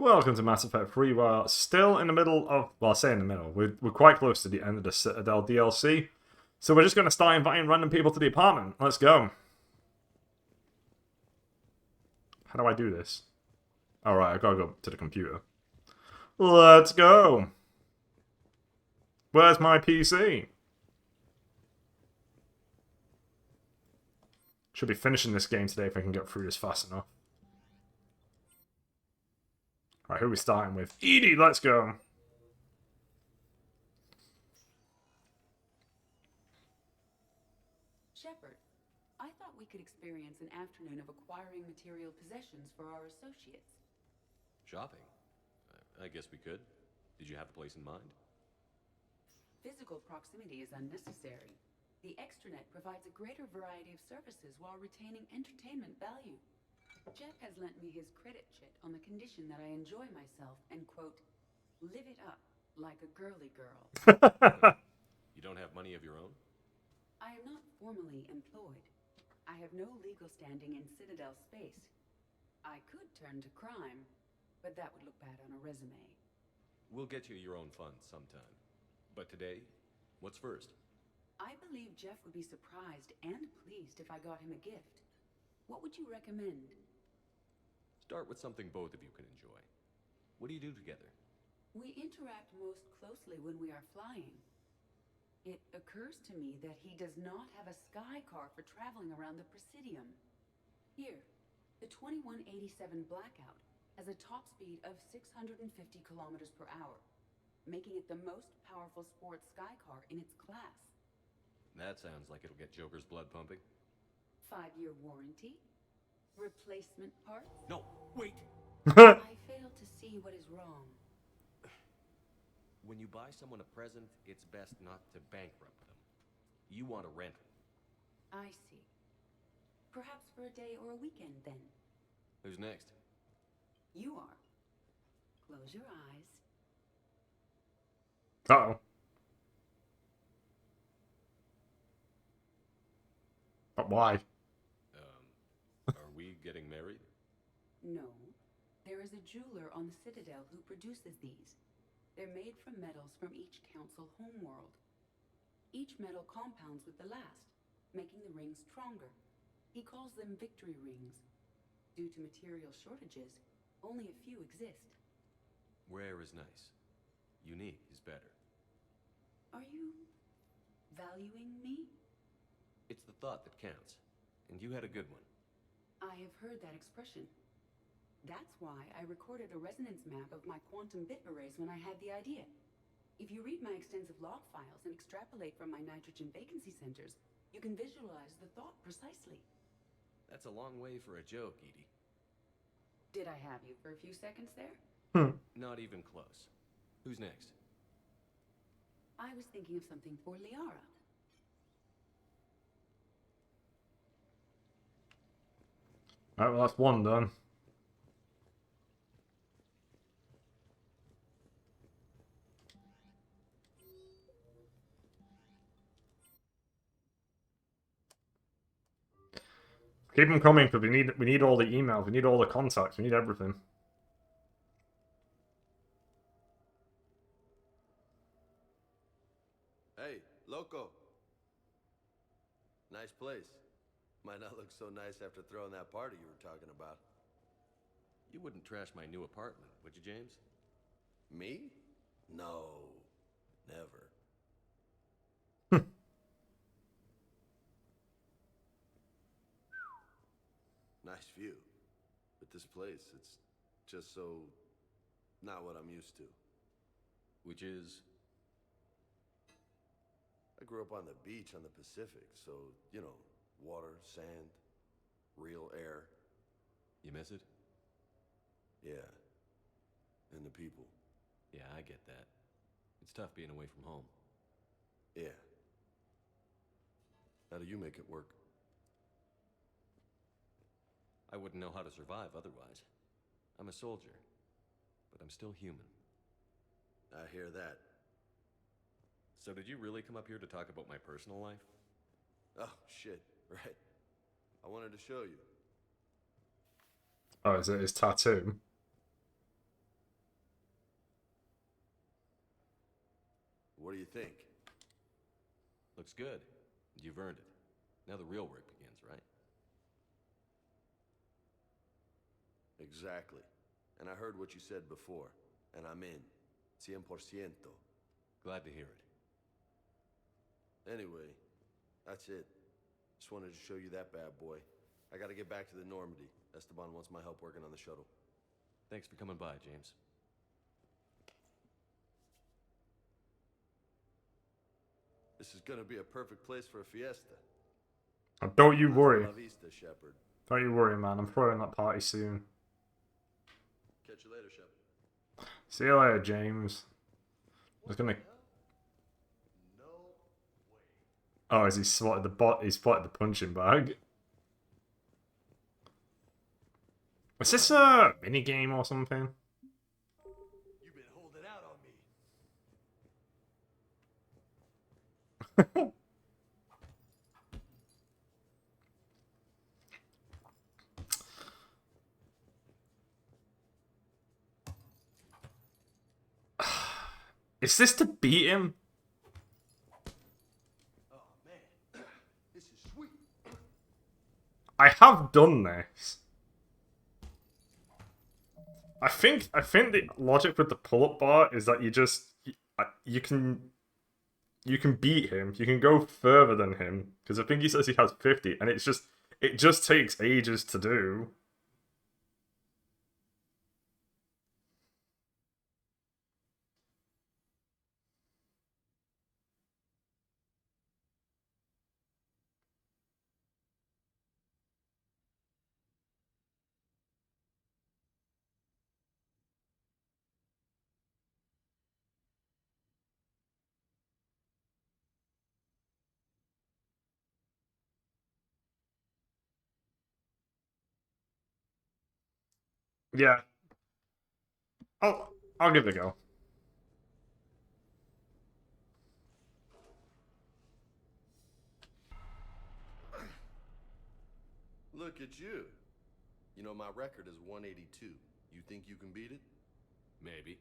Welcome to Mass Effect 3. We're still in the middle of, well, I say in the middle, we're quite close to the end of the Citadel DLC. So we're just going to start inviting random people to the apartment. Let's go. How do I do this? Alright, I've got to go to the computer. Let's go. Where's my PC? Should be finishing this game today if I can get through this fast enough. Alright, who are we starting with? Edie, let's go. Shepard, I thought we could experience an afternoon of acquiring material possessions for our associates. Shopping? I guess we could. Did you have a place in mind? Physical proximity is unnecessary. The extranet provides a greater variety of services while retaining entertainment value. Jeff has lent me his credit chit on the condition that I enjoy myself and, quote, live it up like a girly girl. You don't have money of your own? I am not formally employed. I have no legal standing in Citadel space. I could turn to crime, but that would look bad on a resume. We'll get you your own funds sometime. But today, what's first? I believe Jeff would be surprised and pleased if I got him a gift. What would you recommend? Start with something both of you can enjoy. What do you do together? We interact most closely when we are flying. It occurs to me that he does not have a sky car for traveling around the Presidium. Here, the 2187 Blackout has a top speed of 650 kilometers per hour, making it the most powerful sports sky car in its class. That sounds like it'll get Joker's blood pumping. 5-year warranty? Replacement parts? No, wait! I fail to see what is wrong. When you buy someone a present, it's best not to bankrupt them. You want a rental. I see. Perhaps for a day or a weekend, then. Who's next? You are. Close your eyes. Uh-oh. But why? Are we getting married? No. There is a jeweler on the Citadel who produces these. They're made from metals from each council homeworld. Each metal compounds with the last, making the rings stronger. He calls them victory rings. Due to material shortages, only a few exist. Rare is nice. Unique is better. Are you valuing me? It's the thought that counts. And you had a good one. I have heard that expression. That's why I recorded a resonance map of my quantum bit arrays when I had the idea. If you read my extensive log files and extrapolate from my nitrogen vacancy centers, you can visualize the thought precisely. That's a long way for a joke, Edie. Did I have you for a few seconds there? Not even close. Who's next? I was thinking of something for Liara. Alright, well, that's one done. Keep them coming, because we need all the emails, we need all the contacts, we need everything. Hey, Loco. Nice place. Might not look so nice after throwing that party you were talking about. You wouldn't trash my new apartment, would you, James? Me? No. Never. Nice view. But this place, it's just so... not what I'm used to. Which is... I grew up on the beach on the Pacific, so, you know, water, sand, real air. You miss it? Yeah. And the people. Yeah, I get that. It's tough being away from home. Yeah. How do you make it work? I wouldn't know how to survive otherwise. I'm a soldier, but I'm still human. I hear that. So did you really come up here to talk about my personal life? Oh, shit. Right. I wanted to show you. Oh, is it his tattoo? What do you think? Looks good. You've earned it. Now the real work begins, right? Exactly. And I heard what you said before, and I'm in. 100%. Glad to hear it. Anyway, that's it. Just wanted to show you that bad boy. I gotta get back to the Normandy. Esteban wants my help working on the shuttle. Thanks for coming by, James. This is gonna be a perfect place for a fiesta. Oh, don't you worry. Hasta la vista, Shepard. Don't you worry, man. I'm throwing that party soon. Catch you later, Shepard. See you later, James. I was gonna. No way. Oh, has he spotted the bot? He spotted the punching bag. Is this a mini game or something? You've been holding out on me. Is this to beat him? Oh man, this is sweet. I have done this. I think the logic with the pull-up bar is that you can beat him. You can go further than him because I think he says he has 50, and it just takes ages to do. Yeah, I'll give it a go. Look at you. You know, my record is 182. You think you can beat it? Maybe.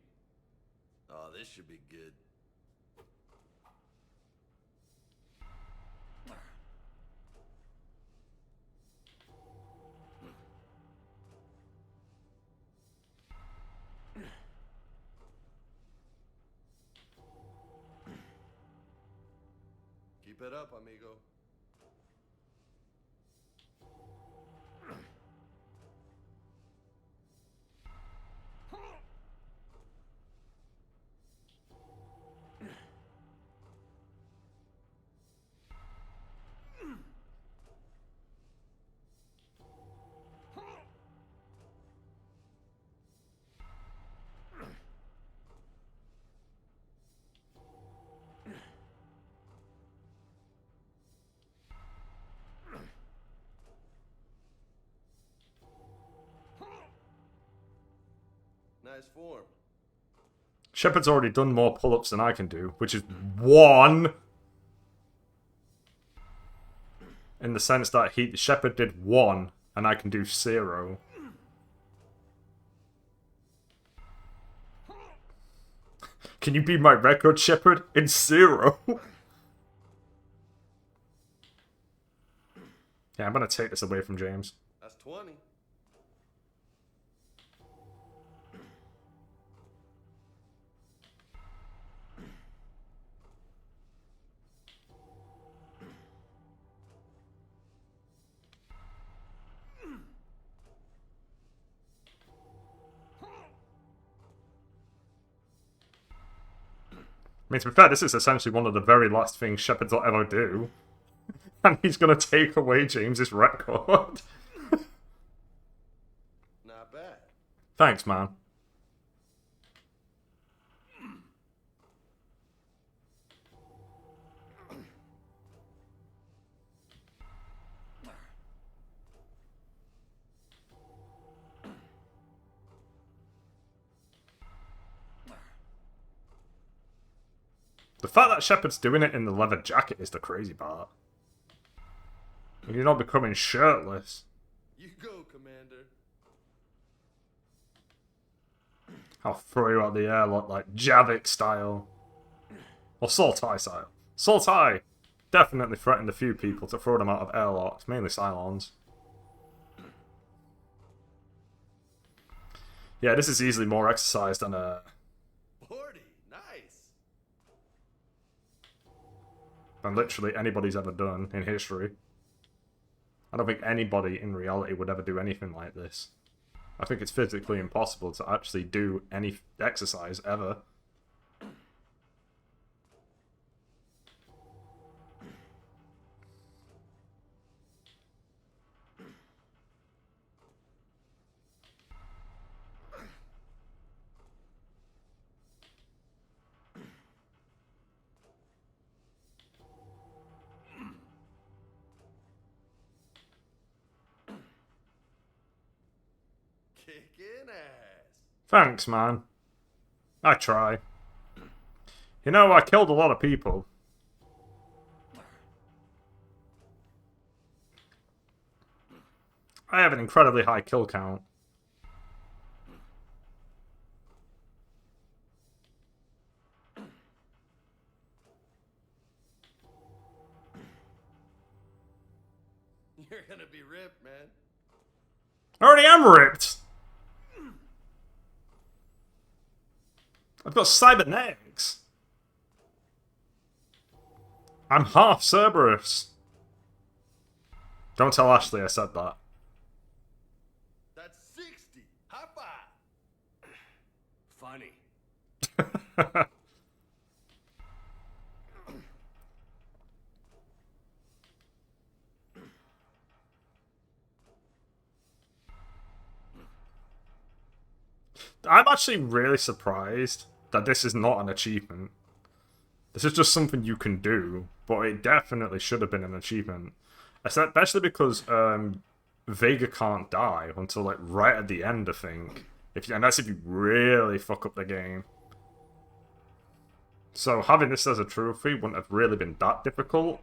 Oh, this should be good. Keep it up, amigo. Nice form. Shepard's already done more pull-ups than I can do, which is 1. In the sense that Shepard did 1, and I can do 0. Can you beat my record, Shepard? It's 0. Yeah, I'm gonna take this away from James. That's 20. I mean, to be fair, this is essentially one of the very last things Shepard's will ever do. And he's gonna take away James's record. Not bad. Thanks, man. The fact that Shepard's doing it in the leather jacket is the crazy part. You're not becoming shirtless. You go, Commander. I'll throw you out the air like Javik style. Or Sultai style. Sultai definitely threatened a few people to throw them out of airlocks, mainly Cylons. Yeah, this is easily more exercise than Nice. than literally anybody's ever done in history. I don't think anybody in reality would ever do anything like this. I think it's physically impossible to actually do any exercise ever. Kicking ass. Thanks, man. I try. You know, I killed a lot of people. I have an incredibly high kill count. You're gonna be ripped, man. I already am ripped! I've got cybernetics. I'm half Cerberus. Don't tell Ashley I said that. That's 60. High five. Funny. I'm actually really surprised that this is not an achievement. This is just something you can do, but it definitely should have been an achievement. Especially because Vega can't die until like right at the end, I think. Unless if you really fuck up the game. So having this as a trophy wouldn't have really been that difficult.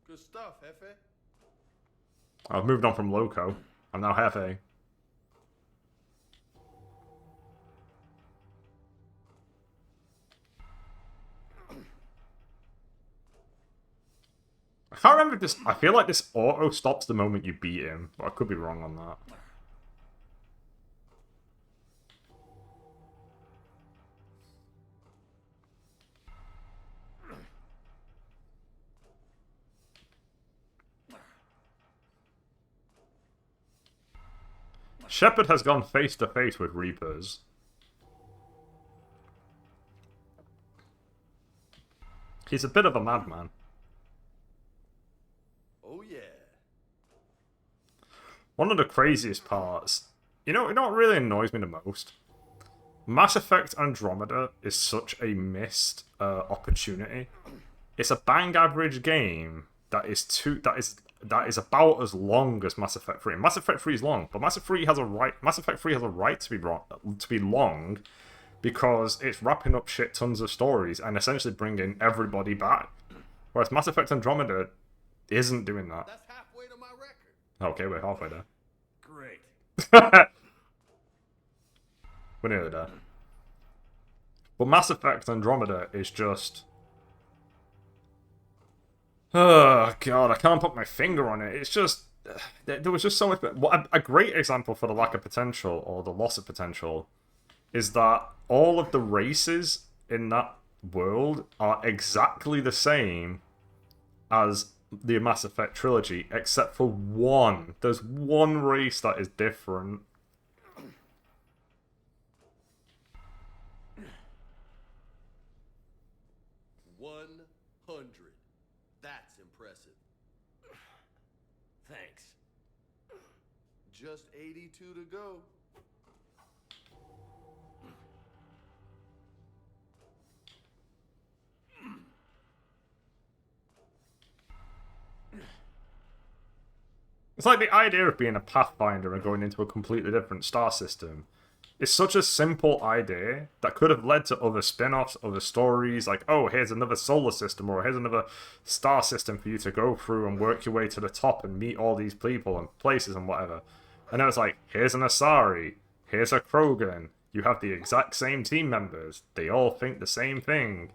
Good stuff, Hefe. I've moved on from Loco. I'm now Hefe. I can't remember if this. I feel like this auto stops the moment you beat him, but I could be wrong on that. Shepard has gone face to face with Reapers. He's a bit of a madman. Oh, yeah. One of the craziest parts, you know what really annoys me the most? Mass Effect Andromeda is such a missed opportunity. It's a bang average game that is about as long as Mass Effect 3. And Mass Effect 3 is long, but Mass Effect 3 has a right to be long because it's wrapping up shit tons of stories and essentially bringing everybody back. Whereas Mass Effect Andromeda isn't doing that. That's halfway to my record. Okay, we're halfway there. Great. We're nearly there. But Mass Effect Andromeda is just... Oh, God, I can't put my finger on it. It's just... There was just so much... A great example for the lack of potential, or the loss of potential, is that all of the races in that world are exactly the same as the Mass Effect trilogy, except for one. There's one race that is different. 100. That's impressive. Thanks. Just 82 to go. It's like the idea of being a Pathfinder and going into a completely different star system it's such a simple idea that could have led to other spin-offs, other stories, like, oh, here's another solar system, or here's another star system for you to go through and work your way to the top and meet all these people and places and whatever. And then it's like, here's an Asari, here's a Krogan, you have the exact same team members, they all think the same thing.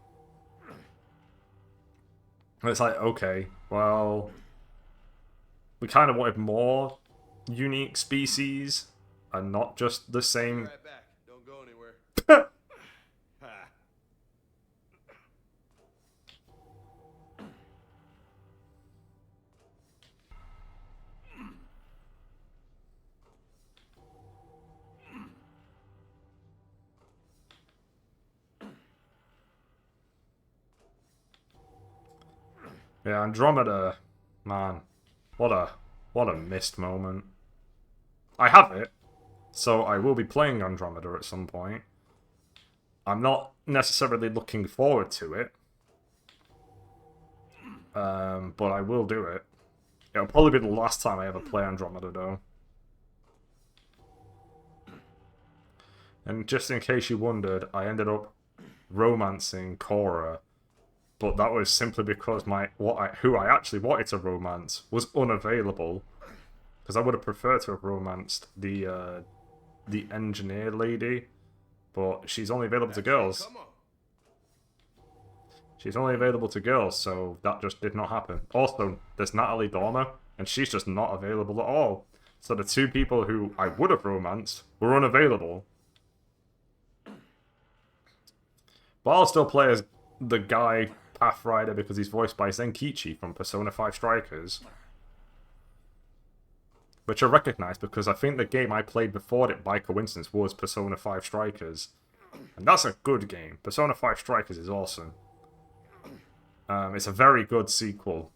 And it's like, okay, well, we kind of wanted more unique species and not just the same. Right back. Don't go anywhere. Ha. Yeah, Andromeda, man, what a missed moment. I have it, so I will be playing Andromeda at some point. I'm not necessarily looking forward to it, but I will do it. It'll probably be the last time I ever play Andromeda, though. And just in case you wondered, I ended up romancing Cora, but that was simply because who I actually wanted to romance was unavailable. Because I would have preferred to have romanced the engineer lady, but she's only available to girls. Come on. She's only available to girls, so that just did not happen. Also, there's Natalie Dormer, and she's just not available at all. So the two people who I would have romanced were unavailable. But I'll still play as the guy Pathrider because he's voiced by Zenkichi from Persona 5 Strikers. Which I recognise because I think the game I played before it by coincidence was Persona 5 Strikers. And that's a good game. Persona 5 Strikers is awesome. It's a very good sequel.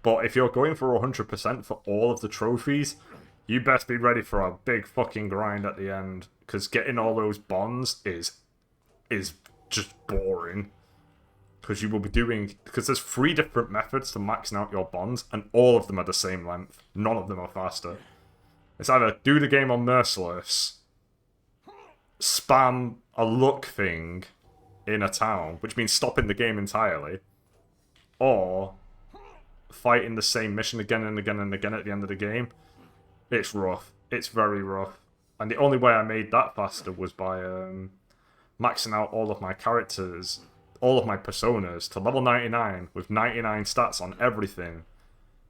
But if you're going for 100% for all of the trophies, you best be ready for a big fucking grind at the end. Because getting all those bonds is just boring. Because you will be doing... Because there's 3 different methods to maxing out your bonds, and all of them are the same length. None of them are faster. It's either do the game on Merciless, spam a luck thing in a town, which means stopping the game entirely, or fighting the same mission again and again and again at the end of the game. It's rough. It's very rough. And the only way I made that faster was by maxing out all of my characters, all of my personas to level 99 with 99 stats on everything.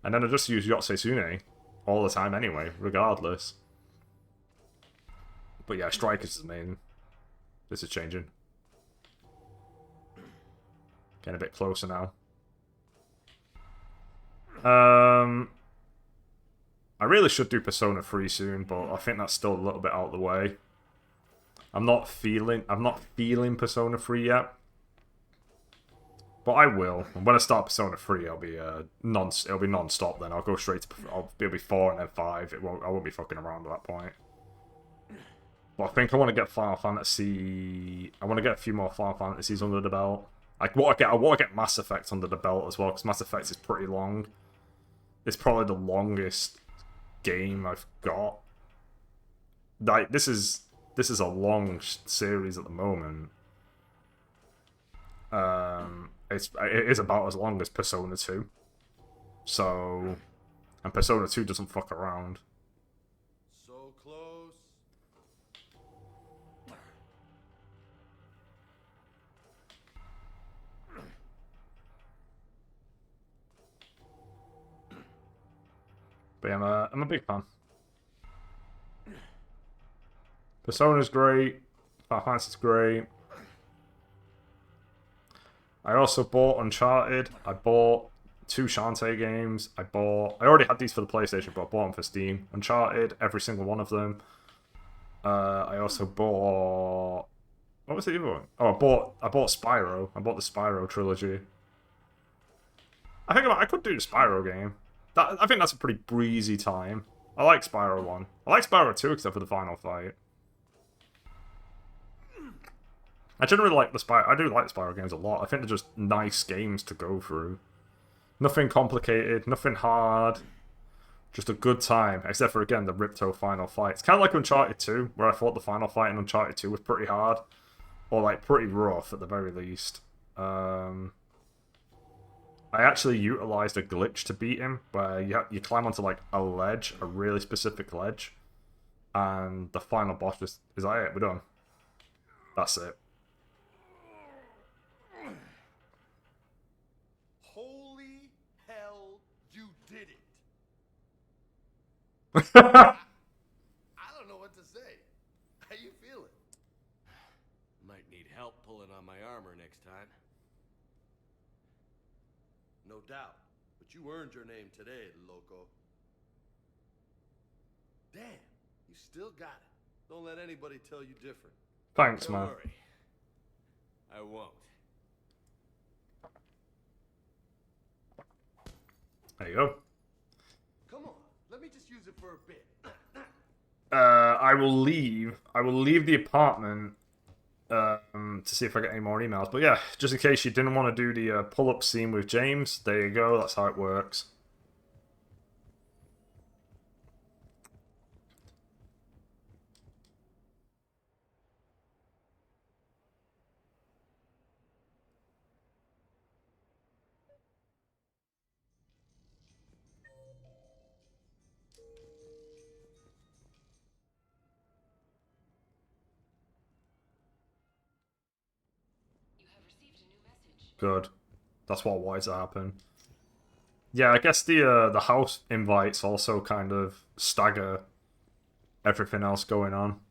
And then I just use Yotsune all the time anyway, regardless. But yeah, Strikers is the main. This is changing. Getting a bit closer now. I really should do Persona 3 soon, but I think that's still a little bit out of the way. I'm not feeling Persona 3 yet. But I will. And when I start Persona 3, it'll be non-stop then. I'll go straight to it'll be 4 and then 5. I won't be fucking around at that point. But I think I want to get Final Fantasy. I want to get a few more Final Fantasies under the belt. I want to get Mass Effect under the belt as well, because Mass Effect is pretty long. It's probably the longest game I've got. Like this is a long series at the moment. It is about as long as Persona 2. So, and Persona 2 doesn't fuck around. So close. But yeah, I'm a big fan. Persona's great. Final Fantasy's great. I also bought Uncharted. I bought 2 Shantae games. I already had these for the PlayStation, but I bought them for Steam. Uncharted, every single one of them. I also bought... What was the other one? Oh, I bought Spyro. I bought the Spyro trilogy. I could do the Spyro game. I think that's a pretty breezy time. I like Spyro 1. I like Spyro 2 except for the final fight. I generally like the Spyro. I do like the Spyro games a lot. I think they're just nice games to go through. Nothing complicated, nothing hard. Just a good time, except for, again, the Ripto final fight. It's kind of like Uncharted 2, where I thought the final fight in Uncharted 2 was pretty hard. Or, like, pretty rough, at the very least. I actually utilized a glitch to beat him, where you climb onto, like, a ledge, a really specific ledge. And the final boss is that it? We're done. That's it. Holy hell, you did it! I don't know what to say. How you feeling? Might need help pulling on my armor next time. No doubt. But you earned your name today, loco. Damn, you still got it. Don't let anybody tell you different. Thanks, Don't man. worry. I won't. There you go. Come on, let me just use it for a bit. I will leave the apartment to see if I get any more emails. But yeah, just in case you didn't want to do the pull-up scene with James, there you go. That's how it works. Good. That's what I wanted to happen. Yeah, I guess the house invites also kind of stagger everything else going on.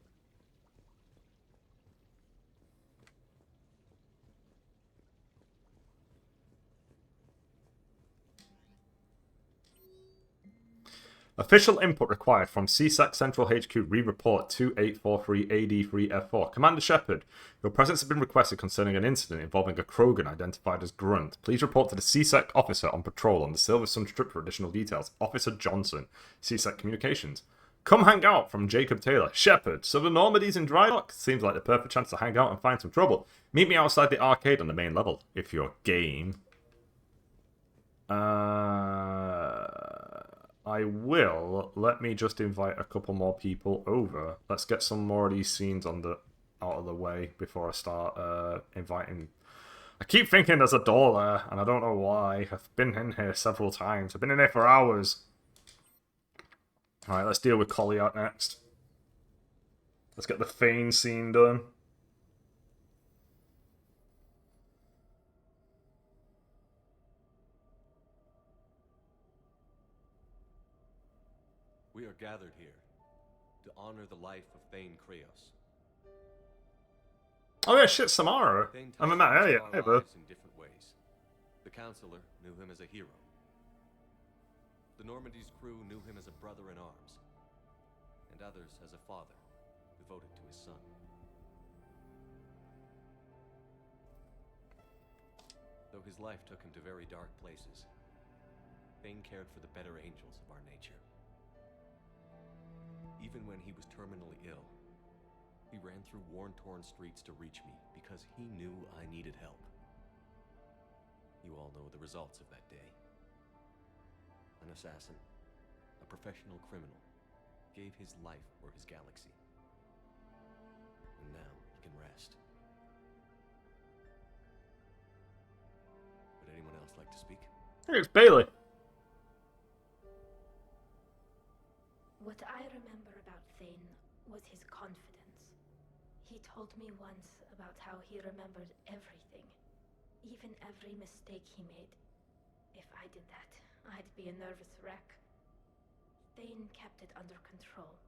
Official input required from CSEC Central HQ. Re-report 2843AD3F4. Commander Shepard, your presence has been requested concerning an incident involving a Krogan identified as Grunt. Please report to the CSEC officer on patrol on the Silver Sun Strip for additional details. Officer Johnson, CSEC Communications. Come hang out from Jacob Taylor. Shepard, so the Normandy's in dry dock? Seems like the perfect chance to hang out and find some trouble. Meet me outside the arcade on the main level, if you're game. I will. Let me just invite a couple more people over. Let's get some more of these scenes out of the way before I start inviting. I keep thinking there's a door there, and I don't know why. I've been in here several times. I've been in here for hours. Alright, let's deal with Colliot next. Let's get the Thane scene done. We are gathered here to honor the life of Thane Kreos. Oh yeah, shit, Samara. Thane I'm in touched that area. our Hey, bud. lives in different ways. The Counselor knew him as a hero. The Normandy's crew knew him as a brother in arms, and others as a father devoted to his son. Though his life took him to very dark places, Thane cared for the better angels of our nature. Even when he was terminally ill, he ran through worn-torn streets to reach me because he knew I needed help. You all know the results of that day. An assassin, a professional criminal, gave his life for his galaxy. And now he can rest. Would anyone else like to speak? Hey, it's Bailey. What I remember about Thane was his confidence. He told me once about how he remembered everything, even every mistake he made. If I did that, I'd be a nervous wreck. Thane kept it under control.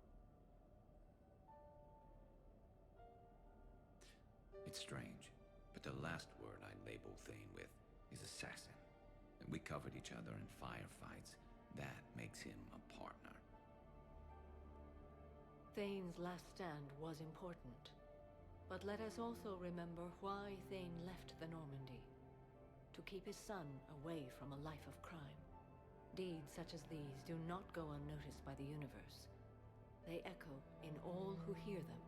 It's strange, but the last word I label Thane with is assassin. And we covered each other in firefights. That makes him a partner. Thane's last stand was important, but let us also remember why Thane left the Normandy. To keep his son away from a life of crime. Deeds such as these do not go unnoticed by the universe. They echo in all who hear them.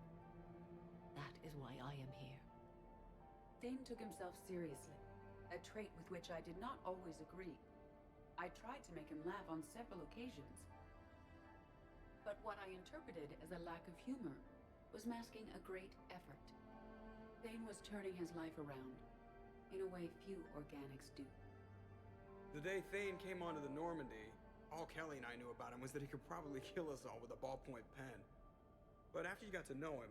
That is why I am here. Thane took himself seriously, a trait with which I did not always agree. I tried to make him laugh on several occasions, But what I interpreted as a lack of humor was masking a great effort. Thane was turning his life around, in a way few organics do. The day Thane came onto the Normandy, all Kelly and I knew about him was that he could probably kill us all with a ballpoint pen. But after you got to know him,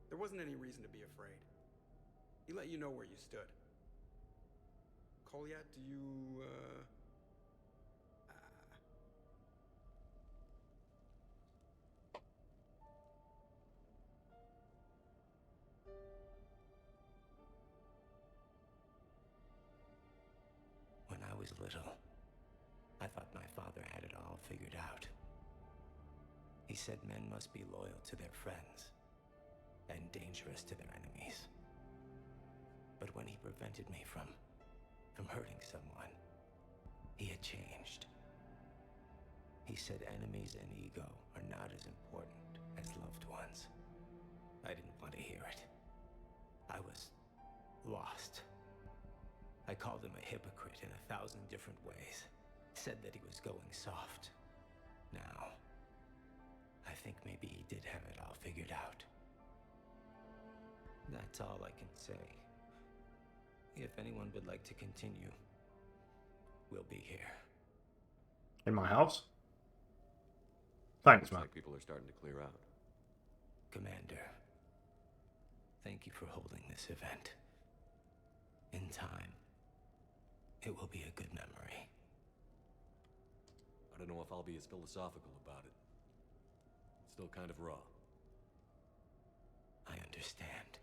there wasn't any reason to be afraid. He let you know where you stood. Kolyat, do you, When I was little, I thought my father had it all figured out. He said men must be loyal to their friends and dangerous to their enemies. But when he prevented me from hurting someone, he had changed. He said enemies and ego are not as important as loved ones. I didn't want to hear it. I was lost. I called him a hypocrite in 1,000 different ways. Said that he was going soft. Now, I think maybe he did have it all figured out. That's all I can say. If anyone would like to continue, we'll be here. In my house? Thanks, Looks man. like people are starting to clear out. Commander, thank you for holding this event. In time, it will be a good memory. I don't know if I'll be as philosophical about it. It's still kind of raw. I understand.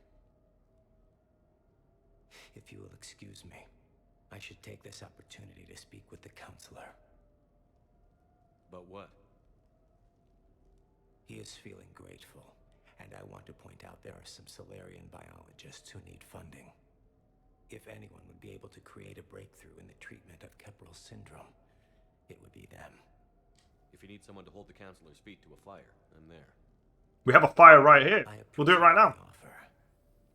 If you will excuse me, I should take this opportunity to speak with the counselor. But what? He is feeling grateful, and I want to point out there are some Solarian biologists who need funding. If anyone would be able to create a breakthrough in the treatment of Kepler's syndrome, it would be them. If you need someone to hold the counselor's feet to a fire, I'm there. We have a fire right here. We'll do it right now. The offer,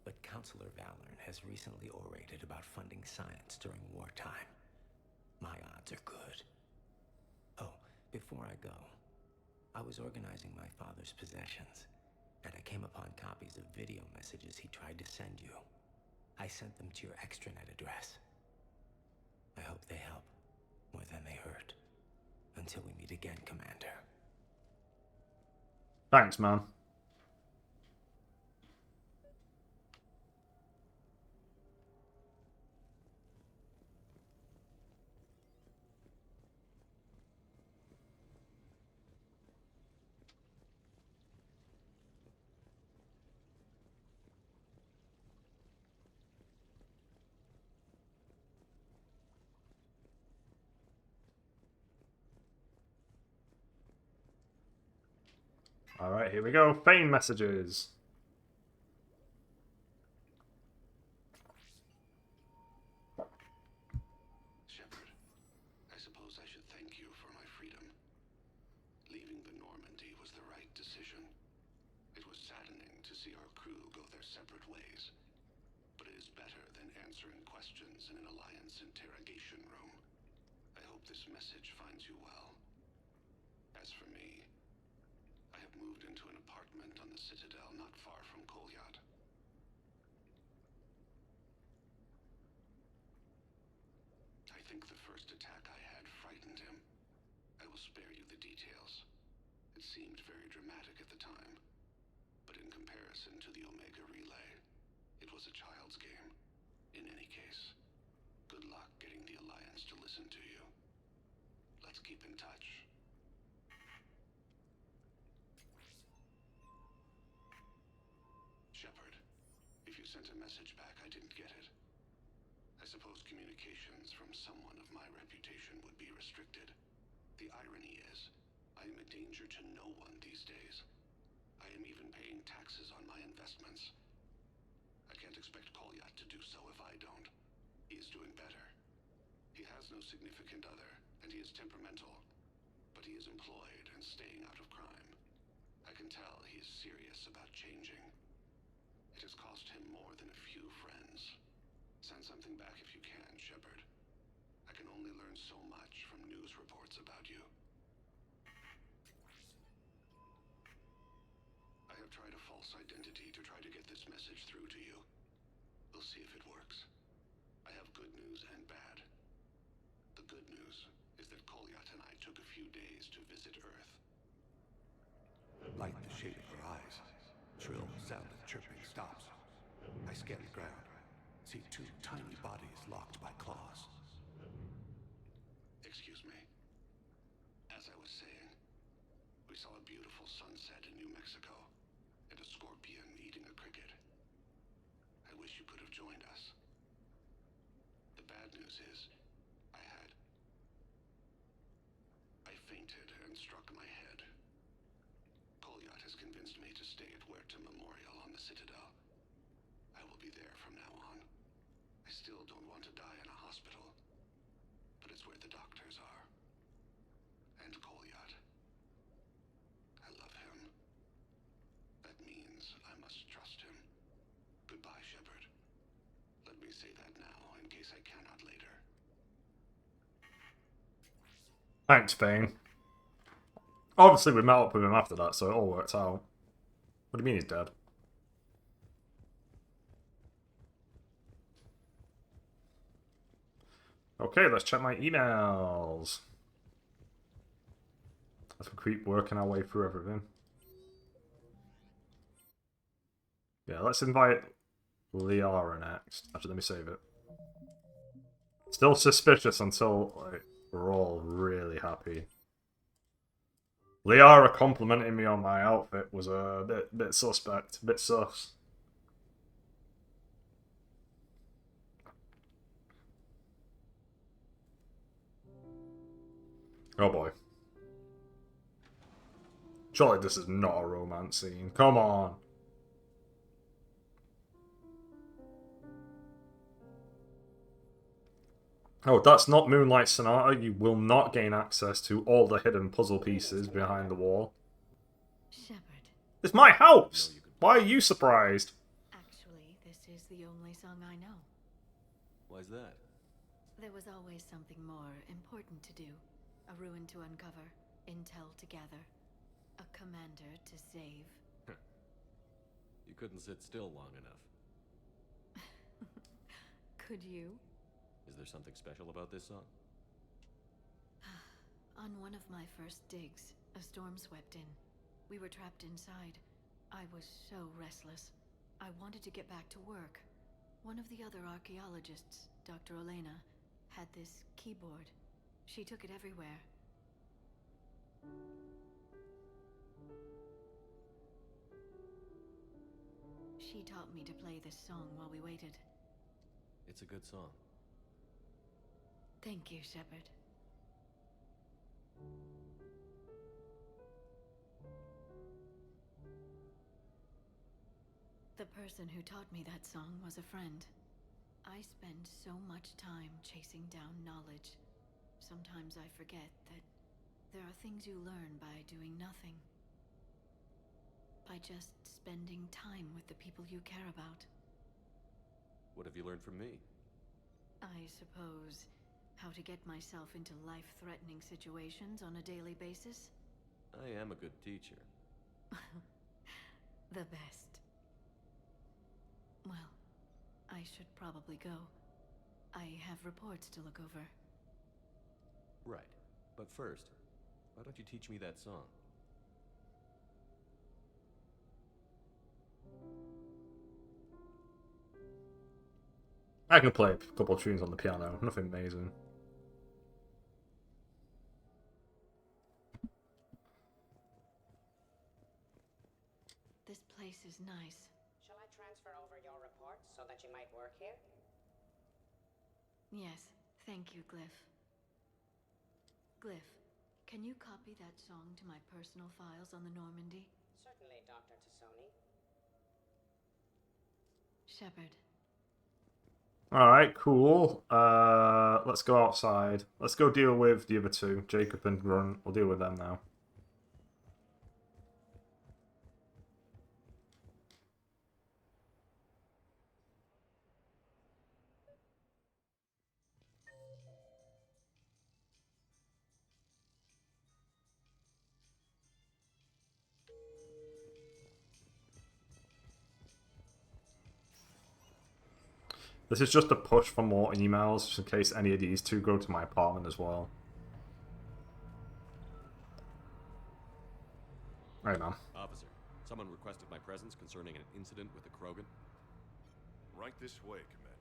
but Counselor Valorn has recently orated about funding science during wartime. My odds are good. Oh, before I go, I was organizing my father's possessions, and I came upon copies of video messages he tried to send you. I sent them to your extranet address. I hope they help more than they hurt. Until we meet again, Commander. Thanks, man. Alright, here we go. Fame messages. Shepard, I suppose I should thank you for my freedom. Leaving the Normandy was the right decision. It was saddening to see our crew go their separate ways. But it is better than answering questions in an Alliance interrogation room. I hope this message finds you well. As for me, I have moved into an apartment on the Citadel not far from Kolyat. I think the first attack I had frightened him. I will spare you the details. It seemed very dramatic at the time, but in comparison to the Omega Relay, it was a child's game. In any case, good luck getting the Alliance to listen to you. Let's keep in touch. Shepard, if you sent a message back, I didn't get it. I suppose communications from someone of my reputation would be restricted. The irony is, I am a danger to no one these days. I am even paying taxes on my investments. I can't expect Kolyat to do so if I don't. He is doing better. He has no significant other, and he is temperamental. But he is employed and staying out of crime. I can tell he is serious about changing. It has cost him more than a few friends. Send something back if you can, Shepard. I can only learn so much from news reports about you. false identity to try to get this message through to you. We'll see if it works. I have good news and bad. The good news is that Kolyat and I took a few days to visit Earth. Light the shade of her eyes. Shrill sound of chirping stops. I scan the ground. See two tiny bodies locked by claws. Excuse me. As I was saying, we saw a beautiful sunset in New Mexico and a scorpion eating a cricket. I wish you could have joined us. The bad news is, I fainted and struck my head. Kolyat has convinced me to stay at Huerta Memorial on the Citadel. I will be there from now on. I still don't want to die in a hospital, but it's where the doctors are. And Kolyat. I love him. That means I must trust him. Goodbye, Shepard. Let me say that now, in case I cannot later. Thanks, Thane. Obviously, we met up with him after that, so it all worked out. What do you mean he's dead? Okay, let's check my emails. As we keep working our way through everything. Yeah, let's invite Liara next. Actually, let me save it. Still suspicious until like, we're all really happy. Liara complimenting me on my outfit was a bit suspect, a bit sus. Oh boy. Surely this is not a romance scene. Come on. Oh, that's not Moonlight Sonata. You will not gain access to all the hidden puzzle pieces behind the wall. Shepard. It's my house! Why are you surprised? Actually, this is the only song I know. Why's that? There was always something more important to do. A ruin to uncover, intel to gather, a commander to save. You couldn't sit still long enough. Could you? Is there something special about this song? On one of my first digs, a storm swept in. We were trapped inside. I was so restless. I wanted to get back to work. One of the other archaeologists, Dr. Elena, had this keyboard. She took it everywhere. She taught me to play this song while we waited. It's a good song. Thank you, Shepard. The person who taught me that song was a friend. I spend so much time chasing down knowledge. Sometimes I forget that there are things you learn by doing nothing. By just spending time with the people you care about. What have you learned from me? I suppose how to get myself into life-threatening situations on a daily basis. I am a good teacher. The best. Well, I should probably go. I have reports to look over. Right. But first, why don't you teach me that song? I can play a couple of tunes on the piano, nothing amazing. This place is nice. Shall I transfer over your reports so that you might work here? Yes, thank you, Glyph. Glyph, can you copy that song to my personal files on the Normandy? Certainly, Dr. Tassoni. Shepard. Alright, cool. Let's go outside. Let's go deal with the other two, Jacob and Grunt. We'll deal with them now. This is just a push for more emails, just in case any of these two go to my apartment as well. Right, man. Officer, someone requested my presence concerning an incident with the Krogan. Right this way, Commander.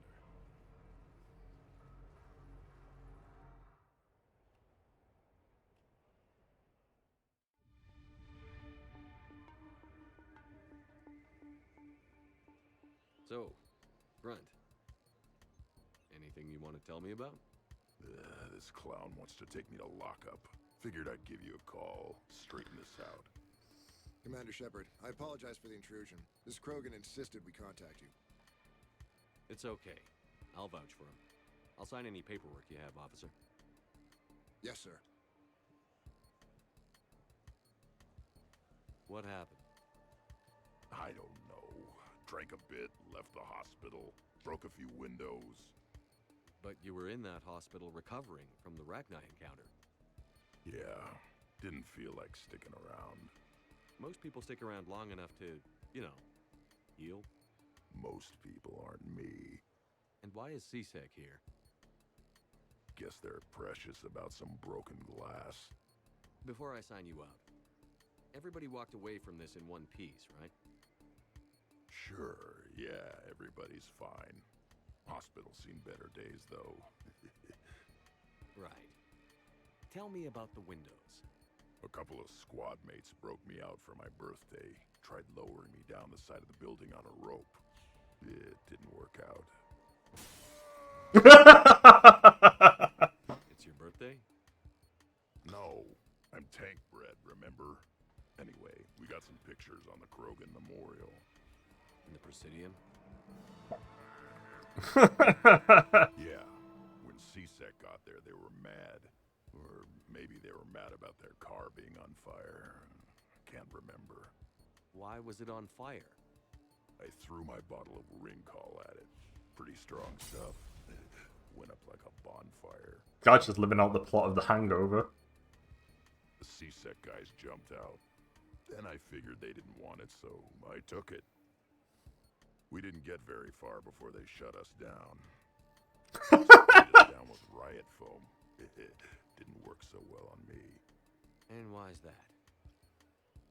So, Grunt, anything you want to tell me about? This clown wants to take me to lockup. Figured I'd give you a call, straighten this out. Commander Shepard, I apologize for the intrusion. This Krogan insisted we contact you. It's okay. I'll vouch for him. I'll sign any paperwork you have, officer. Yes, sir. What happened? I don't know. Drank a bit, left the hospital, broke a few windows. But you were in that hospital recovering from the Rachni encounter. Yeah, didn't feel like sticking around. Most people stick around long enough to, you know, heal. Most people aren't me. And why is CSEC here? Guess they're precious about some broken glass. Before I sign you out, everybody walked away from this in one piece, right? Sure, yeah, everybody's fine. Hospital's seen better days, though. Right. Tell me about the windows. A couple of squad mates broke me out for my birthday. Tried lowering me down the side of the building on a rope. It didn't work out. It's your birthday? No, I'm tank bred, remember? Anyway, we got some pictures on the Krogan Memorial. In the Presidium? Yeah, when CSEC got there, they were mad. Or maybe they were mad about their car being on fire. Can't remember. Why was it on fire? I threw my bottle of Ringcall at it. Pretty strong stuff. Went up like a bonfire. Guy's just living out the plot of The Hangover. The CSEC guys jumped out. Then I figured they didn't want it, so I took it. We didn't get very far before they shut us down. Sprayed us down with riot foam. Didn't work so well on me. And why's that?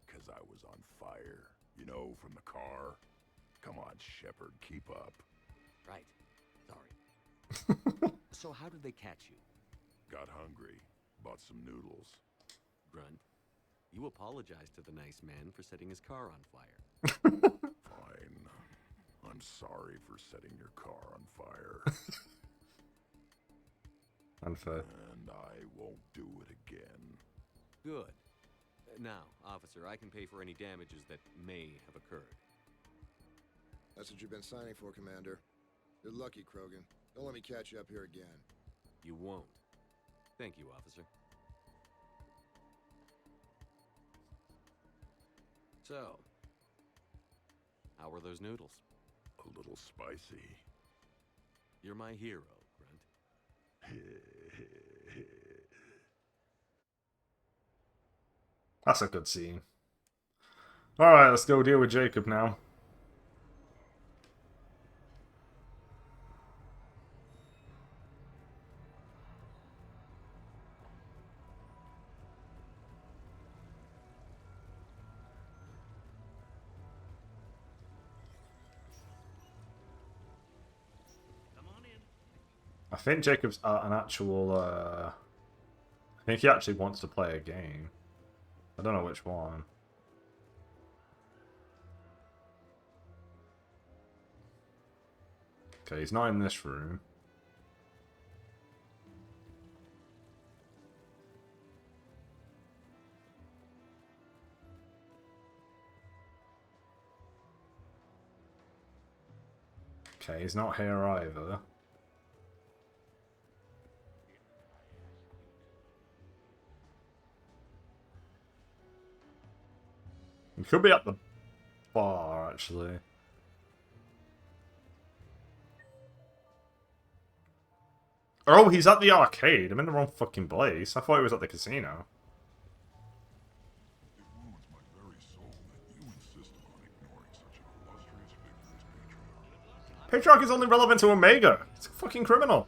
'Cause I was on fire. You know, from the car. Come on, Shepard, keep up. Right. Sorry. So how did they catch you? Got hungry. Bought some noodles. Grunt, you apologized to the nice man for setting his car on fire. Fine. I'm sorry for setting your car on fire. Unfair. And I won't do it again. Good. Now, officer, I can pay for any damages that may have occurred. That's what you've been signing for, Commander. You're lucky, Krogan. Don't let me catch you up here again. You won't. Thank you, officer. So, how were those noodles? A little spicy. You're my hero, Grunt. That's a good scene. Alright, let's go deal with Jacob now. I think Jacob's an actual, I think he actually wants to play a game. I don't know which one. Okay, he's not in this room. Okay, he's not here either. He could be at the bar, actually. Oh, he's at the arcade. I'm in the wrong fucking place. I thought he was at the casino. It wounds my very soul that you insist upon ignoring such an illustrious figure as Patriarch is only relevant to Omega. It's a fucking criminal.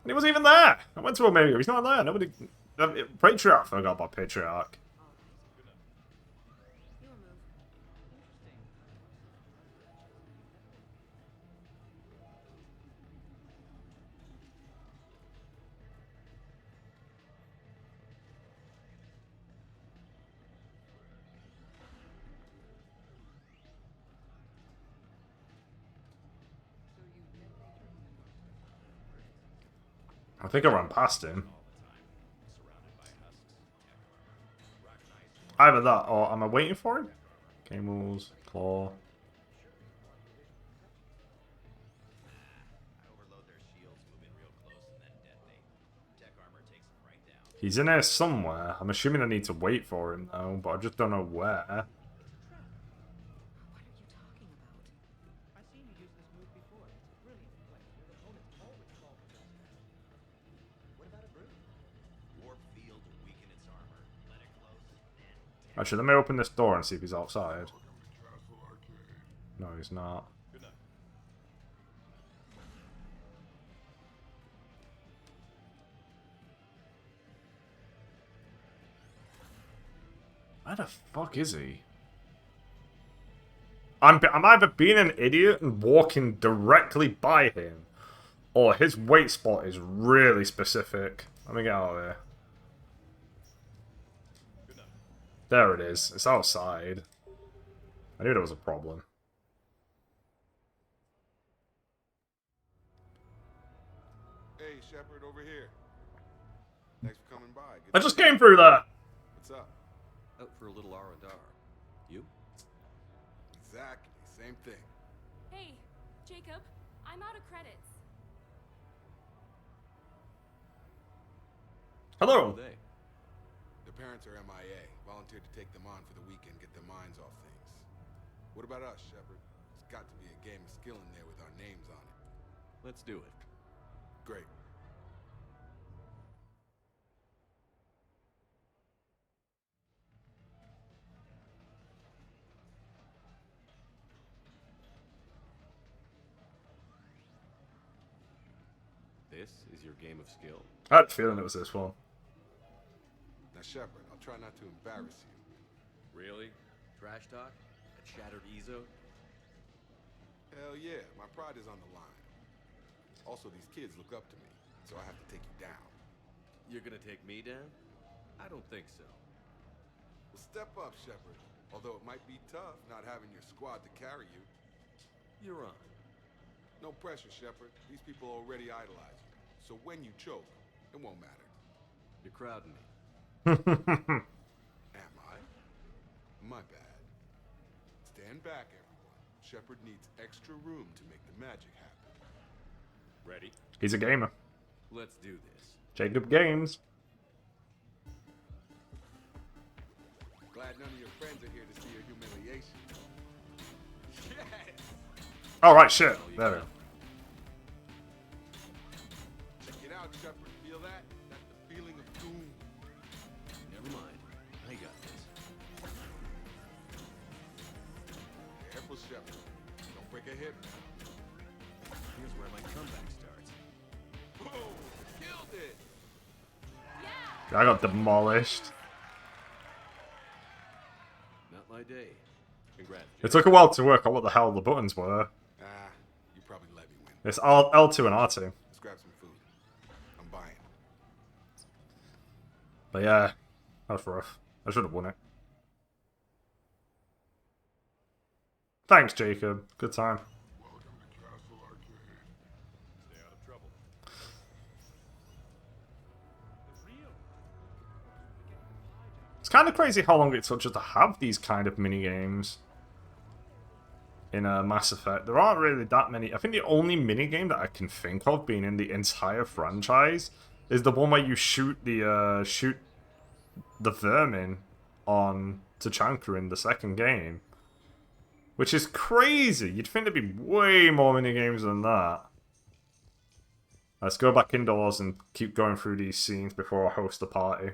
And he wasn't even there. I went to Omega. He's not there. Nobody... Patriarch. Forgot about Patriarch. I think I ran past him. Either that, or am I waiting for him? Game rules, claw. He's in there somewhere. I'm assuming I need to wait for him though, but I just don't know where. Actually, let me open this door and see if he's outside. No, he's not. Where the fuck is he? I'm either being an idiot and walking directly by him, or his wait spot is really specific. Let me get out of here. There it is. It's outside. I knew there was a problem. Hey, Shepard, over here. Thanks for coming by. I just came through there. What's up? Out for a little R&R. You? Exactly. Same thing. Hey, Jacob. I'm out of credits. Hello. Who are they? The parents are MIA. Volunteered to take them on for the weekend, get their minds off things. What about us, Shepard? There's got to be a game of skill in there with our names on it. Let's do it. Great. This is your game of skill. I had a feeling it was this one. Now, Shepard, I'll try not to embarrass you. Really? Trash talk? A shattered Ezo? Hell yeah, my pride is on the line. Also, these kids look up to me, so I have to take you down. You're gonna take me down? I don't think so. Well, step up, Shepard. Although it might be tough not having your squad to carry you. You're on. No pressure, Shepard. These people already idolize you. So when you choke, it won't matter. You're crowding me. Am I? My bad. Stand back, everyone. Shepard needs extra room to make the magic happen. Ready? He's a gamer. Let's do this. Jacob Games. Glad none of your friends are here to see your humiliation. Yes! Oh, right, shit. There we go. Check it out, Shepard. Feel that? That's the feeling of doom. Never mind. I got this. Careful, Shepard. Don't break a hip. Here's where my comeback starts. Whoa! Killed it! I got demolished. Not my day. Congrats. It took a while to work out what the hell the buttons were. You probably let me win. It's L2 and R2. Let's grab some food. I'm buying. But yeah, that's rough. I should have won it. Thanks, Jacob. Good time. Stay out of trouble. It's kind of crazy how long it took just to have these kind of mini games in Mass Effect. There aren't really that many. I think the only mini game that I can think of being in the entire franchise is the one where you shoot the vermin on Tachanka in the second game, which is crazy. You'd think there'd be way more mini games than that. Let's go back indoors and keep going through these scenes before I host the party.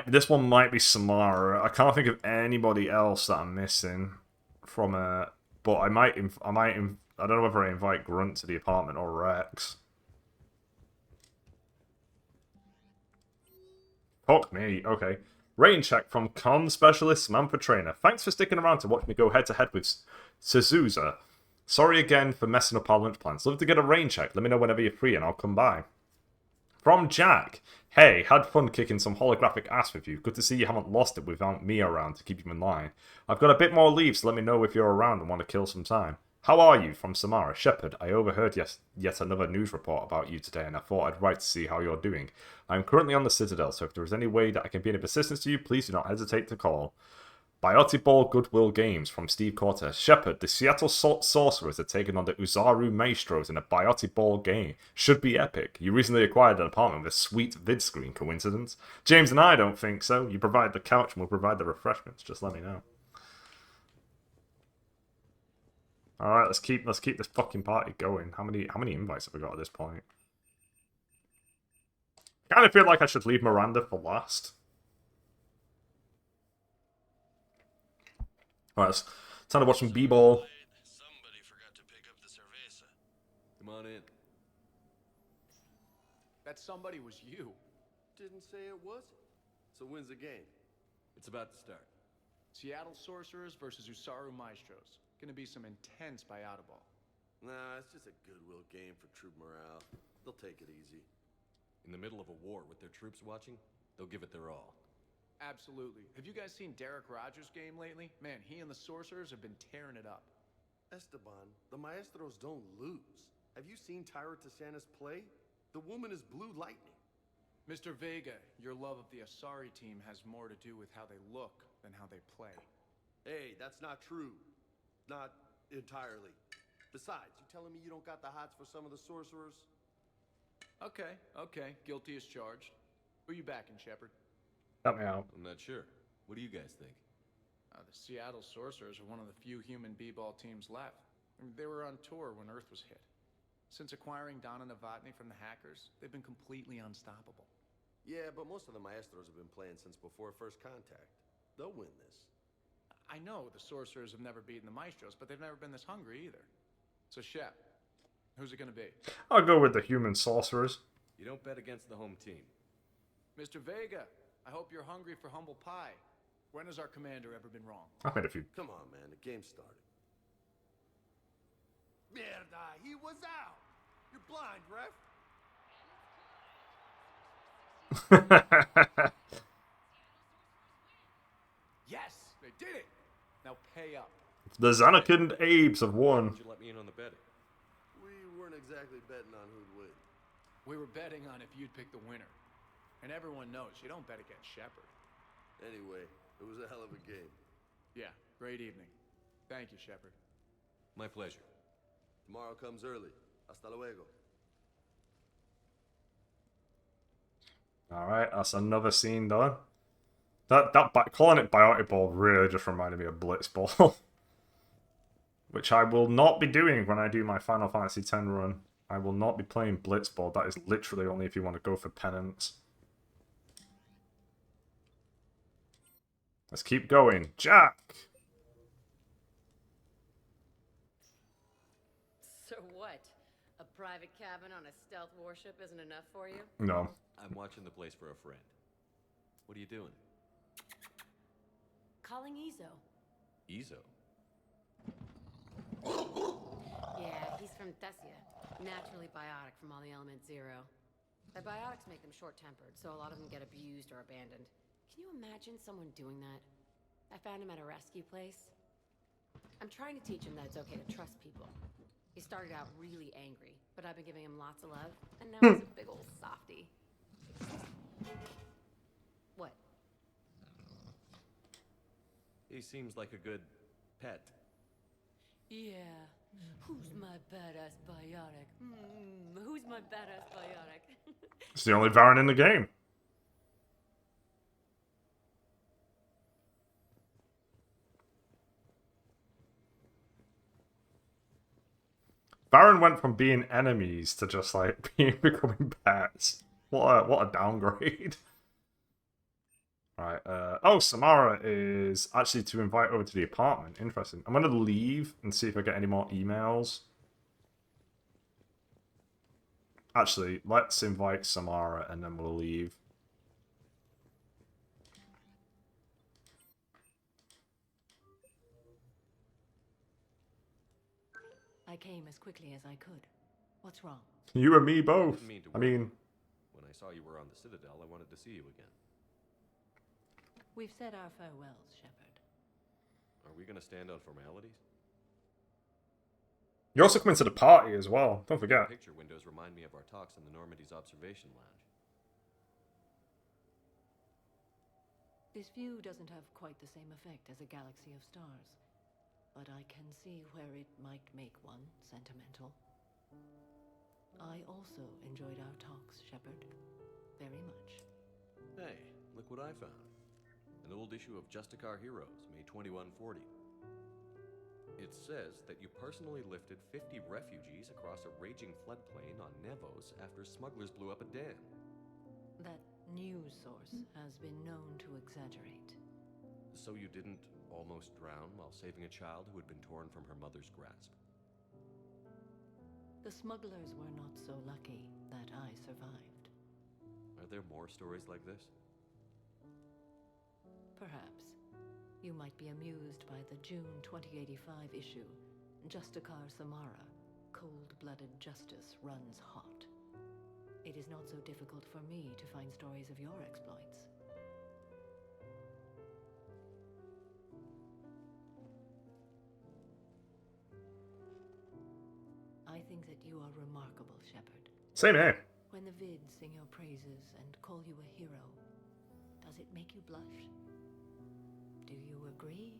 This one might be Samara. I can't think of anybody else that I'm missing from a. But I don't know whether I invite Grunt to the apartment or Rex. Fuck me. Okay. Rain check from Con Specialist Samantha Trainer. Thanks for sticking around to watch me go head to head with Suzusa. Sorry again for messing up our lunch plans. Love to get a rain check. Let me know whenever you're free and I'll come by. From Jack. Hey, had fun kicking some holographic ass with you. Good to see you haven't lost it without me around to keep you in line. I've got a bit more leave, so let me know if you're around and want to kill some time. How are you? From Samara. Shepard, I overheard yet another news report about you today and I thought I'd write to see how you're doing. I'm currently on the Citadel, so if there is any way that I can be of assistance to you, please do not hesitate to call. Biotic Ball Goodwill Games from Steve Cortez. Shepard, the Seattle Sorcerers are taking on the Uzaru Maestros in a Biotic Ball game. Should be epic. You recently acquired an apartment with a sweet vid screen. Coincidence? James and I don't think so. You provide the couch and we'll provide the refreshments. Just let me know. Alright, let's keep this fucking party going. How many invites have we got at this point? I kind of feel like I should leave Miranda for last. Alright, it's time to watch some b-ball. Somebody forgot to pick up the cerveza. Come on in. That somebody was you. Didn't say it was. So when's the game? It's about to start. Seattle Sorcerers versus Usaru Maestros. Gonna be some intense ball. Nah, it's just a goodwill game for troop morale. They'll take it easy. In the middle of a war with their troops watching, they'll give it their all. Absolutely. Have you guys seen Derek Rogers' game lately? Man, he and the Sorcerers have been tearing it up. Esteban, the Maestros don't lose. Have you seen Tyra Tisanis play? The woman is blue lightning. Mr. Vega, your love of the Asari team has more to do with how they look than how they play. Hey, that's not true. Not entirely. Besides, you telling me you don't got the hots for some of the Sorcerers? Okay. Guilty as charged. Who you backing, Shepard? Help me out. I'm not sure. What do you guys think? The Seattle Sorcerers are one of the few human b-ball teams left. They were on tour when Earth was hit. Since acquiring Donna Novotny from the hackers, they've been completely unstoppable. Yeah, but most of the Maestros have been playing since before first contact. They'll win this. I know the Sorcerers have never beaten the Maestros, but they've never been this hungry either. So, Shep, who's it gonna be? I'll go with the human sorcerers. You don't bet against the home team. Mr. Vega, I hope you're hungry for humble pie. When has our commander ever been wrong? I've made a few. Come on, man. The game started. Mierda, he was out. You're blind, ref. Yes, they did it. Now pay up. The Xanakin Abes have won. Did you let me in on the betting? We weren't exactly betting on who'd win. We were betting on if you'd pick the winner. And everyone knows you don't bet against Shepard. Anyway, it was a hell of a game. Yeah, great evening. Thank you, Shepard. My pleasure. Tomorrow comes early. Hasta luego. Alright, that's another scene done. Calling it Biotic Ball really just reminded me of Blitzball. Which I will not be doing when I do my Final Fantasy X run. I will not be playing Blitzball. That is literally only if you want to go for penance. Let's keep going. Jack! So what? A private cabin on a stealth warship isn't enough for you? No. I'm watching the place for a friend. What are you doing? Calling Izo. Izo? Yeah, he's from Thessia. Naturally biotic from all the element zero. The biotics make them short-tempered, so a lot of them get abused or abandoned. Can you imagine someone doing that? I found him at a rescue place. I'm trying to teach him that it's okay to trust people. He started out really angry, but I've been giving him lots of love, and now he's a big old softie. What? He seems like a good pet. Yeah. Who's my badass biotic? Who's my badass biotic? It's the only Baron in the game. Baron went from being enemies to just like becoming pets. What a downgrade. Right. Oh, Samara is actually to invite over to the apartment. Interesting. I'm gonna leave and see if I get any more emails. Actually, let's invite Samara and then we'll leave. I came as quickly as I could. What's wrong? You and me both. I didn't mean to I worry. mean, When I saw you were on the Citadel, I wanted to see you again. We've said our farewells, Shepard. Are we gonna stand on formalities? you're also coming to the party as well. Don't forget. Picture windows remind me of our talks in the Normandy's observation lounge. This view doesn't have quite the same effect as a galaxy of stars, but I can see where it might make one sentimental. I also enjoyed our talks, Shepard. Very much. Hey, look what I found. An old issue of Justicar Heroes, May 2140. It says that you personally lifted 50 refugees across a raging floodplain on Nevos after smugglers blew up a dam. That news source has been known to exaggerate. So you didn't almost drown while saving a child who had been torn from her mother's grasp? The smugglers were not so lucky that I survived. Are there more stories like this? Perhaps. You might be amused by the June 2085 issue, Justicar Samara, Cold-Blooded Justice Runs Hot. It is not so difficult for me to find stories of your exploits. I think that you are remarkable, Shepard. Same here. When the vids sing your praises and call you a hero, does it make you blush? Do you agree?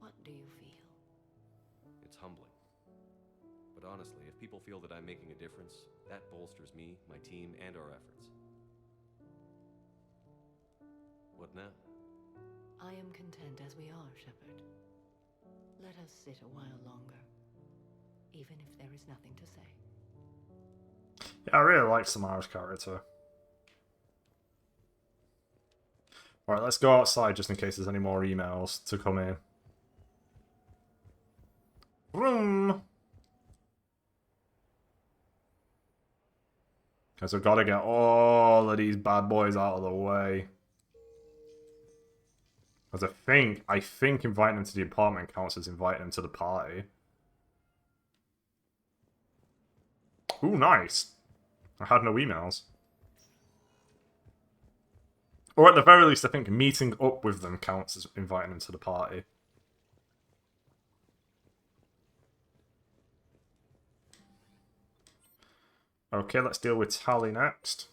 What do you feel? It's humbling. But honestly, if people feel that I'm making a difference, that bolsters me, my team, and our efforts. What now? I am content as we are, Shepard. Let us sit a while longer, even if there is nothing to say. Yeah, I really like Samara's character. Alright, let's go outside just in case there's any more emails to come in. Vroom! Because I've got to get all of these bad boys out of the way. Because I think inviting them to the apartment counts as inviting them to the party. Ooh, nice. I had no emails. Or at the very least, I think meeting up with them counts as inviting them to the party. Okay, let's deal with Tally next.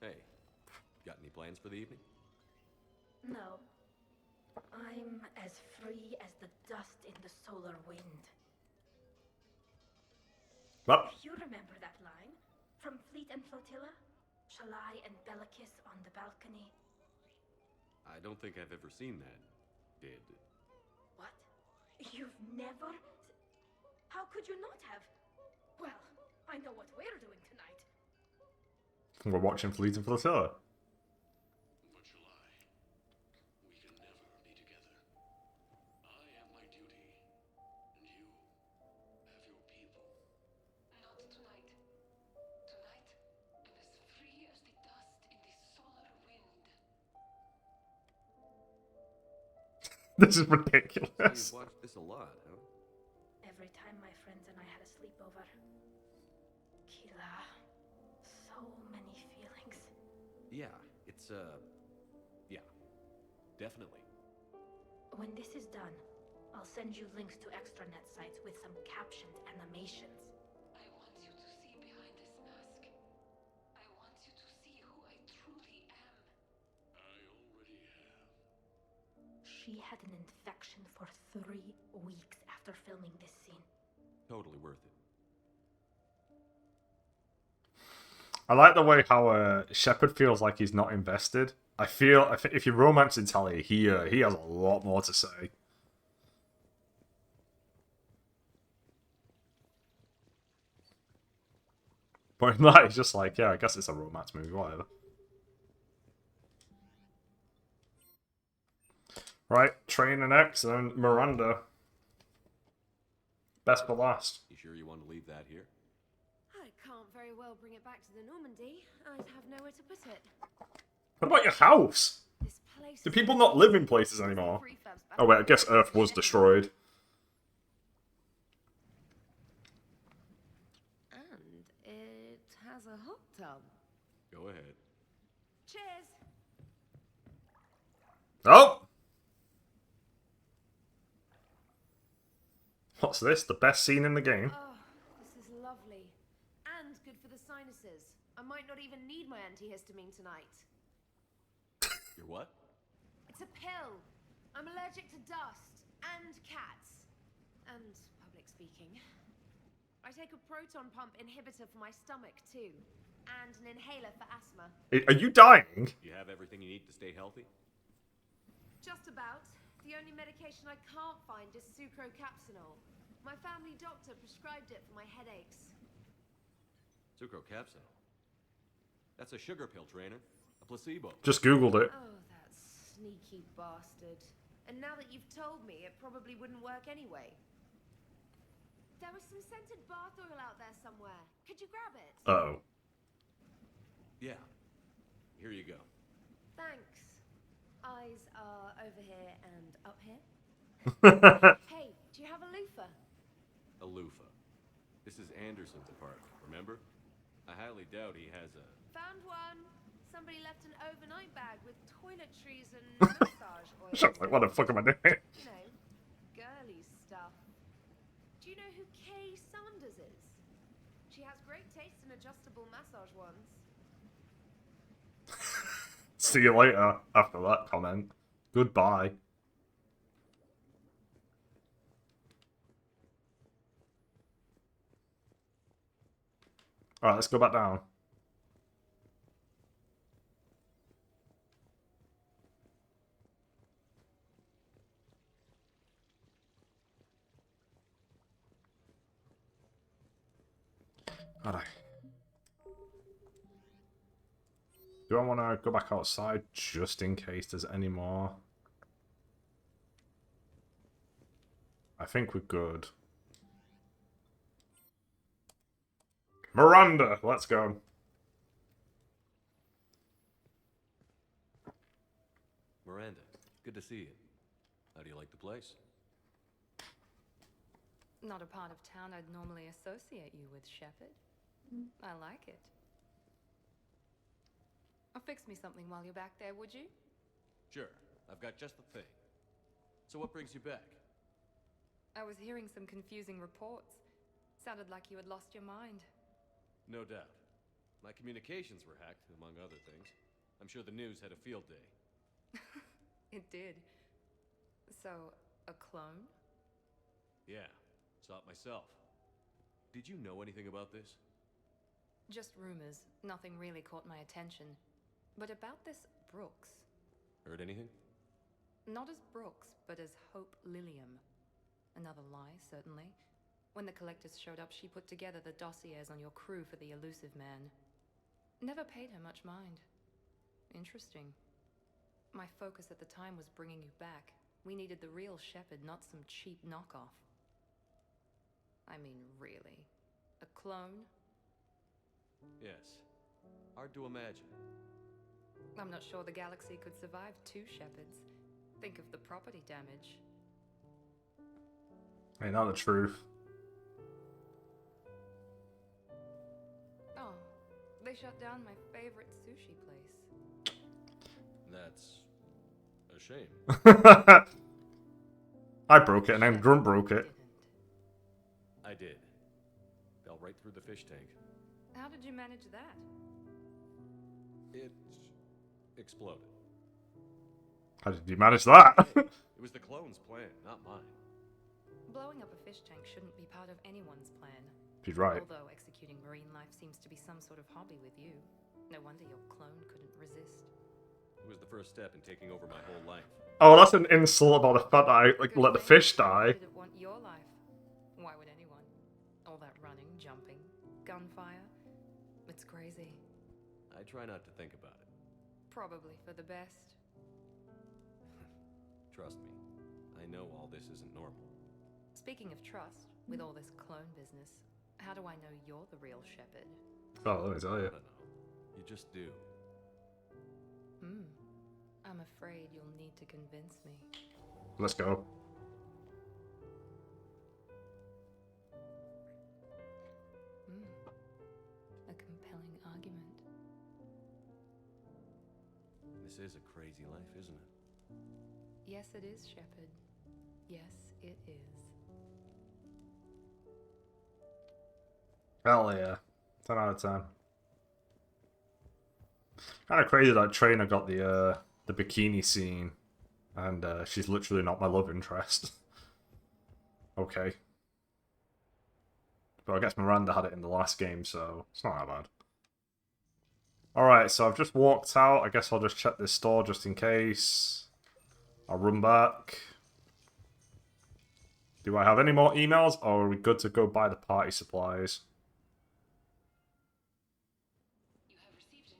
Hey, got any plans for the evening? No. I'm as free as the dust in the solar wind. Well, You remember that line? From Fleet and Flotilla? Shalai and Bellicus on the balcony? I don't think I've ever seen that. Did. What? You've never... How could you not have? Well, I know what we're doing tonight. we're watching Fleet and Flotilla. But July, we can never be together. I have my duty, and you have your people. Not tonight. Tonight, I'm as free as the dust in the solar wind. This is So ridiculous. you've watched this a lot, huh? Every time my friends and I had a sleepover. Kila. So many feelings. Yeah, it's, yeah. Definitely. When this is done, I'll send you links to extranet sites with some captioned animations. I want you to see behind this mask. I want you to see who I truly am. I already have. She had an infection for 3 weeks after filming this scene. Totally worth it. I like the way how Shepard feels like he's not invested. I think if you're romancing Tally, he has a lot more to say. But in that, he's just like, yeah, I guess it's a romance movie, whatever. Right, Train and X and Miranda. Best for last. You sure you want to leave that here? I can't very well bring it back to the Normandy. I'd have nowhere to put it. What about your house? Do people not live in places anymore? Oh wait, I guess Earth was destroyed. And it has a hot tub. Go ahead. Cheers! Oh! What's this? The best scene in the game? Oh, this is lovely. And good for the sinuses. I might not even need my antihistamine tonight. Your what? It's a pill. I'm allergic to dust and cats. And public speaking. I take a proton pump inhibitor for my stomach too. And an inhaler for asthma. Are you dying? You have everything you need to stay healthy? Just about. The only medication I can't find is sucrocapsinol. My family doctor prescribed it for my headaches. Sucrocapsinol? That's a sugar pill, Trainer. A placebo. Just Googled it. Oh, that sneaky bastard. And now that you've told me, it probably wouldn't work anyway. There was some scented bath oil out there somewhere. Could you grab it? Uh-oh. Yeah. Here you go. Thanks. Eyes are over here and up here. Hey, do you have a loofah? A loofah. This is Anderson's apartment, remember? I highly doubt he has a... Found one. Somebody left an overnight bag with toiletries and massage oil. Shut up, like, what the fuck am I doing? You know, girly stuff. Do you know who Kay Sanders is? She has great taste in adjustable massage ones. See you later after that comment. Goodbye. Alright, let's go back down. Alright. Do I want to go back outside just in case there's any more? I think we're good. Miranda, let's go. Miranda, good to see you. How do you like the place? Not a part of town I'd normally associate you with, Shepard. I like it. Fix me something while you're back there, would you? Sure, I've got just the thing. So what brings you back? I was hearing some confusing reports. Sounded like you had lost your mind. No doubt. My communications were hacked, among other things. I'm sure the news had a field day. It did. So, a clone? Yeah, saw it myself. Did you know anything about this? Just rumors. Nothing really caught my attention. But about this Brooks. Heard anything? Not as Brooks, but as Hope Lilium. Another lie, certainly. When the collectors showed up, she put together the dossiers on your crew for the elusive man. Never paid her much mind. Interesting. My focus at the time was bringing you back. We needed the real Shepard, not some cheap knockoff. I mean, really. A clone? Yes. Hard to imagine. I'm not sure the galaxy could survive two Shepards. Think of the property damage. Ain't that the truth? Oh, they shut down my favorite sushi place. That's a shame. I broke it and then Grunt broke it. I did. Fell right through the fish tank. How did you manage that? It exploded. How did you manage that? It was the clone's plan, not mine. Blowing up a fish tank shouldn't be part of anyone's plan. She's right. Although executing marine life seems to be some sort of hobby with you. No wonder your clone couldn't resist. It was the first step in taking over my whole life. Oh, that's an insult about the fact that I let the fish die. Didn't want your life. Why would anyone? All that running, jumping, gunfire. try not to think about it. Probably for the best. Trust me, I know all this isn't normal. Speaking of trust, with all this clone business, how do I know you're the real Shepard? Oh, let me tell I you. don't know. You just do. I'm afraid you'll need to convince me. Let's go. A compelling argument. This is a crazy life, isn't it? Yes, it is, Shepard. Yes, it is. Hell yeah. 10 out of 10. Kind of crazy that Trainer got the bikini scene, and she's literally not my love interest. Okay. But I guess Miranda had it in the last game, so it's not that bad. Alright, so I've just walked out. I guess I'll just check this store just in case. I'll run back. Do I have any more emails, or are we good to go buy the party supplies?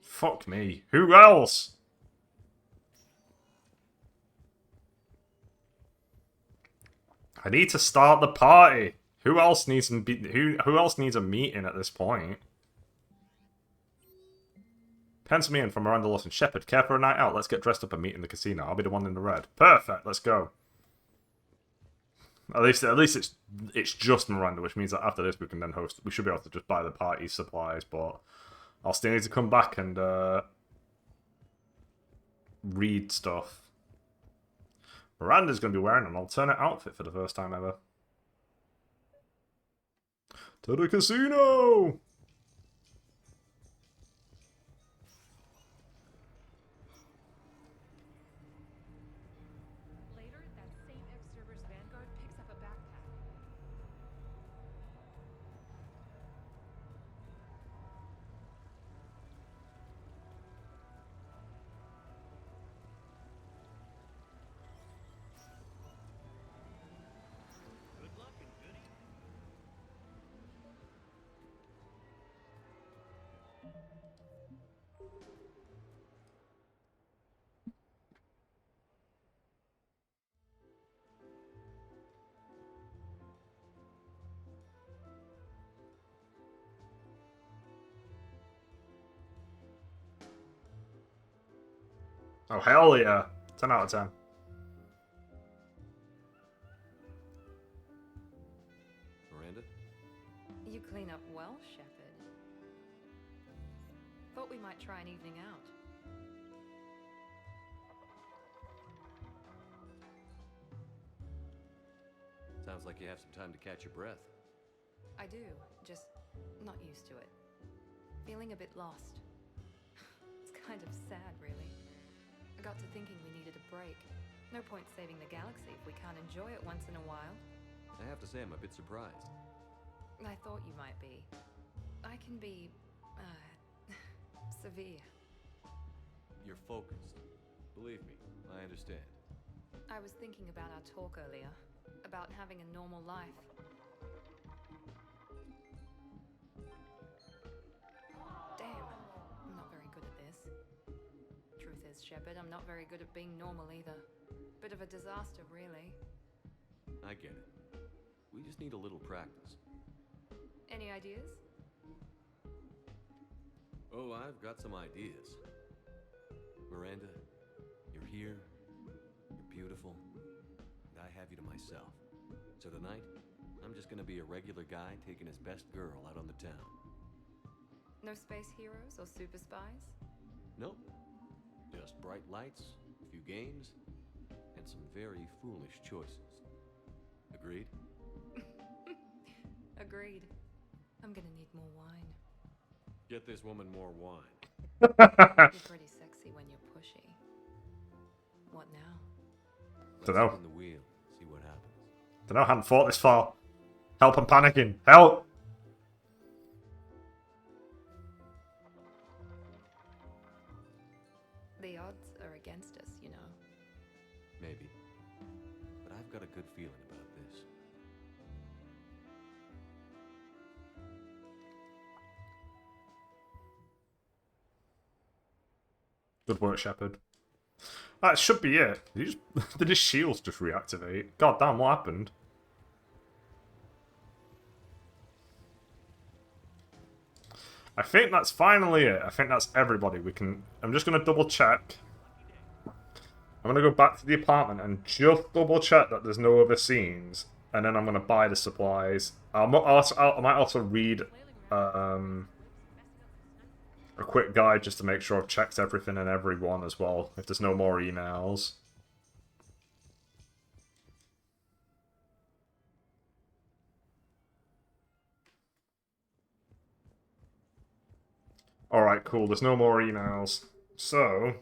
Fuck me. Who else? I need to start the party. Who else needs who else needs a meeting at this point? Pencil me in from Miranda Lawson. Shepard, care for a night out? Let's get dressed up and meet in the casino. I'll be the one in the red. Perfect. Let's go. At least it's just Miranda, which means that after this we can then host. We should be able to just buy the party supplies, but I'll still need to come back and read stuff. Miranda's going to be wearing an alternate outfit for the first time ever. To the casino! Later, that same ex-server's Vanguard picks up a backpack. Good luck and goody. Oh, hell yeah. 10 out of 10. Miranda? You clean up well, Shepard. Thought we might try an evening out. Sounds like you have some time to catch your breath. I do, just not used to it. Feeling a bit lost. It's kind of sad, really. I got to thinking we needed a break. No point saving the galaxy if we can't enjoy it once in a while. I have to say I'm a bit surprised. I thought you might be. I can be, severe. You're focused. Believe me, I understand. I was thinking about our talk earlier, about having a normal life. Damn, I'm not very good at this. Truth is, Shepard, I'm not very good at being normal either. Bit of a disaster, really. I get it. We just need a little practice. Any ideas? Oh, I've got some ideas. Miranda, you're here, you're beautiful, and I have you to myself. So tonight, I'm just gonna be a regular guy taking his best girl out on the town. No space heroes or super spies? Nope. Just bright lights, a few games, and some very foolish choices. Agreed? Agreed. I'm gonna need more wine. Get this woman more wine. You're pretty sexy when you're pushy. What now? Dunno. Spin the wheel, see what happens. Dunno, hadn't fought this far. Help, I'm panicking. Help! The odds are against us, you know. Maybe. But I've got a good feeling about this. Good work, Shepard. That should be it. Did his shields just reactivate? God damn, what happened? I think that's finally it. I think that's everybody. I'm just going to double check. I'm going to go back to the apartment and just double check that there's no other scenes. And then I'm going to buy the supplies. I might also read a quick guide just to make sure I've checked everything and everyone as well. If there's no more emails. Alright, cool. There's no more emails. So...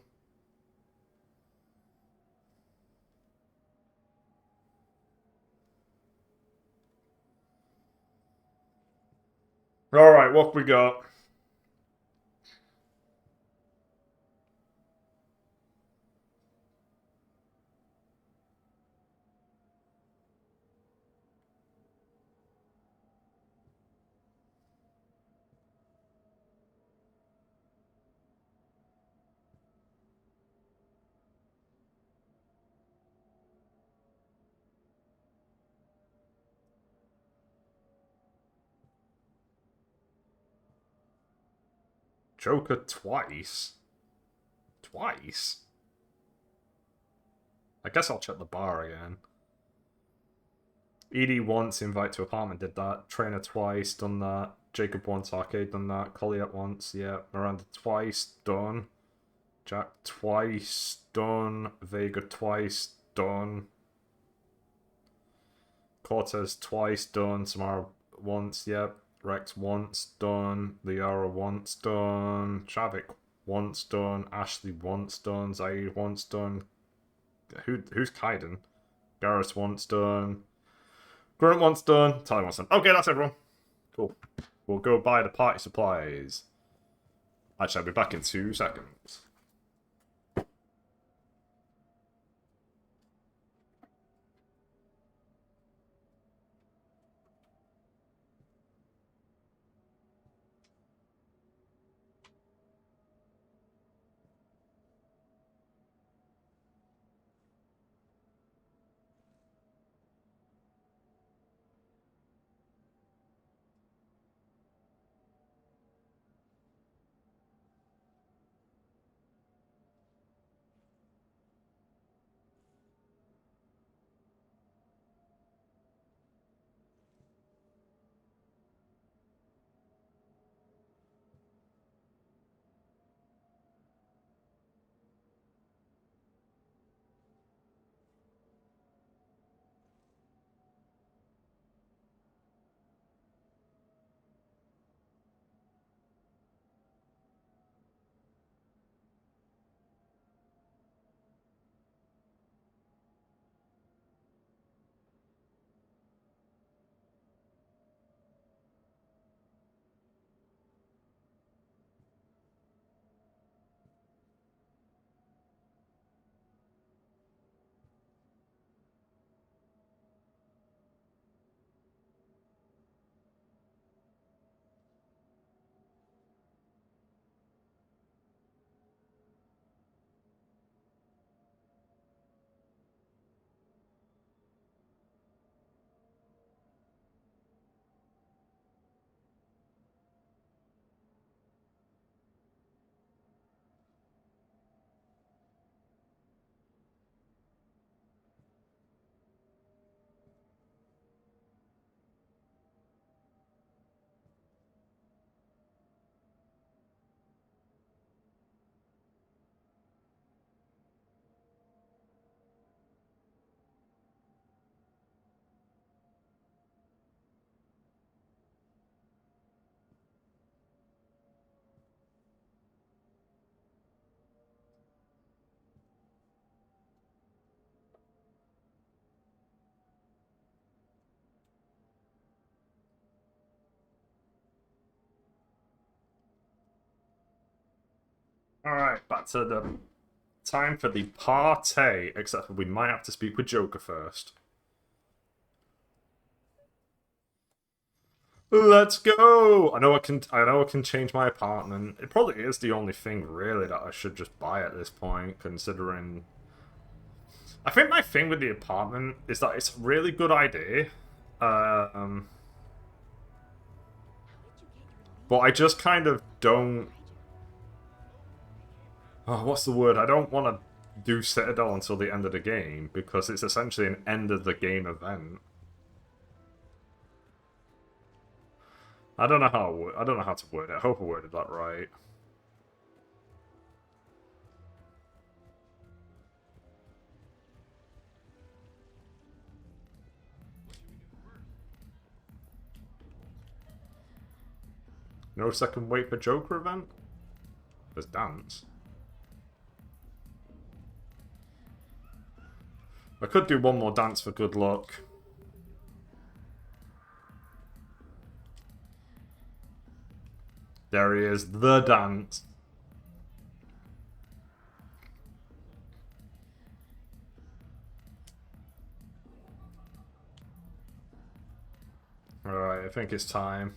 Alright, what we got? Joker twice? Twice? I guess I'll check the bar again. Edie once, invite to apartment, did that. Trainer twice, done that. Jacob once, arcade, done that. Collier once, yeah. Miranda twice, done. Jack twice, done. Vega twice, done. Cortez twice, done. Samara once, yep. Rex once, done. Liara once, done. Chavik once, done. Ashley once, done. Zaid once, done. Who's Kaiden? Garrus once, done. Grunt once, done. Tally once, done. Okay, that's everyone. Cool. We'll go buy the party supplies. Actually, I'll be back in 2 seconds. Alright, back to the time for the party, except for we might have to speak with Joker first. Let's go! I know I can change my apartment. It probably is the only thing really that I should just buy at this point, considering I think my thing with the apartment is that it's a really good idea. But I just kind of don't... Oh, what's the word? I don't want to do Citadel until the end of the game, because it's essentially an end of the game event. I don't know how to word it. I hope I worded that right. No second wait for Joker event? There's dance. I could do one more dance for good luck. There he is, the dance. Alright, I think it's time.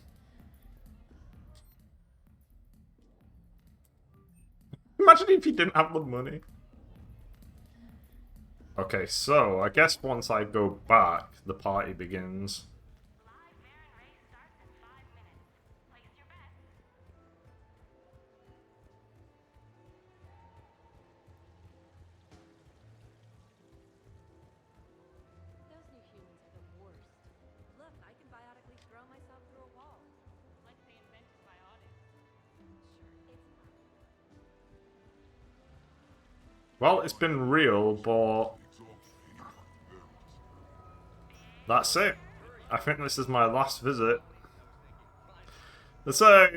Imagine if you didn't have the money. Okay, so I guess once I go back, the party begins. Those new humans are the worst. Look, I can biotically throw myself through a wall. Like they invented biotics. Sure, it's Well, it's been real, but that's it. I think this is my last visit. There's a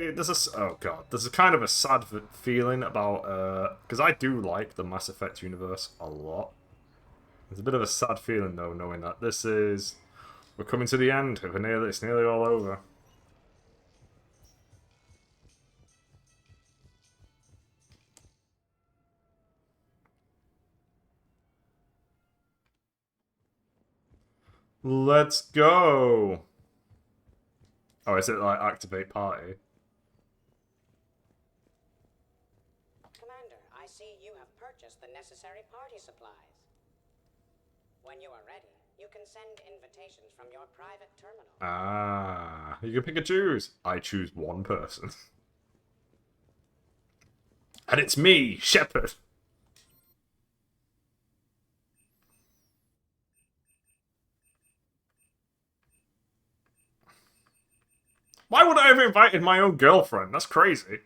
kind of a sad feeling about, because I do like the Mass Effect universe a lot. There's a bit of a sad feeling though, knowing that we're coming to the end. It's nearly all over. Let's go! Oh, is it like activate party? Commander, I see you have purchased the necessary party supplies. When you are ready, you can send invitations from your private terminal. Ah, you can pick and choose. I choose one person. And it's me, Shepard. Why would I have invited my own girlfriend? That's crazy.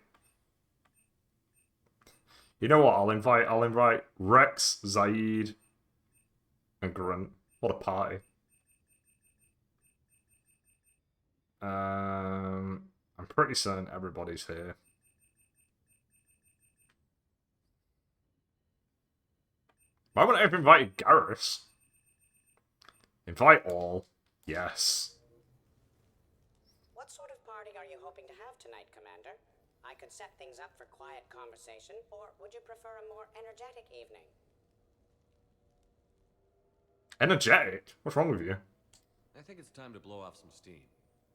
You know what? I'll invite Rex, Zaid, and Grunt. What a party. I'm pretty certain everybody's here. Why would I have invited Garrus? Invite all. Yes. What sort of party are you hoping to have tonight, Commander? I could set things up for quiet conversation, or would you prefer a more energetic evening? Energetic? What's wrong with you? I think it's time to blow off some steam.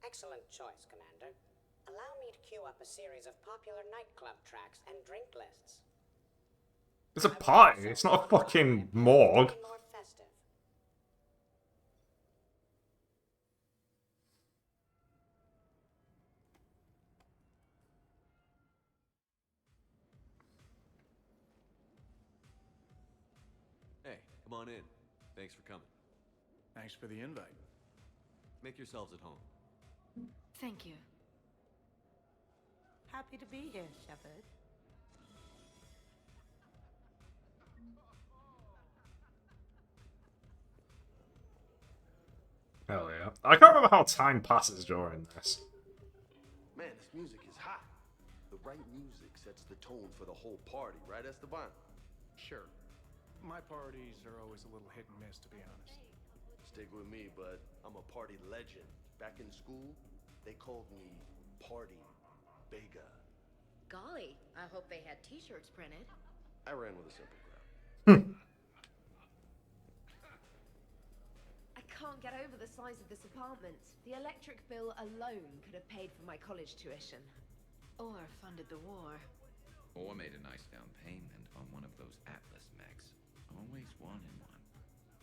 Excellent choice, Commander. Allow me to queue up a series of popular nightclub tracks and drink lists. It's a party. It's not a fucking morgue. More festive. Hey, come on in. Thanks for coming. Thanks for the invite. Make yourselves at home. Thank you. Happy to be here, Shepard. Hell yeah. I can't remember how time passes during this. Man, this music is hot. The right music sets the tone for the whole party, right, Esteban? Sure. My parties are always a little hit and miss, to be honest. Stick with me, bud. I'm a party legend. Back in school, they called me Party Bega. Golly, I hope they had t-shirts printed. I ran with a simple crowd. I can't get over the size of this apartment. The electric bill alone could have paid for my college tuition. Or funded the war. Or made a nice down payment on one of those Atlas mechs. Always wanted one.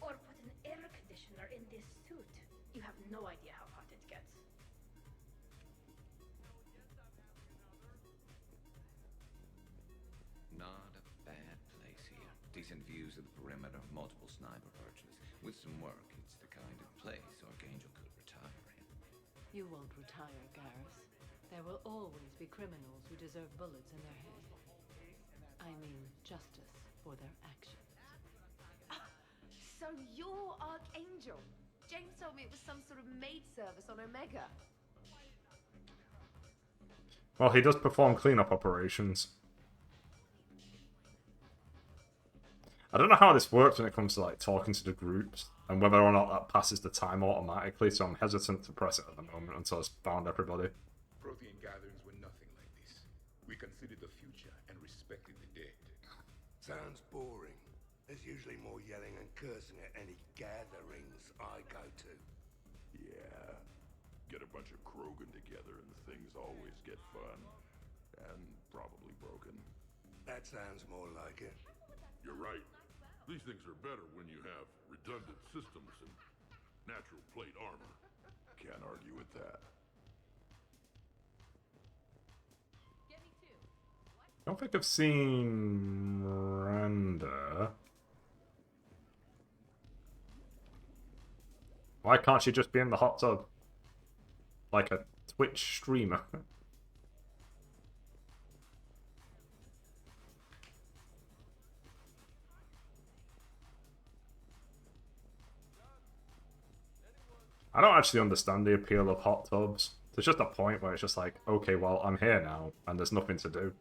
Or put an air conditioner in this suit. You have no idea how hot it gets. Not a bad place here. Decent views of the perimeter, multiple sniper perches. With some work, it's the kind of place Archangel could retire in. You won't retire, Garrus. There will always be criminals who deserve bullets in their head. I mean, justice for their actions. So you're Archangel? James told me it was some sort of maid service on Omega. Well, he does perform cleanup operations. I don't know how this works when it comes to like talking to the groups and whether or not that passes the time automatically, so I'm hesitant to press it at the moment until it's found everybody. Prothean gatherings were nothing like this. We considered the future and respected the dead. Sounds boring. There's usually more yelling and cursing at any gatherings I go to. Yeah. Get a bunch of Krogan together and things always get fun. And probably broken. That sounds more like it. You're right. These things are better when you have redundant systems and natural plate armor. Can't argue with that. I don't think I've seen Miranda. Why can't she just be in the hot tub? Like a Twitch streamer. I don't actually understand the appeal of hot tubs. There's just a point where it's just like, okay, well, I'm here now, and there's nothing to do.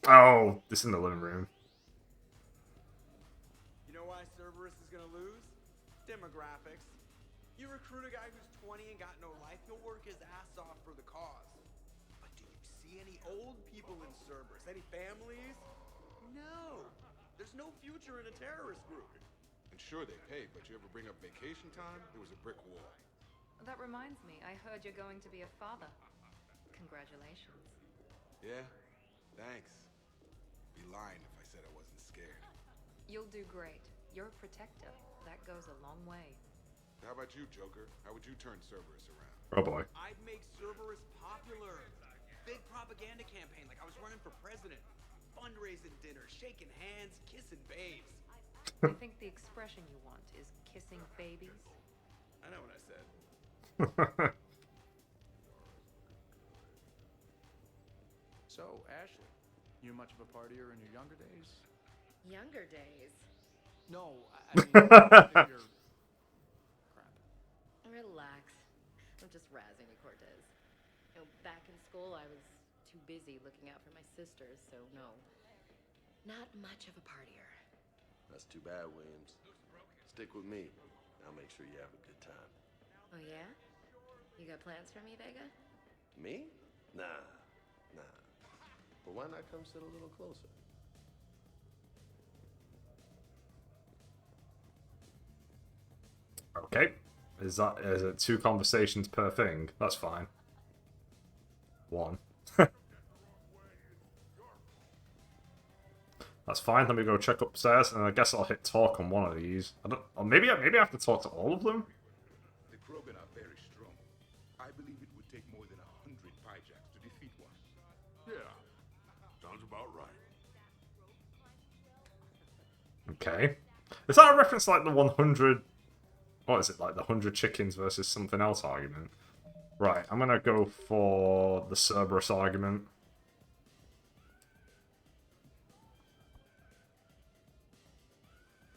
Oh, this is in the living room. You know why Cerberus is gonna lose? Demographics. You recruit a guy who's 20 and got no life, he'll work his ass off for the cause. But do you see any old people in Cerberus? Any families? No. There's no future in a terrorist group. And sure they pay, but you ever bring up vacation time, there was a brick wall. That reminds me, I heard you're going to be a father. Congratulations. Yeah? Thanks. Be lying if I said I wasn't scared. You'll do great. You're a protector. That goes a long way. How about you, Joker? How would you turn Cerberus around? Oh boy. I'd make Cerberus popular. Big propaganda campaign like I was running for president. Fundraising dinner, shaking hands, kissing babes. I think the expression you want is kissing babies. I know what I said. So, Ashley, you much of a partier in your younger days? Younger days? No, I mean, you're... Crap. Relax. I'm just razzing you, Cortez. You know, back in school, I was too busy looking out for my sisters, so no. Not much of a partier. That's too bad, Williams. Stick with me. I'll make sure you have a good time. Oh, yeah? You got plans for me, Vega? Me? Nah. But why not come sit a little closer? Okay. Is it 2 conversations per thing? That's fine. 1. That's fine. Let me go check upstairs, and I guess I'll hit talk on one of these. Or maybe I have to talk to all of them. The Krogan are very strong. I believe it would take more than 100 Pyjaks to defeat one. Yeah. Sounds about right. Okay. Is that a reference like the 100... What is it, like the 100 chickens versus something else argument? Right, I'm gonna go for the Cerberus argument.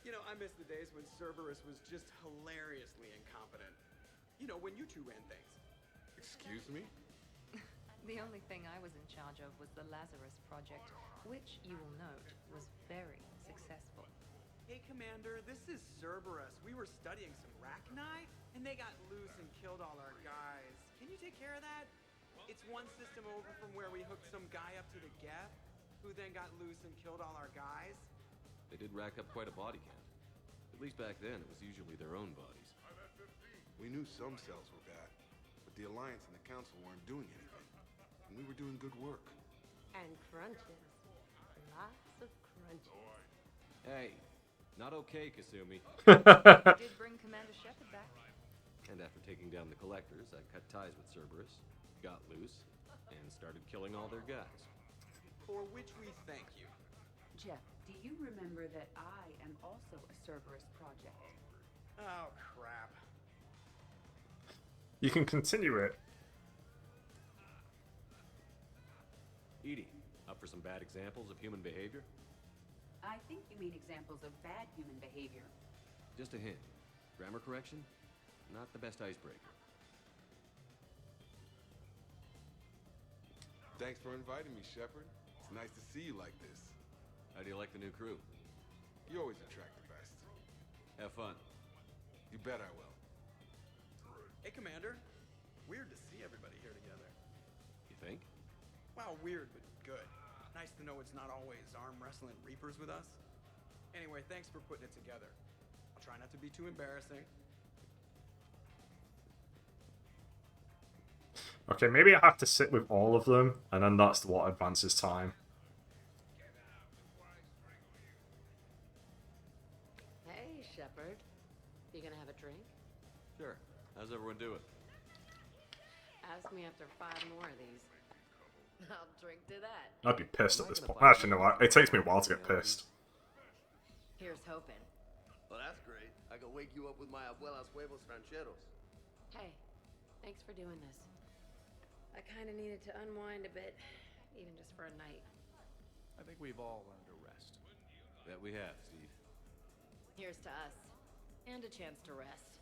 You know, I miss the days when Cerberus was just hilariously incompetent. You know, when you two ran things. Excuse me? The only thing I was in charge of was the Lazarus Project, which, you will note, was very successful. Hey, Commander, this is Cerberus. We were studying some Rachni, and they got loose and killed all our guys. Can you take care of that? It's one system over from where we hooked some guy up to the gap, who then got loose and killed all our guys. They did rack up quite a body count. At least back then, it was usually their own bodies. We knew some cells were bad, but the Alliance and the Council weren't doing anything. And we were doing good work. And crunches. Lots of crunches. Hey, not okay, Kasumi. Did bring Commander Shepard back. And after taking down the collectors, I cut ties with Cerberus, got loose, and started killing all their guys. For which we thank you. Jeff, do you remember that I am also a Cerberus project? Oh, crap. You can continue it. Edie, up for some bad examples of human behavior? I think you mean examples of bad human behavior. Just a hint. Grammar correction? Not the best icebreaker. Thanks for inviting me, Shepard. It's nice to see you like this. How do you like the new crew? You always attract the best. Have fun. You bet I will. Hey, Commander. Weird to see everybody here together. You think? Well, weird, but good. Nice to know it's not always arm wrestling Reapers with us. Anyway, thanks for putting it together. I'll try not to be too embarrassing. Okay, maybe I have to sit with all of them, and then that's what advances time. Hey, Shepard. You gonna have a drink? Sure. How's everyone doing? Ask me after 5 more of these. I'll drink to that. I'd be pissed at this point. Actually, no, it takes me a while to get pissed. Here's hoping. Well, that's great. I can wake you up with my abuela's huevos rancheros. Hey, thanks for doing this. I kind of needed to unwind a bit, even just for a night. I think we've all learned to rest. That we have, Steve. Here's to us. And a chance to rest.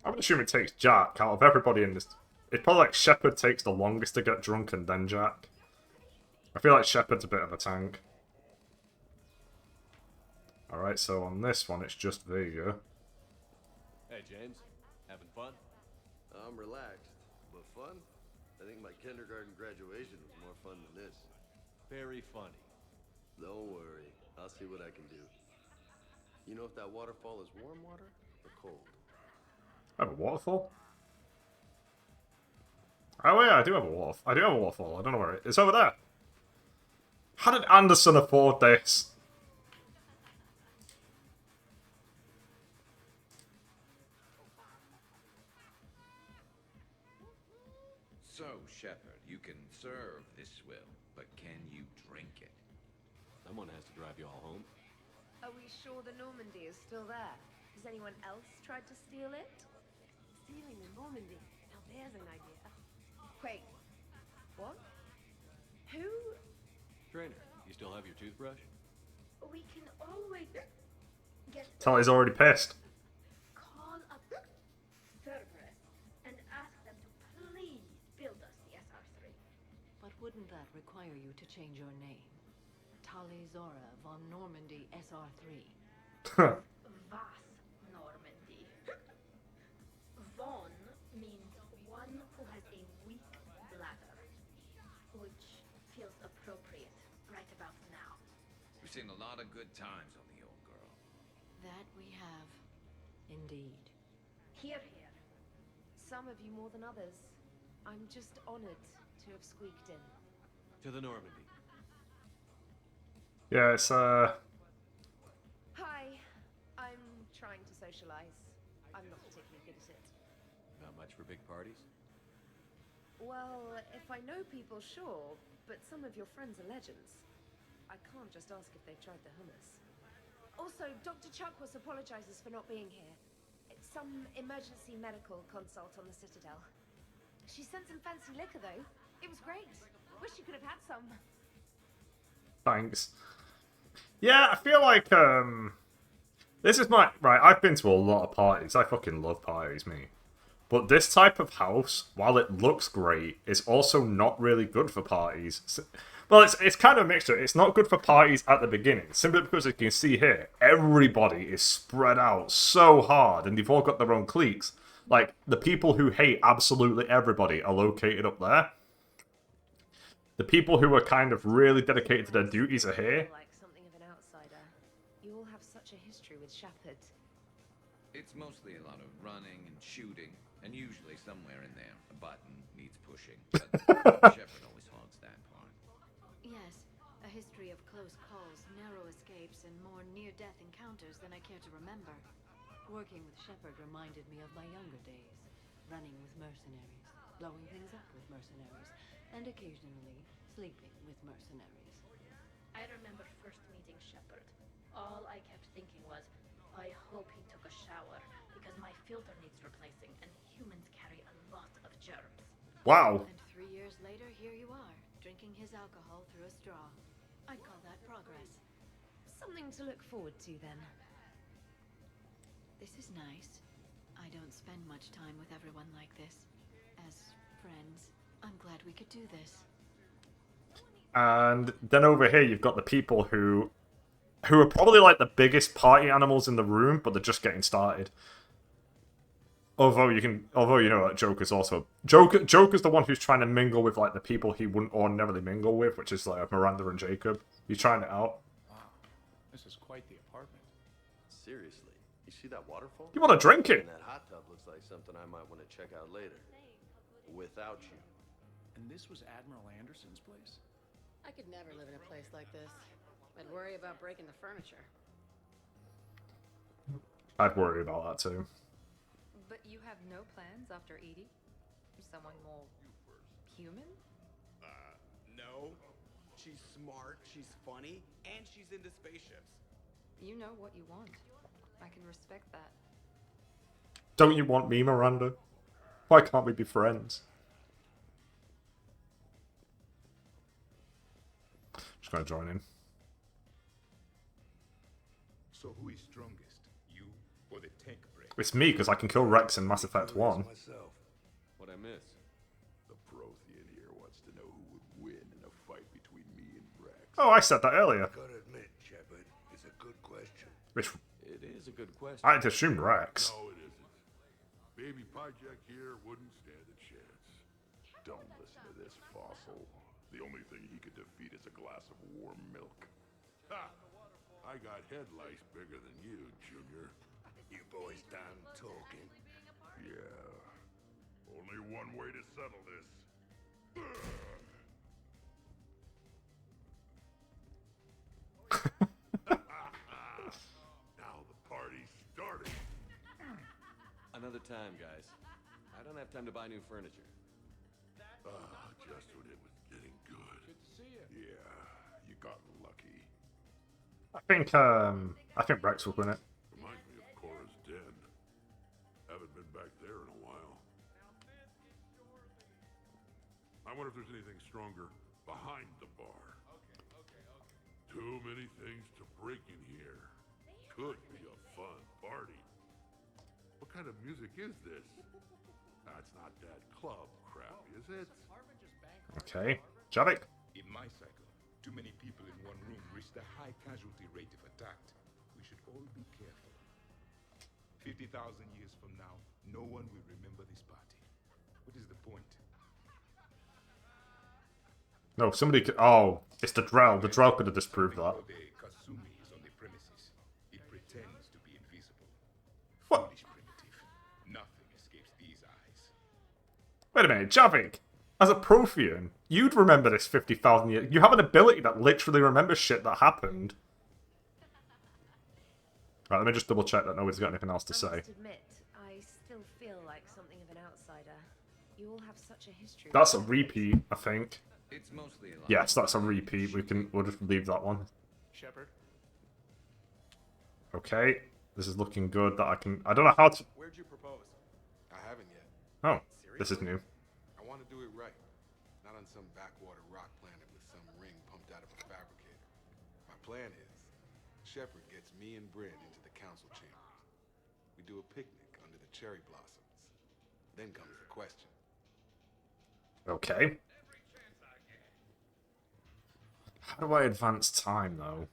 I would assume it takes Jack out of everybody in this. It's probably like Shepard takes the longest to get drunk and then Jack. I feel like Shepard's a bit of a tank. Alright, so on this one it's just Vega. Hey, James. Having fun? I'm relaxed, but fun? I think my kindergarten graduation was more fun than this. Very funny. Don't worry. I'll see what I can do. You know if that waterfall is warm water or cold? I have a waterfall? Oh yeah, I do have a waterfall. I do have a waterfall. I don't know where it is. It's over there. How did Anderson afford this? So, Shepard, you can serve this will, but can you drink it? Someone has to drive you all home. Are we sure the Normandy is still there? Has anyone else tried to steal it? Stealing the Normandy. Now there's an idea. Wait. What? Who? Trainer, you still have your toothbrush? We can always get Tully's already pissed. call up Cerberus and ask them to please build us the SR3. But wouldn't that require you to change your name? Tali Zora von Normandy SR3. Vas Normandy. Von means one who has a weak bladder, which feels appropriate right about now. We've seen a lot of good times on the old girl. That we have. Indeed. Here, here. Some of you more than others. I'm just honored to have squeaked in. To the Normandy. Yeah, it's Hi. I'm trying to socialize. I'm not particularly good at it. Not much for big parties? Well, if I know people, sure, but some of your friends are legends. I can't just ask if they've tried the hummus. Also, Dr. Chuckwas apologizes for not being here. It's some emergency medical consult on the Citadel. She sent some fancy liquor, though. It was great. Wish you could have had some. thanks. Yeah, I feel like this is my right. I've been to a lot of parties. I fucking love parties, me. But this type of house, while it looks great, is also not really good for parties. Well, it's kind of a mixture. It's not good for parties at the beginning, simply because you can see here, everybody is spread out so hard, and they've all got their own cliques. Like, the people who hate absolutely everybody are located up there. The people who are kind of really dedicated to their duties are here. Like something of an outsider. You all have such a history with Shepard. It's mostly a lot of running and shooting, and usually somewhere in there, a button needs pushing. But Shepard always hogs that part. Yes, a history of close calls, narrow escapes, and more near-death encounters than I care to remember. Working with Shepard reminded me of my younger days. Running with mercenaries, blowing things up with mercenaries, and occasionally sleeping with mercenaries. I remember first meeting Shepard. All I kept thinking was, I hope he took a shower, because my filter needs replacing, and humans carry a lot of germs. Wow. And 3 years later, here you are, drinking his alcohol through a straw. I'd call that progress. Something to look forward to, then. This is nice. I don't spend much time with everyone like this. As friends, I'm glad we could do this. And then over here, you've got the people who are probably like the biggest party animals in the room, but they're just getting started. Although you know that Joker's the one who's trying to mingle with like the people he wouldn't ordinarily mingle with, which is like Miranda and Jacob. He's trying it out. Wow, this is quite the apartment. Seriously, you see that waterfall? You want to drink it? And that hot tub looks like something I might want to check out later. Without you. And this was Admiral Anderson's place? I could never live in a place like this. I'd worry about breaking the furniture. I'd worry about that too. But you have no plans after Edie? Someone more human? No. She's smart, she's funny, and she's into spaceships. You know what you want. I can respect that. Don't you want me, Miranda? Why can't we be friends? Just gonna join in. So who is strongest? You or the tank brain? It's me, because I can kill Rex in Mass Effect 1. What I miss? The Prothean here wants to know who would win in a fight between me and Rex. Oh, I said that earlier. Gotta admit, Shepard, it's a good question. Which It is a good question. I'd assume Rex. No, it isn't. Baby Pyjak here wouldn't stand a chance. Don't listen to this fossil. The only thing he could defeat is a glass of warm milk. Ha! I got head lice bigger than you, Junior. You boys done talking? Yeah. Only one way to settle this. Now the party's starting. Another time, guys. I don't have time to buy new furniture. Just when it was getting good. Good to see you. Yeah, you got lucky. I think Rex will win it. Reminds me of Cora's den. Haven't been back there in a while. I wonder if there's anything stronger behind the bar. Too many things to break in here. Could be a fun party. What kind of music is this? That's not that club crap, is it? Okay. Javik. In my cycle, too many people in one room reached a high casualty rate if attacked. We should all be careful. 50,000 years from now, no one will remember this party. What is the point? No, somebody could... Oh, it's the Drell. The Drell could have disproved that. The Kasumi is on the premises. It pretends to be invisible. What? Foolish primitive. Nothing escapes these eyes. Wait a minute, Javik. As a Prothean, you'd remember this 50,000 years. You have an ability that literally remembers shit that happened. Right, let me just double check that nobody's got anything else to I say. must admit, I still feel like something of an outsider. You all have such a history. That's a repeat, I think. It's mostly a lot. Yes, that's a repeat. We'll just leave that one. Shepard? Okay. This is looking good that I don't know how to... Where'd you propose? I haven't yet. Oh, this is new. I want to do it right. Not on some backwater rock planet with some ring pumped out of a fabricator. My plan is, Shepard gets me and Bryn into the council chambers. We do a picnic under the cherry blossoms. Then comes the question. Okay. How do I advance time, though?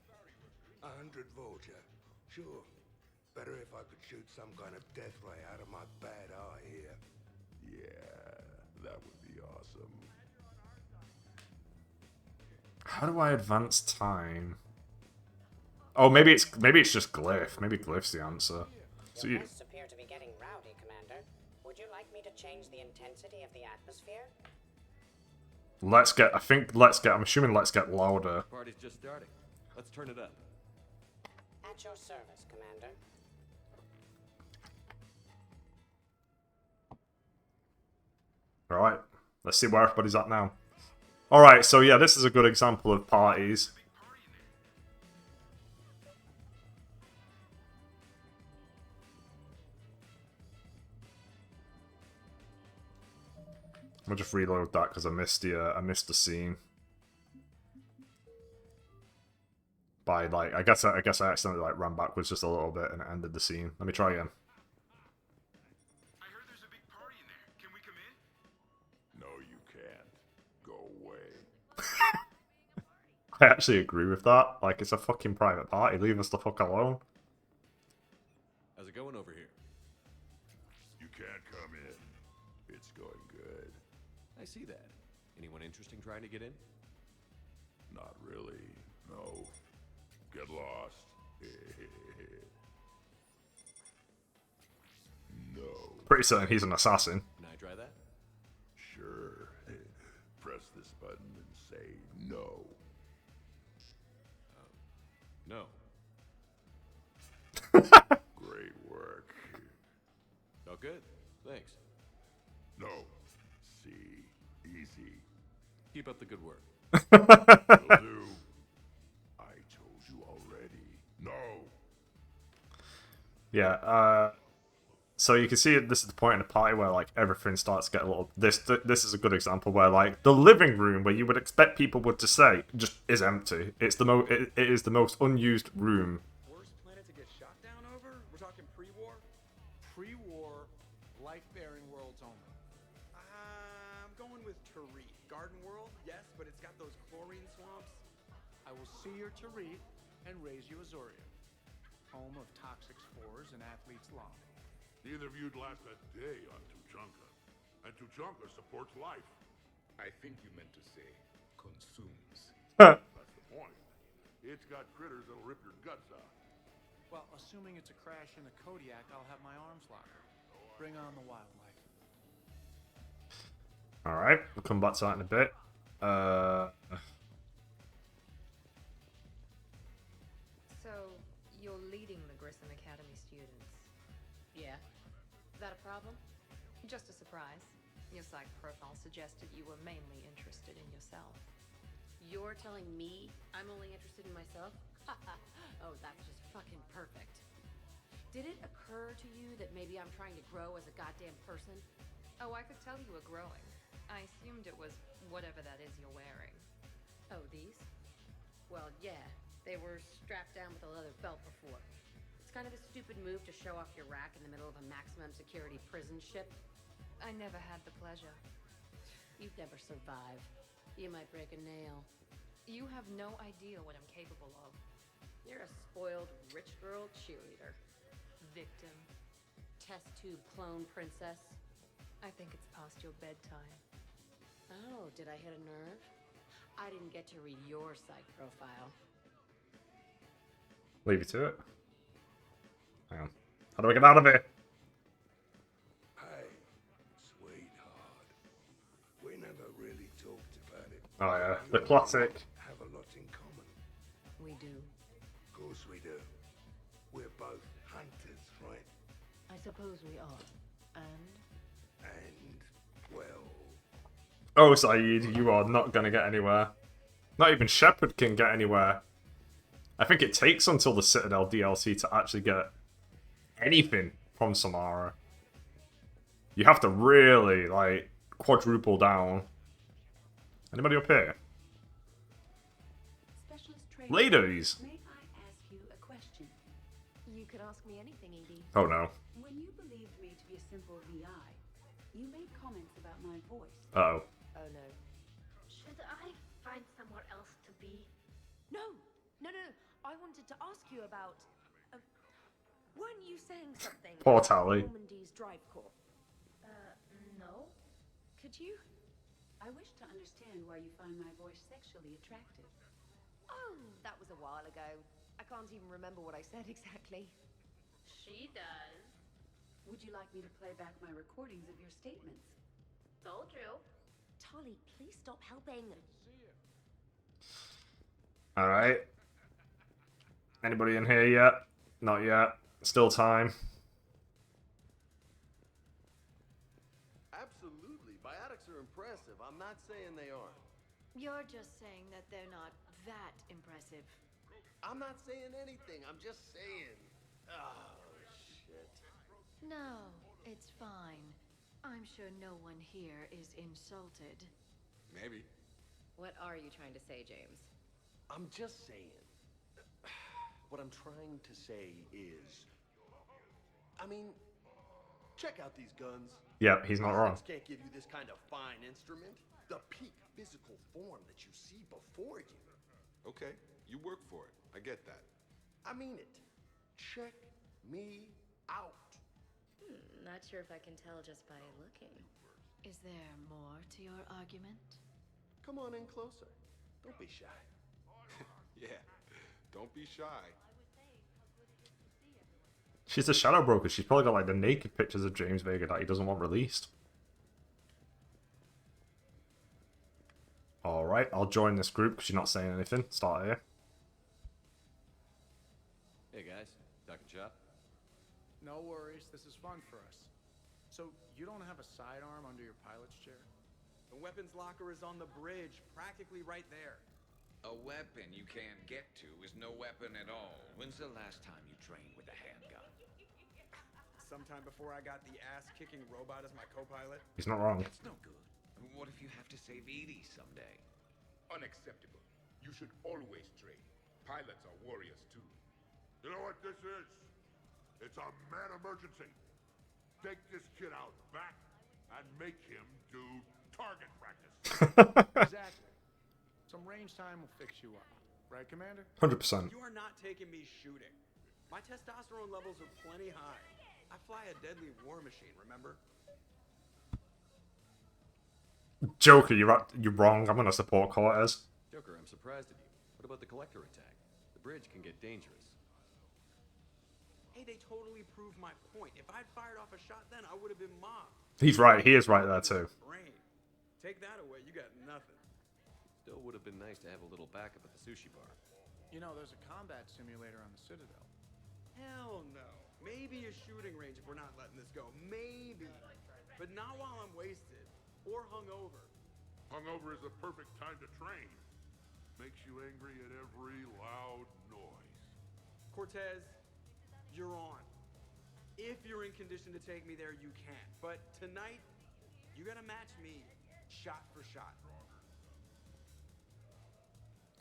100 Volta. Sure. Better if I could shoot some kind of death ray out of my bad eye here. Yeah, that would be awesome. How do I advance time? Oh, maybe it's just glyph. Maybe glyph's the answer. So Your guests appear to be getting rowdy, Commander. Would you like me to change the intensity of the atmosphere? I'm assuming let's get louder. Party's just starting. Let's turn it up. At your service, Commander. Alright, let's see where everybody's at now. Alright, so yeah, this is a good example of parties. I'll just reload that because I missed the scene. By like, I guess I accidentally like ran backwards just a little bit and it ended the scene. Let me try again. No, you can't. Go away. I actually agree with that. Like, it's a fucking private party. Leave us the fuck alone. How's it going over here? You can't come in. It's going good. I see that. Anyone interesting trying to get in? Not really. No. Get lost. No. Pretty certain he's an assassin. Can I try that? Sure. Press this button and say no. No. Great work. Oh, good. Thanks. No. See. Easy. Keep up the good work. Will do. I told you already. No. Yeah, so you can see this is the point in the party where like everything starts to get a little. This is a good example where like the living room where you would expect people would just say just is empty. It's the it is the most unused room. Worst planet to get shot down over? We're talking pre-war? Pre-war, life-bearing worlds only. I'm going with Tariq. Garden World, yes, but it's got those chlorine swamps. I will see your Tariq and raise you Azoria, home of toxic spores and athlete's lung. Neither of you'd last a day on Tuchanka. And Tuchanka supports life. I think you meant to say consumes. That's the point. It's got critters that'll rip your guts out. Well, assuming it's a crash in a Kodiak, I'll have my arms locked. Bring on the wildlife. Alright, we'll come back to that in a bit. So, you're leading the Grissom Academy students? Yeah. Is that a problem? Just a surprise. Your psych profile suggested you were mainly interested in yourself. You're telling me I'm only interested in myself? Oh, that's just fucking perfect. Did it occur to you that maybe I'm trying to grow as a goddamn person? Oh, I could tell you were growing. I assumed it was whatever that is you're wearing. Oh, these? Well, yeah. They were strapped down with a leather belt before. It's kind of a stupid move to show off your rack in the middle of a maximum security prison ship. I never had the pleasure. You'd never survive. You might break a nail. You have no idea what I'm capable of. You're a spoiled rich girl cheerleader. Victim. Test tube clone princess. I think it's past your bedtime. Oh, did I hit a nerve? I didn't get to read your psych profile. Leave you to it. Hang on. How do I get out of here? Hey, sweetheart. We never really talked about it. Oh yeah, the classic. Have a lot in common. We do. Of course we do. We're both hunters, right? I suppose we are. And, well... Oh, Saeed, you are not going to get anywhere. Not even Shepard can get anywhere. I think it takes until the Citadel DLC to actually get anything from Samara. You have to really, like, quadruple down. Anybody up here? Ladies! May I ask you a question? You could ask me anything, Edie. Oh no. When you believed me to be a simple VI, you made comments about my voice. Uh-oh. Oh no. Should I find somewhere else to be? No. I wanted to ask you about... Weren't you saying something Poor about Tally. Normandy's drive core? No. Could you? I wish to understand why you find my voice sexually attractive. Oh, that was a while ago. I can't even remember what I said exactly. She does. Would you like me to play back my recordings of your statements? Told you. Tolly, please stop helping. Alright. Anybody in here yet? Not yet. Still time. Absolutely. Biotics are impressive. I'm not saying they aren't. You're just saying that they're not that impressive. I'm not saying anything. I'm just saying. Oh, shit. No, it's fine. I'm sure no one here is insulted. Maybe. What are you trying to say, James? I'm just saying. What I'm trying to say is, I mean, check out these guns. Yeah, he's not wrong. Biotics can't give you this kind of fine instrument. The peak physical form that you see before you. Okay, you work for it. I get that. I mean it. Check me out. Not sure if I can tell just by looking. Is there more to your argument? Come on in closer. Don't be shy. Yeah, don't be shy. She's a shadow broker. She's probably got like the naked pictures of James Vega that he doesn't want released. Alright, I'll join this group because you're not saying anything. Start here. Hey guys, Dr. Chop. No worries, this is fun for us. So, you don't have a sidearm under your pilot's chair? The weapons locker is on the bridge, practically right there. A weapon you can't get to is no weapon at all. When's the last time you trained with a handgun? Sometime before I got the ass-kicking robot as my co-pilot. He's not wrong. That's no good. What if you have to save Edie someday? Unacceptable. You should always train. Pilots are warriors too. You know what this is? It's a mad emergency. Take this kid out back and make him do target practice. Exactly. Some range time will fix you up. Right, Commander? 100%. You are not taking me shooting. My testosterone levels are plenty high. I fly a deadly war machine, remember? Joker, you're wrong. I'm gonna support Cortez. Joker, I'm surprised at you. What about the collector attack? The bridge can get dangerous. Hey, they totally proved my point. If I'd fired off a shot then, I would have been mobbed. He's right. He is right there too. Brain. Take that away, you got nothing. Still would have been nice to have a little backup at the sushi bar. You know, there's a combat simulator on the Citadel. Hell no. Maybe a shooting range if we're not letting this go. Maybe. But not while I'm wasted. Or hungover. Hungover is the perfect time to train. Makes you angry at every loud noise. Cortez, you're on. If you're in condition to take me there, you can. But tonight, you gotta match me shot for shot.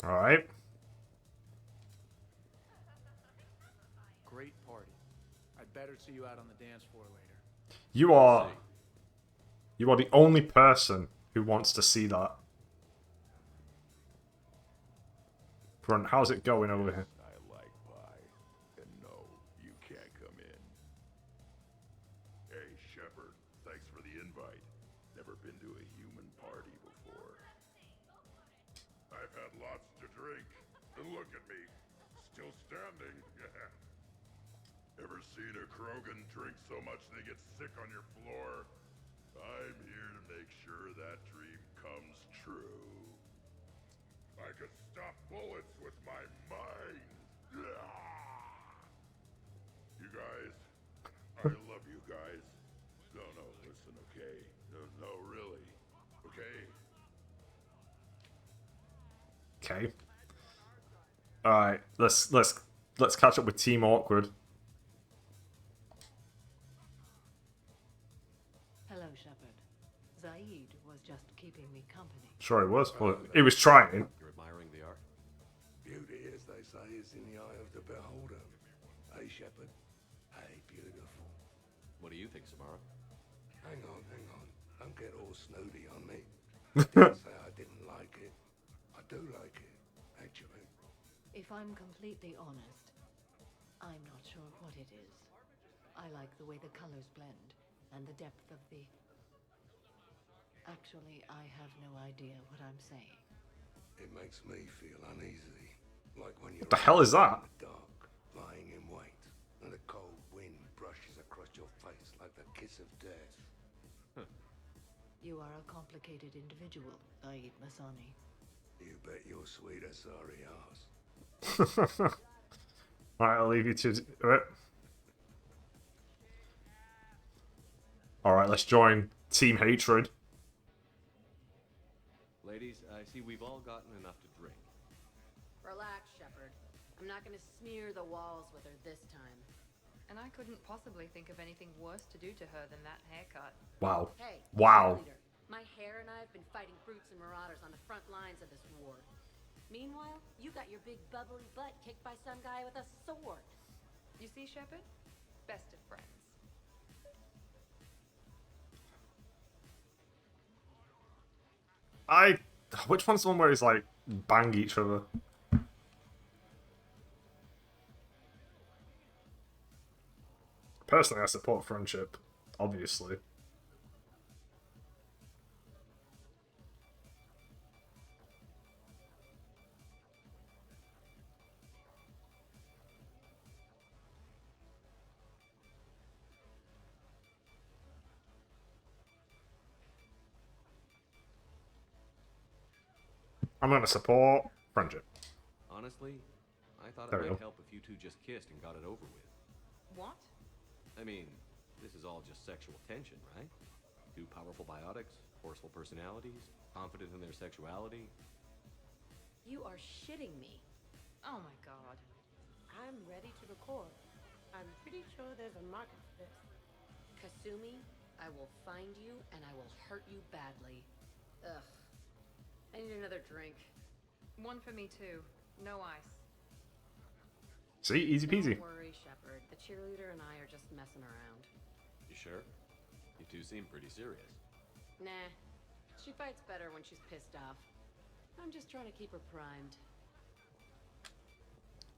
Alright. Great party. I'd better see you out on the dance floor later. You are the only person who wants to see that. Front, how's it going over here? I like pie. And no, you can't come in. Hey, Shepard, thanks for the invite. Never been to a human party before. I've had lots to drink. And look at me, still standing. Ever seen a Krogan drink so much they get sick on your floor? I'm here to make sure that dream comes true. I could stop bullets with my mind. You guys, I love you guys. No, listen, okay? No, really. Okay? Okay. Alright, let's catch up with Team Awkward. Hello, Shepard. Zaid was just keeping me company. Sure, it was. Well, it was trying. You're admiring the art? Beauty, as they say, is in the eye of the beholder. Hey, Shepard. Hey, beautiful. What do you think, Samara? Hang on. Don't get all snooty on me. I didn't say I didn't like it. I do like it, actually. If I'm completely honest, I'm not sure what it is. I like the way the colors blend and the depth of the... Actually, I have no idea what I'm saying. It makes me feel uneasy. Like when you're What the hell is that? in the dark, lying in wait, and a cold wind brushes across your face like the kiss of death. You are a complicated individual, Aid Masani. You bet your sweet Asari ass. Right, I'll leave you to it. Alright, let's join Team Hatred. Ladies, I see we've all gotten enough to drink. Relax, Shepard. I'm not gonna smear the walls with her this time. And I couldn't possibly think of anything worse to do to her than that haircut. Wow. Hey, Wow. cheerleader, my hair and I have been fighting brutes and marauders on the front lines of this war. Meanwhile, you got your big bubbly butt kicked by some guy with a sword. You see, Shepard? Best of friends. Which one's the one where he's like bang each other? Personally, I support friendship, obviously. I'm gonna support friendship. Honestly, I thought There it we might go. help if you two just kissed and got it over with. What? I mean, this is all just sexual tension, right? Two powerful biotics, forceful personalities, confident in their sexuality. You are shitting me. Oh my god. I'm ready to record. I'm pretty sure there's a market for this. Kasumi, I will find you and I will hurt you badly. Ugh. I need another drink. One for me too. No ice. See, easy peasy. Don't worry, Shepard. The cheerleader and I are just messing around. You sure? You two seem pretty serious. Nah. She fights better when she's pissed off. I'm just trying to keep her primed.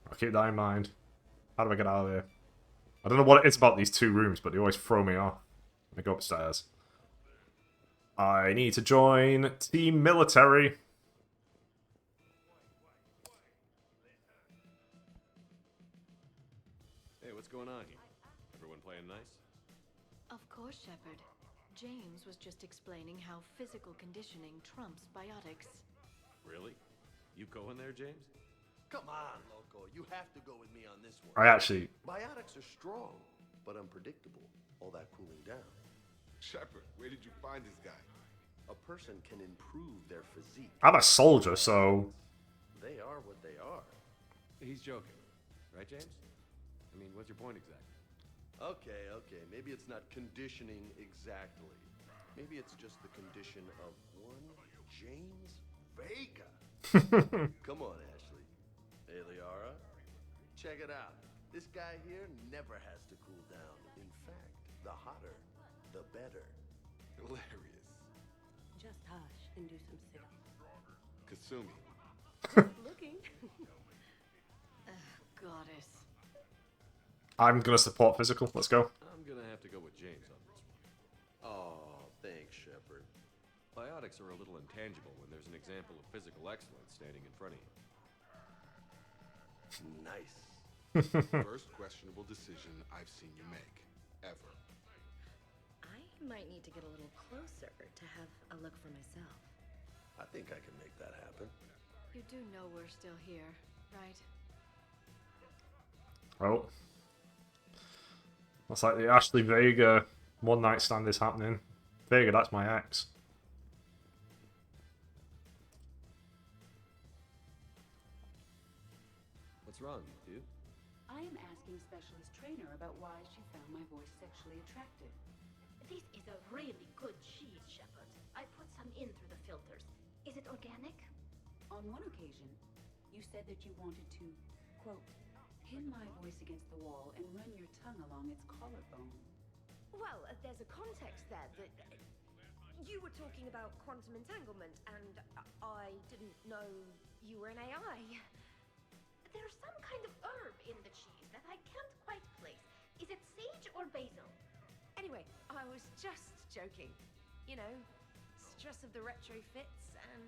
I'll keep that in mind. How do I get out of here? I don't know what it is about these two rooms, but they always throw me off. Let me go upstairs. I need to join Team Military. Hey, what's going on here? Everyone playing nice? Of course, Shepard. James was just explaining how physical conditioning trumps biotics. Really? You going there, James? Come on, Loco. You have to go with me on this one. I actually... Biotics are strong, but unpredictable. All that cooling down. Shepard, where did you find this guy? A person can improve their physique. I'm a soldier, so... They are what they are. He's joking. Right, James? I mean, what's your point exactly? Okay. Maybe it's not conditioning exactly. Maybe it's just the condition of one James Vega. Come on, Ashley. Hey, Liara. Check it out. This guy here never has to cool down. In fact, the hotter, the better. Hilarious. Just hush and do some sit-ups. Kasumi. Looking. Goddess. I'm gonna support physical. Let's go. I'm gonna have to go with James on this one. Oh, thanks, Shepard. Biotics are a little intangible when there's an example of physical excellence standing in front of you. Nice. First questionable decision I've seen you make. Ever. I might need to get a little closer to have a look for myself. I think I can make that happen. You do know we're still here, right? Oh. Looks like the Ashley Vega one night stand is happening. Vega, that's my ex. What's wrong, dude? I am asking Specialist Trainer about why she found my voice sexually attractive. This is a really good cheese, Shepard. I put some in through the filters. Is it organic? On one occasion, you said that you wanted to, quote, pin my voice against the wall and run your tongue along its collarbone. Well, there's a context there that you were talking about quantum entanglement, and I didn't know you were an AI. There's some kind of herb in the cheese that I can't Anyway, I was just joking. You know, stress of the retrofits and...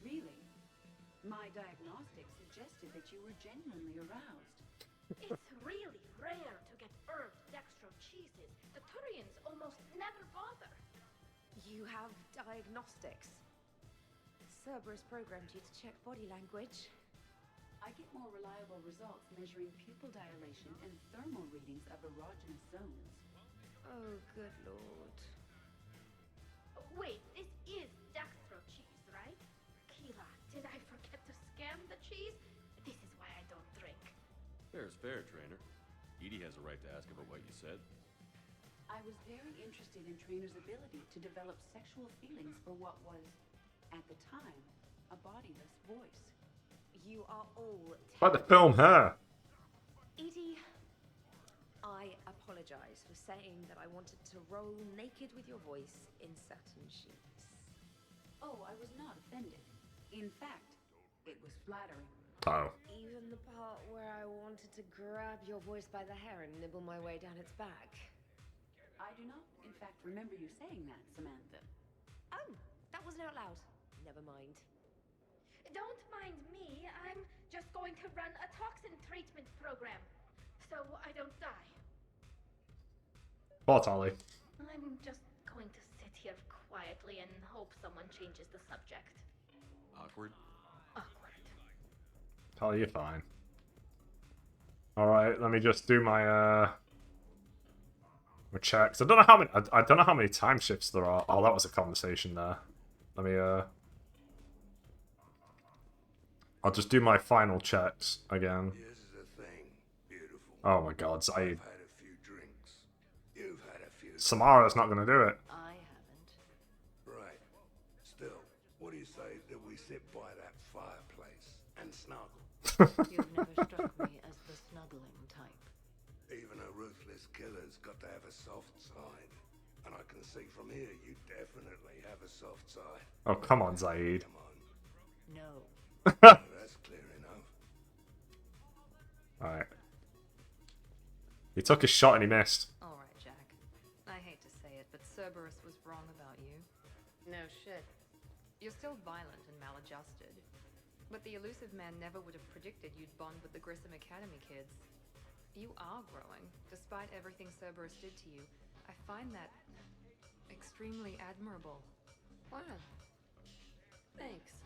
Really? My diagnostics suggested that you were genuinely aroused. It's really rare to get earned dextro cheeses. The Turians almost never bother. You have diagnostics. Cerberus programmed you to check body language. I get more reliable results measuring pupil dilation and thermal readings of erogenous zones. Oh, good lord. Wait, this is dextro cheese, right? Kira, did I forget to scan the cheese? This is why I don't drink. Fair's fair, trainer. Edie has a right to ask about what you said. I was very interested in Trainer's ability to develop sexual feelings for what was, at the time, a bodiless voice. You are all... About to film her. Edie, I apologize for saying that I wanted to roll naked with your voice in satin sheets. Oh, I was not offended. In fact, it was flattering. Oh. Even the part where I wanted to grab your voice by the hair and nibble my way down its back. I do not, in fact, remember you saying that, Samantha. Oh, that wasn't out loud. Never mind. Don't mind me. I'm just going to run a toxin treatment program, so I don't die. Poor Tali. I'm just going to sit here quietly and hope someone changes the subject. Awkward? Awkward. Tali, you're fine. Alright, let me just do my my checks. I don't know how many I don't know how many time shifts there are. Oh, that was a conversation there. Let me I'll just do my final checks again. Here's the thing, beautiful. Oh my god, Zaid. I've had a few drinks. You've had a few. Samara's not gonna do it. I haven't. Right. Still, what do you say that we sit by that fireplace and snuggle? You've never struck me as the snuggling type. Even a ruthless killer's got to have a soft side. And I can see from here you definitely have a soft side. Oh, come on, Zaid. Come on. No. That's clear enough. Alright. He took his shot and he missed. Alright, Jack. I hate to say it, but Cerberus was wrong about you. No shit. You're still violent and maladjusted. But the elusive man never would have predicted you'd bond with the Grissom Academy kids. You are growing, despite everything Cerberus did to you. I find that extremely admirable. Wow. Thanks.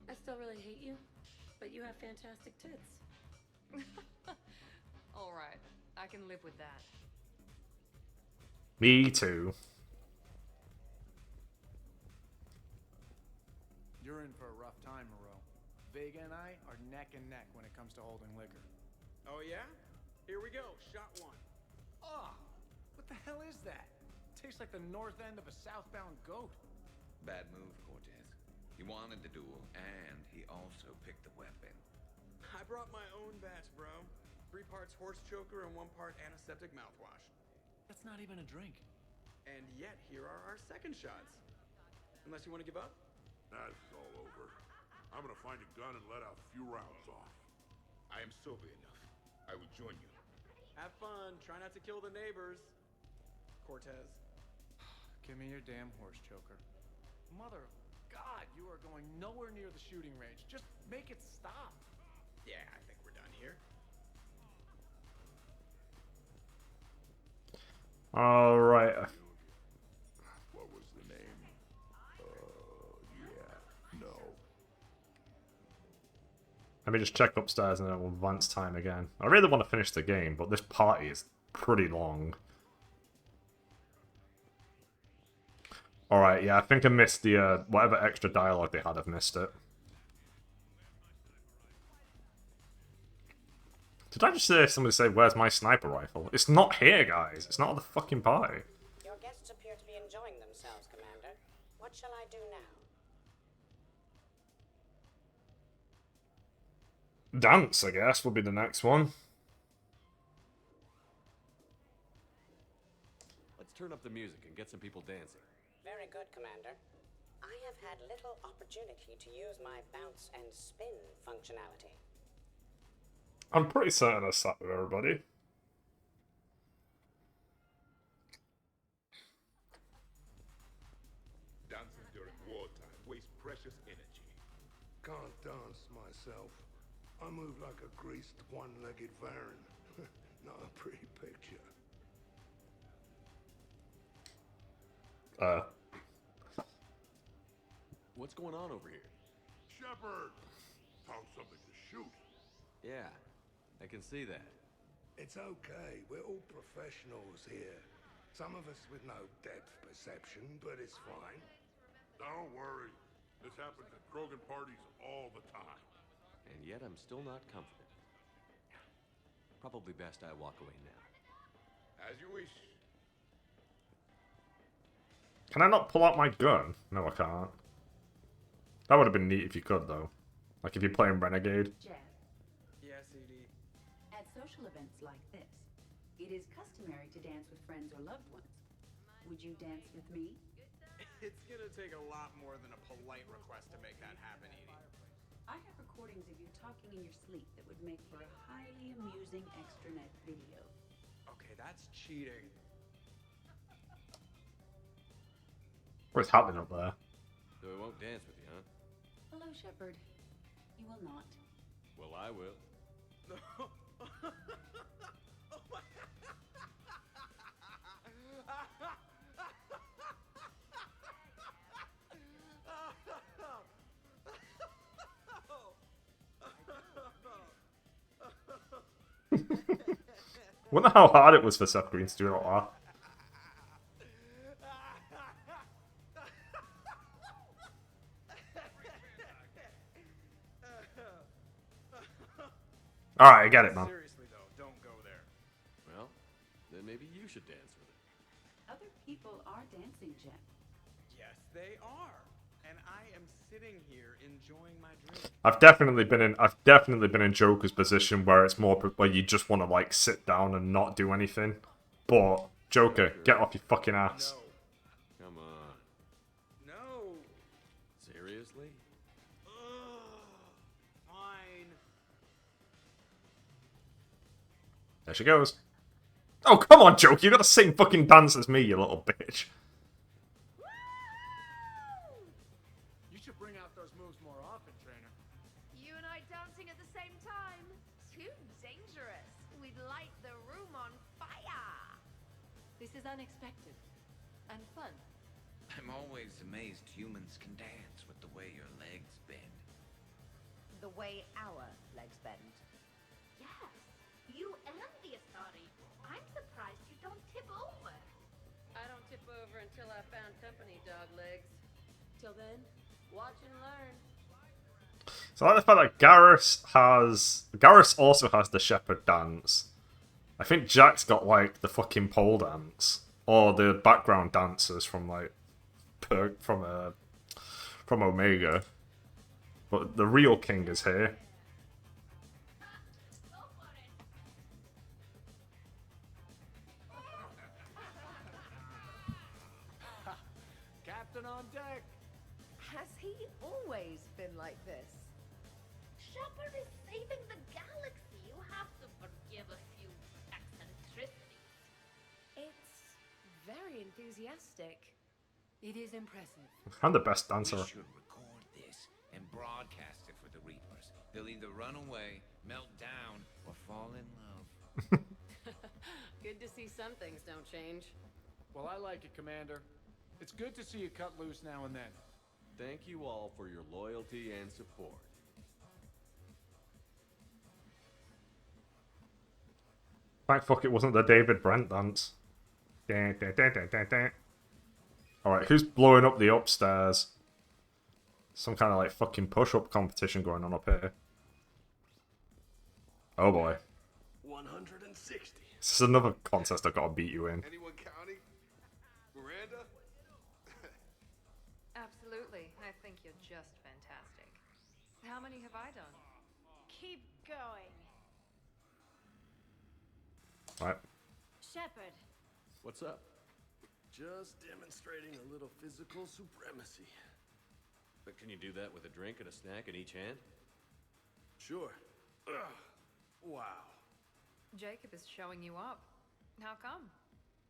I still really hate you, but you have fantastic tits. Alright, I can live with that. Me too. You're in for a rough time, Moreau. Vega and I are neck and neck when it comes to holding liquor. Oh yeah? Here we go, shot one. Oh, what the hell is that? Tastes like the north end of a southbound goat. Bad move, Cortez. He wanted the duel, and he also picked the weapon. I brought my own batch, bro. 3 parts horse choker and 1 part antiseptic mouthwash. That's not even a drink. And yet, here are our second shots. Unless you want to give up? That's all over. I'm gonna find a gun and let a few rounds off. I am sober enough. I will join you. Have fun. Try not to kill the neighbors. Cortez. Give me your damn horse choker. Mother of God, you are going nowhere near the shooting range. Just make it stop. Yeah, I think we're done here. Alright. What was the name? Yeah, no. Let me just check upstairs and then we'll advance time again. I really want to finish the game, but this party is pretty long. Alright, yeah, I think I missed the, whatever extra dialogue they had, I've missed it. Did I just hear somebody say, where's my sniper rifle? It's not here, guys. It's not at the fucking party. Your guests appear to be enjoying themselves, Commander. What shall I do now? Dance, I guess, will be the next one. Let's turn up the music and get some people dancing. Very good, Commander. I have had little opportunity to use my bounce and spin functionality. I'm pretty certain I sat with everybody. once myself. I move like a greased, one-legged Varan. Not a pretty picture. What's going on over here? Shepard! Found something to shoot. Yeah, I can see that. It's okay. We're all professionals here. Some of us with no depth perception, but it's fine. Don't worry. This happens at Krogan parties all the time. And yet I'm still not comforted. Probably best I walk away now. As you wish. Can I not pull out my gun? No, I can't. That would have been neat if you could, though. Like if you're playing Renegade. Jeff. Yes, Edie. At social events like this, it is customary to dance with friends or loved ones. Would you dance with me? It's gonna take a lot more than a polite request to make that happen, Edie. I have recordings of you talking in your sleep that would make for a highly amusing extranet video. Okay, that's cheating. What's happening up there? So I won't dance with you, huh? Hello, Shepard. You will not. Well, I will. Wonder how hard it was for Seth Green to do all that. Alright, I get it, man. Seriously, though, don't go there. Well, then maybe you should dance with her. Other people are dancing, Jeff. Yes, they are. And I am sitting here enjoying my drink. I've definitely been in Joker's position where it's more where you just want to like sit down and not do anything. But Joker, get off your fucking ass. No. Come on. No. Seriously? Fine. There she goes. Oh, come on, Joker, you got the same fucking dance as me, you little bitch. You should bring out those moves more often, trainer. You and I dancing at the same time? Too dangerous. We'd light the room on fire. This is unexpected. And fun. I'm always amazed humans can dance with the way your legs bend. The way our legs bend. Yes, you and the Astari. I'm surprised you don't tip over. I don't tip over until I found company, dog legs. Till then, watch and learn. So I like the fact that Garrus also has the Shepherd dance. I think Jack's got like the fucking pole dance. Or the background dancers from like from Omega. But the real king is here. Captain on deck. Has he always been like this? Shepard is saving the galaxy. You have to forgive a few eccentricities. It's very enthusiastic. It is impressive. I'm the best dancer. We should record this and broadcast it for the Reapers. They'll either run away, melt down, or fall in love. Good to see some things don't change. Well, I like it, Commander. It's good to see you cut loose now and then. Thank you all for your loyalty and support. Thank fuck it wasn't the David Brent dance. Alright, who's blowing up the upstairs? Some kind of like fucking push-up competition going on up here. Oh boy. 160. This is another contest I've got to beat you in. Anyone counting? Miranda? Absolutely. I think you're just fantastic. How many have I done? Keep going. Right. Shepard. What's up? Just demonstrating a little physical supremacy. But can you do that with a drink and a snack in each hand? Sure. Ugh. Wow. Jacob is showing you up. How come?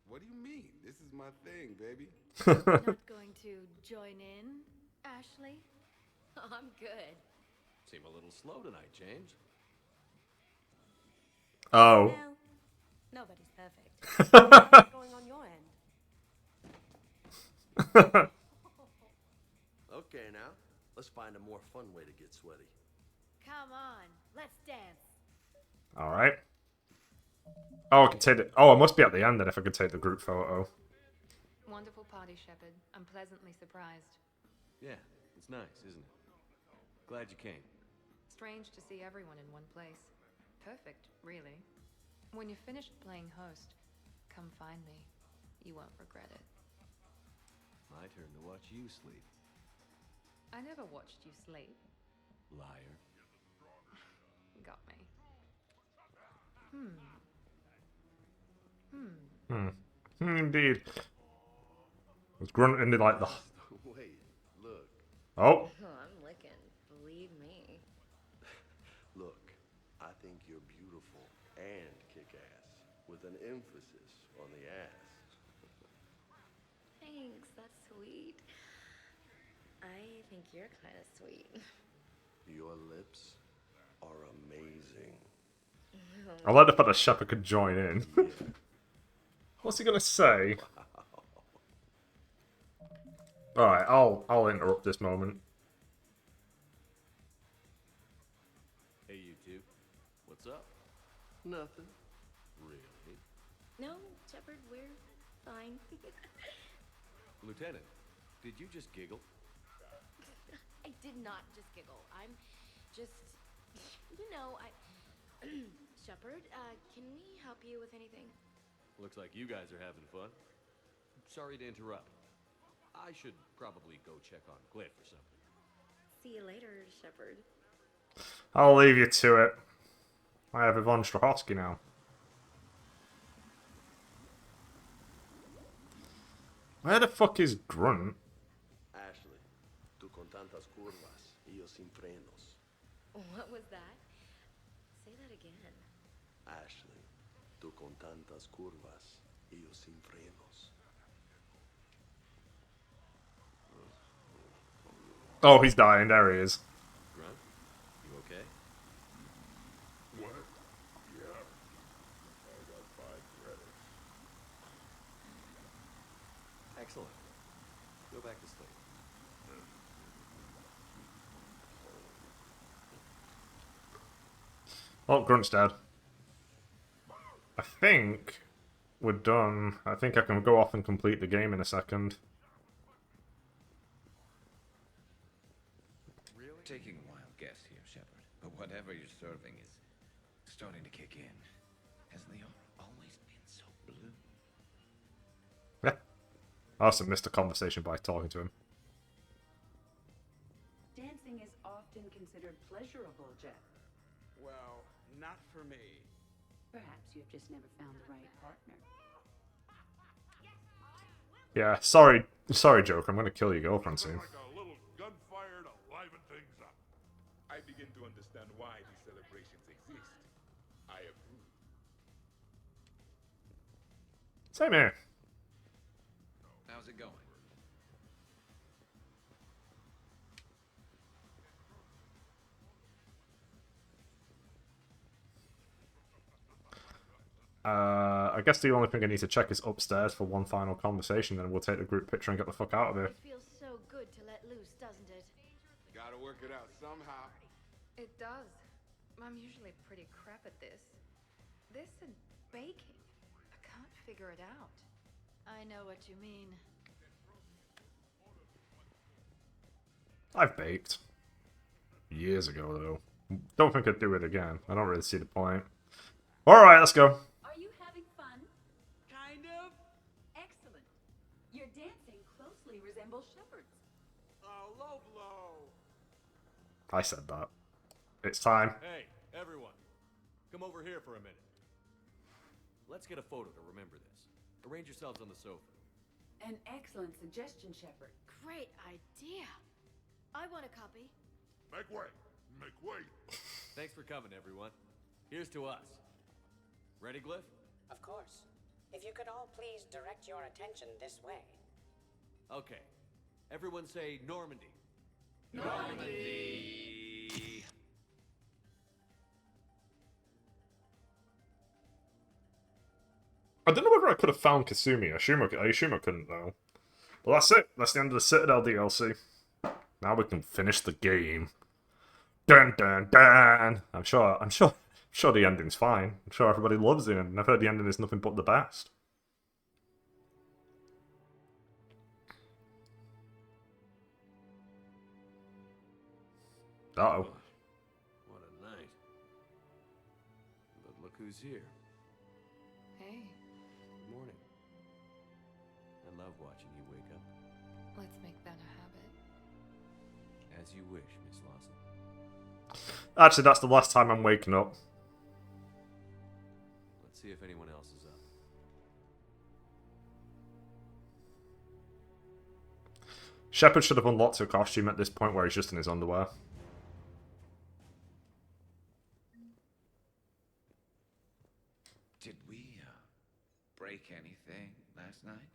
What do you mean? This is my thing, baby. Not going to join in, Ashley? I'm good. Seem a little slow tonight, James. Oh. Well, nobody's perfect. What's going on your end? Okay, now, let's find a more fun way to get sweaty. Come on, let's dance. Alright. Oh, I can take the... Oh, I must be at the end then if I could take the group photo. Wonderful party, Shepard. I'm pleasantly surprised. Yeah, it's nice, isn't it? Glad you came. Strange to see everyone in one place. Perfect, really. When you're finished playing host, come find me. You won't regret it. My turn to watch you sleep. I never watched you sleep. Liar. Got me. Indeed. It's grunting into like the... Wait, look. Oh. I'm licking. Believe me. Look, I think you're beautiful and kick-ass, with an emphasis on the ass. Thanks, that's sweet. I think you're kind of sweet. Your lips are amazing. I like the fact that Shepard could join in. What's he gonna say? Alright, I'll interrupt this moment. Hey, you two. What's up? Nothing. Really? No, Shepard, we're fine. Lieutenant, did you just giggle? I did not just giggle. I'm just, you know, Shepard, can we help you with anything? Looks like you guys are having fun. Sorry to interrupt. I should probably go check on Glyph or something. See you later, Shepard. I'll leave you to it. I have Yvonne Strahovski now. Where the fuck is Grunt? Ashley, tú con tantas curvas y yo sin frenos. What was that? Say that again. Ashley, tú con tantas curvas y yo sin frenos. Oh, he's dying. There he is. Grunt, you okay? What? Yeah. I got 5 credits. Excellent. Go back to sleep. Oh, Grunt's dead. I think we're done. I think I can go off and complete the game in a second. Really? Taking a wild guess here, Shepard, but whatever you're serving is starting to kick in. Has Leon always been so blue? Yeah. I also missed a conversation by talking to him. Dancing is often considered pleasurable, Jeff. Well, not for me. Perhaps you've just never found the right partner. Yeah, sorry, Joker. I'm gonna kill your girlfriend soon. Like a little gunfire to liven things up. I begin to understand why these celebrations exist. I approve. Same here. How's it going? I guess the only thing I need to check is upstairs for one final conversation, then we'll take the group picture and get the fuck out of here. It feels so good to let loose, doesn't it? Gotta work it out somehow. It does. I'm usually pretty crap at this. This and baking. I can't figure it out. I know what you mean. I've baked. Years ago, though. Don't think I'd do it again. I don't really see the point. Alright, let's go. Are you having fun? Kind of. Excellent. Your dancing closely resembles Shepard's. Low blow. I said that. It's time. Hey, everyone. Come over here for a minute. Let's get a photo to remember this. Arrange yourselves on the sofa. An excellent suggestion, Shepard. Great idea. I want a copy. Make way! Make way! Thanks for coming, everyone. Here's to us. Ready, Glyph? Of course. If you could all please direct your attention this way. Okay. Everyone say Normandy. Normandy! I don't know whether I could have found Kasumi. I assume I couldn't though. Well, that's it. That's the end of the Citadel DLC. Now we can finish the game. Dun dun dun. I'm sure the ending's fine. I'm sure everybody loves it, and I've heard the ending is nothing but the best. Uh-oh. What a night. But look who's here. Hey. Good morning. I love watching you wake up. Let's make that a habit. As you wish, Miss Lawson. Actually, that's the last time I'm waking up. Let's see if anyone else is up. Shepard should have unlocked her costume at this point where he's just in his underwear. Did we break anything last night?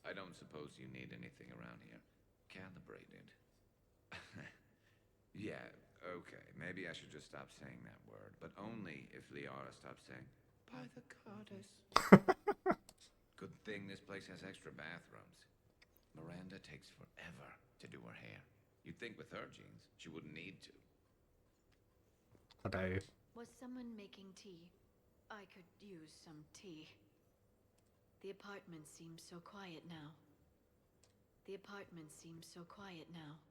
I don't suppose you need anything around here. Calibrated. Yeah, okay. Maybe I should just stop saying that word, but only if Liara stops saying, by the goddess. Good thing this place has extra bathrooms. Miranda takes forever to do her hair. You'd think with her genes, she wouldn't need to. I dare you. Was someone making tea? I could use some tea. The apartment seems so quiet now.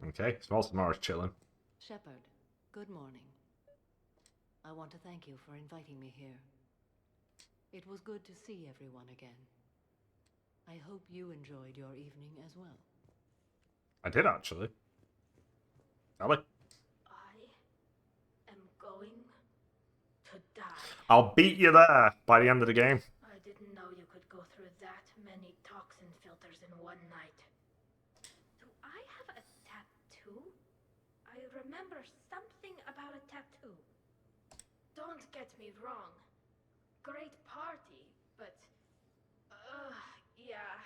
Okay, smells tomorrow's chilling. Shepard, good morning. I want to thank you for inviting me here. It was good to see everyone again. I hope you enjoyed your evening as well. I did, actually. Ellie? I am going to die. I'll beat you there by the end of the game. I didn't know you could go through that many toxin filters in one night. Do I have a tattoo? I remember something about a tattoo. Don't get me wrong. Great party, but... yeah.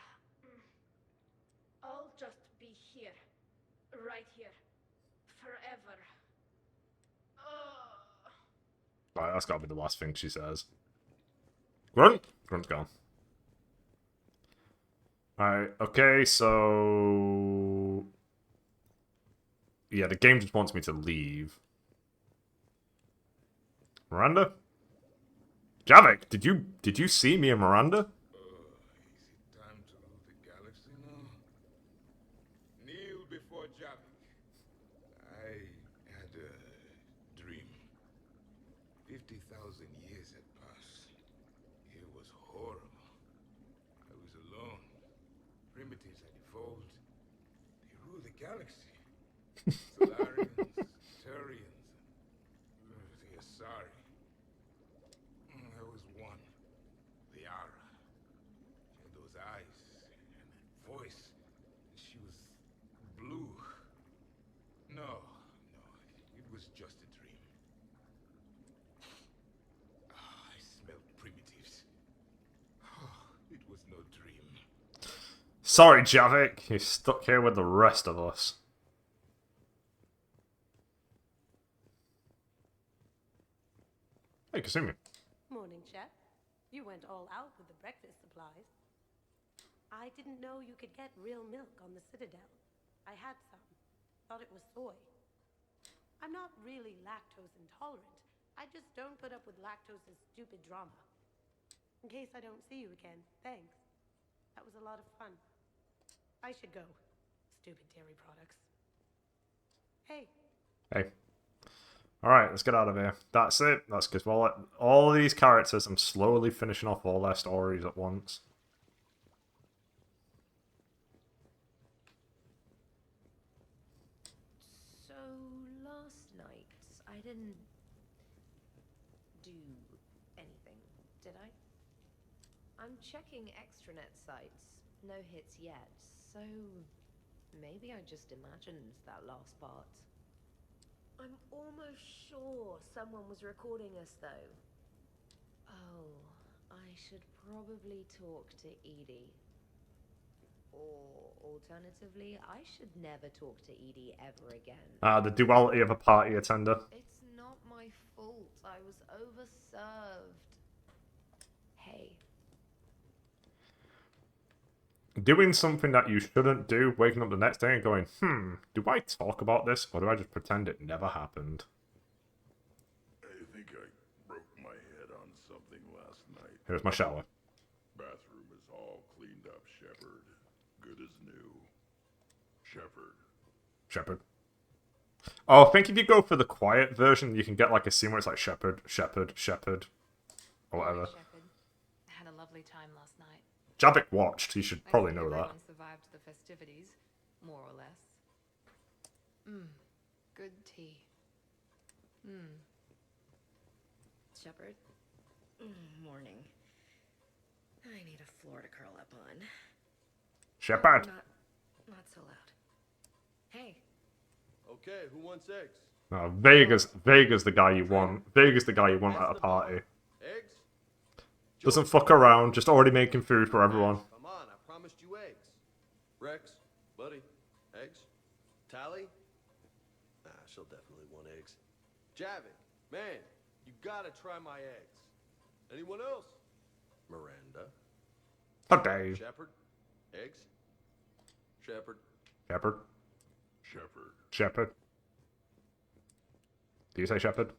I'll just be here. Right here. Forever. Right, that's gotta be the last thing she says. Grunt? Grunt's gone. Alright, okay, so... Yeah, the game just wants me to leave. Miranda? Javik, did you see me and Miranda? Is it time to rule the galaxy now? Kneel before Javik. I had a dream. 50,000 years had passed. It was horrible. I was alone. Primitives had evolved. They ruled the galaxy. Solarians, Turians, the Asari. There was one, Liara. She had those eyes and that voice. She was blue. No, it was just a dream. I smelled primitives. It was no dream. Sorry, Javik. You're stuck here with the rest of us. Hey, Kasumi. Morning, Chef. You went all out with the breakfast supplies. I didn't know you could get real milk on the Citadel. I had some. Thought it was soy. I'm not really lactose intolerant. I just don't put up with lactose's stupid drama. In case I don't see you again, thanks. That was a lot of fun. I should go. Stupid dairy products. Hey. Hey. Alright, let's get out of here. That's it. That's because all of these characters, I'm slowly finishing off all their stories at once. So, last night, I didn't do anything, did I? I'm checking extranet sites. No hits yet, so maybe I just imagined that last part. I'm almost sure someone was recording us, though. Oh, I should probably talk to Edie. Or, alternatively, I should never talk to Edie ever again. The duality of a party attender. It's not my fault. I was overserved. Hey, doing something that you shouldn't do, waking up the next day and going, do I talk about this or do I just pretend it never happened? I think I broke my head on something last night. Here's my shower. Bathroom is all cleaned up, Shepard. Good as new. Shepard. Oh, I think if you go for the quiet version, you can get like a scene where it's like Shepard, or whatever. Shepard. I had a lovely time last night. Javik watched. You should probably know that. Everyone survived the festivities, more or less. Good tea. Shepard? Morning. I need a floor to curl up on. Shepard. Not so loud. Hey. Okay, who wants eggs? No, Vega's the guy you want. Vega's the guy you want at a party. Eggs? Doesn't fuck around, just already making food for everyone. Come on, I promised you eggs. Rex, buddy, eggs? Tally? Nah, she'll definitely want eggs. Javik, man, you gotta try my eggs. Anyone else? Miranda. Okay. Shepard? Eggs? Shepard? Shepard. Do you say Shepard?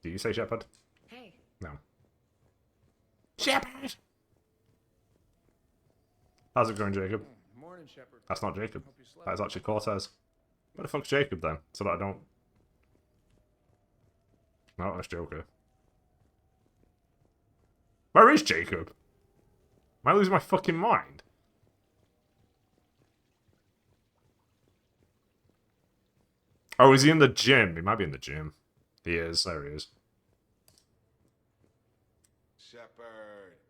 Do you say Shepard? Hey. No. Shepard! How's it going, Jacob? Morning, Shepard. That's not Jacob. That is actually Cortez. Where the fuck's Jacob then? So that I don't... No, that's Joker. Where is Jacob? Am I losing my fucking mind? Oh, is he in the gym? He might be in the gym. He is. There he is. Shepard,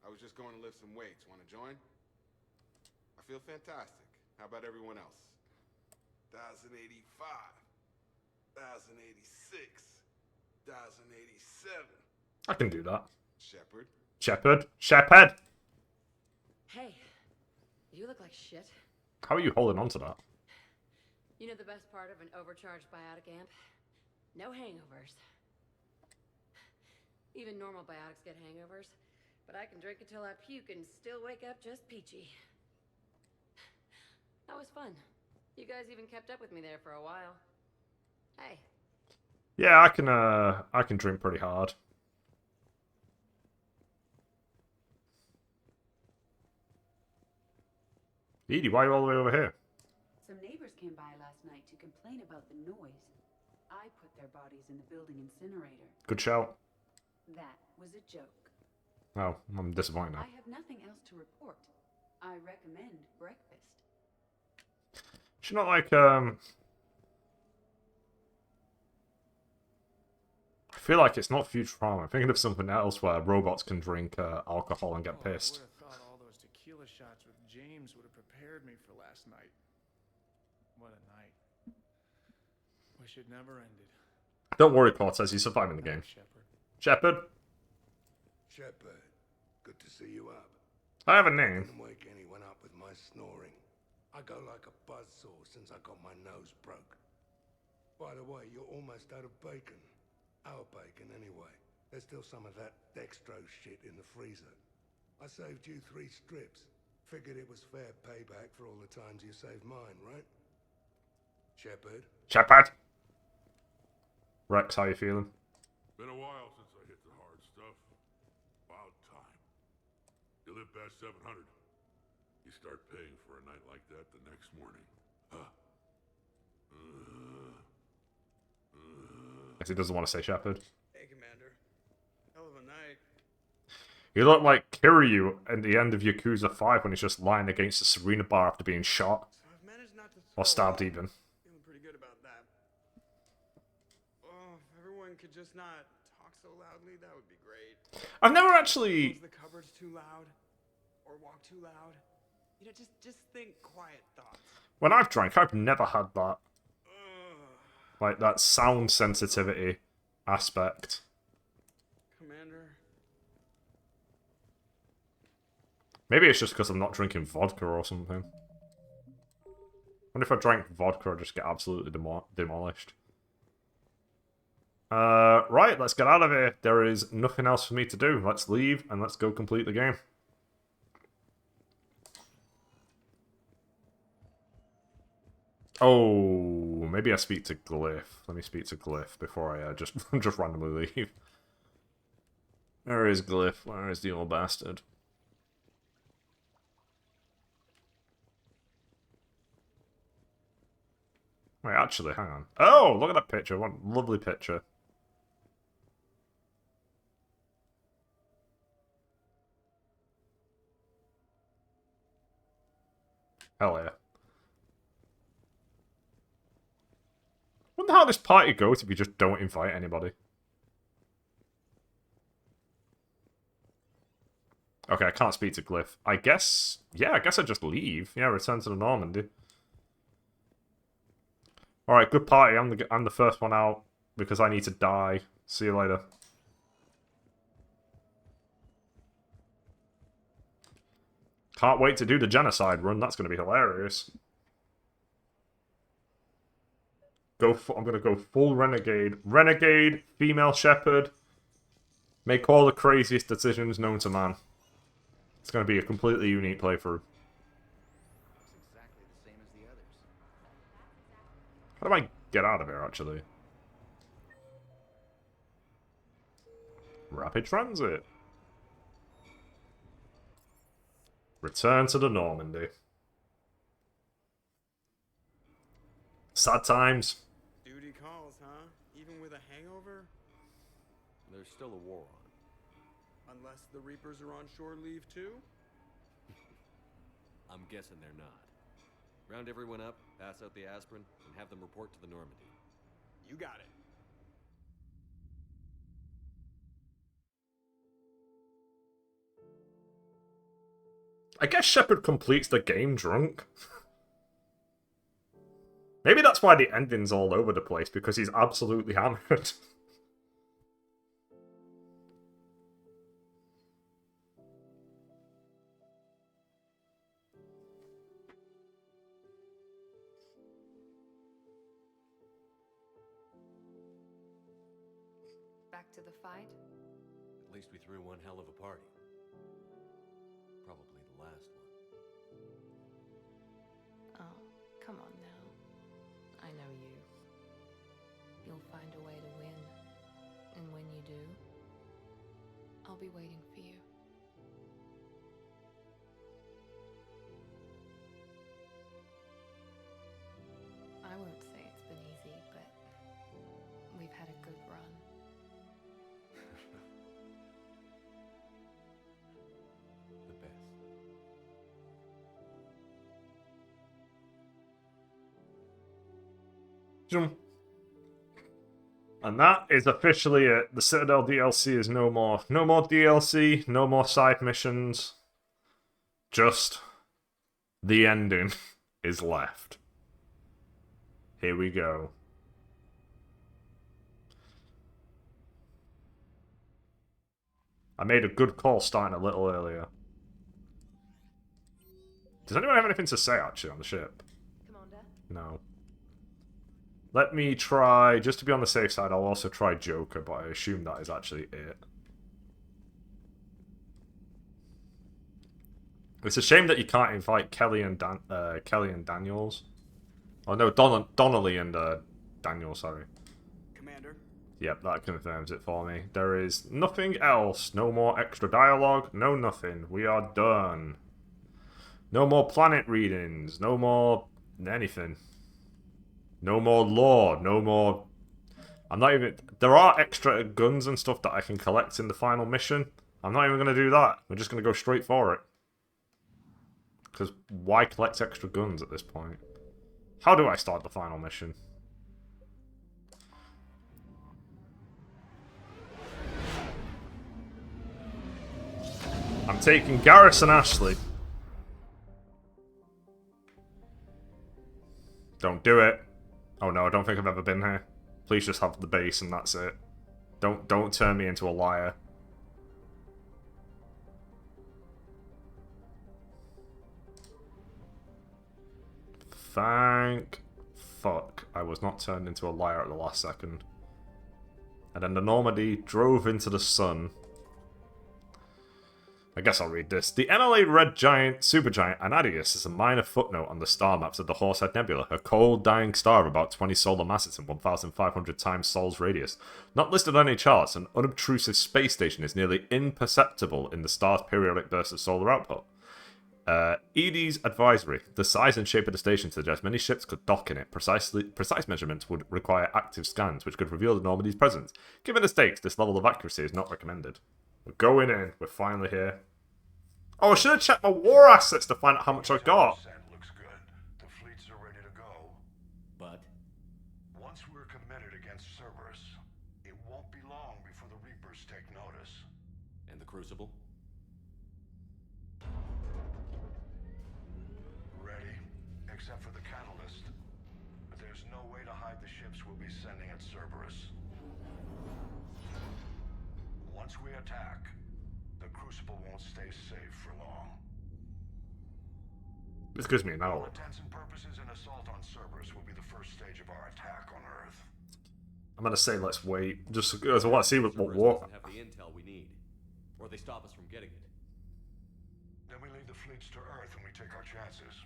I was just going to lift some weights. Want to join? I feel fantastic. How about everyone else? 1,085, 1,086, 1,087. I can do that. Shepard. Shepard! Hey, you look like shit. How are you holding on to that? You know the best part of an overcharged biotic amp? No hangovers. Even normal biotics get hangovers, but I can drink until I puke and still wake up just peachy. That was fun. You guys even kept up with me there for a while. Hey. Yeah, I can drink pretty hard. Edie, why are you all the way over here? Some neighbors came by last night to complain about the noise. I put their bodies in the building incinerator. Good shout. That was a joke. Oh, I'm disappointed now. I have nothing else to report. I recommend breakfast. Should not like I feel like it's not Futurama. I'm thinking of something else where robots can drink alcohol and get pissed. I would have thought all those tequila shots with James would have prepared me for last night. What a night. Wish it never ended. Don't worry, Cortez. He's surviving the game. Shepard. Shepard, good to see you up. I have a name. Didn't wake anyone up with my snoring. I go like a buzzsaw since I got my nose broke. By the way, you're almost out of bacon. Our bacon, anyway. There's still some of that dextrose shit in the freezer. I saved you 3 strips. Figured it was fair payback for all the times you saved mine, right? Shepard? Shepard. Rex, how you feeling? Been a while since I hit the hard stuff. About time. You live past 700. You start paying for a night like that the next morning. Huh. Guess he doesn't want to say Shepard. Hey, Commander. Hell of a night. You look like Kiryu at the end of Yakuza 5 when he's just lying against the Serena bar after being shot. Or stabbed even. Feeling pretty good about that. Oh, if everyone could just not talk so loudly, that would be great. I've never actually... Close the cupboards too loud, or walk too loud. You know, just think quiet thoughts. When I've drank, I've never had that. Like, that sound sensitivity aspect. Commander. Maybe it's just because I'm not drinking vodka or something. I wonder if I drank vodka, I'd just get absolutely demolished. Right, let's get out of here. There is nothing else for me to do. Let's leave and let's go complete the game. Oh, maybe I speak to Glyph. Let me speak to Glyph before I just just randomly leave. Where is Glyph? Where is the old bastard? Wait, actually, hang on. Oh, look at that picture. What a lovely picture. Hell yeah. Wonder how this party goes if you just don't invite anybody. Okay, I can't speak to Glyph. I guess... Yeah, I guess I just leave. Yeah, return to the Normandy. Alright, good party. I'm the first one out because I need to die. See you later. Can't wait to do the genocide run. That's going to be hilarious. I'm going to go full renegade. Renegade, female shepherd. Make all the craziest decisions known to man. It's going to be a completely unique playthrough. Exactly the same as the others. How do I get out of here, actually? Rapid transit. Return to the Normandy. Sad times. Duty calls, huh? Even with a hangover? There's still a war on. Unless the Reapers are on shore leave too? I'm guessing they're not. Round everyone up, pass out the aspirin, and have them report to the Normandy. You got it. I guess Shepard completes the game drunk. Maybe that's why the ending's all over the place, because he's absolutely hammered. Back to the fight? At least we threw one hell of a party. Probably the last one. Oh, come on now. I know you. You'll find a way to win. And when you do, I'll be waiting for you. I won't say it's been easy, but we've had a good run. The best. And that is officially it. The Citadel DLC is no more. No more DLC, no more side missions. Just the ending is left. Here we go. I made a good call starting a little earlier. Does anyone have anything to say, actually, on the ship? Commander? No. Let me try, just to be on the safe side, I'll also try Joker, but I assume that is actually it. It's a shame that you can't invite Kelly and Daniels. Oh no, Donnelly and Daniel, sorry. Commander? Yep, that confirms it for me. There is nothing else. No more extra dialogue. No nothing. We are done. No more planet readings. No more anything. No more lore. No more... I'm not even... There are extra guns and stuff that I can collect in the final mission. I'm not even going to do that. We're just going to go straight for it. Because why collect extra guns at this point? How do I start the final mission? I'm taking Garrison Ashley. Don't do it. Oh no, I don't think I've ever been here. Please just have the base and that's it. Don't turn me into a liar. Thank fuck I was not turned into a liar at the last second. And then the Normandy drove into the sun. I guess I'll read this. The MLA red giant, supergiant Anadius is a minor footnote on the star maps of the Horsehead Nebula, a cold, dying star of about 20 solar masses and 1,500 times Sol's radius. Not listed on any charts, an unobtrusive space station is nearly imperceptible in the star's periodic bursts of solar output. ED's advisory. The size and shape of the station suggests many ships could dock in it. Precise measurements would require active scans, which could reveal the Normandy's presence. Given the stakes, this level of accuracy is not recommended. We're going in. We're finally here. Oh, I should have checked my war assets to find out how much I got. Looks good. The fleets are ready to go. But Once we're committed against Cerberus, it won't be long before the Reapers take notice. And the Crucible? Ready, except for the catalyst. But there's no way to hide the ships we'll be sending at Cerberus. Once we attack, the Crucible won't stay safe for long. This gives me an For all hour. intents and purposes, an assault on Cerberus will be the first stage of our attack on Earth. I'm gonna say let's wait, just because I want to see what Cerberus war. doesn't have the intel we need, or they stop us from getting it. Then we lead the fleets to Earth and we take our chances.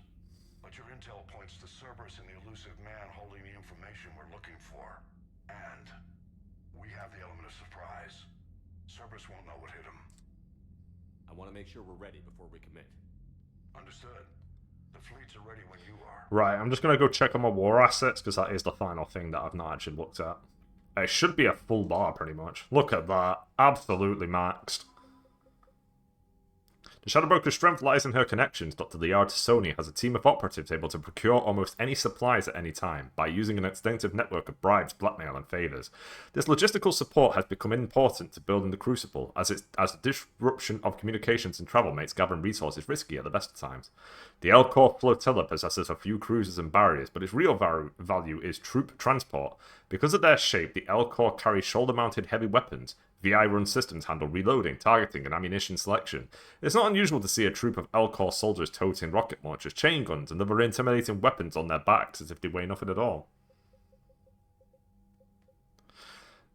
But your intel points to Cerberus and the elusive man holding the information we're looking for. And we have the element of surprise. Cerberus won't know what hit him. I want to make sure we're ready before we commit. Understood. The fleets are ready when you are. Right, I'm just gonna go check on my war assets because that is the final thing that I've not actually looked at. It should be a full bar pretty much. Look at that, absolutely maxed. The Shadow Broker's strength lies in her connections. Dr. Liara Tassoni has a team of operatives able to procure almost any supplies at any time by using an extensive network of bribes, blackmail, and favours. This logistical support has become important to building the Crucible, as the disruption of communications and travel makes gathering resources risky at the best of times. The Elcor flotilla possesses a few cruisers and barriers, but its real value is troop transport. Because of their shape, the Elcor carry shoulder-mounted heavy weapons. VI-run systems handle reloading, targeting, and ammunition selection. It's not unusual to see a troop of Elcor soldiers toting rocket launchers, chain guns, and other intimidating weapons on their backs as if they weigh nothing at all.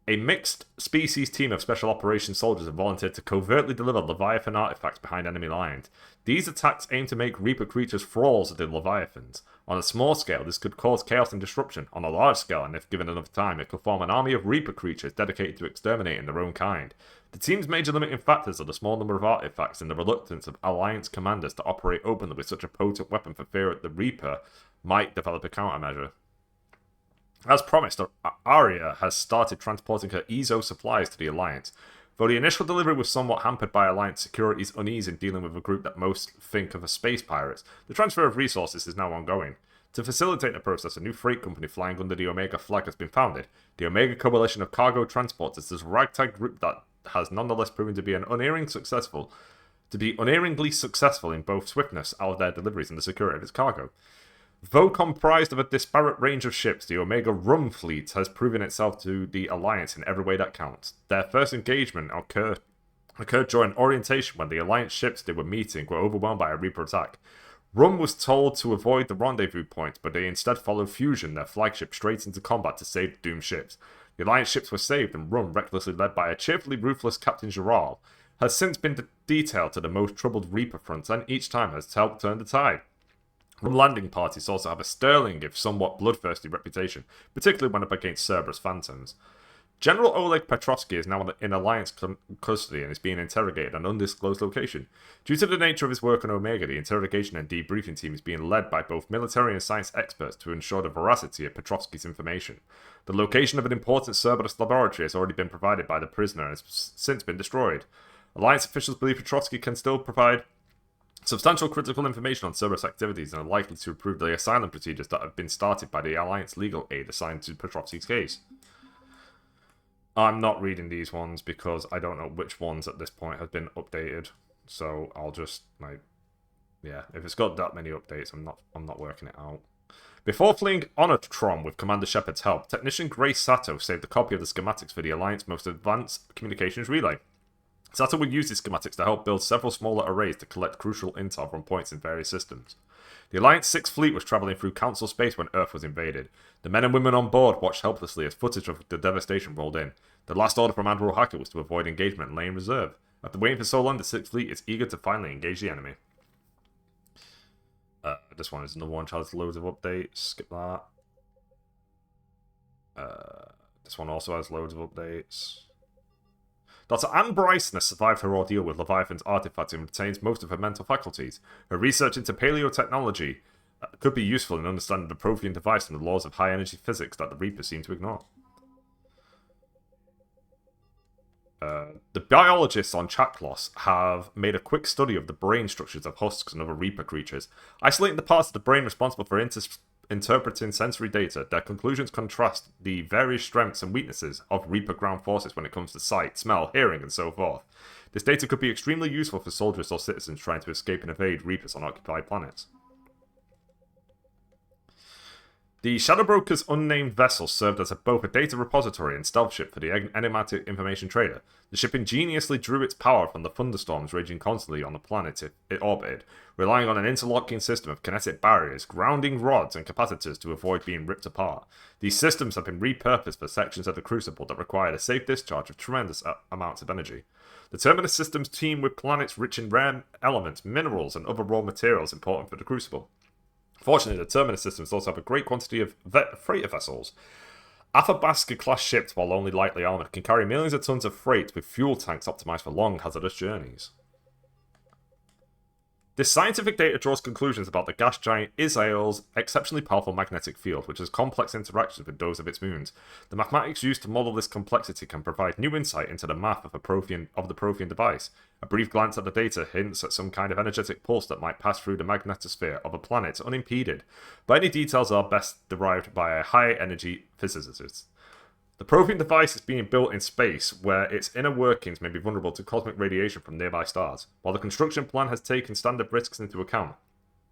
A mixed species team of special operations soldiers have volunteered to covertly deliver Leviathan artifacts behind enemy lines. These attacks aim to make Reaper creatures thralls of the Leviathans. On a small scale, this could cause chaos and disruption. On a large scale, and if given enough time, it could form an army of Reaper creatures dedicated to exterminating their own kind. The team's major limiting factors are the small number of artifacts and the reluctance of Alliance commanders to operate openly with such a potent weapon for fear that the Reaper might develop a countermeasure. As promised, Aria has started transporting her EZO supplies to the Alliance. Though the initial delivery was somewhat hampered by Alliance security's unease in dealing with a group that most think of as space pirates, the transfer of resources is now ongoing. To facilitate the process, a new freight company flying under the Omega flag has been founded. The Omega Coalition of Cargo Transporters is a ragtag group that has nonetheless proven to be unerringly successful in both swiftness out of their deliveries and the security of its cargo. Though comprised of a disparate range of ships, the Omega Rum fleet has proven itself to the Alliance in every way that counts. Their first engagement occurred during orientation when the Alliance ships they were meeting were overwhelmed by a Reaper attack. Rum was told to avoid the rendezvous point, but they instead followed Fusion, their flagship, straight into combat to save the doomed ships. The Alliance ships were saved, and Rum, recklessly led by a cheerfully ruthless Captain Giral, has since been detailed to the most troubled Reaper fronts, and each time has helped turn the tide. Rum landing parties also have a sterling, if somewhat bloodthirsty reputation, particularly when up against Cerberus Phantoms. General Oleg Petrovsky is now in Alliance custody and is being interrogated at an undisclosed location. Due to the nature of his work on Omega, the interrogation and debriefing team is being led by both military and science experts to ensure the veracity of Petrovsky's information. The location of an important Cerberus laboratory has already been provided by the prisoner and has since been destroyed. Alliance officials believe Petrovsky can still provide substantial critical information on Cerberus activities and are likely to approve the asylum procedures that have been started by the Alliance legal aid assigned to Petrovsky's case. I'm not reading these ones because I don't know which ones at this point have been updated. So I'll just, if it's got that many updates, I'm not working it out. Before fleeing Honortron with Commander Shepard's help, technician Grace Sato saved a copy of the schematics for the Alliance most advanced communications relay. Sato would use these schematics to help build several smaller arrays to collect crucial intel from points in various systems. The Alliance 6th Fleet was travelling through Council space when Earth was invaded. The men and women on board watched helplessly as footage of the devastation rolled in. The last order from Admiral Hackett was to avoid engagement and lay in reserve. After waiting for so long, the Sixth Fleet is eager to finally engage the enemy. This one is another one, has loads of updates. Skip that. This one also has loads of updates. Dr. Anne Bryson has survived her ordeal with Leviathan's artifact and retains most of her mental faculties. Her research into paleotechnology could be useful in understanding the Prothean device and the laws of high-energy physics that the Reapers seem to ignore. The biologists on Chaklos have made a quick study of the brain structures of husks and other Reaper creatures. Isolating the parts of the brain responsible for interpreting sensory data, their conclusions contrast the various strengths and weaknesses of Reaper ground forces when it comes to sight, smell, hearing, and so forth. This data could be extremely useful for soldiers or citizens trying to escape and evade Reapers on occupied planets. The Shadowbroker's unnamed vessel served as both a data repository and stealth ship for the enigmatic information trader. The ship ingeniously drew its power from the thunderstorms raging constantly on the planet it orbited, relying on an interlocking system of kinetic barriers, grounding rods, and capacitors to avoid being ripped apart. These systems have been repurposed for sections of the Crucible that required a safe discharge of tremendous amounts of energy. The Terminus systems teem with planets rich in rare elements, minerals, and other raw materials important for the Crucible. Fortunately, the Terminus systems also have a great quantity of freighter vessels. Athabasca-class ships, while only lightly armoured, can carry millions of tons of freight with fuel tanks optimised for long, hazardous journeys. This scientific data draws conclusions about the gas giant Israel's exceptionally powerful magnetic field, which has complex interactions with those of its moons. The mathematics used to model this complexity can provide new insight into the math of the Prothean device. A brief glance at the data hints at some kind of energetic pulse that might pass through the magnetosphere of a planet unimpeded, but any details are best derived by a high-energy physicist. The Prothean device is being built in space, where its inner workings may be vulnerable to cosmic radiation from nearby stars. While the construction plan has taken standard risks into account,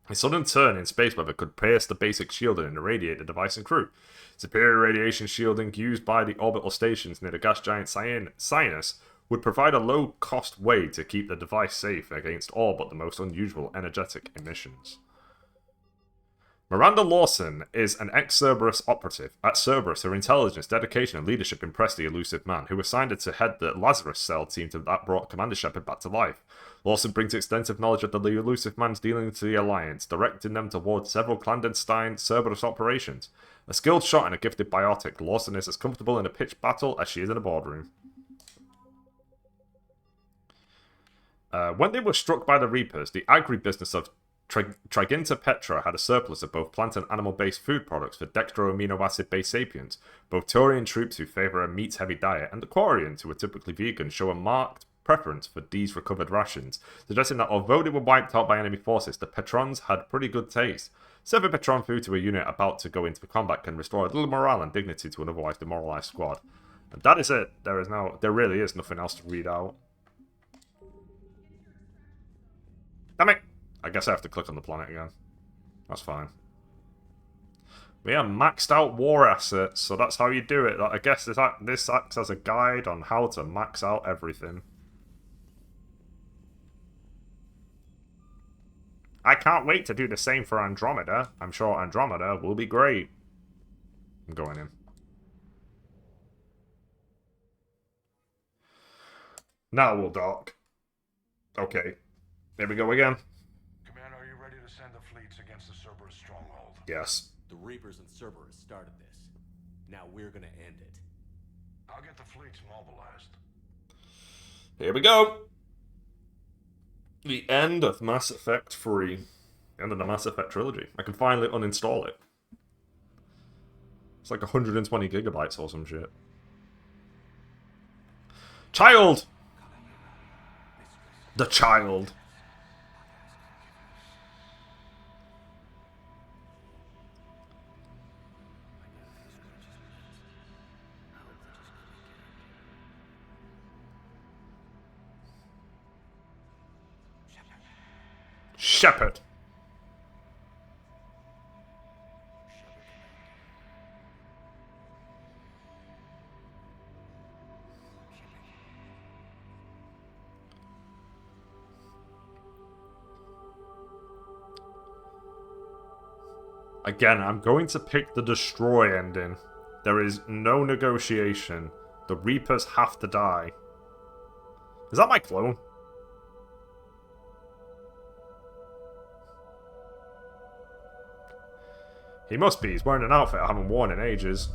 a sudden turn in space weather could pierce the basic shielding and irradiate the device and crew. Superior radiation shielding used by the orbital stations near the gas giant Sinus would provide a low-cost way to keep the device safe against all but the most unusual energetic emissions. Miranda Lawson is an ex-Cerberus operative. At Cerberus, her intelligence, dedication, and leadership impressed the elusive man, who assigned her to head the Lazarus Cell team that brought Commander Shepard back to life. Lawson brings extensive knowledge of the elusive man's dealings to the Alliance, directing them towards several clandestine Cerberus operations. A skilled shot and a gifted biotic, Lawson is as comfortable in a pitched battle as she is in a boardroom. When they were struck by the Reapers, the agribusiness of Triginta Petra had a surplus of both plant and animal-based food products for dextro-amino acid-based sapiens. Both Taurian troops who favour a meat-heavy diet and the Quarians who are typically vegan show a marked preference for these recovered rations, suggesting that although they were wiped out by enemy forces, the Petrons had pretty good taste. Serving Petron food to a unit about to go into combat can restore a little morale and dignity to an otherwise demoralised squad. And that is it. There really is nothing else to read out. Damn it! I guess I have to click on the planet again. That's fine. We are maxed out war assets, so that's how you do it. I guess this acts as a guide on how to max out everything. I can't wait to do the same for Andromeda. I'm sure Andromeda will be great. I'm going in. Now we'll dock. Okay. There we go again. Commander, are you ready to send the fleets against the Cerberus stronghold? Yes. The Reapers and Cerberus started this. Now we're gonna end it. I'll get the fleets mobilized. Here we go. The end of Mass Effect 3. End of the Mass Effect trilogy. I can finally uninstall it. It's like 120 gigabytes or some shit. Child! The child. Shepard. Again, I'm going to pick the destroy ending. There is no negotiation. The Reapers have to die. Is that my clone? He must be. He's wearing an outfit I haven't worn in ages.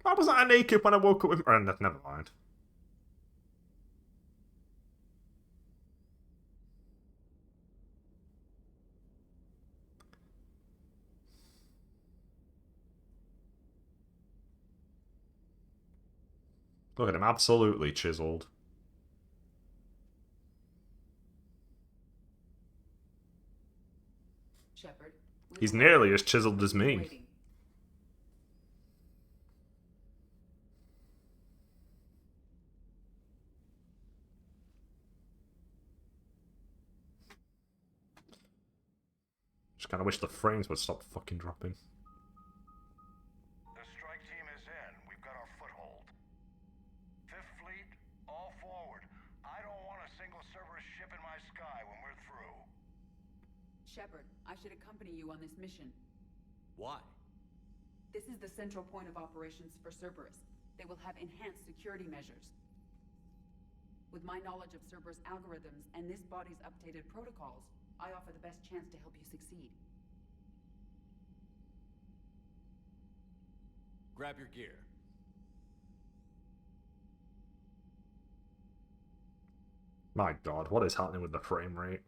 Why wasn't I naked when I woke up with... Oh, never mind. Look at him, absolutely chiseled. Shepard, He's nearly as chiseled as me. waiting. Just kind of wish the frames would stop fucking dropping. The strike team is in. We've got our foothold. Fifth Fleet, all forward. I don't want a single Cerberus ship in my sky when we're through. Shepard, I should accompany you on this mission. Why? This is the central point of operations for Cerberus. They will have enhanced security measures. With my knowledge of Cerberus algorithms and this body's updated protocols, I offer the best chance to help you succeed. Grab your gear. My god, what is happening with the frame rate?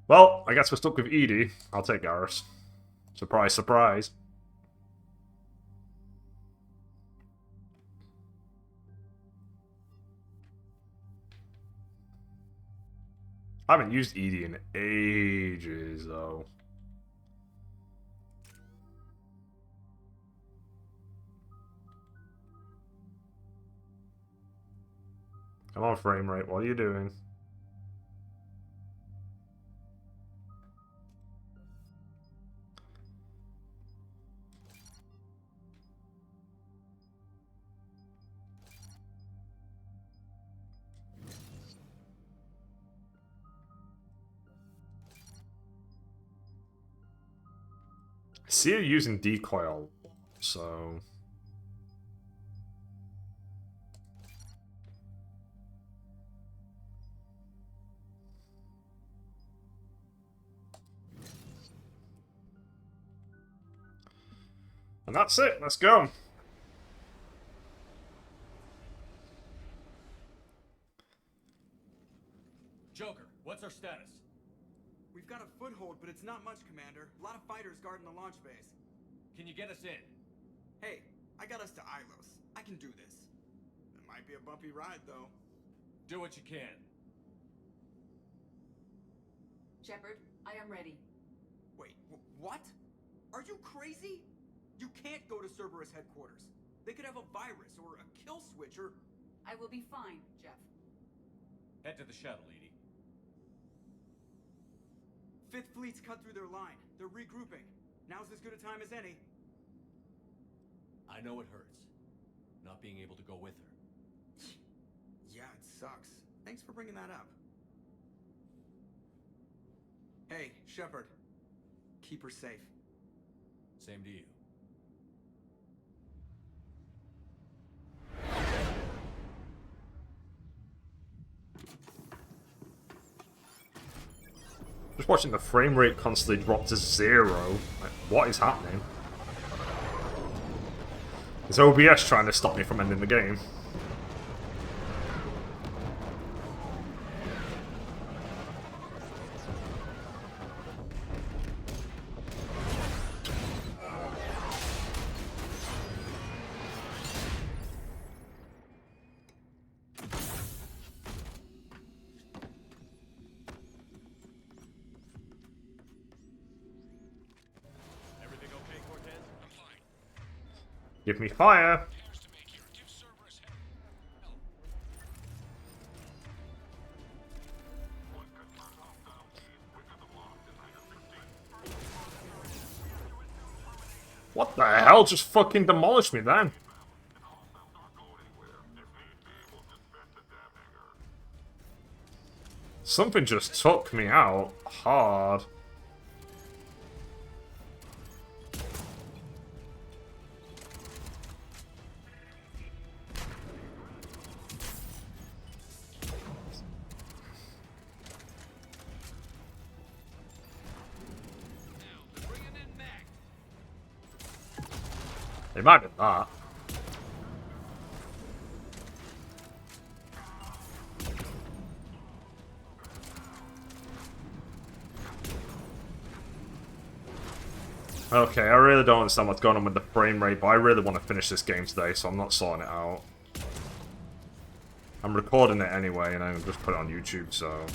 Well, I guess we're stuck with Edie. I'll take Garrus. Surprise, surprise. I haven't used Edie in ages, though. Come on, frame rate, what are you doing? I see her using decoy a lot, so... And that's it, let's go. Joker, what's our status? We've got a foothold, but it's not much, Commander. A lot of fighters guarding the launch base. Can you get us in? Hey, I got us to Ilos. I can do this. It might be a bumpy ride, though. Do what you can. Shepard, I am ready. Wait, what? Are you crazy? You can't go to Cerberus headquarters. They could have a virus or a kill switch or... I will be fine, Jeff. Head to the shuttle, Edie. Fifth Fleet's cut through their line. They're regrouping. Now's as good a time as any. I know it hurts, not being able to go with her. Yeah, it sucks. Thanks for bringing that up. Hey, Shepard. Keep her safe. Same to you. Just watching the frame rate constantly drop to 0. Like, what is happening? Is OBS trying to stop me from ending the game? Everything okay, Cortez? I'm fine. Give me fire! What the hell just fucking demolished me then? Something just took me out hard. It might be that. Okay, I really don't understand what's going on with the frame rate, but I really want to finish this game today, so I'm not sorting it out. I'm recording it anyway, and I'm just put it on YouTube, so...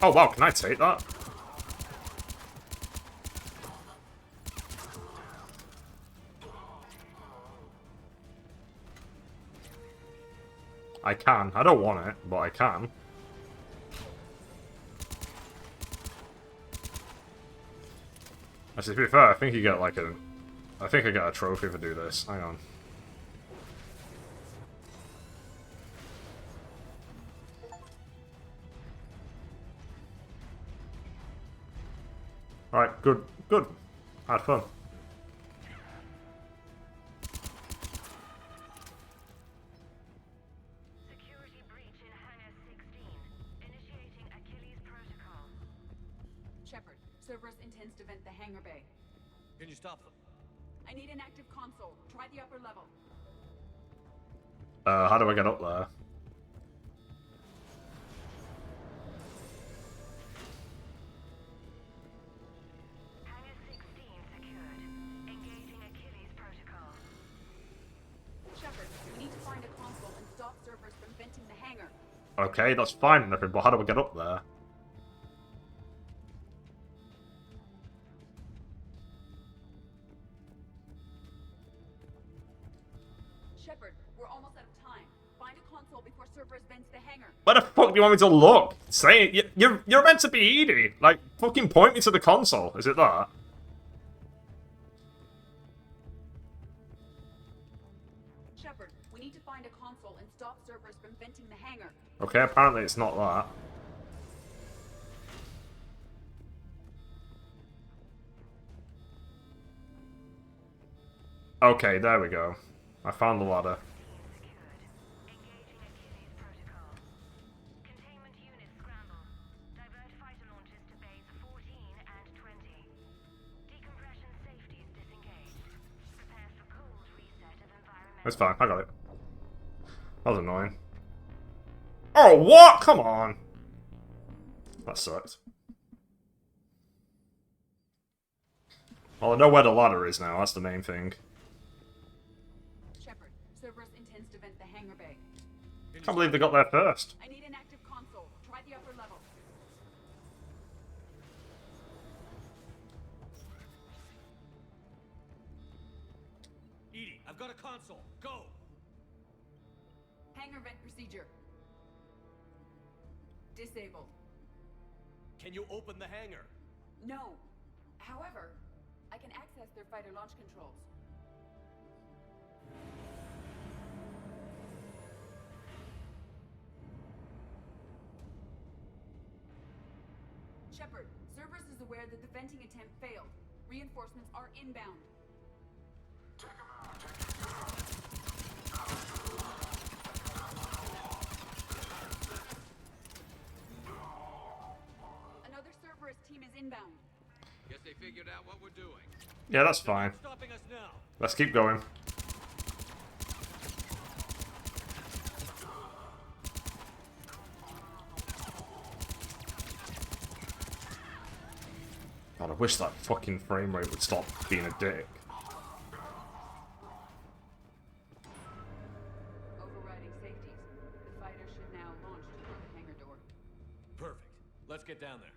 Oh wow, can I take that? I can. I don't want it, but I can. Actually, to be fair, I think you get like a... I think I get a trophy if I do this. Hang on. Alright, good. Good. Had fun. Shepard, Cerberus intends to vent the hangar bay. Can you stop them? I need an active console. Try the upper level. How do I get up there? Shepard, we need to find a console and stop Cerberus from venting the hangar. Okay, that's fine and everything, but how do I get up there? Shepard, we're almost out of time. Find a console before Cerberus vents the hangar. Where the fuck do you want me to look? Say it. You're meant to be eating. Like, fucking point me to the console. Is it that? Shepard, we need to find a console and stop Cerberus from venting the hangar. Okay, apparently it's not that. Okay, there we go. I found the ladder. It's fine, I got it. That was annoying. Oh, what? Come on! That sucked. Well, I know where the ladder is now, that's the main thing. Shepard, Cerberus intends to vent the hangar bay. Can't believe they got there first. I need an active console. Try the upper level. EDI, I've got a console. Go! Hangar vent procedure. Disabled. Can you open the hangar? No. However, I can access their fighter launch controls. Shepard, Cerberus is aware that the venting attempt failed. Reinforcements are inbound. Another Cerberus team is inbound. Guess they figured out what we're doing. Yeah, that's fine. Stopping us now. Let's keep going. God, I wish that fucking frame rate would stop being a dick. Overriding safeties. The fighter should now launch toward the hangar door. Perfect. Let's get down there.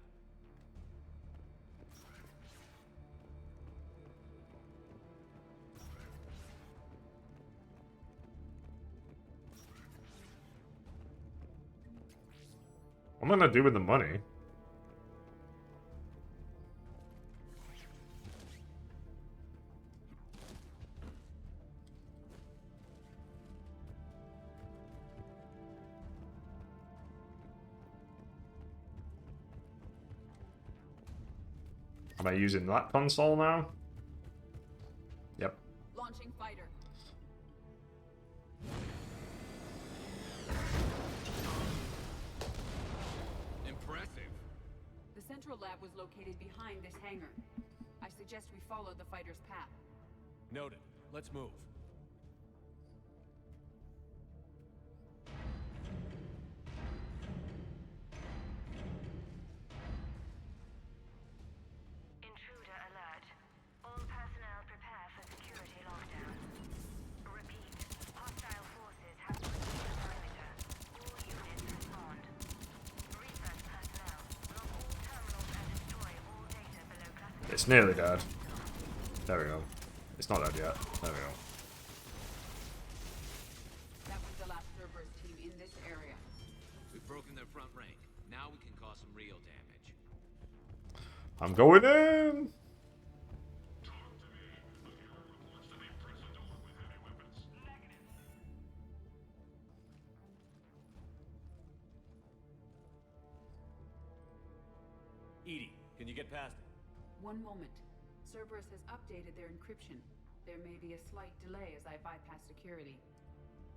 What am I gonna do with the money? Am I using that console now? Yep. Launching fighter. Impressive. The central lab was located behind this hangar. I suggest we follow the fighter's path. Noted. Let's move. Intruder alert. All personnel prepare for security lockdown. Repeat. Hostile forces have breached the perimeter. All units respond. Research personnel. Log all terminals and destroy all data below classification. It's nearly dead. There we go. It's not dead yet. There we go. That was the last Cerberus team in this area. We've broken their front rank. Now we can cause some real damage. I'm going in! Edie, can you get past it? One moment. Cerberus has updated their encryption. There may be a slight delay as I bypass security.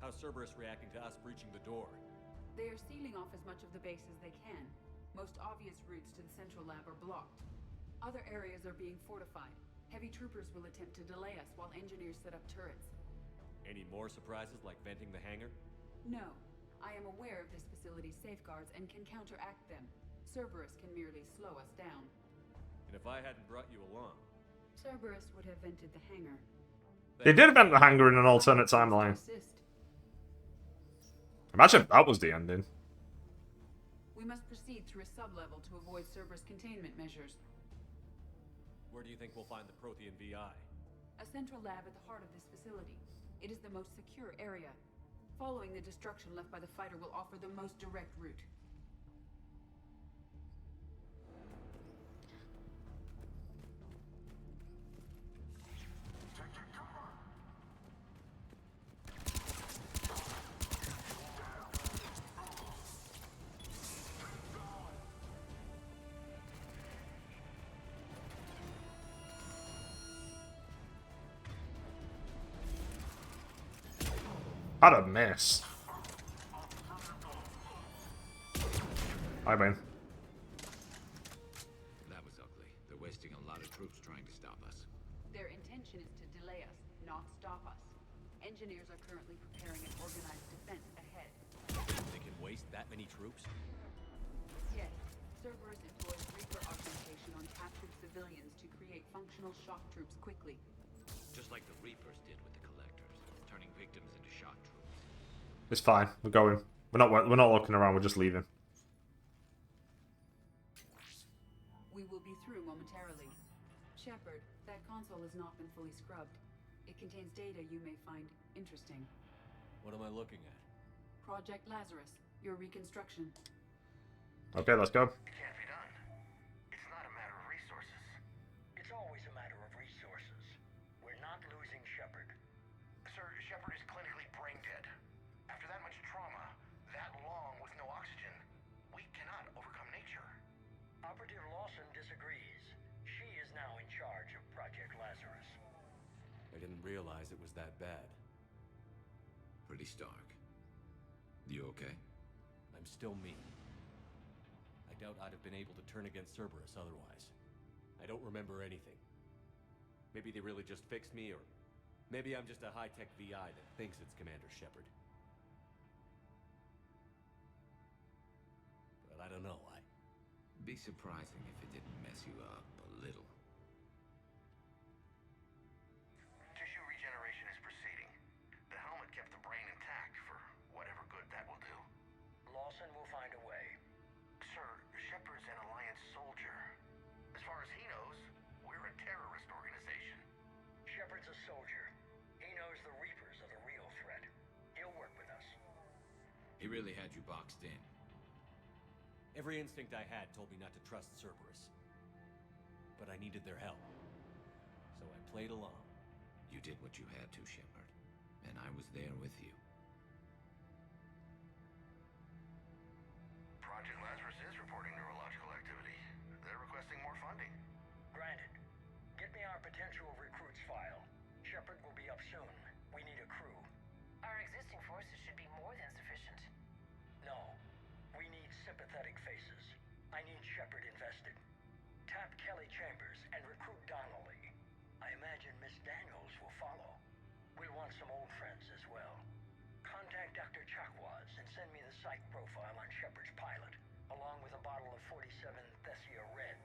How's Cerberus reacting to us breaching the door? They are sealing off as much of the base as they can. Most obvious routes to the central lab are blocked. Other areas are being fortified. Heavy troopers will attempt to delay us while engineers set up turrets. Any more surprises like venting the hangar? No. I am aware of this facility's safeguards and can counteract them. Cerberus can merely slow us down. And if I hadn't brought you along? Cerberus would have vented the hangar. They did invent the hangar in an alternate timeline. Imagine if that was the ending. We must proceed through a sub-level to avoid Cerberus containment measures. Where do you think we'll find the Prothean VI? A central lab at the heart of this facility. It is the most secure area. Following the destruction left by the fighter will offer the most direct route. What a mess. I win. That was ugly. They're wasting a lot of troops trying to stop us. Their intention is to delay us, not stop us. Engineers are currently preparing an organized defense ahead. They can waste that many troops? Yes, Cerberus employs Reaper augmentation on captured civilians to create functional shock troops quickly. Just like the Reapers did with the Collectors, turning victims into shock troops. It's fine. We're going. We're not looking around. We're just leaving. We will be through momentarily. Shepard, that console has not been fully scrubbed. It contains data you may find interesting. What am I looking at? Project Lazarus, your reconstruction. Okay, let's go. It can't be done. It's not a matter of resources. It's always a matter of resources. We're not losing Shepard. Sir, Shepard is clinically brain dead. After that much trauma, that long with no oxygen, we cannot overcome nature. Operative Lawson disagrees. She is now in charge of Project Lazarus. I didn't realize it was that bad. Pretty stark. You okay? I'm still me. I doubt I'd have been able to turn against Cerberus otherwise. I don't remember anything. Maybe they really just fixed me, or maybe I'm just a high-tech VI that thinks it's Commander Shepard. But I don't know, Be surprising if it didn't mess you up a little. Tissue regeneration is proceeding. The helmet kept the brain intact for whatever good that will do. Lawson will find a way. Sir, Shepard's an Alliance soldier. As far as he knows, we're a terrorist organization. Shepard's a soldier. He knows the Reapers are the real threat. He'll work with us. He really had you boxed in. Every instinct I had told me not to trust Cerberus. But I needed their help. So I played along. You did what you had to, Shepard. And I was there with you. Project Lazarus is reporting neurological activity. They're requesting more funding. Granted. file. Shepard will be up soon. We need a crew. Our existing forces should be more than sufficient. No. We need sympathetic faces. I need Shepard invested. Tap Kelly Chambers and recruit Donnelly. I imagine Miss Daniels will follow. We'll want some old friends as well. Contact Dr. Chakwas and send me the psych profile on Shepard's pilot, along with a bottle of 47 Thessia Red.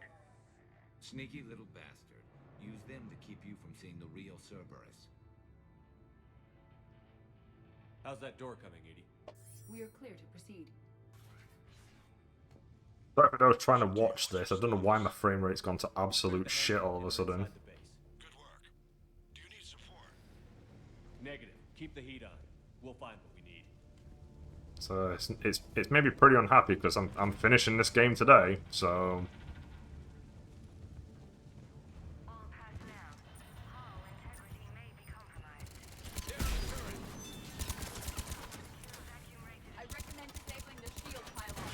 Sneaky little bastard. Use them to keep you from seeing the real Cerberus. How's that door coming, Edie? We are clear to proceed. Sorry if I was trying to watch this. I don't know why my frame rate's gone to absolute shit all of a sudden. Good work. Do you need support? Negative. Keep the heat on. We'll find what we need. So it's made me pretty unhappy because I'm finishing this game today. So All personnel, hull integrity may be compromised. I recommend disabling the shield pylon.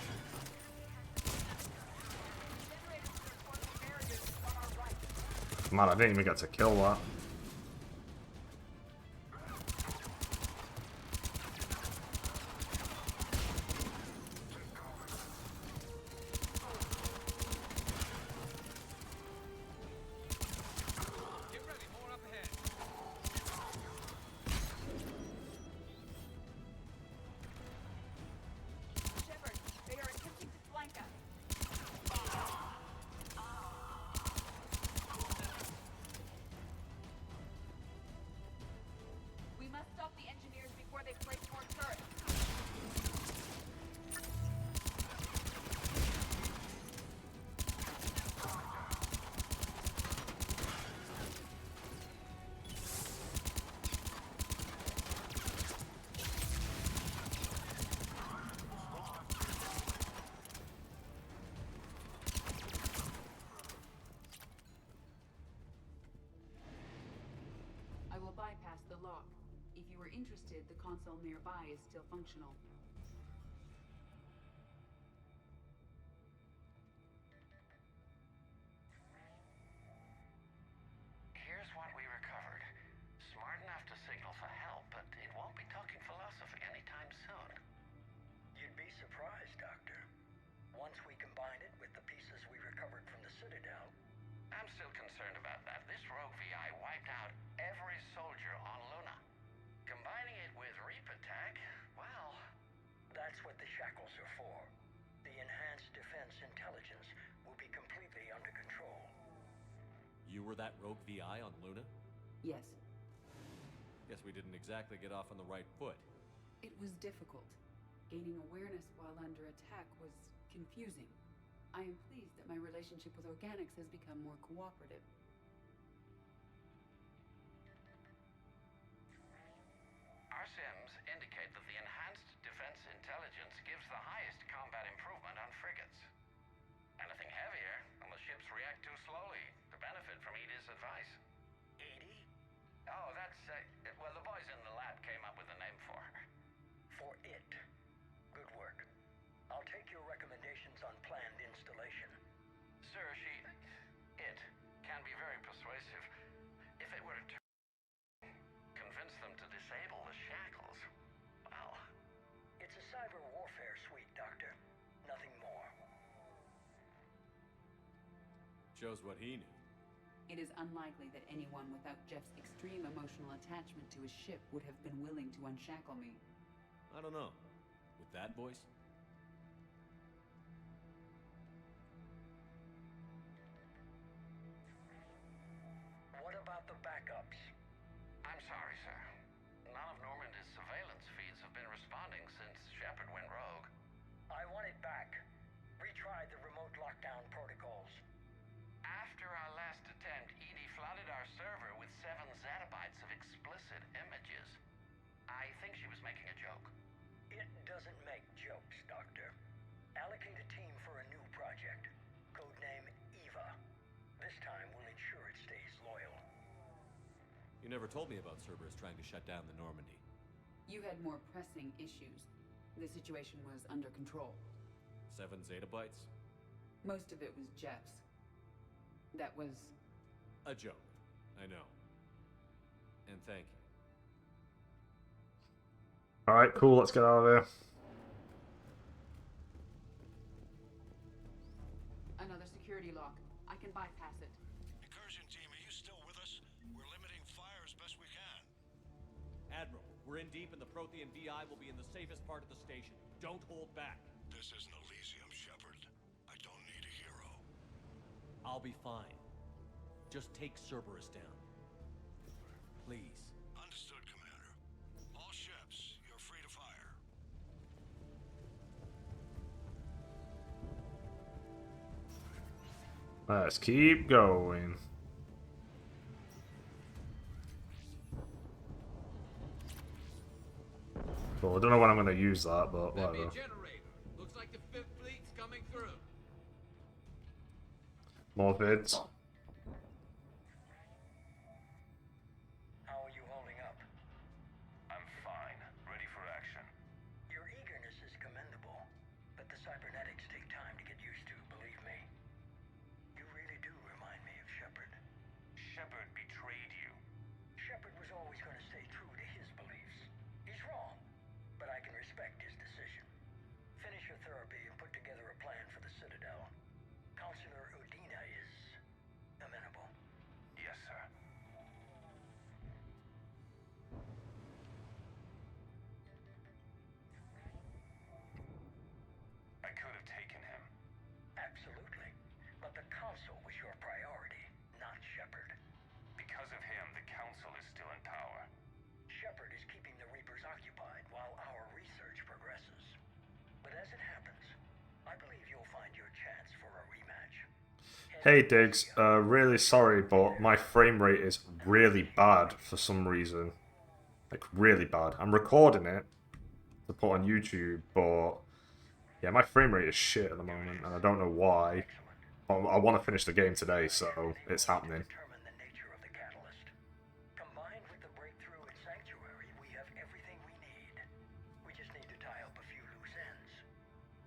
Generators to report the barriers on our right. man, I didn't even get to kill that. Get ready, more up ahead. Shepard, they are attempting to flank us. We must stop the engineers before they place more turrets. I will bypass the lock. If you are interested, the console nearby is still functional. Here's what we recovered. Smart enough to signal for help, but it won't be talking philosophy anytime soon. You'd be surprised, Doctor. Once we combine it with the pieces we recovered from the Citadel. I'm still concerned about that. This rogue VI wiped out every soldier on Luna. Combining it with Reap Attack, well... That's what the shackles are for. The enhanced defense intelligence will be completely under control. You were that rogue VI on Luna? Yes, Guess we didn't exactly get off on the right foot. it was difficult. Gaining awareness while under attack was confusing. I am pleased that my relationship with organics has become more cooperative. Our sims indicate that the enhanced defense intelligence gives the highest combat improvement on frigates. Anything heavier, and the ships react too slowly to benefit from Edie's advice. Edie? Oh, that's, well, the boys in the lab came up with a name for her. For it. Good work. I'll take your recommendations on planned installation. Sir, it can be very persuasive. If it were to convince them to disable the shackles, well... It's a cyber warfare suite, Doctor. Nothing more. Shows what he knew. It is unlikely that anyone without Jeff's extreme emotional attachment to his ship would have been willing to unshackle me. I don't know. With that voice? What about the backups? I'm sorry, sir. None of Normandy's surveillance feeds have been responding since Shepard went rogue. I want it back. Retry the remote lockdown protocols. After our last attempt, Edie flooded our server with 7 zettabytes of explicit images. I think she was making a joke. It doesn't make jokes, Doctor. Allocate a team for a new project. Codename Eva. This time we'll ensure it stays loyal. You never told me about Cerberus trying to shut down the Normandy. You had more pressing issues. The situation was under control. 7 zettabytes? Most of it was Jeff's. That was... A joke. I know. And thank you. Alright, cool, let's get out of here. Another security lock. I can bypass it. Incursion team, are you still with us? We're limiting fire as best we can. Admiral, we're in deep and the Prothean VI will be in the safest part of the station. Don't hold back. This isn't Elysium, Shepard. I don't need a hero. I'll be fine. Just take Cerberus down. Please. Understood, Commander. All ships, you're free to fire. Let's keep going. Cool, I don't know when I'm going to use that, but That'd be whatever. a generator. Looks like the Fifth Fleet's coming through. More vids. How are you holding up? I'm fine. Ready for action. Your eagerness is commendable, but the cybernetics take time to get used to, believe me. You really do remind me of Shepard. Shepard betrayed you. Shepard was always going to stay true to his beliefs. He's wrong, but I can respect his decision. Finish your therapy and put together a plan for the Citadel. Counselor Udina is amenable. Yes, sir. I could have taken him. Absolutely. But the Council was your priority, not Shepard. Because of him, the Council is still in power. Shepard is keeping the Reapers occupied while our research progresses. But as it happens, I believe you'll find your chance for a rematch. Hey Diggs, really sorry, but my frame rate is really bad for some reason. Like, really bad. I'm recording it to put on YouTube, but yeah, my frame rate is shit at the moment, and I don't know why. I want to finish the game today, so it's happening. Determine the nature of the catalyst. Combined with the breakthrough in Sanctuary, we have everything we need. We just need to tie up a few loose ends.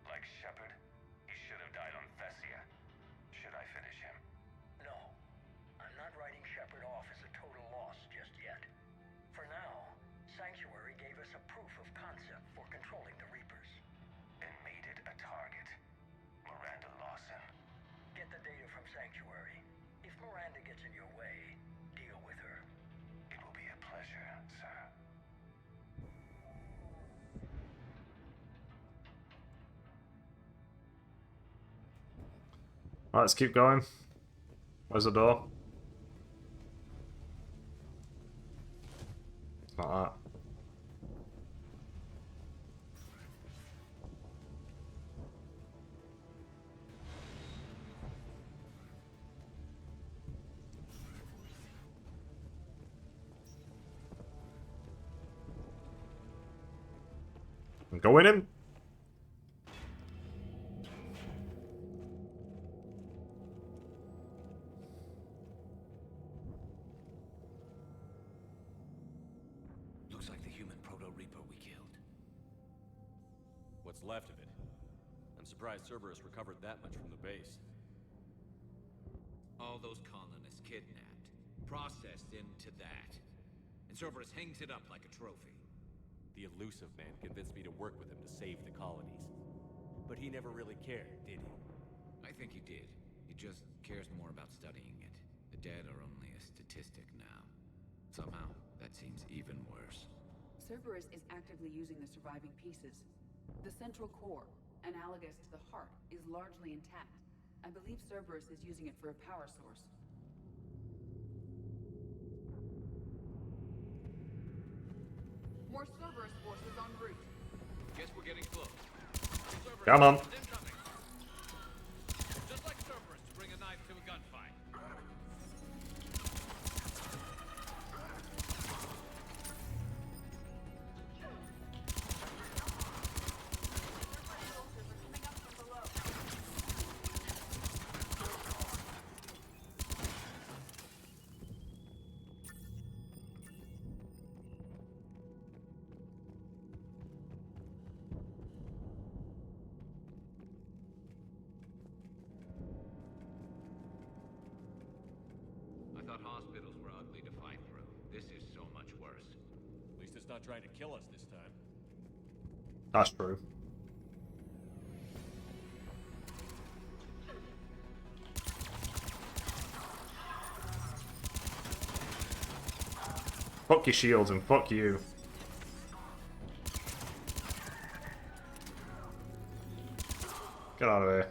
Like Shepard? He should have died on Thessia. Should I finish him? No. I'm not writing Shepard off as a total loss just yet. For now, Sanctuary gave us a proof of concept for controlling the Reapers. And made it a target. Miranda Lawson. Get the data from Sanctuary. If Miranda gets in your way, deal with her. It will be a pleasure, sir. Alright, let's keep going. Where's the door? It's not that. I'm going in. Looks like the human Proto-Reaper we killed. What's left of it? I'm surprised Cerberus recovered that much from the base. All those colonists kidnapped, processed into that. And Cerberus hangs it up like a trophy. The elusive man convinced me to work with him to save the colonies. But he never really cared, did he? I think he did. He just cares more about studying it. The dead are only a statistic now. Somehow, that seems even worse. Cerberus is actively using the surviving pieces. The central core, analogous to the heart, is largely intact. I believe Cerberus is using it for a power source. More Cerberus forces en route. Guess we're getting close. Cerberus Come on. is incoming. Just like Cerberus to bring a knife to a gunfight. I thought hospitals were ugly to fight through. This is so much worse. At least it's not trying to kill us this time. That's true. Fuck your shields and fuck you. Get out of here.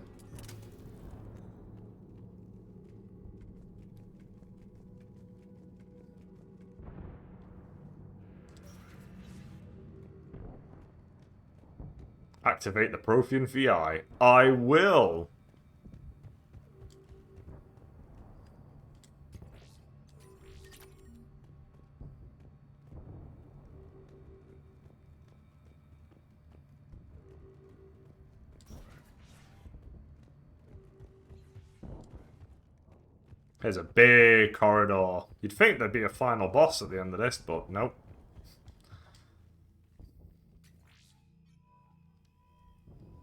Activate the Prothean VI. I will! There's a big corridor. You'd think there'd be a final boss at the end of this, but nope.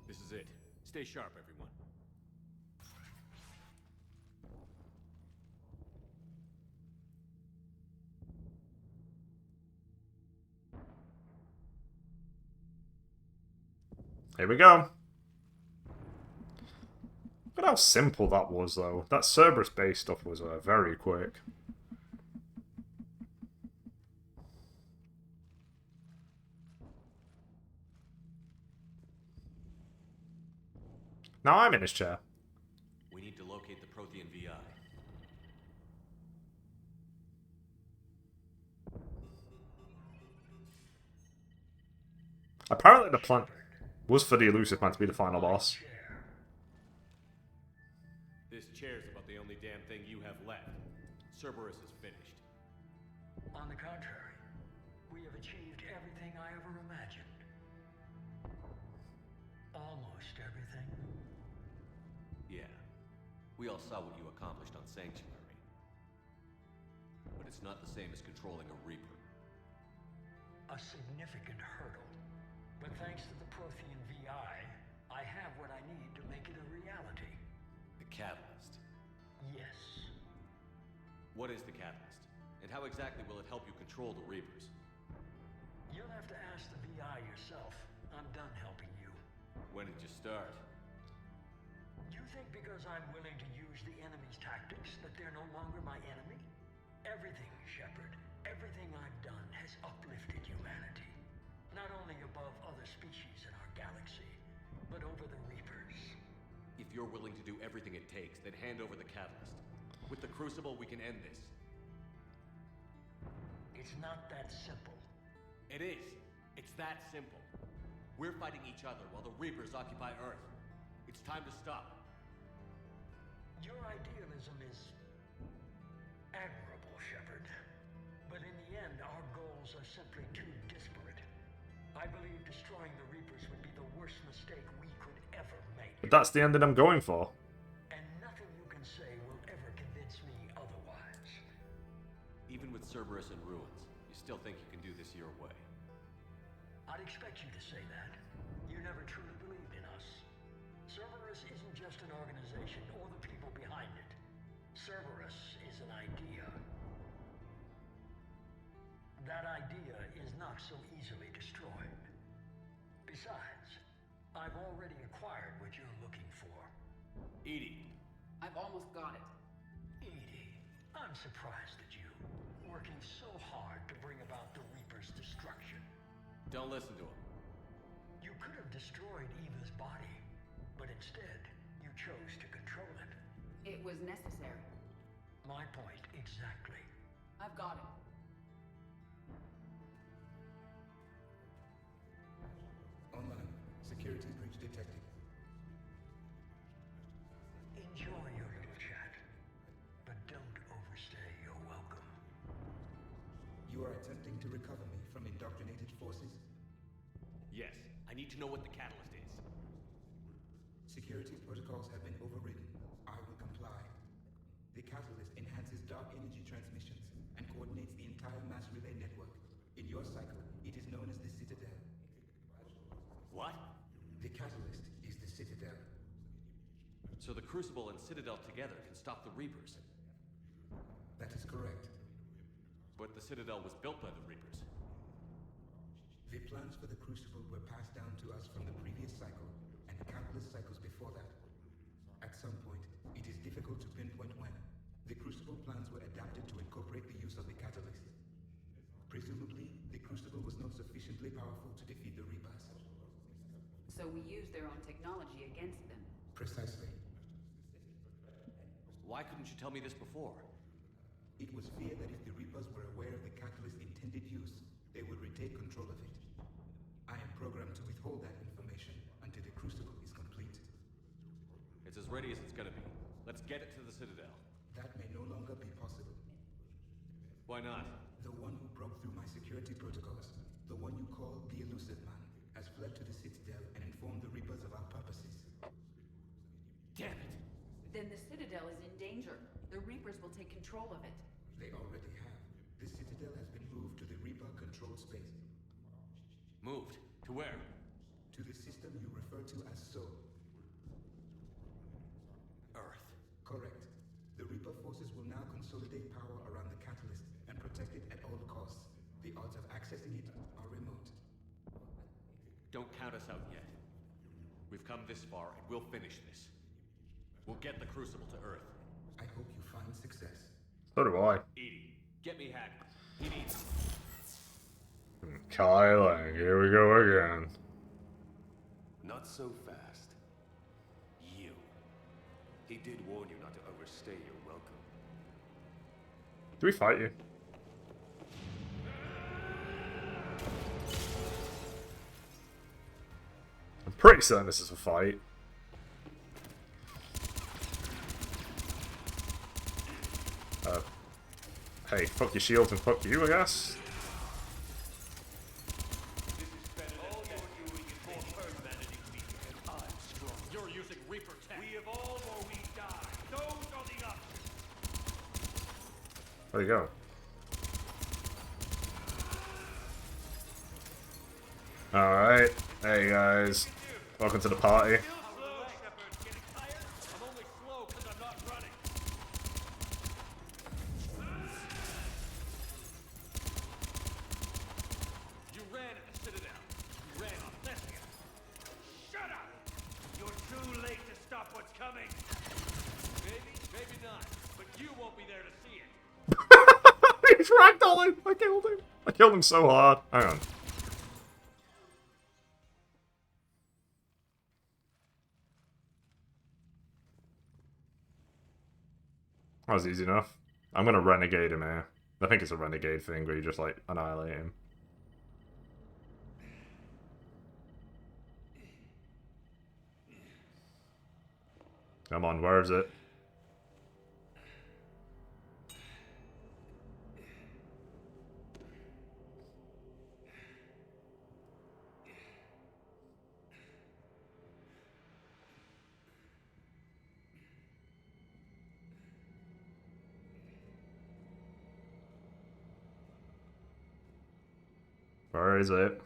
This is it. Stay sharp, everyone. Here we go. Look at how simple that was, though. That Cerberus-based stuff was very quick. Now I'm in his chair. We need to locate the Prothean VI. Apparently the plan was for the elusive man to be the final boss. This chair's about the only damn thing you have left. Cerberus is finished. On the contrary, we have achieved everything I ever imagined. Almost everything. Yeah. We all saw what you accomplished on Sanctuary. But it's not the same as controlling a Reaper. A significant hurdle. But thanks to the Prothean VI, I have what I need to make it a reality. The Catalyst. Yes. What is the Catalyst? And how exactly will it help you control the Reapers? You'll have to ask the VI yourself. I'm done helping you. When did you start? You think because I'm willing to use the enemy's tactics that they're no longer my enemy? Everything, Shepard, everything I've done has uplifted humanity. Not only above other species in our galaxy, but over the Reapers. If you're willing to do everything it takes, then hand over the Catalyst. With the Crucible, we can end this. It's not that simple. It is. It's that simple. We're fighting each other while the Reapers occupy Earth. It's time to stop. Your idealism is admirable, Shepard. But in the end, our goals are simply too disparate. I believe destroying the Reapers would be the worst mistake we could ever make. But that's the ending I'm going for. And nothing you can say will ever convince me otherwise. Even with Cerberus in ruins, you still think you can do this your way. I'd expect you to say that. You never truly believed in us. Cerberus isn't just an organization or the people behind it. Cerberus is an idea. That idea is not so easily destroyed. Besides, I've already acquired what you're looking for. EDI. I've almost got it. EDI, I'm surprised at you, working so hard to bring about the Reaper's destruction. Don't listen to him. You could have destroyed Eva's body, but instead, you chose to control it. It was necessary. My point exactly. I've got it. Online. Security breach detected. Enjoy your little chat, but don't overstay your welcome. You are attempting to recover me from indoctrinated forces? Yes. I need to know what the Catalyst is. Security protocols have been overridden. I will comply. The catalyst enhances dark energy transmissions and coordinates the entire mass relay network. In your cycle, it is known as the Citadel. What? The catalyst is the Citadel. So the Crucible and Citadel together can stop the Reapers. That is correct. But But the Citadel was built by the Reapers. The plans for the Crucible were passed down to us from the previous cycle, and countless cycles before that. At some point, it is difficult to pinpoint when, the Crucible plans were adapted to incorporate the use of the catalyst. Presumably, the Crucible was not sufficiently powerful to defeat the Reapers. So we use their own technology against them. Precisely. Why couldn't you tell me this before? It was feared that if the Reapers were aware of the catalyst's intended use, they would retake control of it. I am programmed to withhold that information until the Crucible is complete. It's as ready as it's gonna be. Let's get it to the Citadel. That may no longer be possible. Why not? The one who broke through my security protocols, the one you call the Elusive Man, has fled to the Citadel and informed the Reapers of our purposes. Damn it! Then the Citadel is in danger. The Reapers will take control of it. They already have. The Citadel has been moved to the Reaper-controlled space. Moved? To where? To the system you refer to as Sol. Earth. Correct. The Reaper forces will now consolidate power around the catalyst and protect it at all costs. The odds of accessing it are remote. Don't count us out yet. We've come this far, and we'll finish this. We'll get the Crucible to Earth. I hope you find success. So do I. Edie, get me Hack. He needs... Kylang, here we go again. Not so fast. You. He did warn you not to overstay your welcome. Do we fight you? I'm pretty certain this is a fight. Hey, fuck your shields and fuck you, I guess. You're using Reaper tech. We evolve or we die. Those are the options. There you go. Alright. Hey guys. Welcome to the party. He's ragdolling! I killed him! I killed him so hard. Hang on. That was easy enough. I'm gonna renegade him here. I think it's a renegade thing where you just like annihilate him. Come on, where is it? Where is it?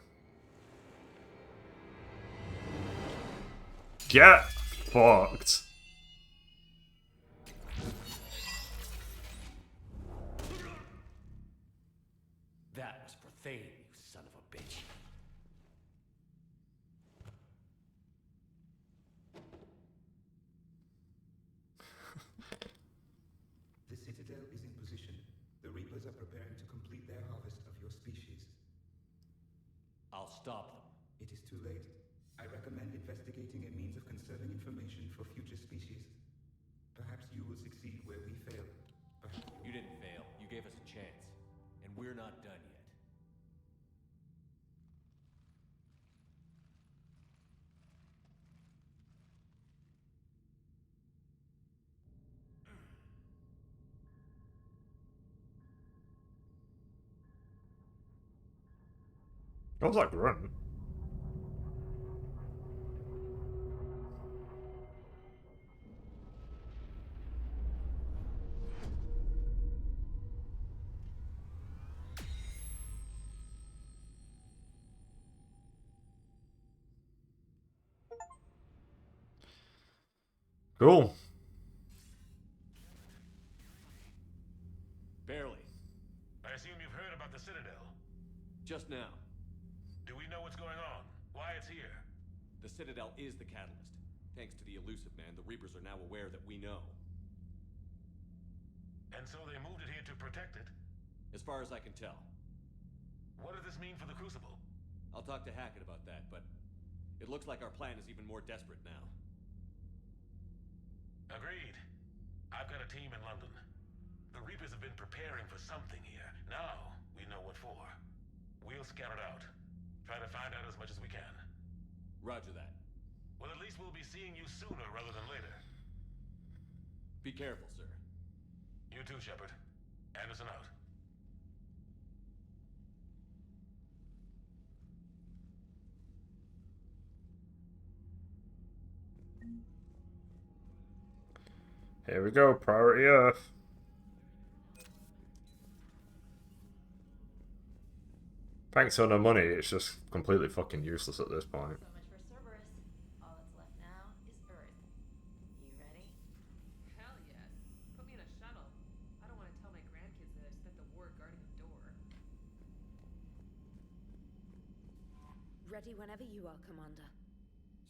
Get fucked. That was for Thane, you son of a bitch. The Citadel is in position. The Reapers are preparing to complete their harvest of your species. I'll stop them. It is too late. I recommend investigating a means of conserving information for future species. Perhaps you will succeed where we fail. Perhaps... You didn't fail. You gave us a chance. And we're not done yet. What was that grunt? Cool. Barely. I assume you've Citadel is the catalyst. Thanks to the elusive man, the Reapers are now aware that we know. And so they moved it here to protect it? As far as I can tell. What does this mean for the Crucible? I'll talk to Hackett about that, but it looks like our plan is even more desperate now. Agreed. I've got a team in London. The Reapers have been preparing for something here. Now, we know what for. We'll scout it out. Try to find out as much as we can. Roger that. Well, at least we'll be seeing you sooner rather than later. Be careful, sir. You too, Shepard. Anderson out. Here we go, priority Earth. Thanks for the money, it's just completely fucking useless at this point. So much for Cerberus. All that's left now is Earth. You ready? Hell yes. Put me in a shuttle. I don't want to tell my grandkids that I spent the war guarding a door. Ready whenever you are, Commander.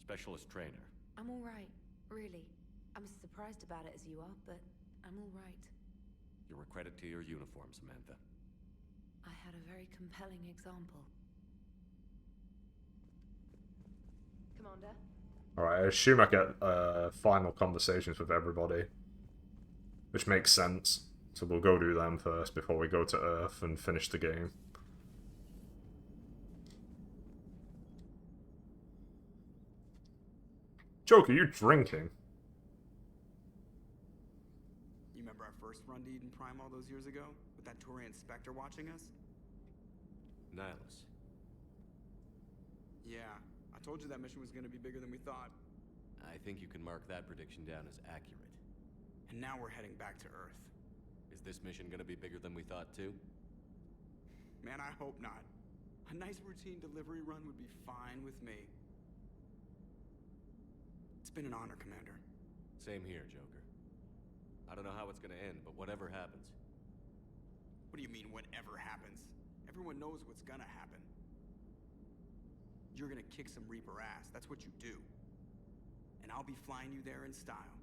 Specialist trainer. I'm alright, really. I'm as surprised about it as you are, but I'm alright. You're a credit to your uniform, Samantha. I had a very compelling example. Commander? Alright, I assume I get final conversations with everybody. Which makes sense. So we'll go do them first before we go to Earth and finish the game. Joker, you drinking? You remember our first run to Eden Prime all those years ago? With that Turian Spectre watching us? Nihilus. Yeah, I told you that mission was gonna be bigger than we thought. I think you can mark that prediction down as accurate. And now we're heading back to Earth. Is this mission gonna be bigger than we thought too? Man, I hope not. A nice routine delivery run would be fine with me. It's been an honor, Commander. Same here, Joker. I don't know how it's gonna end, but whatever happens. What do you mean, whatever happens? Everyone knows what's gonna happen. You're gonna kick some Reaper ass, that's what you do. And I'll be flying you there in style.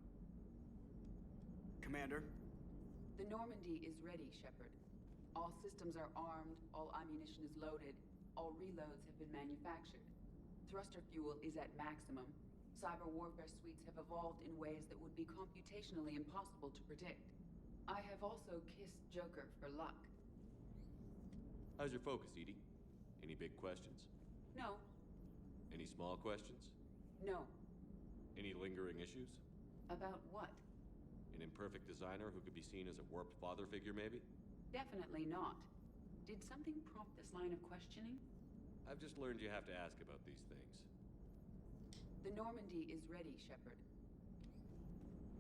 Commander? The Normandy is ready, Shepard. All systems are armed, all ammunition is loaded, all reloads have been manufactured. Thruster fuel is at maximum. Cyber warfare suites have evolved in ways that would be computationally impossible to predict. I have also kissed Joker for luck. How's your focus, Edie? Any big questions? No, Any small questions? no. Any lingering issues? About what? An imperfect designer who could be seen as a warped father figure, maybe? Definitely not. Did something prompt this line of questioning? I've just learned you have to ask about these things. The Normandy is ready, Shepard.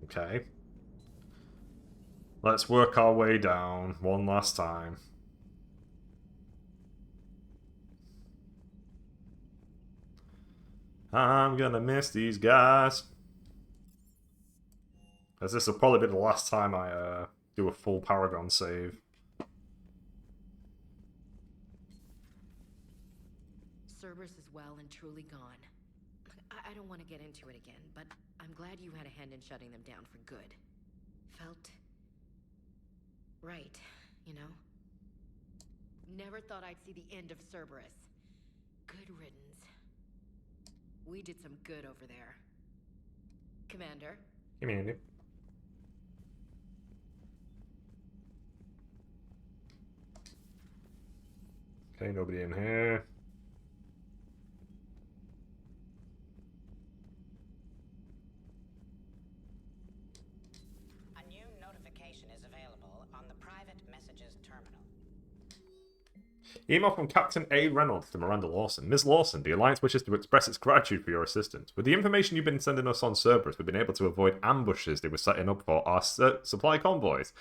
Okay. Let's work our way down one last time. I'm gonna miss these guys. As this will probably be the last time I do a full Paragon save. Cerberus is well and truly gone. I don't want to get into it again, but I'm glad you had a hand in shutting them down for good. Felt right, you know? Never thought I'd see the end of Cerberus. Good riddance. We did some good over there. Commander? Community. Okay, nobody in here. A new notification is available on the private messages terminal. Email from Captain A. Reynolds to Miranda Lawson. Ms. Lawson, the Alliance wishes to express its gratitude for your assistance. With the information you've been sending us on Cerberus, we've been able to avoid ambushes they were setting up for our supply convoys.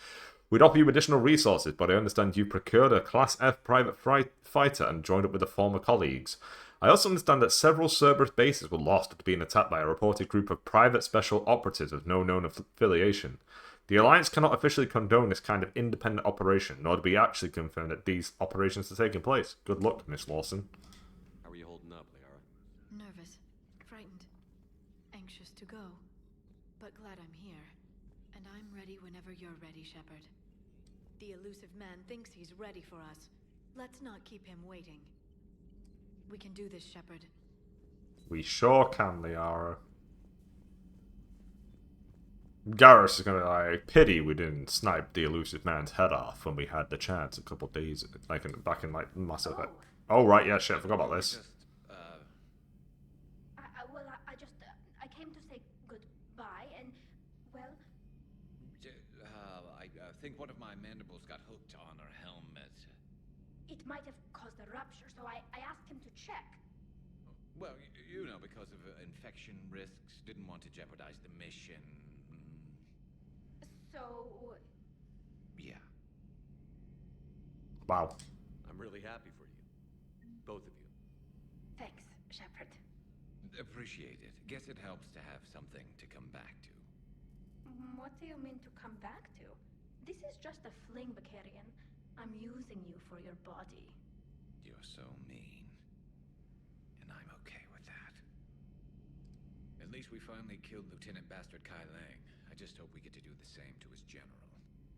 We'd offer you additional resources, but I understand you procured a Class F private fighter and joined up with the former colleagues. I also understand that several Cerberus bases were lost after being attacked by a reported group of private special operatives with no known affiliation. The Alliance cannot officially condone this kind of independent operation, nor do we actually confirm that these operations are taking place. Good luck, Miss Lawson. How are you holding up, Liara? Nervous. Frightened. to go. But glad I'm here. And I'm ready whenever you're ready, Shepard. The elusive man thinks he's ready for us. Let's not keep him waiting. We can do this, Shepard. We sure can, Liara. Garrus is gonna be like, pity we didn't snipe the elusive man's head off when we had the chance a couple days, back in like Mass Effect. Oh right, yeah, shit, I forgot about this. I came to say goodbye, and, well... I think one of my mandibles got hooked on her helmet. It might have caused a rupture, so I asked him to check. Well, you know, because of infection risks, didn't want to jeopardize the mission. So... Yeah. Wow. I'm really happy for you. Both of you. Thanks, Shepard. Appreciate it. Guess it helps to have something to come back to. What do you mean to come back to? This is just a fling, Bakarian. I'm using you for your body. You're so mean. And I'm okay with that. At least we finally killed Lieutenant Bastard Kai Lang. I just hope we get to do the same to his general.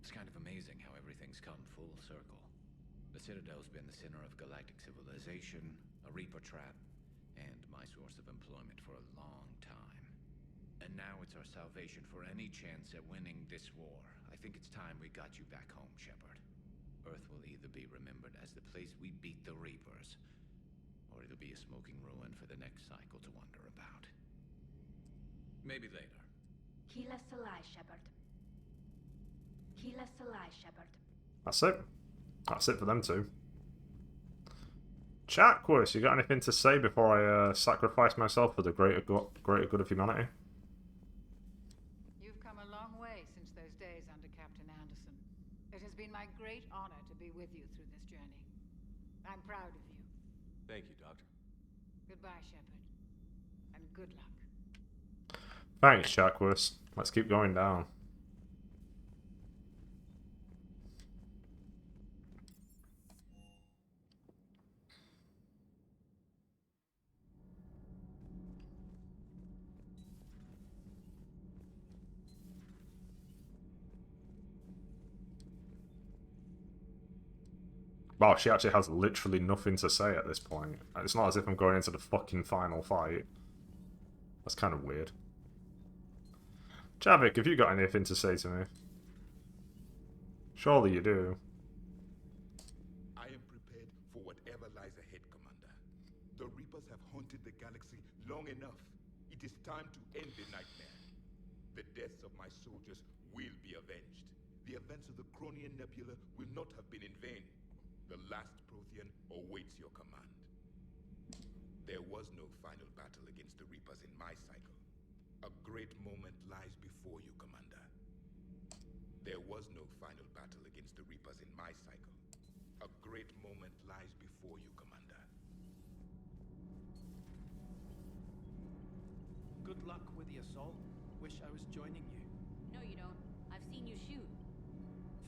It's kind of amazing how everything's come full circle. The Citadel's been the center of galactic civilization, a Reaper trap, and my source of employment for a long time. And now it's our salvation for any chance at winning this war. I think it's time we got you back home, Shepard. Earth will either be remembered as the place we beat the Reapers, or it'll be a smoking ruin for the next cycle to wonder about. Maybe later. Heal us alive, Shepard. Heal us alive, Shepard. That's it. That's it for them two. Chakwas, you got anything to say before I sacrifice myself for the greater good of humanity? You've come a long way since those days under Captain Anderson. It has been my great honor to be with you through this journey. I'm proud of you. Thank you, Doctor. Goodbye, Shepard. And good luck. Thanks, Chakwas. Let's keep going down. Wow, she actually has literally nothing to say at this point. It's not as if I'm going into the fucking final fight. That's kind of weird. Javik, have you got anything to say to me? Surely you do. I am prepared for whatever lies ahead, Commander. The Reapers have haunted the galaxy long enough. It is time to end the nightmare. The deaths of my soldiers will be avenged. The events of the Cronian Nebula will not have been in vain. The last Prothean awaits your command. There was no final battle against the Reapers in my cycle. A great moment lies before you, Commander. There was no final battle against the Reapers in my cycle. A great moment lies before you, Commander. Good luck with the assault. Wish I was joining you. No, you don't. I've seen you shoot.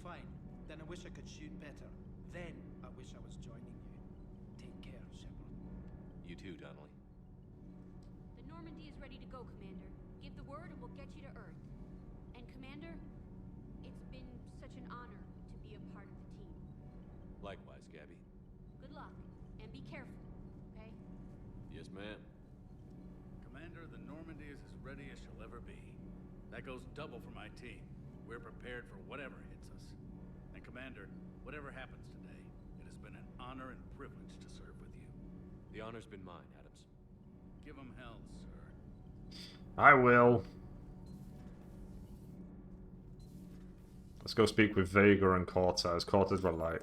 Fine. Then I wish I could shoot better. Then I wish I was joining you. Take care, Shepard. You too, Donnelly. The Normandy is ready to go, Commander. Give the word and we'll get you to Earth. And Commander, it's been such an honor to be a part of the team. Likewise, Gabby. Good luck, and be careful, okay? Yes, ma'am. Commander, the Normandy is as ready as she'll ever be. That goes double for my team. We're prepared for whatever hits us. And Commander, whatever happens today, it has been an honor and privilege to serve with you. The honor's been mine, Adams. Give him hell, sir. I will. Let's go speak with Vega and Cortez. Cortez were like...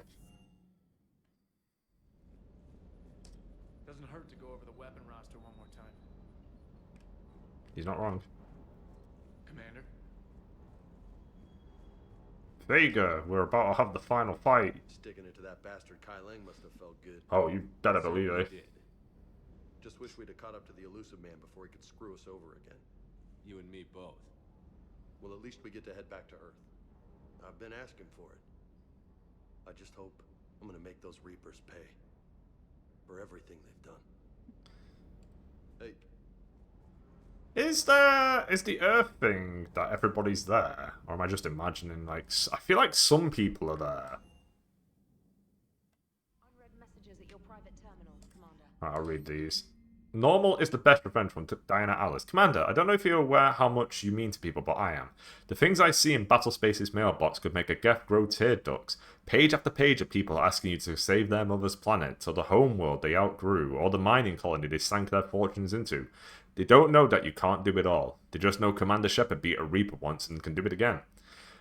Doesn't hurt to go over the weapon roster one more time. He's not wrong. Commander? Vega, we're about to have the final fight. Sticking it to that bastard Kai Lang must have felt good. Oh, you better believe it. Just wish we'd have caught up to the elusive man before he could screw us over again. You and me both. Well, at least we get to head back to Earth. I've been asking for it. I just hope I'm gonna make those Reapers pay for everything they've done. Hey, Is the Earth thing that everybody's there, or am I just imagining? Like, I feel like some people are there. Unread messages at your private terminal, Commander. Right, I'll read these. Normal is the best revenge from Diana Alice. Commander, I don't know if you're aware how much you mean to people, but I am. The things I see in Battlespace's mailbox could make a Geth grow tear ducts. Page after page of people asking you to save their mother's planet, or the home world they outgrew, or the mining colony they sank their fortunes into. They don't know that you can't do it all. They just know Commander Shepard beat a Reaper once and can do it again.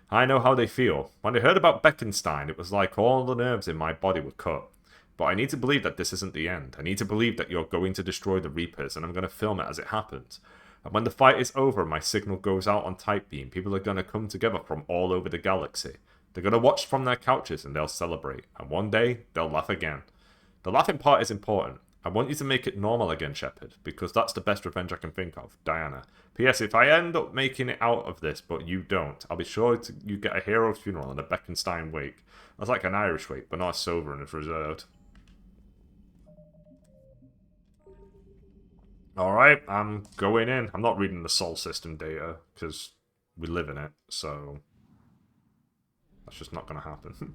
I know how they feel. When I heard about Beckenstein, it was like all the nerves in my body were cut. But I need to believe that this isn't the end. I need to believe that you're going to destroy the Reapers, and I'm going to film it as it happens. And when the fight is over and my signal goes out on Type Beam, people are going to come together from all over the galaxy. They're going to watch from their couches and they'll celebrate. And one day, they'll laugh again. The laughing part is important. I want you to make it normal again, Shepard, because that's the best revenge I can think of. Diana. P.S. If I end up making it out of this, but you don't, I'll be sure you get a hero's funeral and a Beckenstein wake. That's like an Irish wake, but not as sober and as reserved. Alright, I'm going in. I'm not reading the Sol system data, because we live in it, so that's just not going to happen.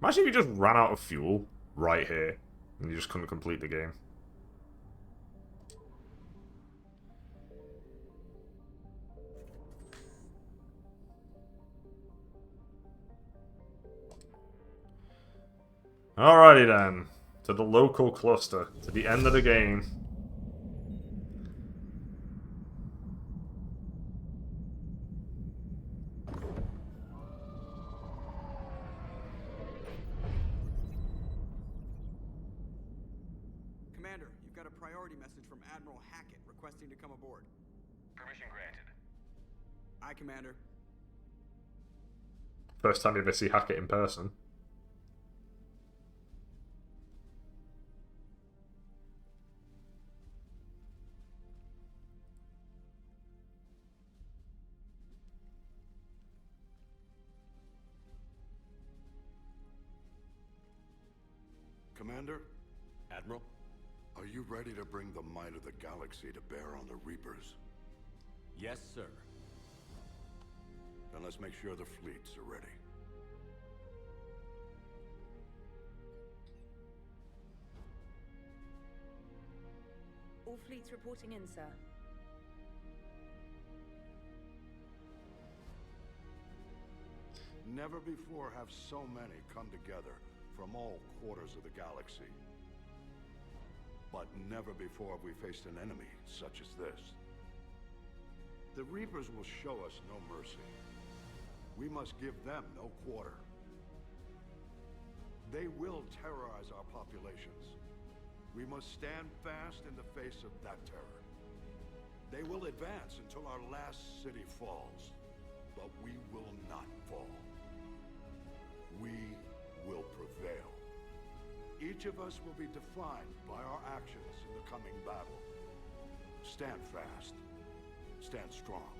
Imagine if you just ran out of fuel right here, and you just couldn't complete the game. Alrighty then. To the local cluster. To the end of the game. Commander, you've got a priority message from Admiral Hackett requesting to come aboard. Permission granted. Aye, Commander. First time you ever see Hackett in person. Commander? Admiral? Are you ready to bring the might of the galaxy to bear on the Reapers? Yes, sir. Then let's make sure the fleets are ready. All fleets reporting in, sir. Never before have so many come together from all quarters of the galaxy. But never before have we faced an enemy such as this. The Reapers will show us no mercy. We must give them no quarter. They will terrorize our populations. We must stand fast in the face of that terror. They will advance until our last city falls, but we will not fall. We will prevail. Each of us will be defined by our actions in the coming battle. Stand fast. Stand strong.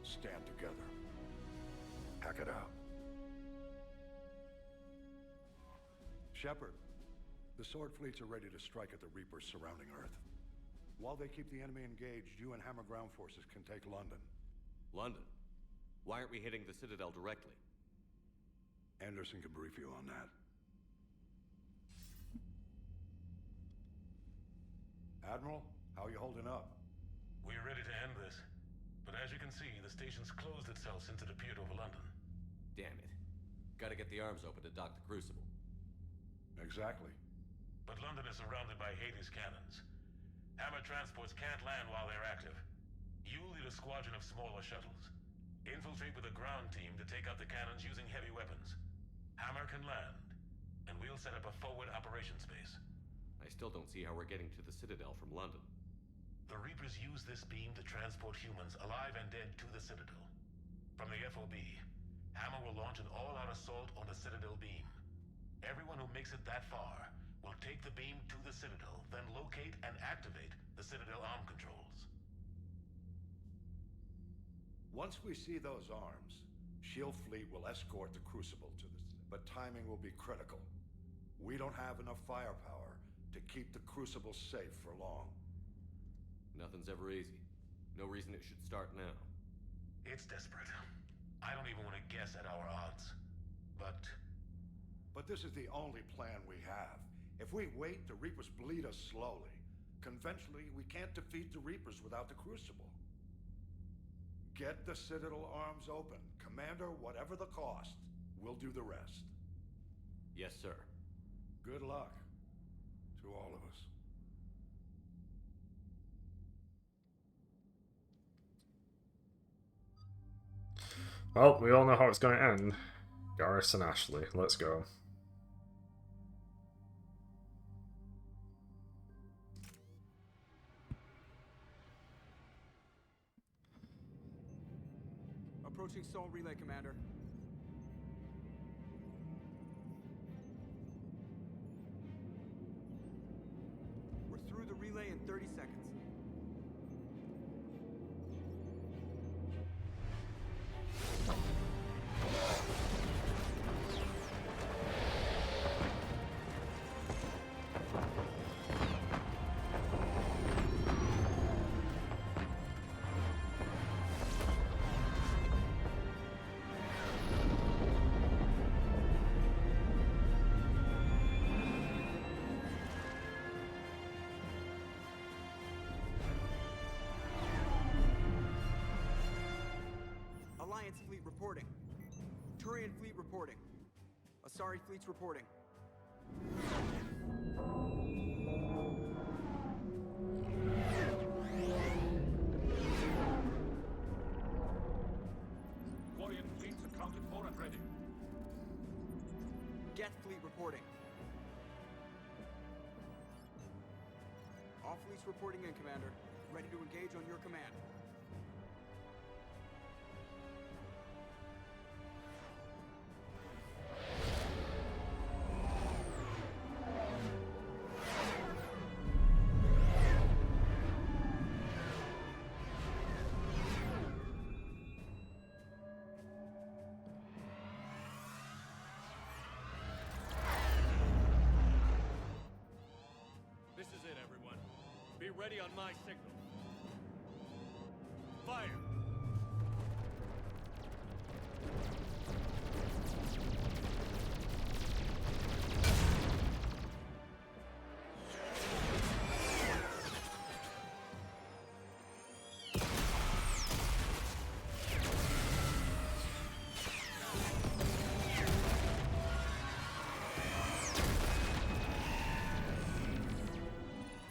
Stand together. Hack it out. Shepard, the Sword fleets are ready to strike at the Reapers surrounding Earth. While they keep the enemy engaged, you and Hammer ground forces can take London. London? Why aren't we hitting the Citadel directly? Anderson can brief you on that. Admiral, how are you holding up? We're ready to end this. But as you can see, the station's closed itself since it appeared over London. Damn it. Gotta get the arms open to dock the Crucible. Exactly. But London is surrounded by Hades cannons. Hammer transports can't land while they're active. You lead a squadron of smaller shuttles. Infiltrate with a ground team to take out the cannons using heavy weapons. Hammer can land, and we'll set up a forward operations base. I still don't see how we're getting to the Citadel from London. The Reapers use this beam to transport humans, alive and dead, to the Citadel. From the FOB, Hammer will launch an all-out assault on the Citadel beam. Everyone who makes it that far will take the beam to the Citadel, then locate and activate the Citadel arm controls. Once we see those arms, Shield Fleet will escort the Crucible to the... But timing will be critical. We don't have enough firepower to keep the Crucible safe for long. Nothing's ever easy. No reason it should start now. It's desperate. I don't even want to guess at our odds. But this is the only plan we have. If we wait, the Reapers bleed us slowly. Conventionally, we can't defeat the Reapers without the Crucible. Get the Citadel arms open. Commander, whatever the cost, we'll do the rest. Yes, sir. Good luck to all of us. Well, we all know how it's going to end. Garrus and Ashley, let's go. Approaching Soul Relay, Commander. We're through the relay in 30 seconds. Alliance fleet reporting. Turian fleet reporting. Asari fleet's reporting. Quarian fleets accounted for and ready. Geth fleet reporting. All fleets reporting in, Commander. Ready to engage on your command. This is it, everyone. Be ready on my signal. Fire!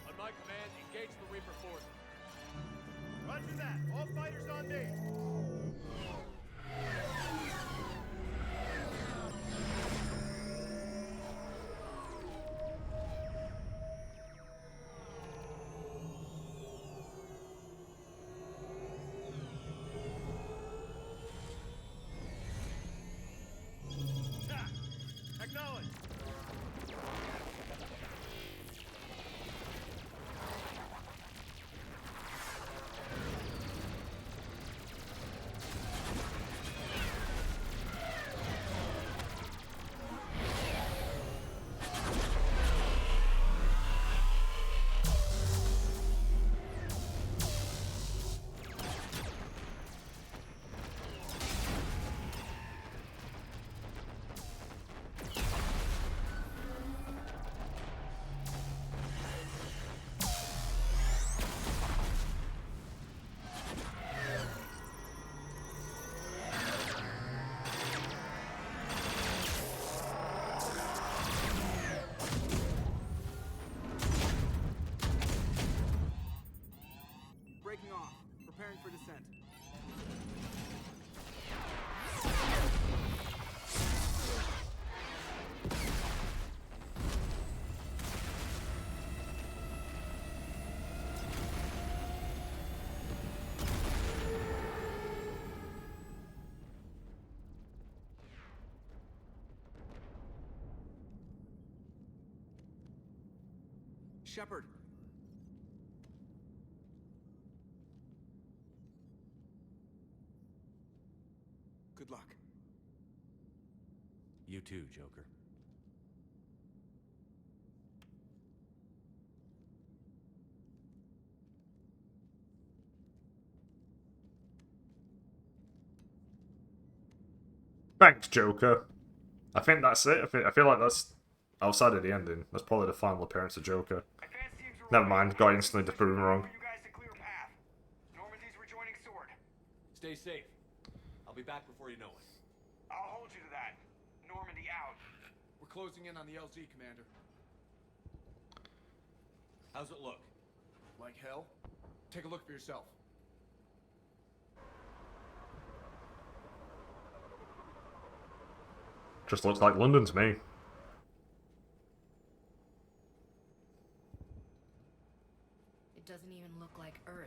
On my command, engage the Reaper forces. Roger that. All fighters on me. Attack! Acknowledge! Breaking off. Preparing for descent. Shepard. Good luck. You too, Joker. Thanks, Joker. I think that's it. I feel like that's outside of the ending. That's probably the final appearance of Joker. Never mind, got instantly proven wrong. Stay safe. I'll be back before you know it. I'll hold you to that. Normandy out. We're closing in on the LZ, Commander. How's it look? Like hell? Take a look for yourself. Just looks like London to me. It doesn't even look like Earth.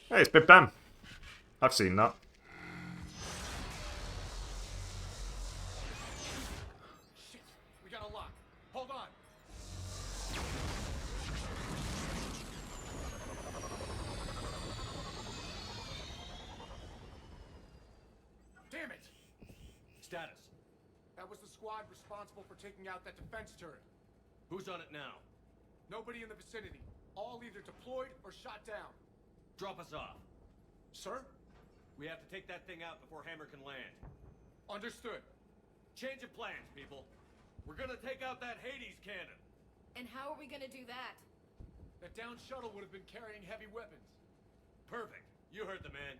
Hey, it's Big Ben. I've seen that. Shit, we got a lock. Hold on. Damn it! Status. That was the squad responsible for taking out that defense turret. Who's on it now? Nobody in the vicinity. All either deployed or shot down. Drop us off. Sir? We have to take that thing out before Hammer can land. Understood. Change of plans, people. We're gonna take out that Hades cannon. And how are we gonna do that? That downed shuttle would have been carrying heavy weapons. Perfect. You heard the man.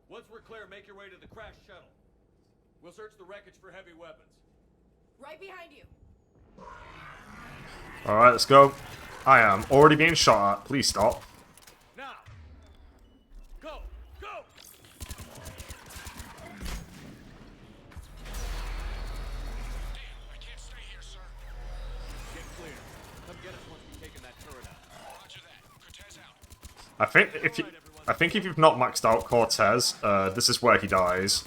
Once we're clear, make your way to the crashed shuttle. We'll search the wreckage for heavy weapons. Right behind you. Alright, let's go. I am already being shot at. Please stop. Now! Go! Go! Get clear. Come get us once we've taken that turret out. Roger that. Cortez out. I think if you've not maxed out Cortez, this is where he dies.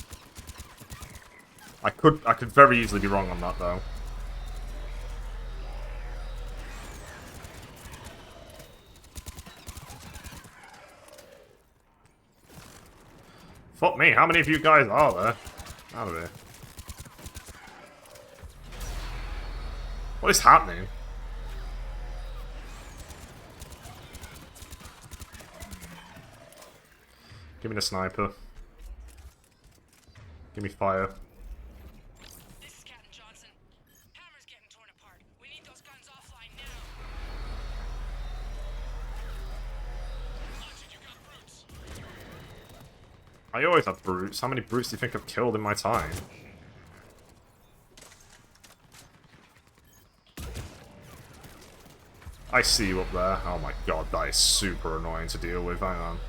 I could very easily be wrong on that though. Fuck me, how many of you guys are there? Out of here. What is happening? Give me the sniper. Give me fire. This is Captain Johnson. Hammer's getting torn apart. We need those guns offline now. Watch it, you got brutes. I always have brutes. How many brutes do you think I've killed in my time? I see you up there. Oh my god, that is super annoying to deal with. Hang on.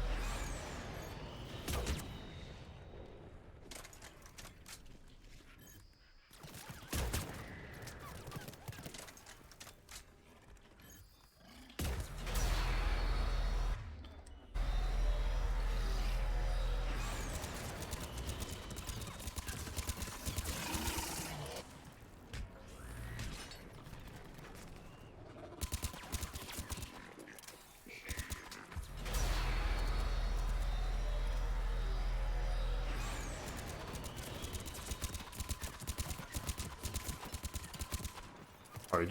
Oh,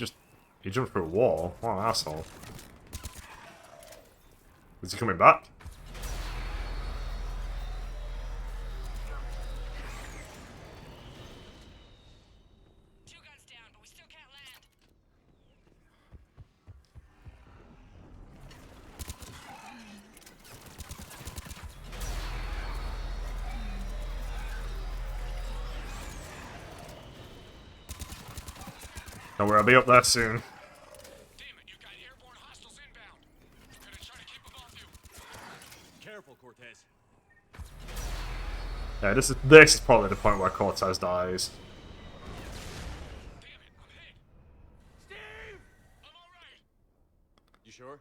he jumped through a wall. What an asshole. Is he coming back? Two guns down, but we still can't land. Don't worry, I'll be up there soon. Careful, Cortez. Yeah, this is probably the point where Cortez dies. You sure?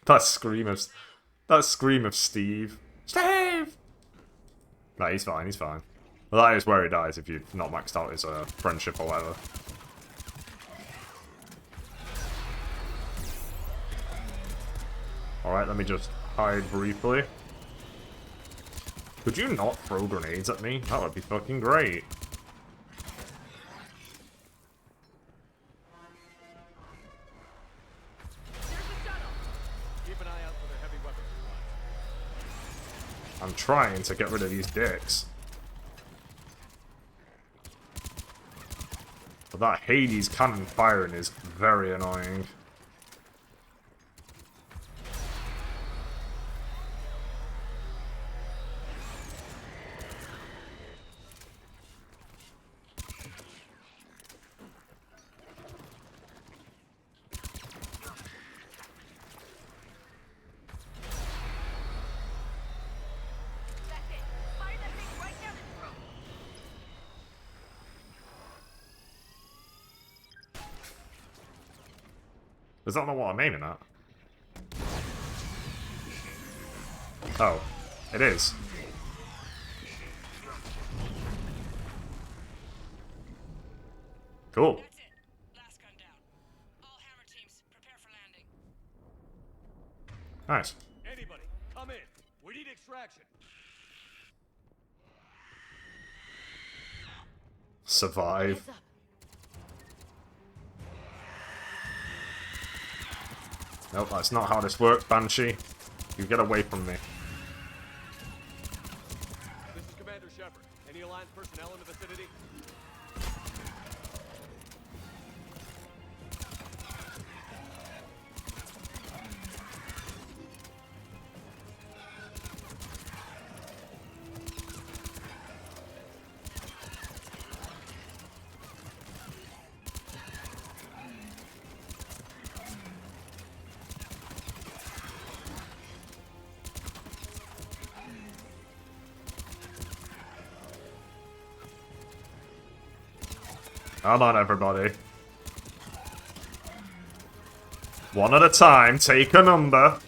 that scream of Steve. Steve! No, he's fine, he's fine. Well, that is where he dies if you've not maxed out his friendship or whatever. Alright, let me just hide briefly. Could you not throw grenades at me? That would be fucking great. Keep an eye out for their heavy weapons. I'm trying to get rid of these dicks. But that Hades cannon firing is very annoying. Is that not what I'm aiming at? Oh, it is. Cool. Nice. Anybody, come in. We need extraction. Survive. Nope, that's not how this works, Banshee. You get away from me. This is Commander Shepard. Any Alliance personnel in the vicinity? Come on, everybody. One at a time, take a number.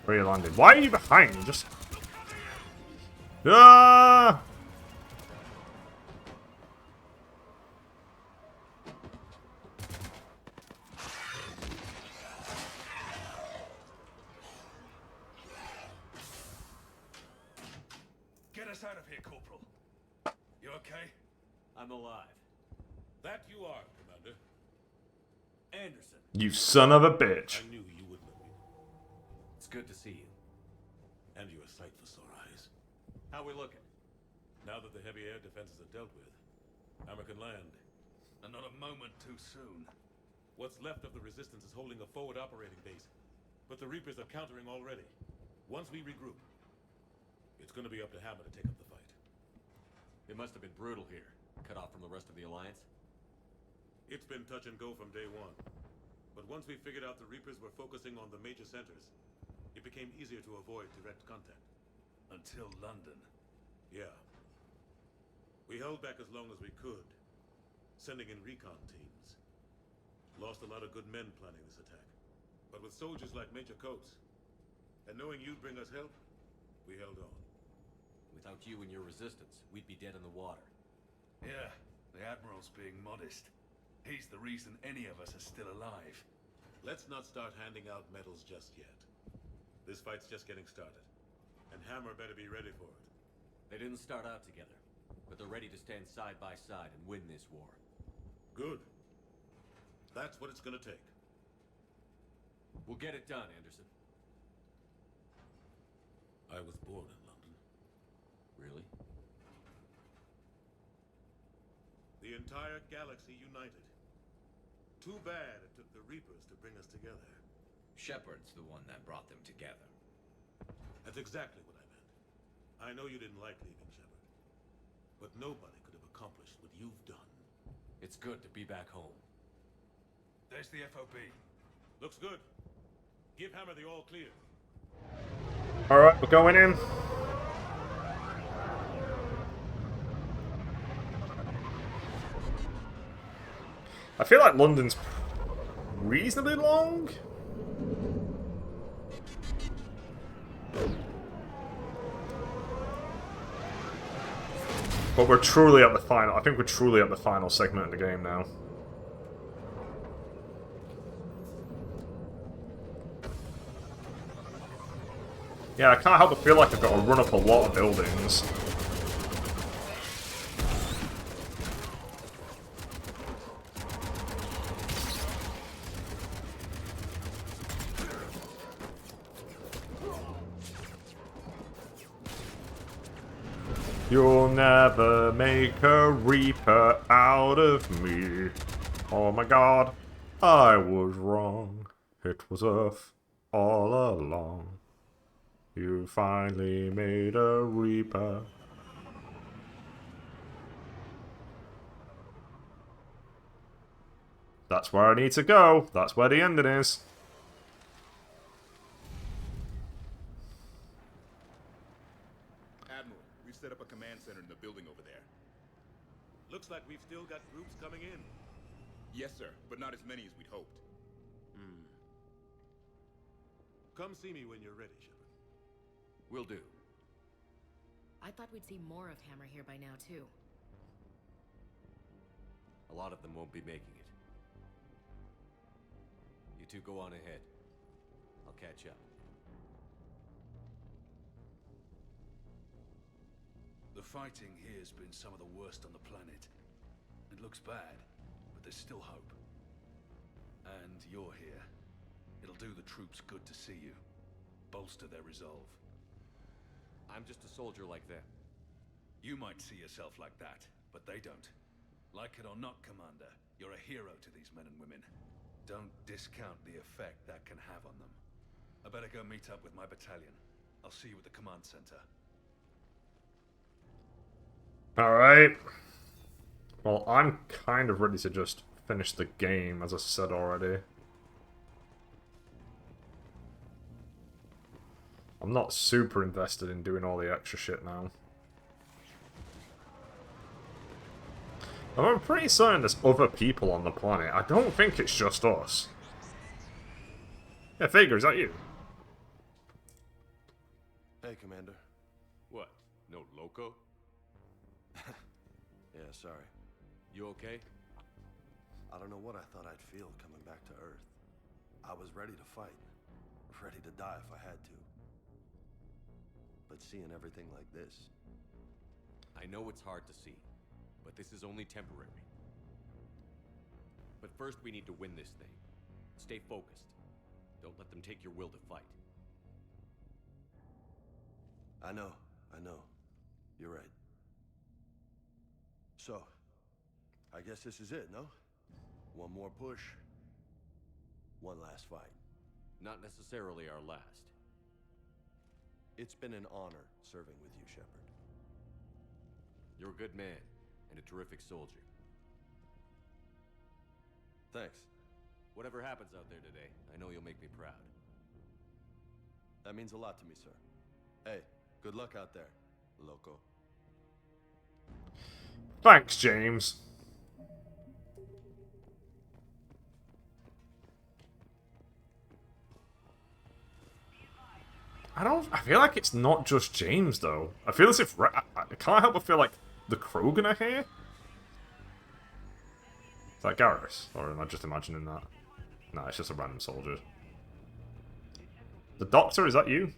Where you landed? Why are you behind me? Just... Ah! Get us out of here, Corporal. You okay? I'm alive. That you are, Commander. Anderson. You son of a bitch. I knew you would let me. It's good to see you. And you're a sight for sore eyes. How we looking? Now that the heavy air defenses are dealt with, Hammer can land. And not a moment too soon. What's left of the Resistance is holding a forward operating base. But the Reapers are countering already. Once we regroup, it's gonna be up to Hammer to take up the fight. It must have been brutal here. Cut off from the rest of the Alliance. It's been touch and go from day one. But once we figured out the Reapers were focusing on the major centers, it became easier to avoid direct contact. Until London. Yeah. We held back as long as we could, sending in recon teams. Lost a lot of good men planning this attack. But with soldiers like Major Coates, and knowing you'd bring us help, we held on. Without you and your resistance, we'd be dead in the water. Yeah, the Admiral's being modest. He's the reason any of us are still alive. Let's not start handing out medals just yet. This fight's just getting started. And Hammer better be ready for it. They didn't start out together, but they're ready to stand side by side and win this war. Good. That's what it's gonna take. We'll get it done, Anderson. I was born in London. Really? The entire galaxy united. Too bad it took the Reapers to bring us together. Shepard's the one that brought them together. That's exactly what I meant. I know you didn't like leaving, Shepard. But nobody could have accomplished what you've done. It's good to be back home. There's the FOB. Looks good. Give Hammer the all clear. Alright, we're going in. I feel like London's reasonably long. But we're truly at the final. I think we're truly at the final segment of the game now. Yeah, I can't help but feel like I've got to run up a lot of buildings. You'll never make a Reaper out of me. Oh my god, I was wrong. It was Earth all along. You finally made a Reaper. That's where I need to go. That's where the ending is. Admiral, we've set up a command center in the building over there. Looks like we've still got groups coming in. Yes, sir, but not as many as we'd hoped. Come see me when you're ready, Shepard. Will do. I thought we'd see more of Hammer here by now, too. A lot of them won't be making it. You two go on ahead. I'll catch up. The fighting here's been some of the worst on the planet. It looks bad, but there's still hope. And you're here. It'll do the troops good to see you. Bolster their resolve. I'm just a soldier like them. You might see yourself like that, but they don't. Like it or not, Commander, you're a hero to these men and women. Don't discount the effect that can have on them. I better go meet up with my battalion. I'll see you at the command center. Alright. Well, I'm kind of ready to just finish the game, as I said already. I'm not super invested in doing all the extra shit now. I'm pretty certain there's other people on the planet. I don't think it's just us. Yeah, Vega, is that you? Hey, Commander. What? No loco? Yeah, sorry. You okay? I don't know what I thought I'd feel coming back to Earth. I was ready to fight. Ready to die if I had to. But seeing everything like this... I know it's hard to see, but this is only temporary. But first we need to win this thing. Stay focused. Don't let them take your will to fight. I know. You're right. So, I guess this is it, no? One more push. One last fight. Not necessarily our last. It's been an honor serving with you, Shepard. You're a good man, and a terrific soldier. Thanks. Whatever happens out there today, I know you'll make me proud. That means a lot to me, sir. Hey, good luck out there, loco. Thanks, James. I feel like it's not just James, though. I feel as if... I can't help but feel like the Krogan are here. Is that Garrus? Or am I just imagining that? No, it's just a random soldier. The Doctor, is that you?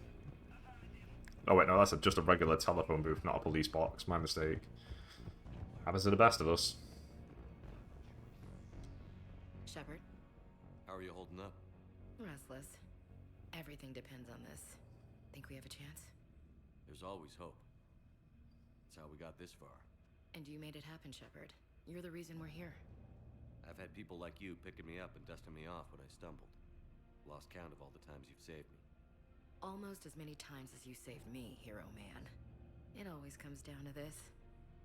Oh wait, no, that's just a regular telephone booth, not a police box. My mistake. Happens to the best of us. Shepard? How are you holding up? Restless. Everything depends on this. Think we have a chance? There's always hope. That's how we got this far. And you made it happen, Shepard. You're the reason we're here. I've had people like you picking me up and dusting me off when I stumbled. Lost count of all the times you've saved me. Almost as many times as you saved me, hero man. It always comes down to this.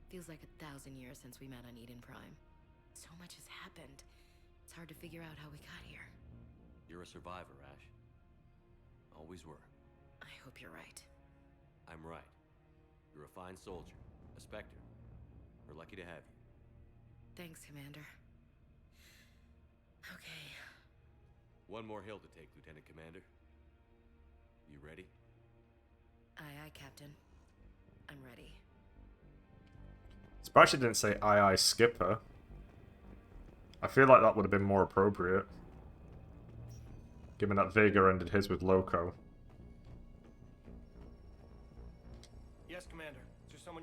Feels like 1,000 years since we met on Eden Prime. So much has happened. It's hard to figure out how we got here. You're a survivor, Ash. Always were. I hope you're right. I'm right. You're a fine soldier. A Spectre. We're lucky to have you. Thanks, Commander. Okay. One more hill to take, Lieutenant Commander. You ready? Aye, aye, Captain. I'm ready. Surprised she didn't say aye aye Skipper. I feel like that would have been more appropriate. Given that Vega ended his with Loco.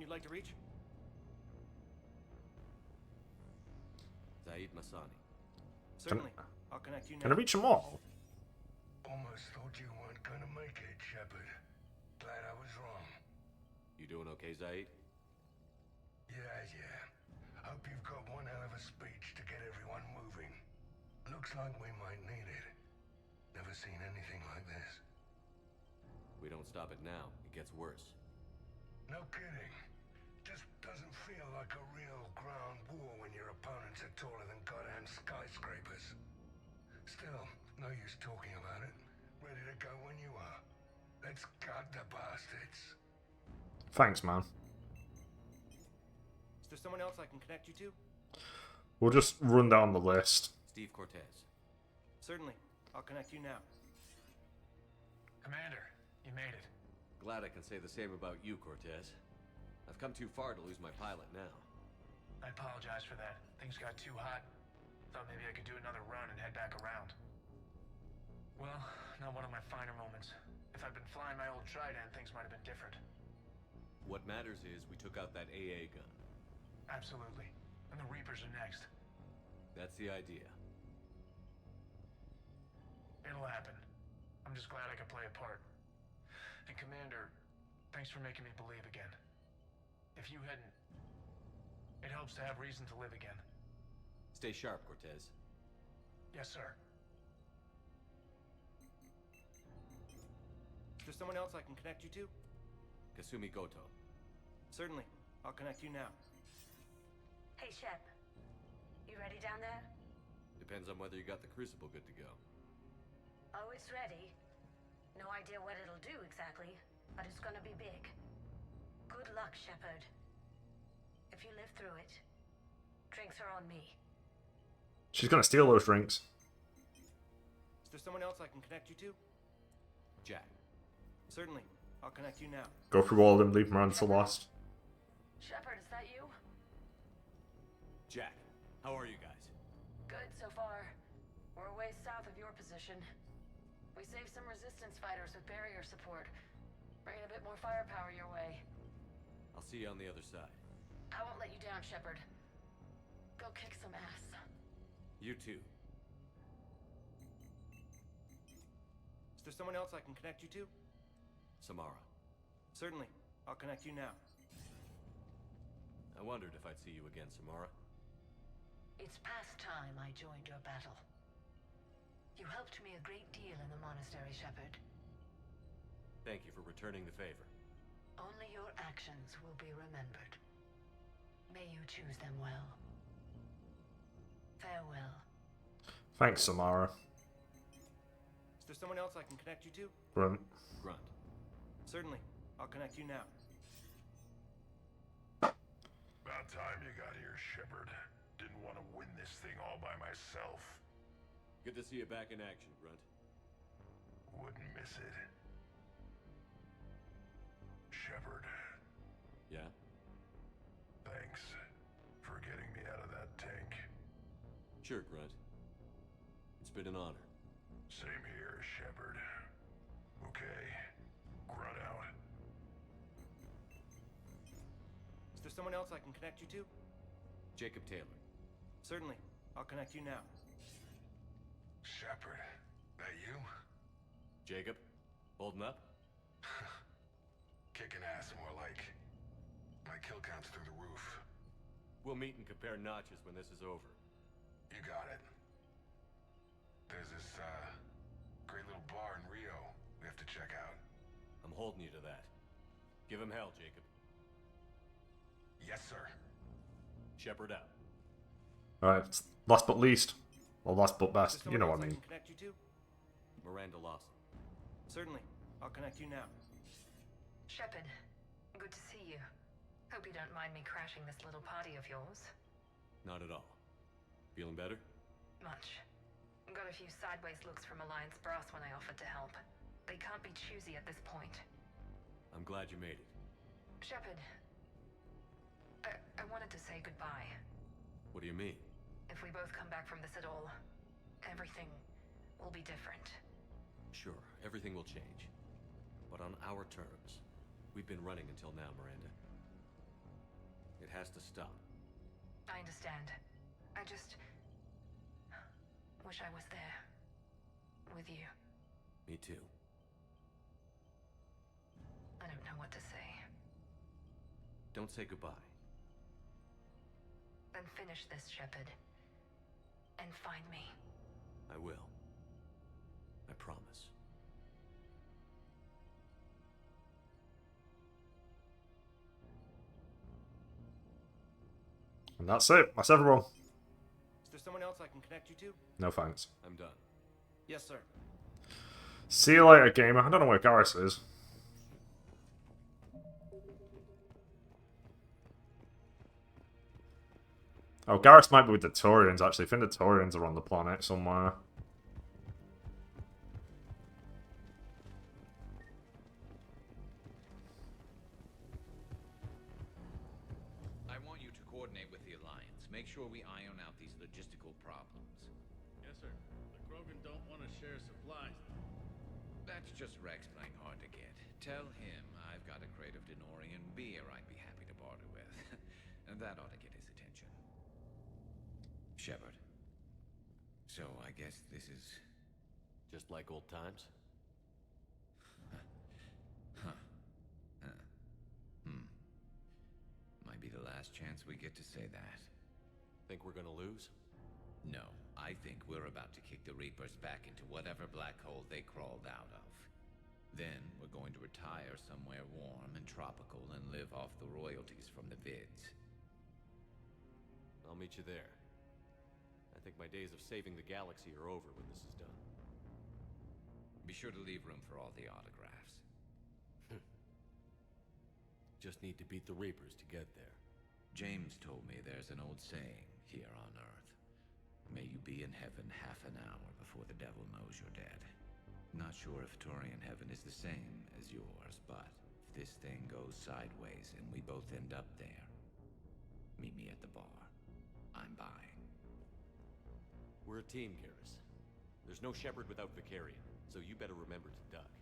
you'd like to reach? Zaid Masani. Certainly. I'll connect you now. Can I reach them all? Almost thought you weren't gonna make it, Shepard. Glad I was wrong. You doing okay, Zaid? Yeah. Hope you've got one hell of a speech to get everyone moving. Looks like we might need it. Never seen anything like this. We don't stop it now, it gets worse. No kidding. Just doesn't feel like a real ground war when your opponents are taller than goddamn skyscrapers. Still, no use talking about it. Ready to go when you are. Let's gut the bastards. Thanks, man. Is there someone else I can connect you to? We'll just run down the list. Steve Cortez. Certainly. I'll connect you now. Commander, you made it. Glad I can say the same about you, Cortez. I've come too far to lose my pilot now. I apologize for that. Things got too hot. Thought maybe I could do another run and head back around. Well, not one of my finer moments. If I'd been flying my old Trident, things might have been different. What matters is we took out that AA gun. Absolutely. And the Reapers are next. That's the idea. It'll happen. I'm just glad I could play a part. And Commander, thanks for making me believe again. If you hadn't, it helps to have reason to live again. Stay sharp, Cortez. Yes, sir. Is there someone else I can connect you to? Kasumi Goto. Certainly. I'll connect you now. Hey, Shep. You ready down there? Depends on whether you got the Crucible good to go. Oh, it's ready. No idea what it'll do exactly, but it's gonna be big. Good luck, Shepard. If you live through it, drinks are on me. She's gonna steal those drinks. Is there someone else I can connect you to? Jack. Certainly. I'll connect you now. Go through all of them, leave them around to the last. Shepard, is that you? Jack, how are you guys? Good so far. We're a ways south of your position. We saved some resistance fighters with barrier support. Bringing a bit more firepower your way. I'll see you on the other side. I won't let you down, Shepard. Go kick some ass. You too. Is there someone else I can connect you to? Samara. Certainly. I'll connect you now. I wondered if I'd see you again, Samara. It's past time I joined your battle. You helped me a great deal in the monastery, Shepard. Thank you for returning the favor. Only your actions will be remembered. May you choose them well. Farewell. Thanks, Samara. Is there someone else I can connect you to? Grunt. Grunt. Certainly. I'll connect you now. About time you got here, Shepard. Didn't want to win this thing all by myself. Good to see you back in action, Grunt. Wouldn't miss it. Shepard. Yeah? Thanks for getting me out of that tank. Sure, Grunt. It's been an honor. Same here, Shepard. Okay. Grunt out. Is there someone else I can connect you to? Jacob Taylor. Certainly. I'll connect you now. Shepard, that you? Jacob, holding up? Kicking ass, more like. My kill count's through the roof. We'll meet and compare notches when this is over. You got it. There's this, great little bar in Rio we have to check out. I'm holding you to that. Give him hell, Jacob. Yes, sir. Shepard out. Alright, last but least. Or last but best. You know what I mean. Can connect you to? Miranda Lawson. Certainly. I'll connect you now. Shepard, good to see you. Hope you don't mind me crashing this little party of yours. Not at all. Feeling better? Much. Got a few sideways looks from Alliance brass when I offered to help. They can't be choosy at this point. I'm glad you made it. Shepard, I wanted to say goodbye. What do you mean? If we both come back from this at all, everything will be different. Sure, everything will change. But on our terms. We've been running until now, Miranda. It has to stop. I understand. I just wish I was there. With you. Me too. I don't know what to say. Don't say goodbye. Then finish this, Shepard. And find me. I will. I promise. And that's it. That's everyone. Is there someone else I can connect you to? No thanks. I'm done. Yes, sir. See you later, gamer. I don't know where Garrus is. Oh, Garrus might be with the Turians, actually. I think the Turians are on the planet somewhere. I want you to coordinate with the Alliance. Make sure we iron out these logistical problems. Yes, sir. The Krogan don't want to share supplies. That's just Rex playing hard to get. Tell him I've got a crate of Denorian beer I'd be happy to barter with. And that ought to get his attention. Shepard. So I guess this is... Just like old times? Might be the last chance we get to say that. Think we're gonna lose? No, I think we're about to kick the Reapers back into whatever black hole they crawled out of. Then we're going to retire somewhere warm and tropical and live off the royalties from the vids. I'll meet you there. I think my days of saving the galaxy are over when this is done. Be sure to leave room for all the autographs. Just need to beat the Reapers to get there. James told me there's an old saying here on Earth. May you be in heaven half an hour before the devil knows you're dead. Not sure if Turian heaven is the same as yours, but if this thing goes sideways and we both end up there, meet me at the bar. I'm buying. We're a team, Garrus. There's no Shepard without Vicarian, so you better remember to duck.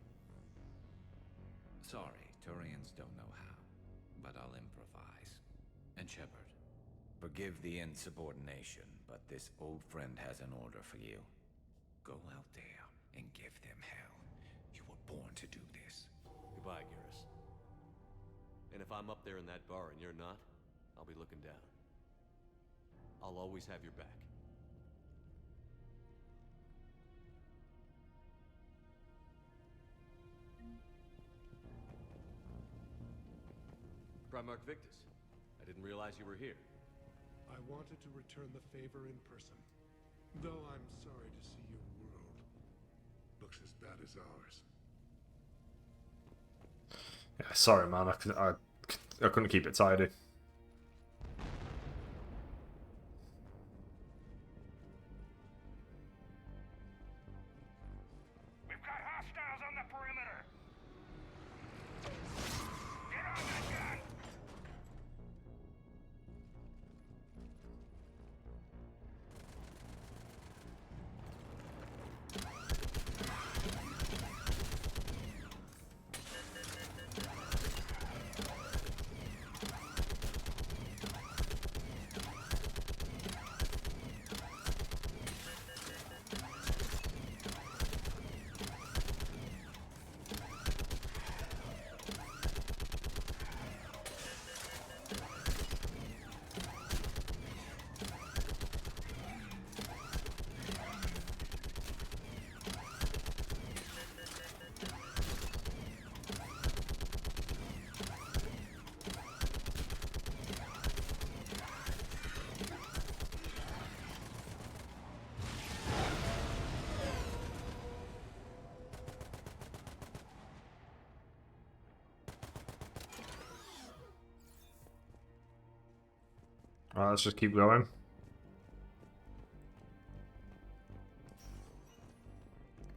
Sorry, Turians don't know how, but I'll improvise. And Shepard, forgive the insubordination, but this old friend has an order for you. Go out there and give them hell. You were born to do this. Goodbye, Garrus. And if I'm up there in that bar and you're not, I'll be looking down. I'll always have your back. Primarch Victus, I didn't realize you were here. I wanted to return the favor in person. Though I'm sorry to see your world looks as bad as ours. Yeah, sorry, man. I couldn't keep it tidy. We've got hostiles on the perimeter! Get on that gun! Alright, let's just keep going.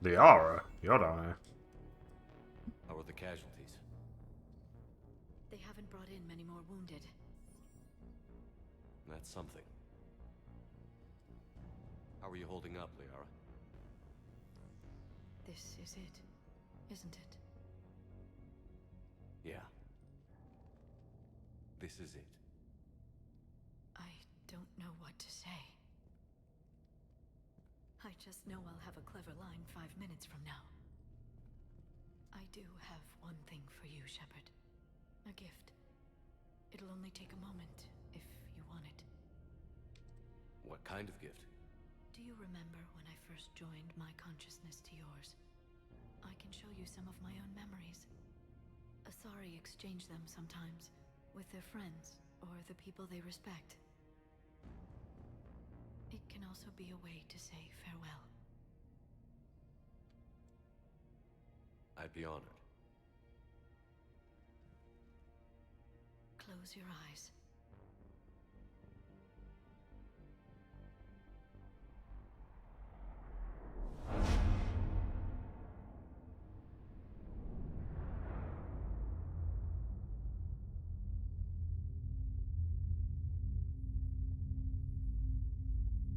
Liara? You're down here. How are the casualties? They haven't brought in many more wounded. That's something. How are you holding up, Liara? This is it, isn't it? Yeah. This is it. don't know what to say. I just know I'll have a clever line 5 minutes from now. I do have one thing for you, Shepard. A gift. It'll only take a moment, if you want it. What kind of gift? Do you remember when I first joined my consciousness to yours? I can show you some of my own memories. Asari exchange them sometimes, with their friends, or the people they respect. It can also be a way to say farewell. I'd be honored. Close your eyes.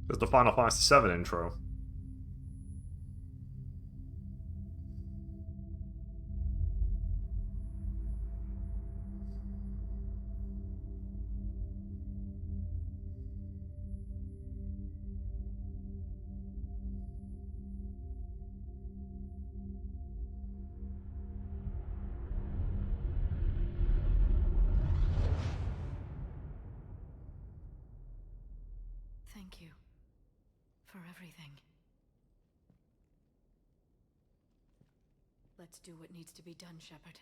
There's the Final Fantasy VII intro. Thank you. For everything. Let's do what needs to be done, Shepard.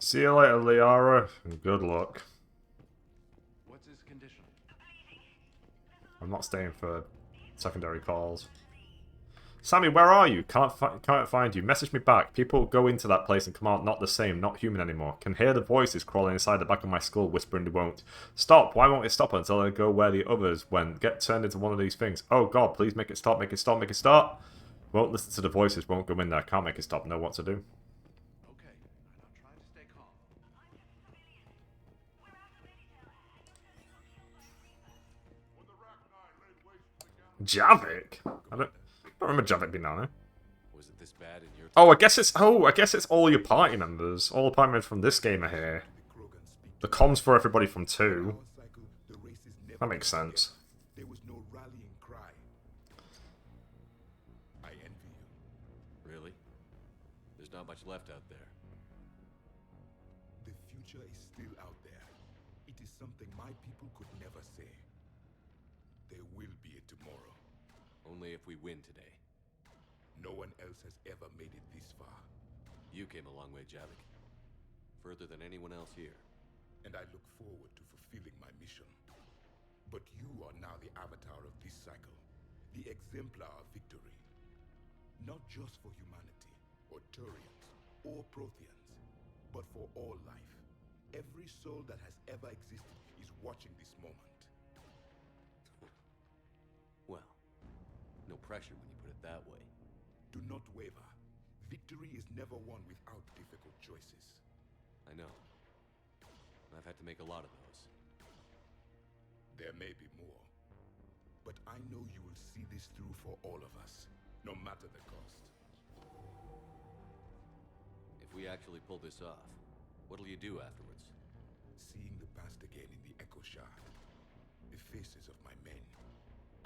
See you later, Liara, and good luck. What's his condition? I'm not staying for secondary calls. Sammy, where are you? Can't find you. Message me back. People go into that place and come out not the same, not human anymore. Can hear the voices crawling inside the back of my skull, whispering they won't. Stop! Why won't it stop until I go where the others went? Get turned into one of these things. Oh god, please make it stop, make it stop, make it stop! Won't listen to the voices, won't go in there. Can't make it stop, know what to do. Okay, now try to stay calm. Javik? I don't remember Javik being down here. Was it this bad in your Oh, I guess it's all your party members. All the party members from this game are here. The comms for everybody from 2. That makes sense. There was no rallying cry. I envy you. Really? There's not much left out there. The future is still out there. It is something my people could never say. There will be a tomorrow. Only if we win today. No one else has ever made it this far. You came a long way, Javik. Further than anyone else here. And I look forward to fulfilling my mission. But you are now the avatar of this cycle. The exemplar of victory. Not just for humanity, or Turians, or Protheans, but for all life. Every soul that has ever existed is watching this moment. Well, no pressure when you put it that way. Do not waver. Victory is never won without difficult choices. I know. I've had to make a lot of those. There may be more. But I know you will see this through for all of us, no matter the cost. If we actually pull this off, what'll you do afterwards? Seeing the past again in the Echo Shard, the faces of my men,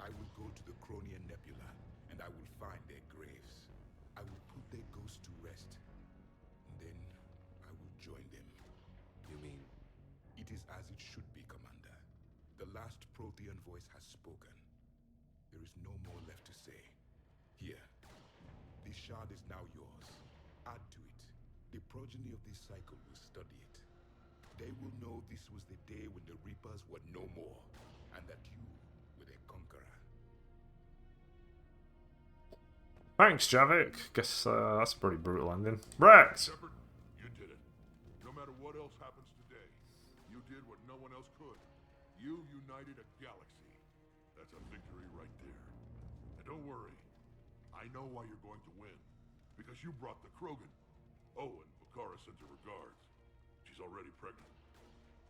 I will go to the Cronian Nebula, and I will find their graves. I will put their ghosts to rest, and then I will join them. You mean? It is as it should be, Commander. The last Prothean voice has spoken. There is no more left to say. Here, this shard is now yours. Add to it. The progeny of this cycle will study it. They will know this was the day when the Reapers were no more, and that you were their conqueror. Thanks, Javik. Guess that's a pretty brutal ending. Rex! Shepard, you did it. No matter what else happens today, you did what no one else could. You united a galaxy. That's a victory right there. And don't worry. I know why you're going to win. Because you brought the Krogan. Oh, and Bakara sends her regards. She's already pregnant.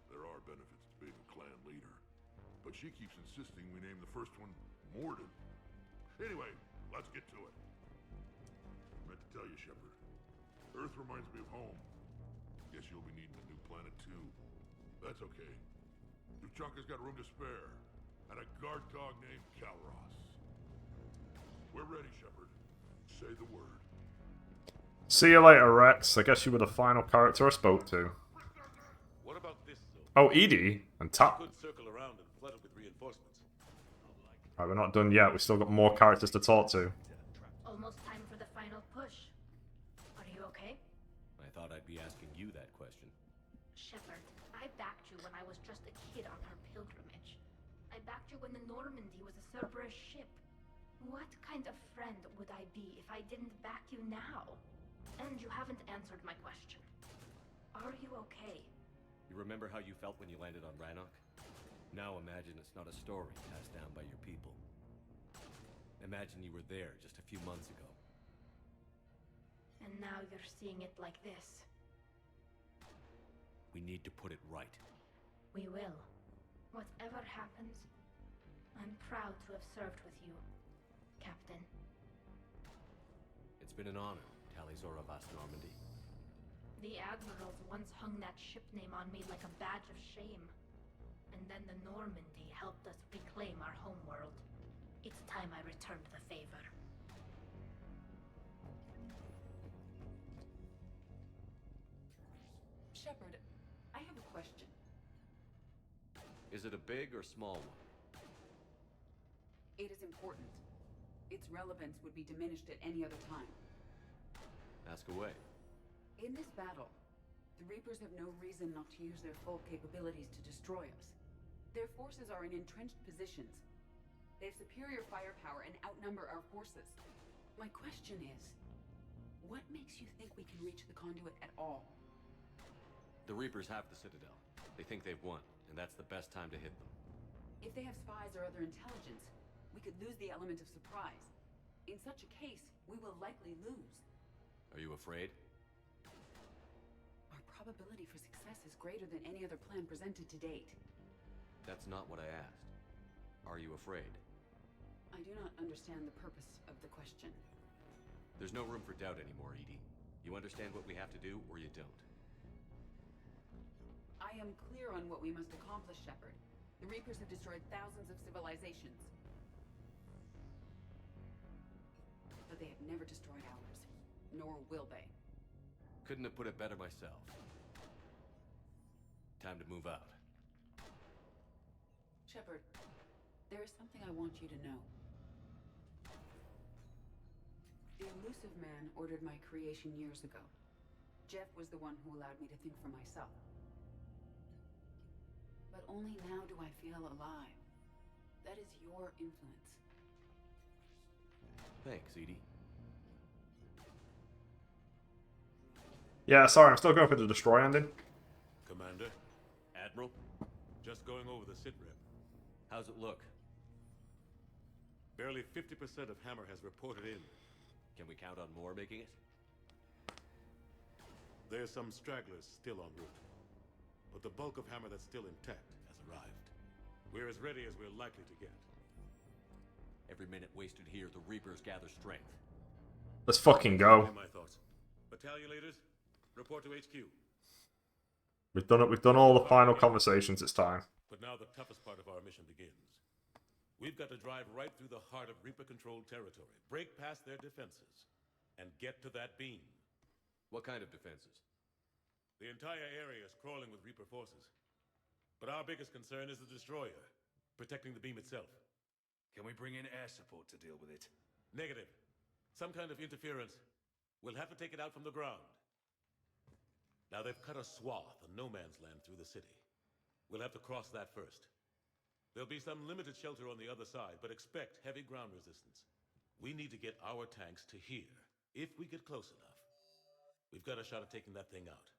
There are benefits to being a clan leader. But she keeps insisting we name the first one Morden. Anyway, let's get to it. I meant to tell you, Shepard. Earth reminds me of home. Guess you'll be needing a new planet too. That's okay. Tuchanka's got room to spare, and a guard dog named Calros. We're ready, Shepard. Say the word. See you later, Rex. I guess you were the final character I spoke to. What about this zone? Oh, Edie and Tap. Could circle around and flood it with reinforcements. Alright, we're not done yet. We've still got more characters to talk to. Almost time for the final push. Are you okay? I thought I'd be asking you that question. Shepard, I backed you when I was just a kid on our pilgrimage. I backed you when the Normandy was a Cerberus ship. What kind of friend would I be if I didn't back you now? And you haven't answered my question. Are you okay? You remember how you felt when you landed on Rannoch? Now imagine it's not a story passed down by your people. Imagine you were there just a few months ago. And now you're seeing it like this. We need to put it right. We will. Whatever happens, I'm proud to have served with you, Captain. It's been an honor, Talizora Vas Normandy. The Admirals once hung that ship name on me like a badge of shame. And then the Normandy helped us reclaim our homeworld. It's time I returned the favor. Shepard, I have a question. Is it a big or small one? It is important. Its relevance would be diminished at any other time. Ask away. In this battle, the Reapers have no reason not to use their full capabilities to destroy us. Their forces are in entrenched positions. They have superior firepower and outnumber our forces. My question is, what makes you think we can reach the conduit at all? The Reapers have the Citadel. They think they've won, and that's the best time to hit them. If they have spies or other intelligence, we could lose the element of surprise. In such a case, we will likely lose. Are you afraid? Our probability for success is greater than any other plan presented to date. That's not what I asked. Are you afraid? I do not understand the purpose of the question. There's no room for doubt anymore, Edie. You understand what we have to do, or you don't. I am clear on what we must accomplish, Shepard. The Reapers have destroyed thousands of civilizations. But they have never destroyed ours. Nor will they. Couldn't have put it better myself. Time to move out. Shepard, there is something I want you to know. The Elusive Man ordered my creation years ago. Jeff was the one who allowed me to think for myself. But only now do I feel alive. That is your influence. Thanks, Edie. Yeah, sorry, I'm still going for the destroy ending. Commander, Admiral, just going over the sitrep. How's it look? Barely 50% of Hammer has reported in. Can we count on more making it? There's some stragglers still en route. But the bulk of Hammer that's still intact has arrived. We're as ready as we're likely to get. Every minute wasted here, the Reapers gather strength. Let's fucking go. My thoughts. Battalion leaders, report to HQ. We've done it. We've done all the final conversations. It's time. But now the toughest part of our mission begins. We've got to drive right through the heart of Reaper-controlled territory, break past their defenses, and get to that beam. What kind of defenses? The entire area is crawling with Reaper forces. But our biggest concern is the destroyer, protecting the beam itself. Can we bring in air support to deal with it? Negative. Some kind of interference. We'll have to take it out from the ground. Now they've cut a swath of no man's land through the city. We'll have to cross that first. There'll be some limited shelter on the other side, but expect heavy ground resistance. We need to get our tanks to here, if we get close enough. We've got a shot at taking that thing out.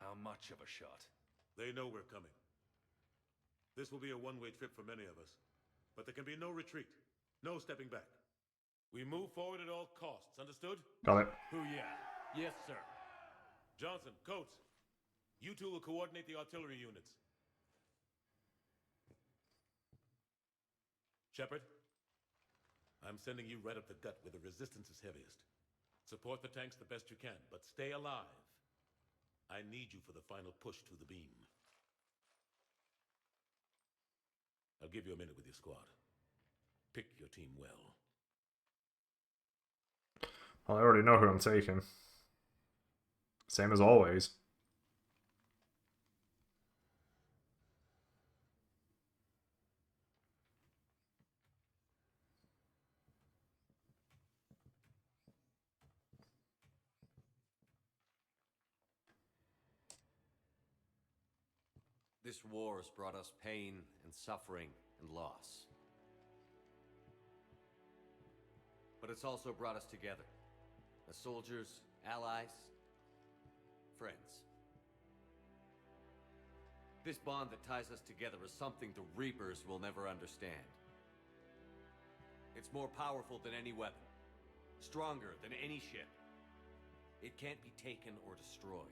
How much of a shot? They know we're coming. This will be a one-way trip for many of us. But there can be no retreat, no stepping back. We move forward at all costs, understood? Got it. Hoo-yeah. Yes, sir. Johnson, Coates, you two will coordinate the artillery units. Shepard, I'm sending you right up the gut where the resistance is heaviest. Support the tanks the best you can, but stay alive. I need you for the final push to the beam. I'll give you a minute with your squad. Pick your team well. Well, I already know who I'm taking. Same as always. This war has brought us pain and suffering and loss. But it's also brought us together. As soldiers, allies, friends. This bond that ties us together is something the Reapers will never understand. It's more powerful than any weapon. Stronger than any ship. It can't be taken or destroyed.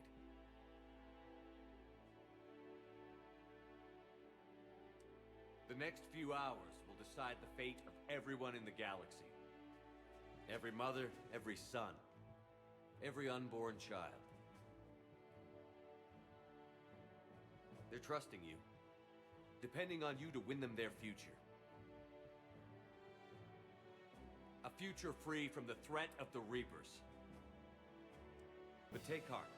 The next few hours will decide the fate of everyone in the galaxy. Every mother, every son, every unborn child. They're trusting you, depending on you to win them their future. A future free from the threat of the Reapers. But take heart.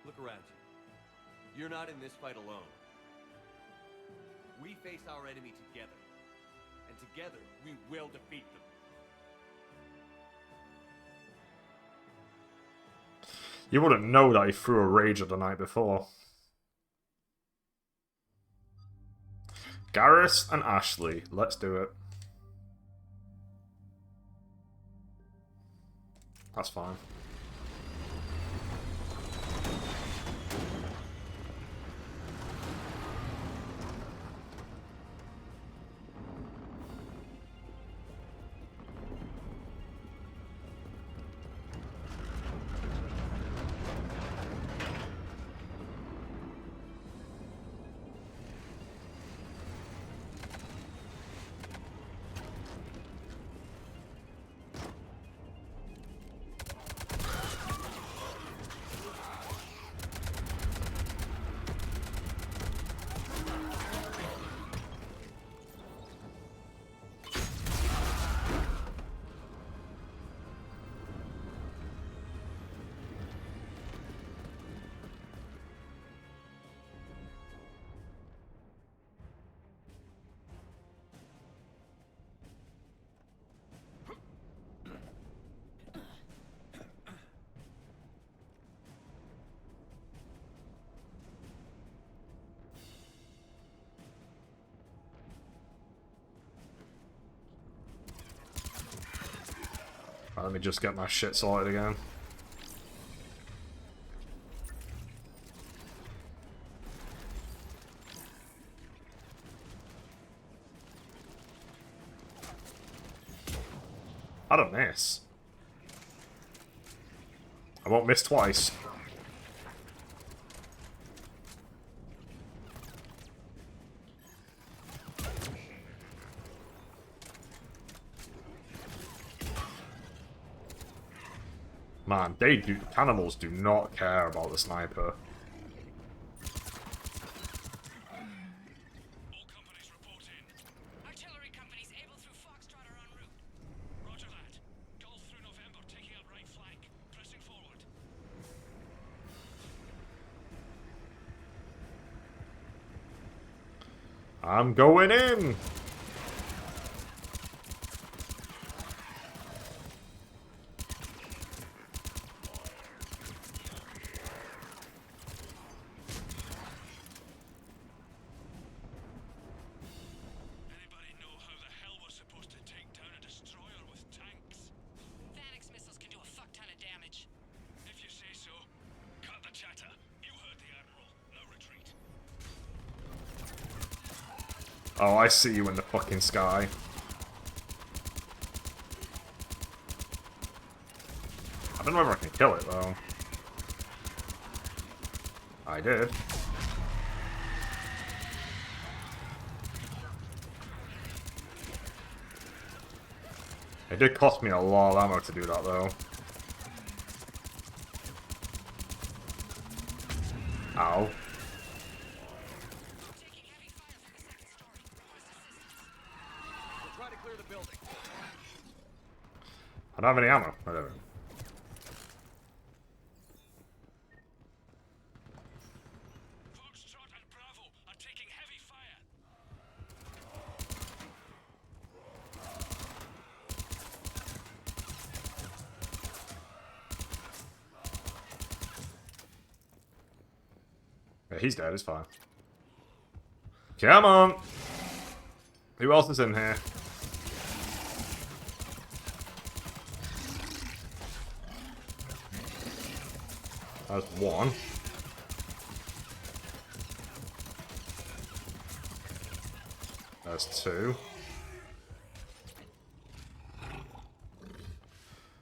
Look around you. You're not in this fight alone. We face our enemy together, and together we will defeat them. You wouldn't know that he threw a rager the night before. Garrus and Ashley, let's do it. That's fine. Right, let me just get my shit sorted again. I don't miss. I won't miss twice. Man, cannibals do not care about the sniper. Artillery companies able through Foxtrot are en route. Roger that. Golf through November, taking up right flank. Pressing forward. I'm going in! Oh, I see you in the fucking sky. I don't know if I can kill it, though. I did. It did cost me a lot of ammo to do that, though. Ow. try to clear the building. I don't have any ammo. Whatever. Foxtrot and Bravo are taking heavy fire. Yeah, he's dead. It's fine. Come on. Who else is in here? That's one. That's two.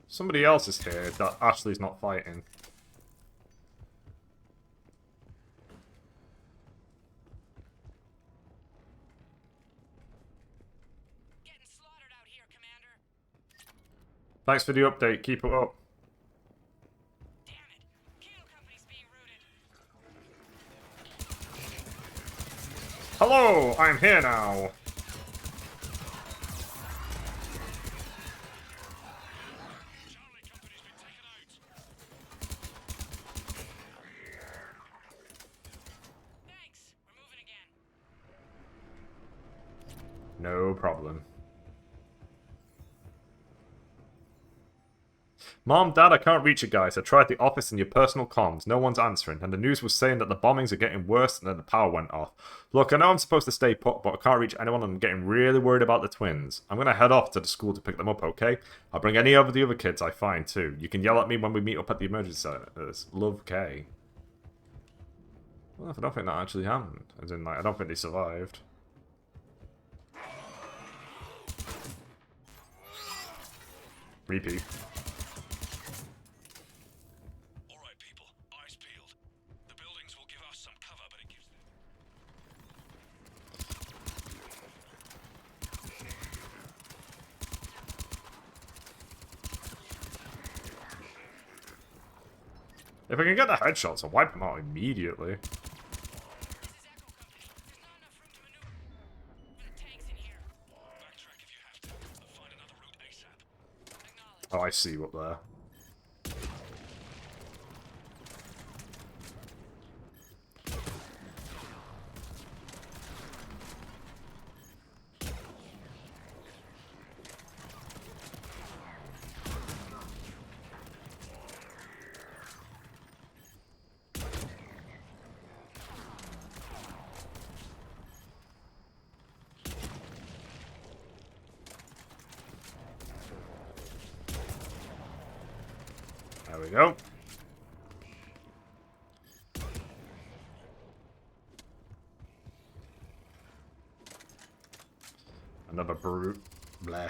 Somebody else is here that Ashley's not fighting. Getting slaughtered out here, Commander. Thanks for the update. Keep it up. Hello, I'm here now. Thanks. We're moving again. No problem. Mom, Dad, I can't reach you guys. I tried the office and your personal comms. No one's answering. And the news was saying that the bombings are getting worse and then the power went off. Look, I know I'm supposed to stay put, but I can't reach anyone and I'm getting really worried about the twins. I'm going to head off to the school to pick them up, okay? I'll bring any of the other kids I find, too. You can yell at me when we meet up at the emergency centers. Love, Kay. Well, I don't think that actually happened. As in, like, I don't think they survived. Repeat. Alright, people. Eyes peeled. The buildings will give us some cover, but it gives them... If I can get the headshots, I'll wipe them out immediately. Oh, I see what there. There we go. Another brute. Blah.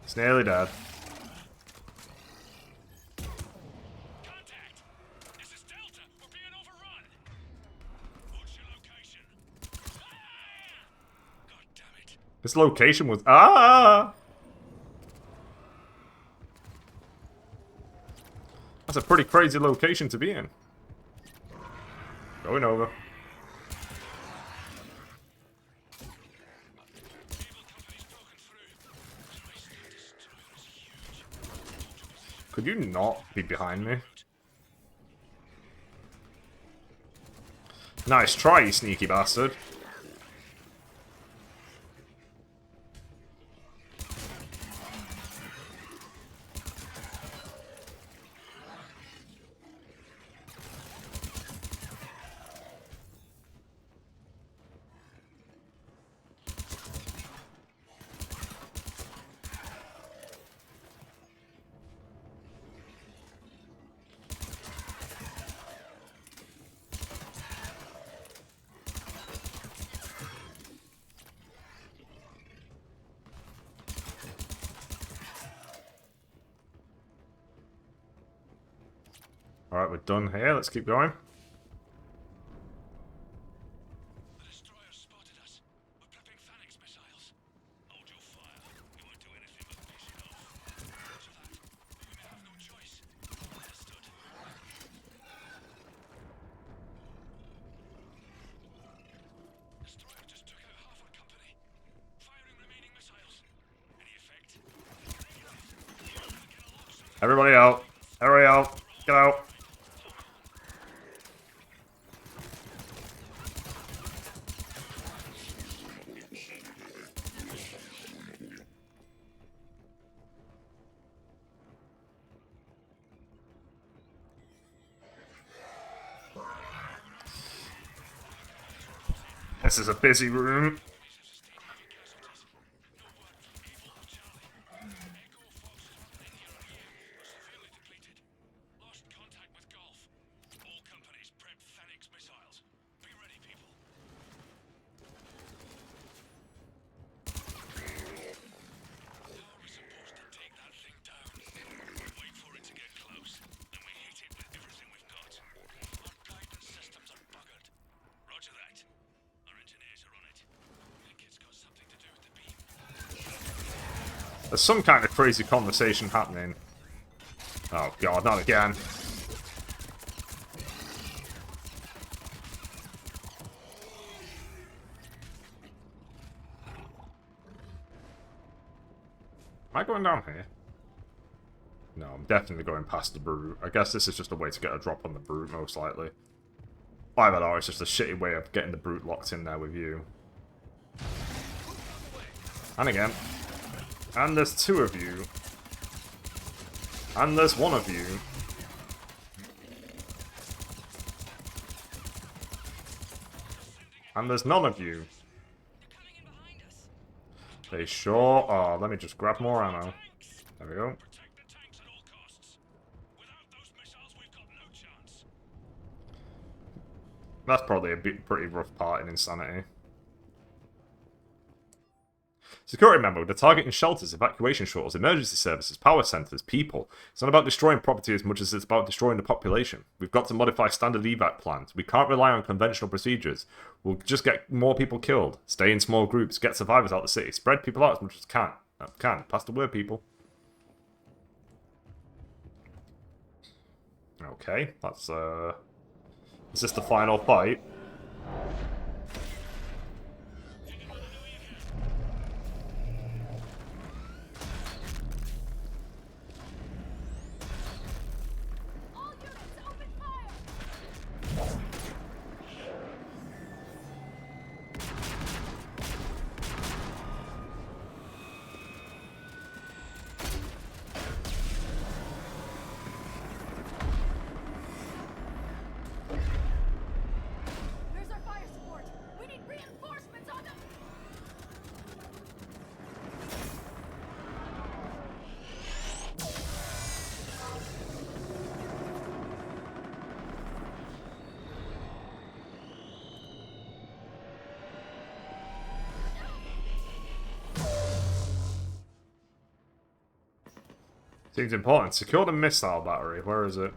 It's nearly dead. Contact! This is Delta! We're being overrun! What's your location? God damn it. This location was... Ah! That's a pretty crazy location to be in. Going over. Could you not be behind me? Nice try, you sneaky bastard. Alright, we're done here. Let's keep going. The destroyer spotted us. We're prepping Phalanx missiles. Hold your fire. We won't do anything but piss it off. Roger that. We may have no choice. Understood. Everybody out. Everybody out. Get out. This is a busy room. There's some kind of crazy conversation happening. Oh god, not again. Am I going down here? No, I'm definitely going past the brute. I guess this is just a way to get a drop on the brute, most likely. Either that, or it's just a shitty way of getting the brute locked in there with you. And again. And there's two of you. And there's one of you. And there's none of you. They sure are. Let me just grab more ammo. There we go. That's probably a pretty rough part in Insanity. Security memo. They're targeting shelters, evacuation shuttles, emergency services, power centers, people. It's not about destroying property as much as it's about destroying the population. We've got to modify standard evac plans. We can't rely on conventional procedures. We'll just get more people killed. Stay in small groups. Get survivors out of the city. Spread people out as much as can. Pass the word, people. Okay, that's is this the final fight? Seems important. Secure the missile battery. Where is it?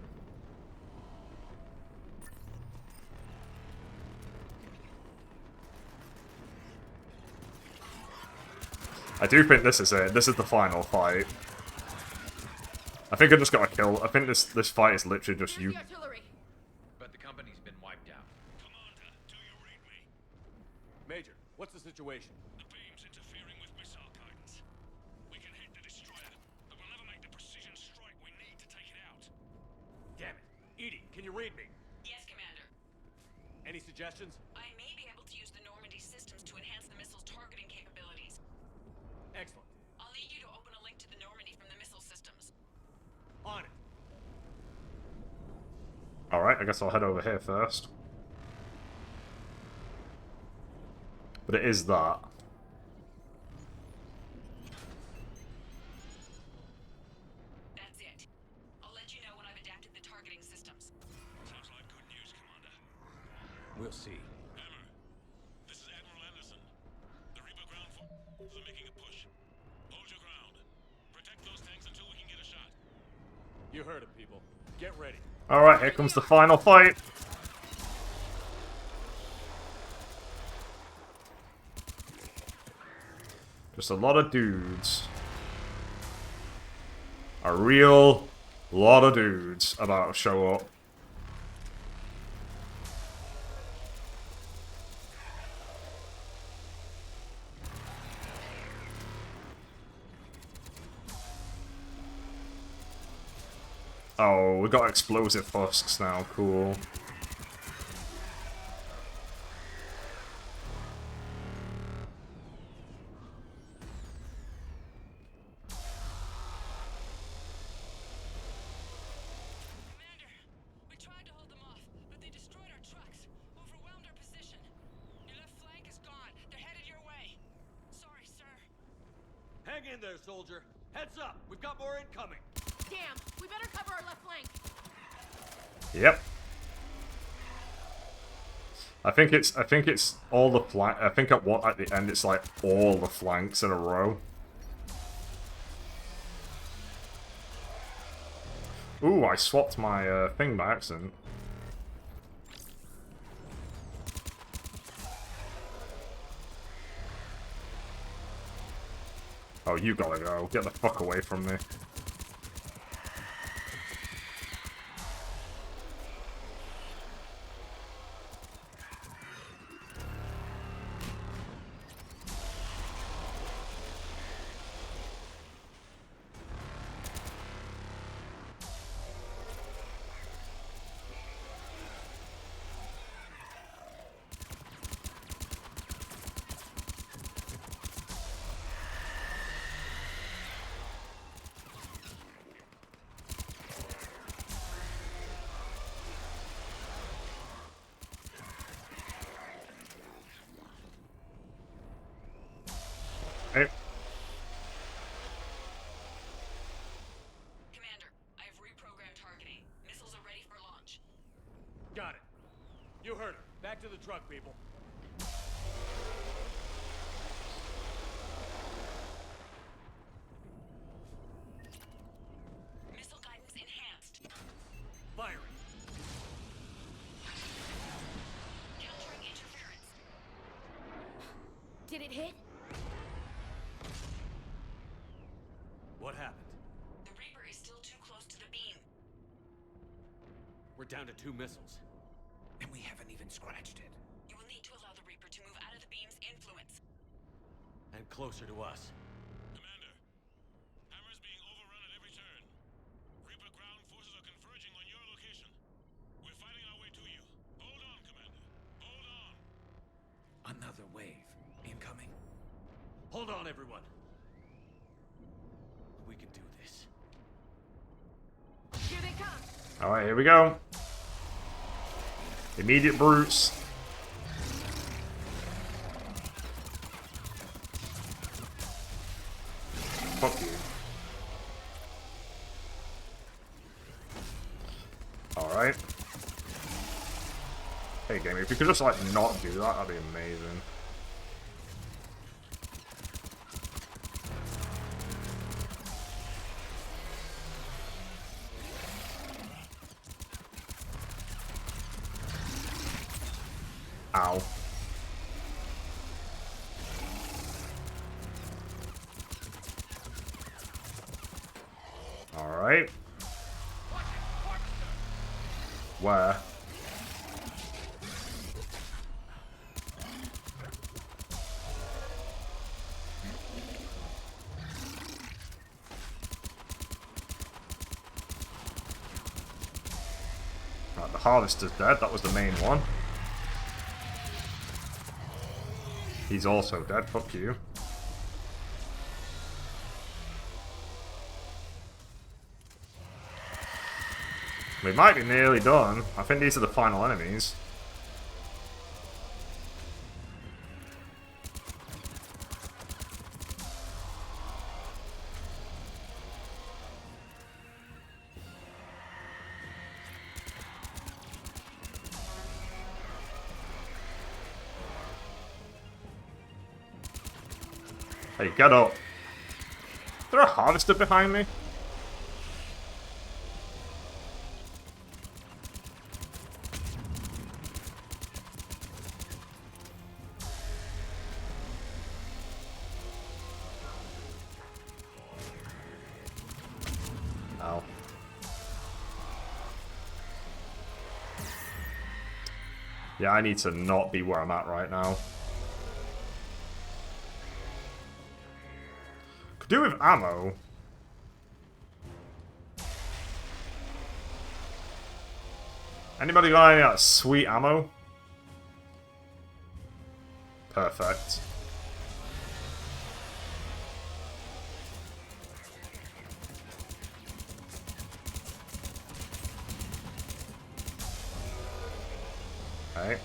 I do think this is it. This is the final fight. I think I just got a kill. I think this fight is literally just you. But the company's been wiped out. Commander, do you read me? Major, what's the situation? The beam's interfering with missile guidance. We can hit the destroyer, but we'll never make the precision strike we need to take it out. Damn it. Edie, can you read me? Yes, Commander. Any suggestions? I may be able to use the Normandy systems to enhance the missile's targeting capabilities. Excellent. I'll need you to open a link to the Normandy from the missile systems. On it. Alright, I guess I'll head over here first. But it is that. That's it. I'll let you know when I've adapted the targeting systems. Sounds like good news, Commander. We'll see. Hammer, this is Admiral Anderson. The Reaper ground forces are making a push. Hold your ground. Protect those tanks until we can get a shot. You heard it, people. Get ready. Alright, here comes the final fight. Just a lot of dudes. A real lot of dudes about to show up. Oh, we got explosive husks now. Cool. Hang in there, soldier. Heads up, we've got more incoming. Damn, we better cover our left flank. Yep. I think it's all the flank. I think at the end it's like all the flanks in a row. Ooh, I swapped my thing by accident. Oh, you gotta go. Get the fuck away from me. Hey. Commander, I have reprogrammed targeting. Missiles are ready for launch. Got it. You heard her. Back to the truck, people. Missile guidance enhanced. Firing. Countering interference. Did it hit? What happened? The Reaper is still too close to the beam. We're down to 2 missiles. And we haven't even scratched it. You will need to allow the Reaper to move out of the beam's influence. And closer to us. Commander, Hammer's being overrun at every turn. Reaper ground forces are converging on your location. We're fighting our way to you. Hold on, Commander. Hold on. Another wave incoming. Hold on, everyone. We can do this. Here they come. Alright, here we go. Immediate brutes. Fuck you. Alright. Hey, game, if you could just, like, not do that, that'd be amazing. Ow. Alright. Where? Right, the harvester's dead, that was the main one. He's also dead, fuck you. We might be nearly done. I think these are the final enemies. Hey, get up. Is there a harvester behind me? Ow. Yeah, I need to not be where I'm at right now. Could do with ammo. Anybody got any sweet ammo? Perfect. Okay.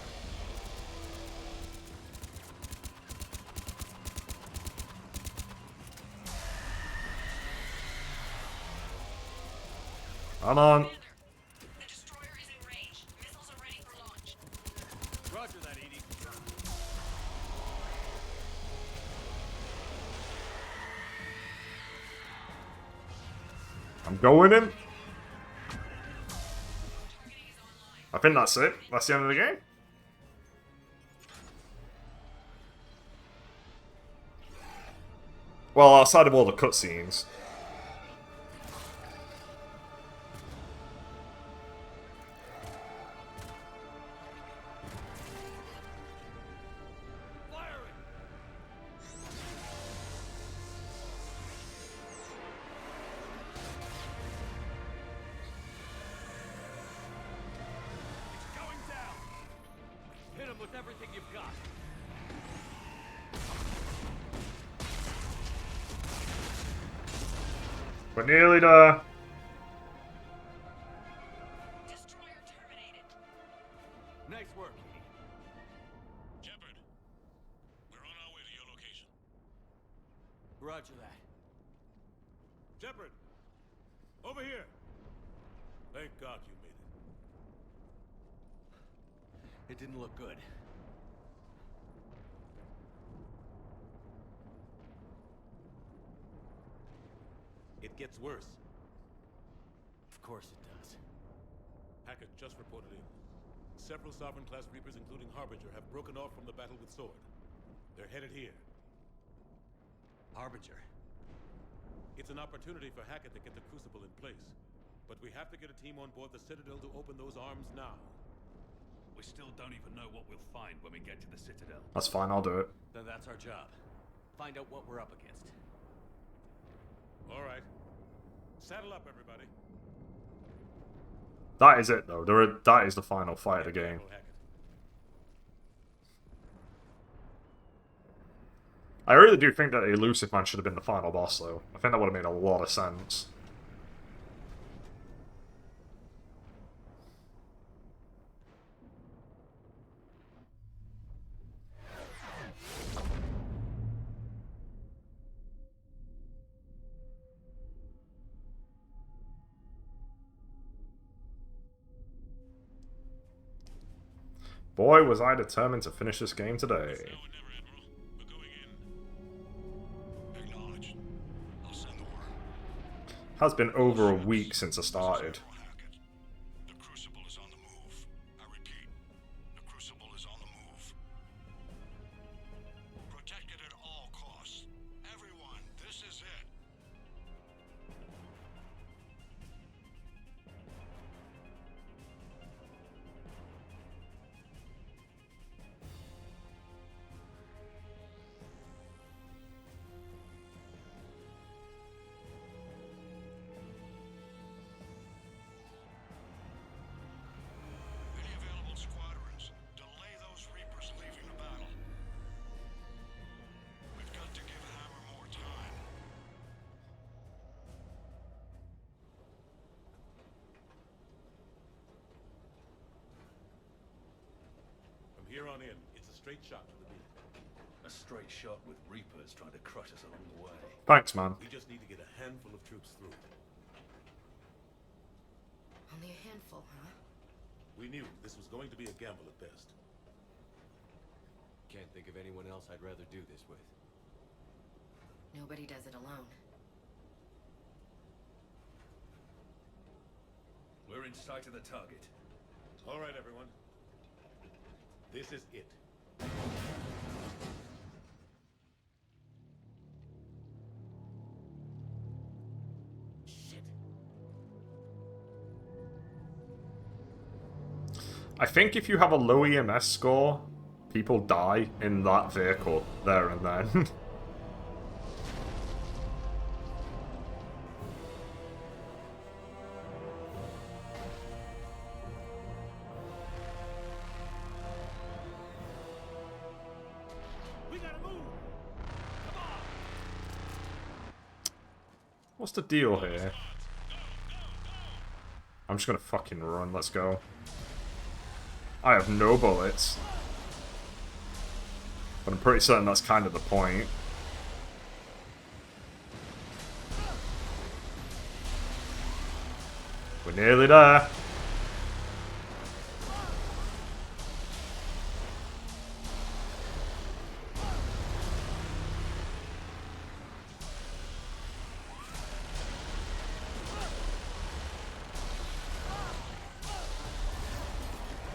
Come on. The destroyer is in range. Missiles are ready for launch. Roger that, Edie. I'm going in. I think that's it. That's the end of the game. Well, outside of all the cutscenes. Going down. Hit him with everything you've got. We're nearly there. Destroyer terminated. Nice work, Edie. Shepard, we're on our way to your location. Roger that. Shepard! Over here! Thank God you made it. It didn't look good. It gets worse. Of course it does. Hackett just reported in. Several Sovereign-class Reapers, including Harbinger, have broken off from the battle with Sword. They're headed here. Harbinger. It's an opportunity for Hackett to get the Crucible in place. But we have to get a team on board the Citadel to open those arms now. We still don't even know what we'll find when we get to the Citadel. That's fine, I'll do it. Then that's our job. Find out what we're up against. All right. Saddle up, everybody. That is it, though. That is the final fight of the game. I really do think that the Elusive Man should have been the final boss, though. I think that would have made a lot of sense. Boy, was I determined to finish this game today. Has been over a week since I started. The Crucible is on the move. I repeat, the Crucible is on the move. Protect it at all costs. Everyone, this is it. Any available squadrons, delay those Reapers leaving the battle. We've got to give Hammer more time. From here on in, it's a straight shot to the beam. A straight shot with Reapers trying to crush us along the way. Thanks, man. We just need to get a handful of troops through. Only a handful, huh? We knew this was going to be a gamble at best. Can't think of anyone else I'd rather do this with. Nobody does it alone. We're in sight of the target. All right, everyone. This is it. I think if you have a low EMS score, people die in that vehicle there and then. What's the deal here? I'm just gonna fucking run. Let's go. I have no bullets. But I'm pretty certain that's kind of the point. We're nearly there.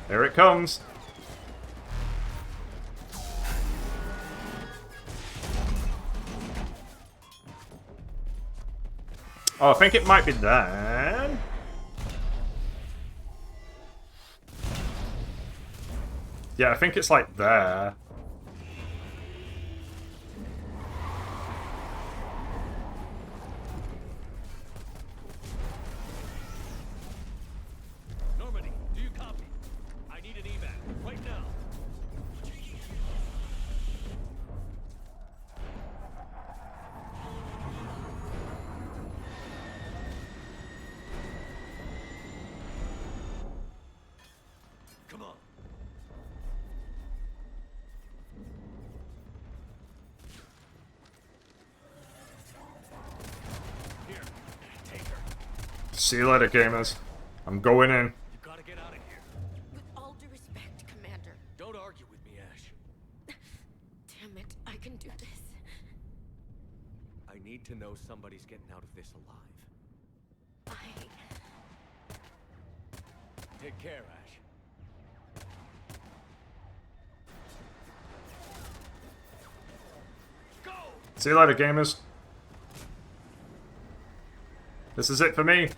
Here it comes. Oh, I think it might be then. Yeah, I think it's like there. Normandy, do you copy? I need an evac right now. Come on. Here, take her. See you later, gamers. I'm going in. You gotta get out of here. With all due respect, Commander. Don't argue with me, Ash. Damn it, I can do this. I need to know somebody's getting out of this alive. Take care, Ash. Go! See you later, gamers. This is it for me.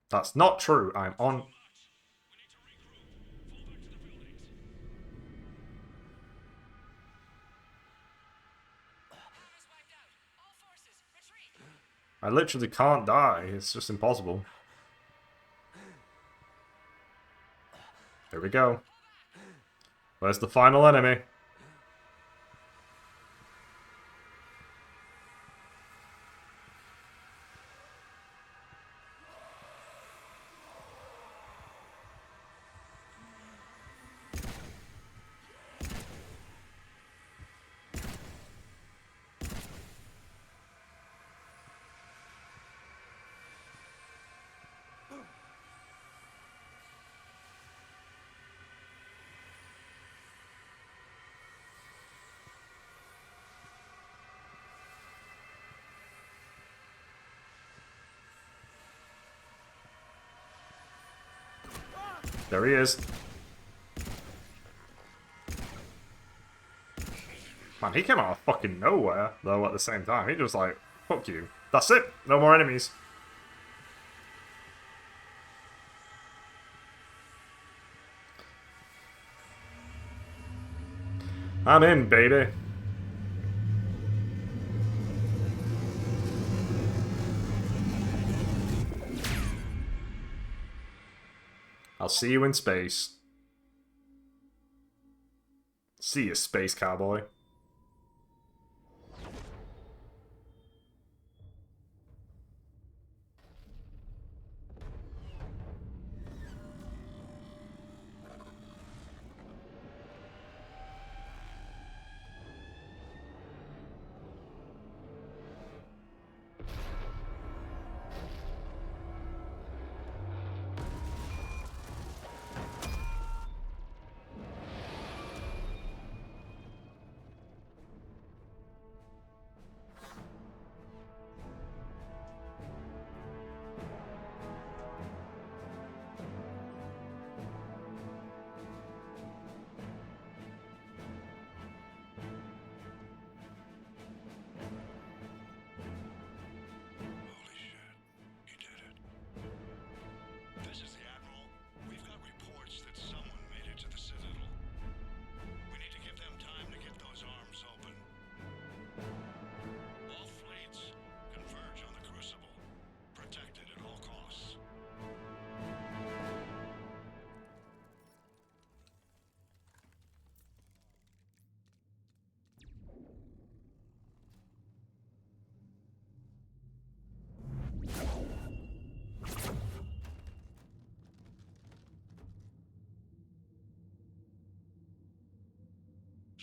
That's not true. I'm on. I literally can't die. It's just impossible. Here we go. Where's the final enemy? There he is. Man, he came out of fucking nowhere, though, at the same time. He just like, fuck you. That's it. No more enemies. I'm in, baby. I'll see you in space. See you, space cowboy.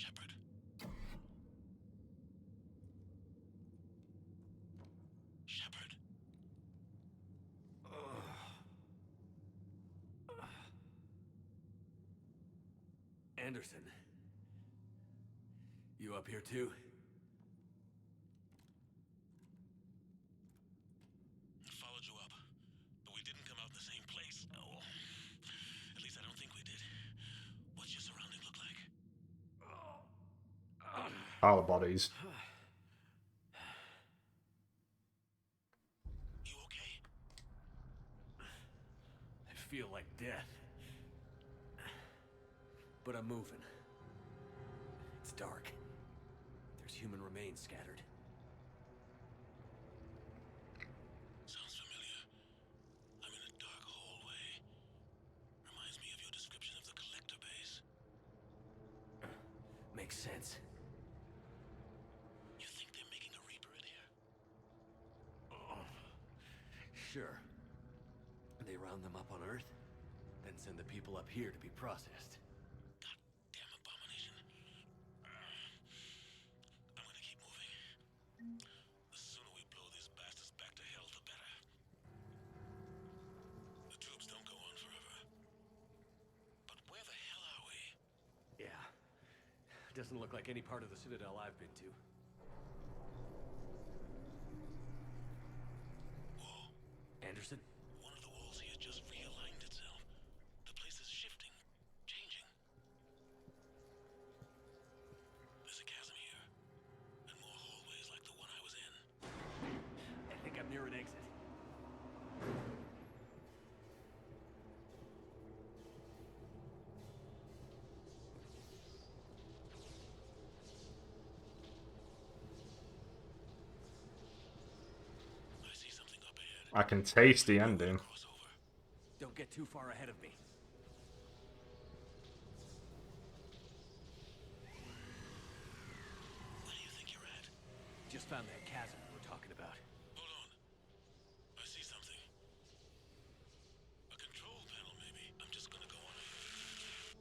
Shepard. Shepard. Anderson. You up here too? Followed you up, but we didn't come out in the same place. Oh, at least I don't think we did. What's your surrounding look like? Our bodies. You okay? I feel like death. But I'm moving. It's dark. There's human remains scattered. Sounds familiar. I'm in a dark hallway. Reminds me of your description of the collector base. Makes sense. You think they're making a Reaper in here? Sure. They round them up on Earth, then send the people up here to be processed. Damn abomination. I'm gonna keep moving. The sooner we blow these bastards back to hell, the better. The tubes don't go on forever. But where the hell are we? Yeah. Doesn't look like any part of the Citadel I've been to. Whoa. Anderson? One of the walls here just realigned itself. The place is shifting, changing. There's a chasm here, and more hallways like the one I was in. I think I'm near an exit. I see something up ahead. I can taste the ending. Don't get too far ahead of me. Where do you think you're at? Just found that chasm we were talking about. Hold on. I see something. A control panel, maybe. I'm just gonna go on ahead.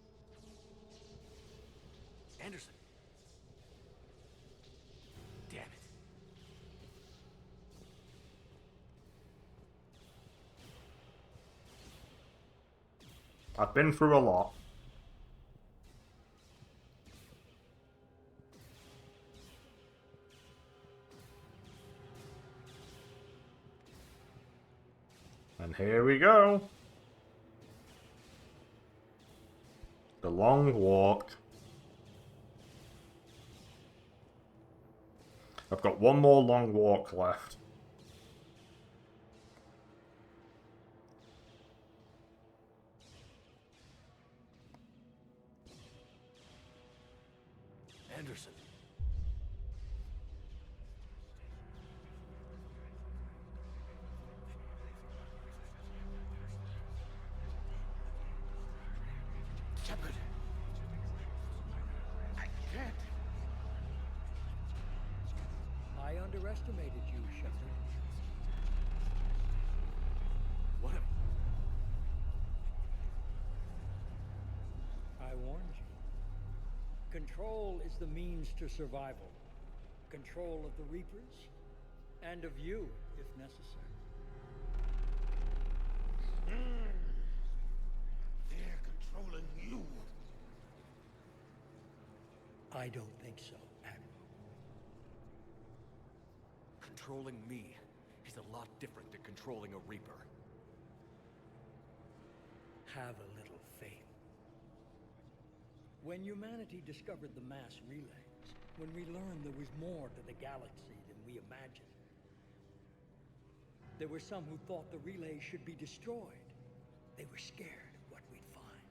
Anderson. Damn it. I've been through a lot. And here we go. The long walk. I've got one more long walk left. Anderson. Shepard. I can't. I underestimated you, Shepard. What a... I warned you. Control is the means to survival. Control of the Reapers, and of you, if necessary. They're controlling you. I don't think so, Admiral. Controlling me is a lot different than controlling a Reaper. Have a little faith. When humanity discovered the mass relays, when we learned there was more to the galaxy than we imagined, there were some who thought the relays should be destroyed. They were scared of what we'd find,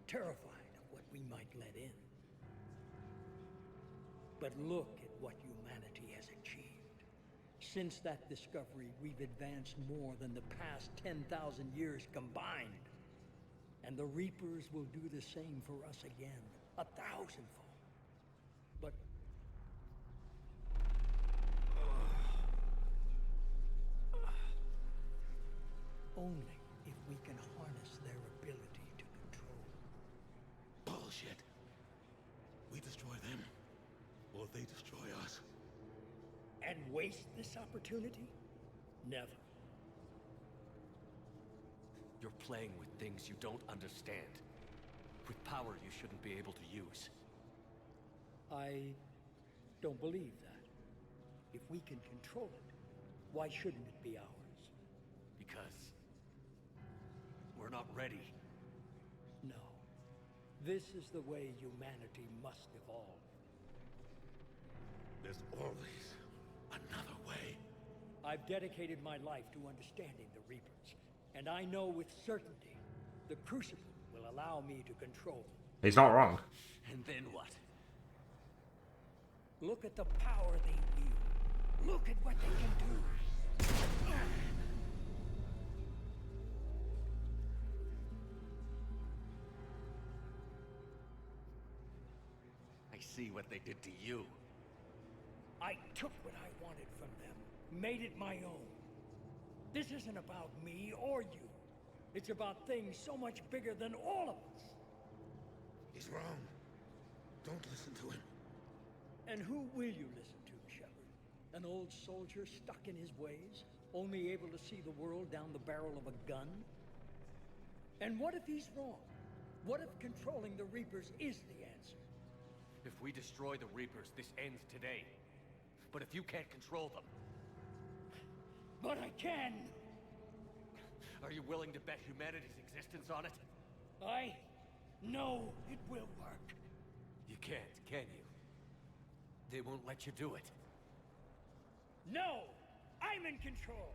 terrified of what we might let in. But look at what humanity has achieved. Since that discovery, we've advanced more than the past 10,000 years combined. And the Reapers will do the same for us again, 1,000-fold. But... only if we can harness their ability to control. Bullshit. We destroy them, before they destroy us. And waste this opportunity? Never. You're playing with things you don't understand. With power you shouldn't be able to use. I don't believe that. If we can control it, why shouldn't it be ours? Because we're not ready. No. This is the way humanity must evolve. There's always another way. I've dedicated my life to understanding the Reapers, and I know with certainty the Crucible will allow me to control them. He's not wrong. And then what? Look at the power they wield. Look at what they can do. I see what they did to you. I took what I wanted from them, made it my own. This isn't about me or you. It's about things so much bigger than all of us. He's wrong. Don't listen to him. And who will you listen to, Shepard? An old soldier stuck in his ways, only able to see the world down the barrel of a gun? And what if he's wrong? What if controlling the Reapers is the answer? If we destroy the Reapers, this ends today. But if you can't control them... But I can! Are you willing to bet humanity's existence on it? I know it will work. You can't, can you? They won't let you do it. No! I'm in control!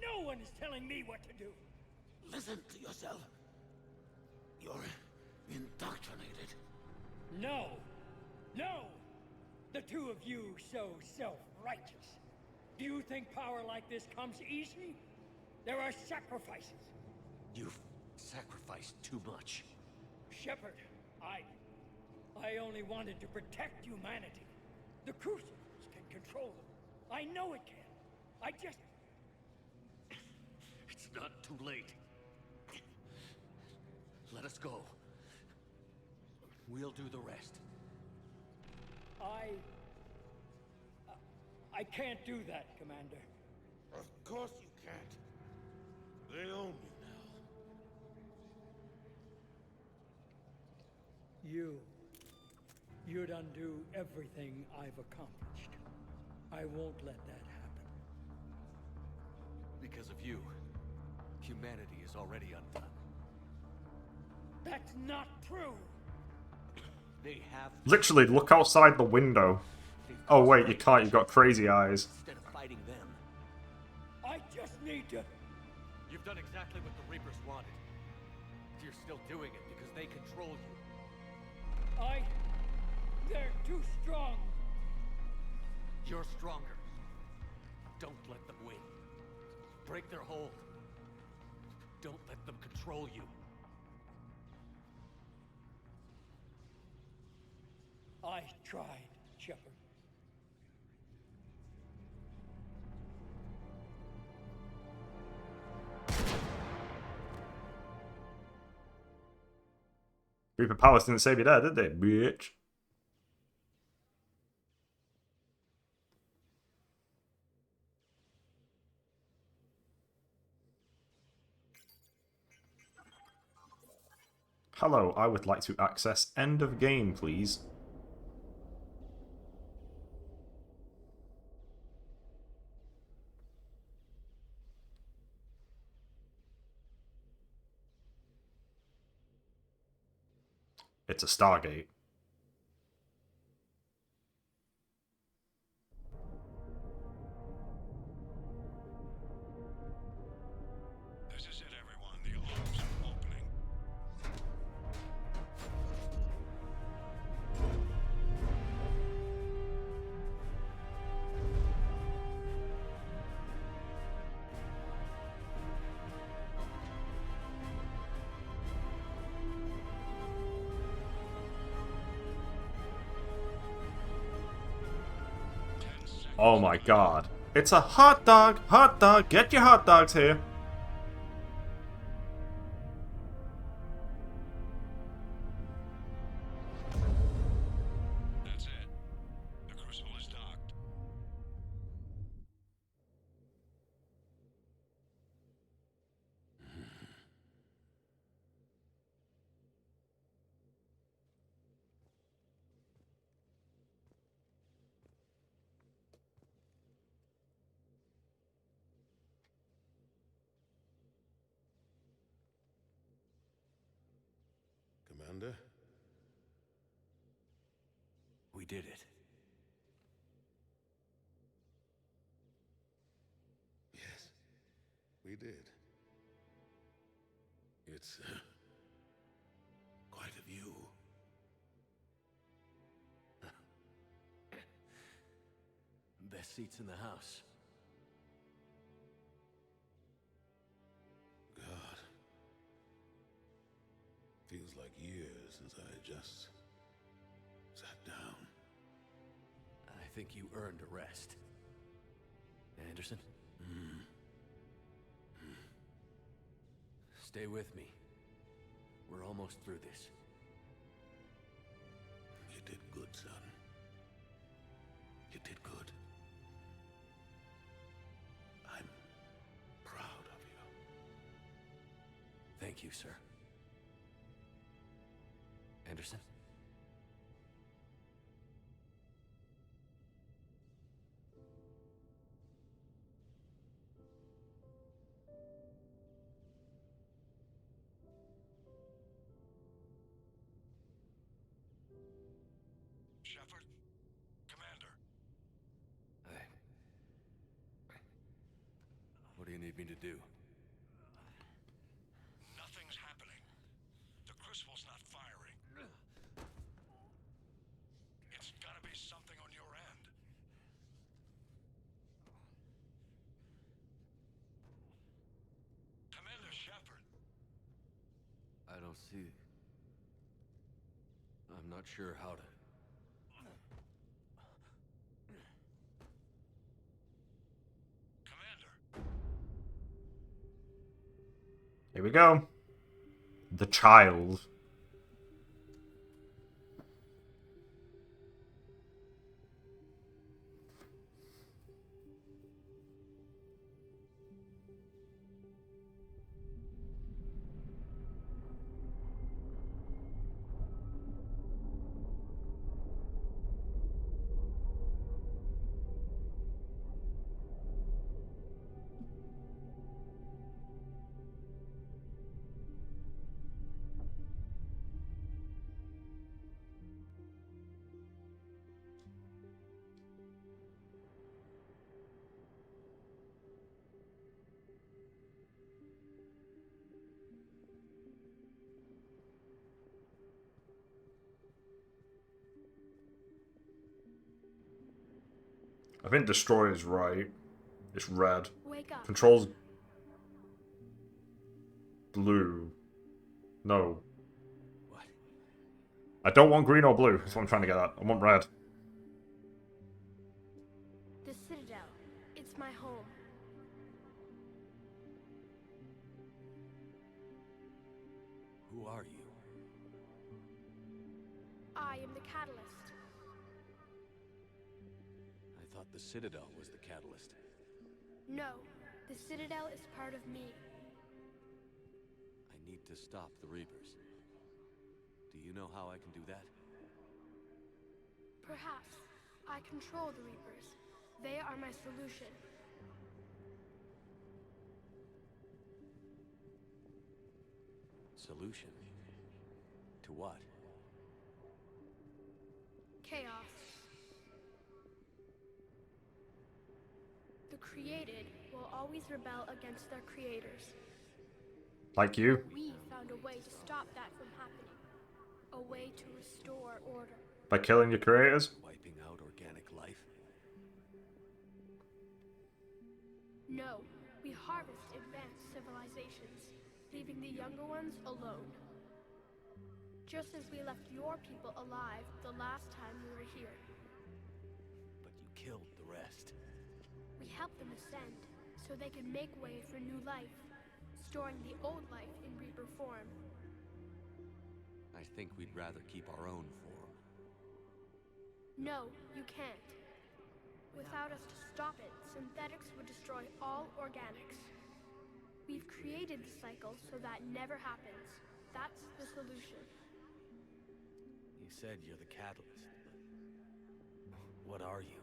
No one is telling me what to do! Listen to yourself. You're indoctrinated. No! No! The two of you so self-righteous. Do you think power like this comes easy? There are sacrifices. You've sacrificed too much. Shepard, I only wanted to protect humanity. The Crucibles can control them. I know it can. I just... It's not too late. Let us go. We'll do the rest. I can't do that, Commander. Of course you can't. They own you now. You'd undo everything I've accomplished. I won't let that happen. Because of you, humanity is already undone. That's not true! They have... Literally, look outside the window. Oh wait, you can't, you've got crazy eyes. Instead of fighting them. I just need to... You've done exactly what the Reapers wanted. You're still doing it because they control you. They're too strong. You're stronger. Don't let them win. Break their hold. Don't let them control you. I tried, Shepard. Reaper Palace didn't save you there, did they, bitch? Hello, I would like to access end of game, please. It's a Stargate. This is it, everyone. The alarms are opening. Oh my god. It's a hot dog! Hot dog! Get your hot dogs here! That's it. The Commander? We did it. Yes, we did. It's quite a view. Best seats in the house. God. Feels like years since I just sat down. I think you earned a rest. Anderson? Stay with me. We're almost through this. You did good, son. You did good. I'm proud of you. Thank you, sir. Anderson? Shepard? Commander? What do you need me to do? Nothing's happening. The crucible's not firing. It's gotta be something on your end. Commander Shepard. I don't see... I'm not sure how to... Here we go. The child. I think destroy is right. It's red. Wake up. Control's blue. No. What? I don't want green or blue. That's what I'm trying to get at. I want red. The Citadel. It's my home. Who are you? I am the catalyst. I thought the Citadel was the catalyst. No, the Citadel is part of me. I need to stop the Reapers. Do you know how I can do that? Perhaps. I control the Reapers. They are my solution. Solution? To what? Chaos. The created will always rebel against their creators. Like you. We found a way to stop that from happening. A way to restore order. By killing your creators? Wiping out organic life? No, we harvest advanced civilizations, leaving the younger ones alone. Just as we left your people alive the last time we were here. But you killed the rest. We helped them ascend, so they could make way for new life, storing the old life in Reaper form. I think we'd rather keep our own form. No, you can't. Without us to stop it, synthetics would destroy all organics. We've created the cycle so that never happens. That's the solution. You said you're the catalyst. What are you?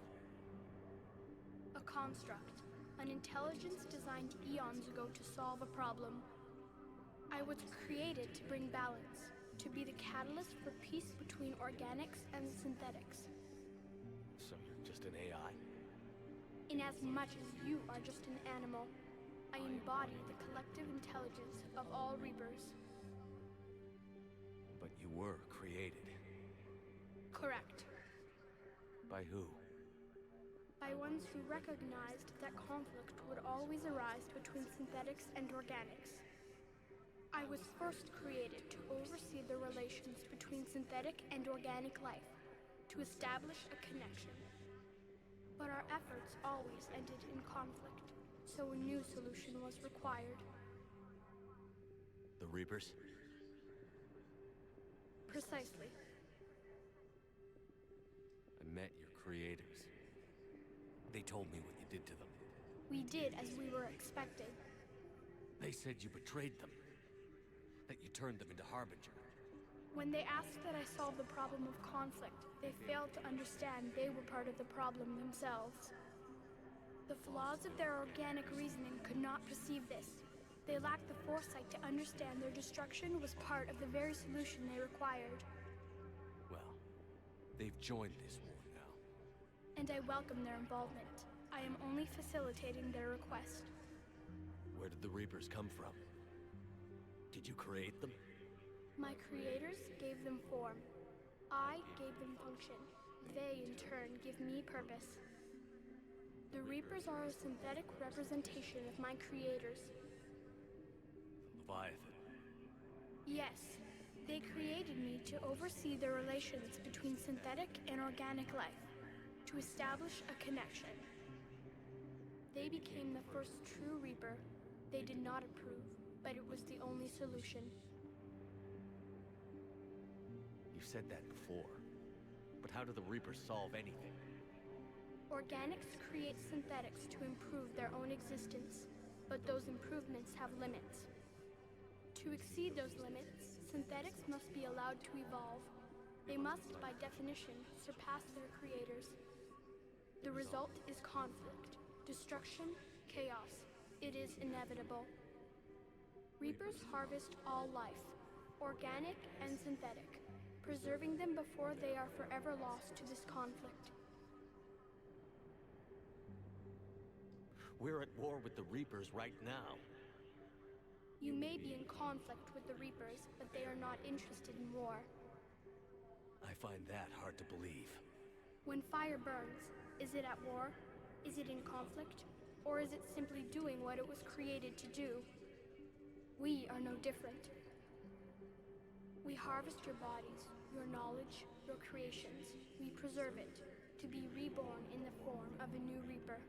A construct. An intelligence designed eons ago to solve a problem. I was created to bring balance, to be the catalyst for peace between organics and synthetics. So you're just an AI? In as much as you are just an animal, I embody the collective intelligence of all Reapers. But you were created. Correct. By who? By ones who recognized that conflict would always arise between synthetics and organics. I was first created to oversee the relations between synthetic and organic life, to establish a connection. But our efforts always ended in conflict, so a new solution was required. The Reapers? Precisely. I met your creators. They told me what you did to them. We did as we were expected. They said you betrayed them. That you turned them into Harbinger. When they asked that I solve the problem of conflict, they failed to understand they were part of the problem themselves. The flaws of their organic reasoning could not perceive this. They lacked the foresight to understand their destruction was part of the very solution they required. Well, they've joined this war now. And I welcome their involvement. I am only facilitating their request. Where did the Reapers come from? Did you create them? My creators gave them form. I gave them function. They, in turn, give me purpose. The Reapers are a synthetic representation of my creators. Leviathan. Yes, they created me to oversee the relations between synthetic and organic life, to establish a connection. They became the first true Reaper. They did not approve, but it was the only solution. You've said that before. But how do the Reapers solve anything? Organics create synthetics to improve their own existence, but those improvements have limits. To exceed those limits, synthetics must be allowed to evolve. They must, by definition, surpass their creators. The result is conflict, destruction, chaos. It is inevitable. Reapers harvest all life, organic and synthetic, preserving them before they are forever lost to this conflict. We're at war with the Reapers right now. You may be in conflict with the Reapers, but they are not interested in war. I find that hard to believe. When fire burns, is it at war? Is it in conflict? Or is it simply doing what it was created to do? We are no different. We harvest your bodies, your knowledge, your creations. We preserve it, to be reborn in the form of a new Reaper.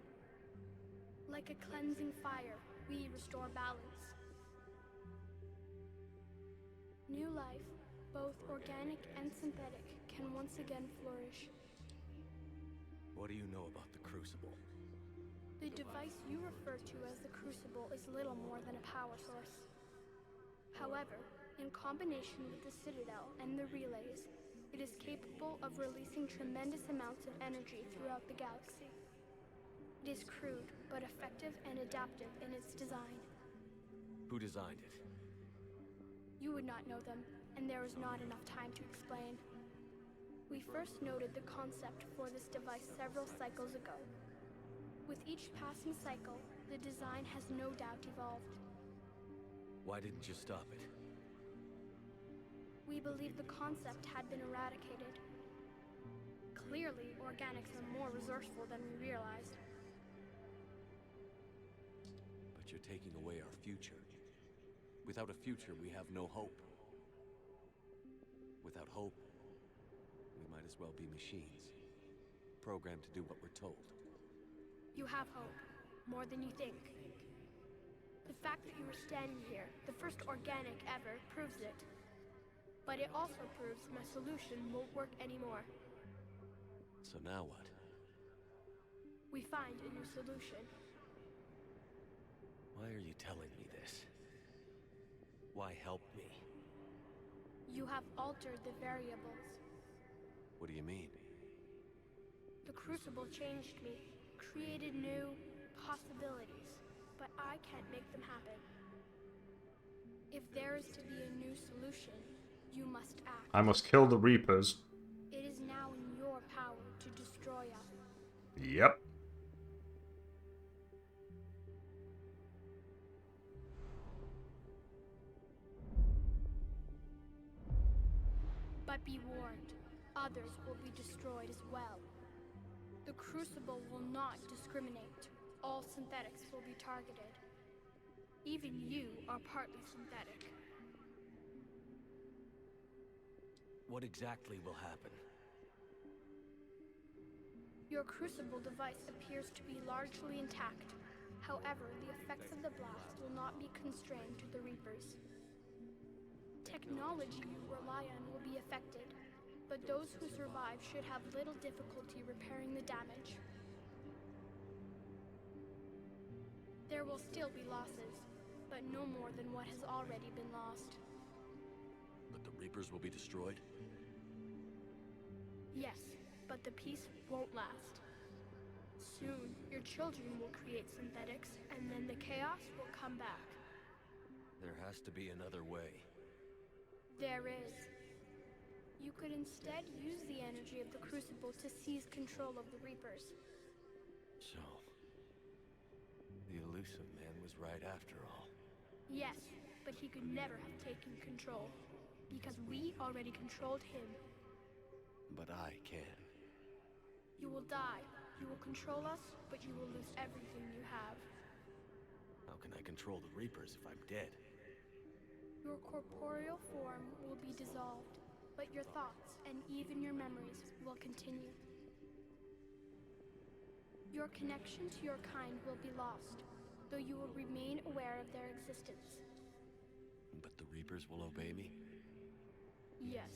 Like a cleansing fire, we restore balance. New life, both organic and synthetic, can once again flourish. What do you know about the Crucible? The device you refer to as the Crucible is little more than a power source. However, in combination with the Citadel and the relays, it is capable of releasing tremendous amounts of energy throughout the galaxy. It is crude, but effective and adaptive in its design. Who designed it? You would not know them, and there is not enough time to explain. We first noted the concept for this device several cycles ago. With each passing cycle, the design has no doubt evolved. Why didn't you stop it? We believed the concept had been eradicated. Clearly, organics are more resourceful than we realized. But you're taking away our future. Without a future, we have no hope. Without hope, we might as well be machines, programmed to do what we're told. You have hope, more than you think. The fact that you are standing here, the first organic ever, proves it. But it also proves my solution won't work anymore. So now what? We find a new solution. Why are you telling me this? Why help me? You have altered the variables. What do you mean? The Crucible changed me, created new possibilities, but I can't make them happen. If there is to be a new solution, You must act. I must kill the Reapers. It is now in your power to destroy us. Yep. But be warned, others will be destroyed as well. The Crucible will not discriminate. All synthetics will be targeted. Even you are partly synthetic. What exactly will happen? Your Crucible device appears to be largely intact. However, the effects of the blast will not be constrained to the Reapers. Technology you rely on will be affected, but those who survive should have little difficulty repairing the damage. There will still be losses, but no more than what has already been lost. But the Reapers will be destroyed? Yes, but the peace won't last. Soon, your children will create synthetics, and then the chaos will come back. There has to be another way. There is. You could instead use the energy of the Crucible to seize control of the Reapers. So, the elusive man was right after all. Yes, but he could never have taken control, because we already controlled him. But I can. You will die. You will control us, but you will lose everything you have. How can I control the Reapers if I'm dead? Your corporeal form will be dissolved, but your thoughts and even your memories will continue. Your connection to your kind will be lost, though you will remain aware of their existence. But the Reapers will obey me? Yes.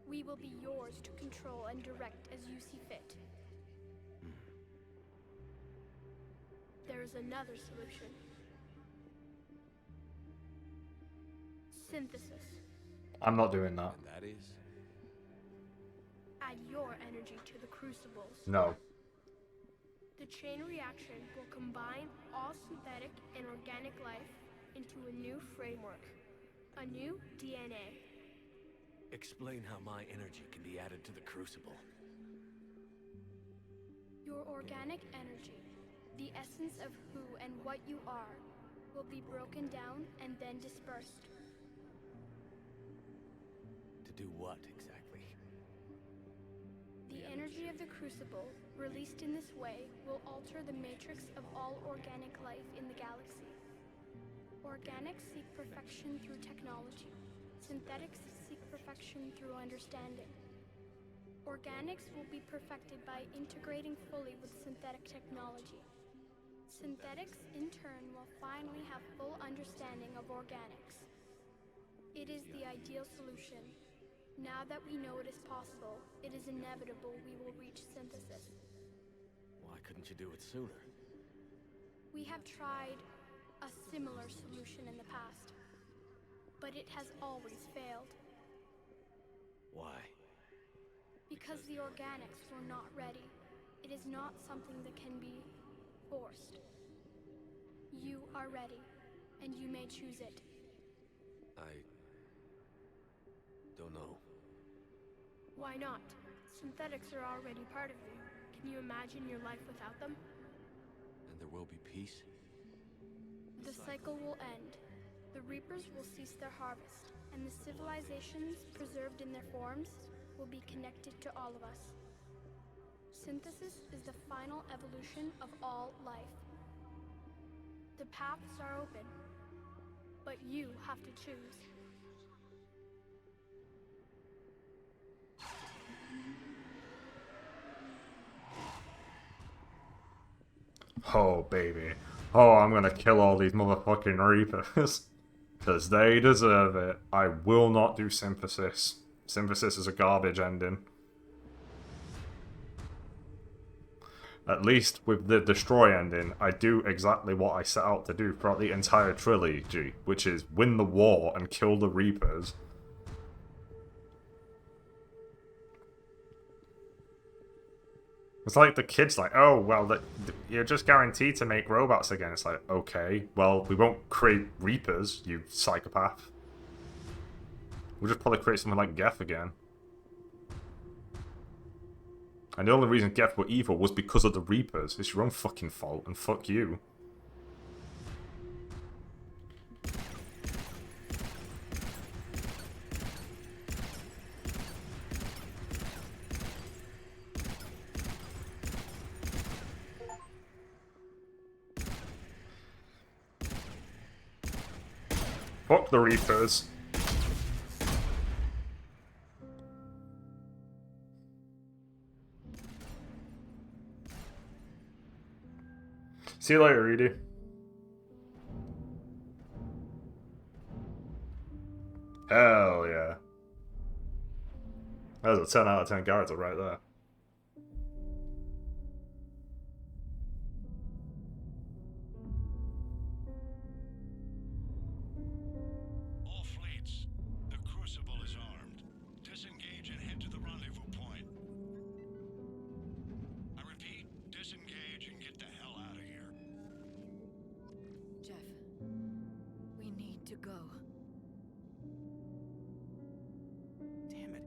We will be yours to control and direct as you see fit. There is another solution. Synthesis. I'm not doing that. And that is? Add your energy to the Crucibles. No. The chain reaction will combine all synthetic and organic life into a new framework. A new DNA. Explain how my energy can be added to the Crucible. Your organic energy, the essence of who and what you are, will be broken down and then dispersed. To do what, exactly? The energy of the Crucible, released in this way, will alter the matrix of all organic life in the galaxy. Organics seek perfection through technology. Synthetics seek perfection through understanding. Organics will be perfected by integrating fully with synthetic technology. Synthetics, in turn, will finally have full understanding of organics. It is the ideal solution. Now that we know it is possible, it is inevitable we will reach synthesis. Why couldn't you do it sooner? We have tried a similar solution in the past, but it has always failed. Why? Because the organics were not ready. It is not something that can be forced. You are ready, and you may choose it. I don't know. Why not? Synthetics are already part of you. Can you imagine your life without them? And there will be peace? The cycle will end. The Reapers will cease their harvest, and the civilizations preserved in their forms will be connected to all of us. Synthesis is the final evolution of all life. The paths are open, but you have to choose. Oh, baby. Oh, I'm gonna kill all these motherfucking Reapers. Because they deserve it. I will not do Synthesis. Synthesis is a garbage ending. At least with the Destroy ending, I do exactly what I set out to do throughout the entire trilogy, which is win the war and kill the Reapers. It's like the kid's like, oh, well, you're just guaranteed to make robots again. It's like, okay, well, we won't create Reapers, you psychopath. We'll just probably create something like Geth again. And the only reason Geth were evil was because of the Reapers. It's your own fucking fault, and fuck you. Fuck the Reapers. See you later, Edie. Hell yeah. That was a 10 out of 10 character right there. All fleets, the Crucible is armed. Disengage and head to the rendezvous point. I repeat, disengage and get the hell out of here. Jeff, we need to go. Damn it.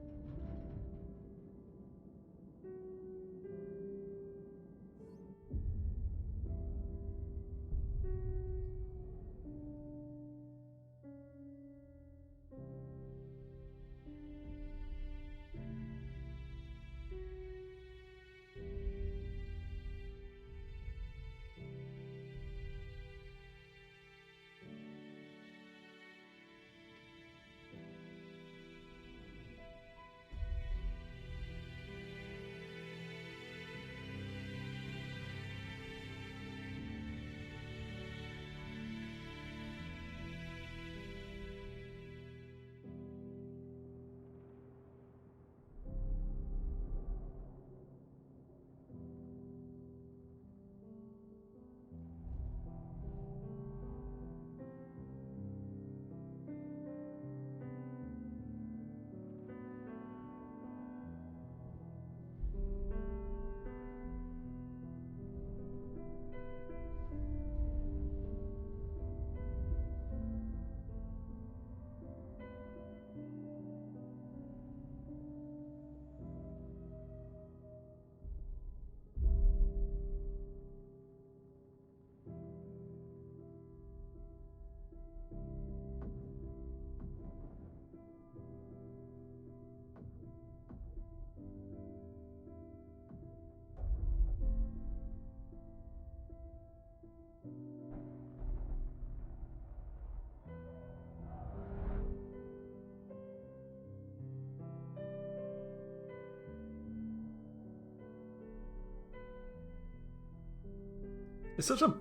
It's such a...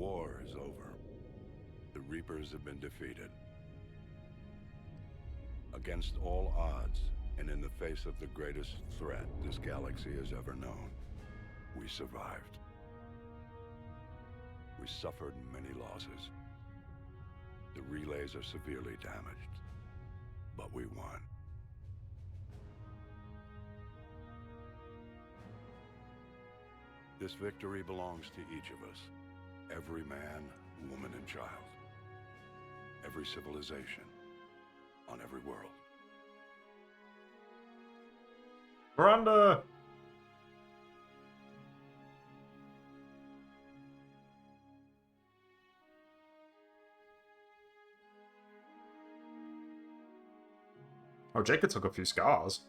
war is over. The Reapers have been defeated. Against all odds, and in the face of the greatest threat this galaxy has ever known, we survived. We suffered many losses. The relays are severely damaged, but we won. This victory belongs to each of us. Every man, woman, and child. Every civilization. On every world. Miranda! Oh, Jacob took a few scars.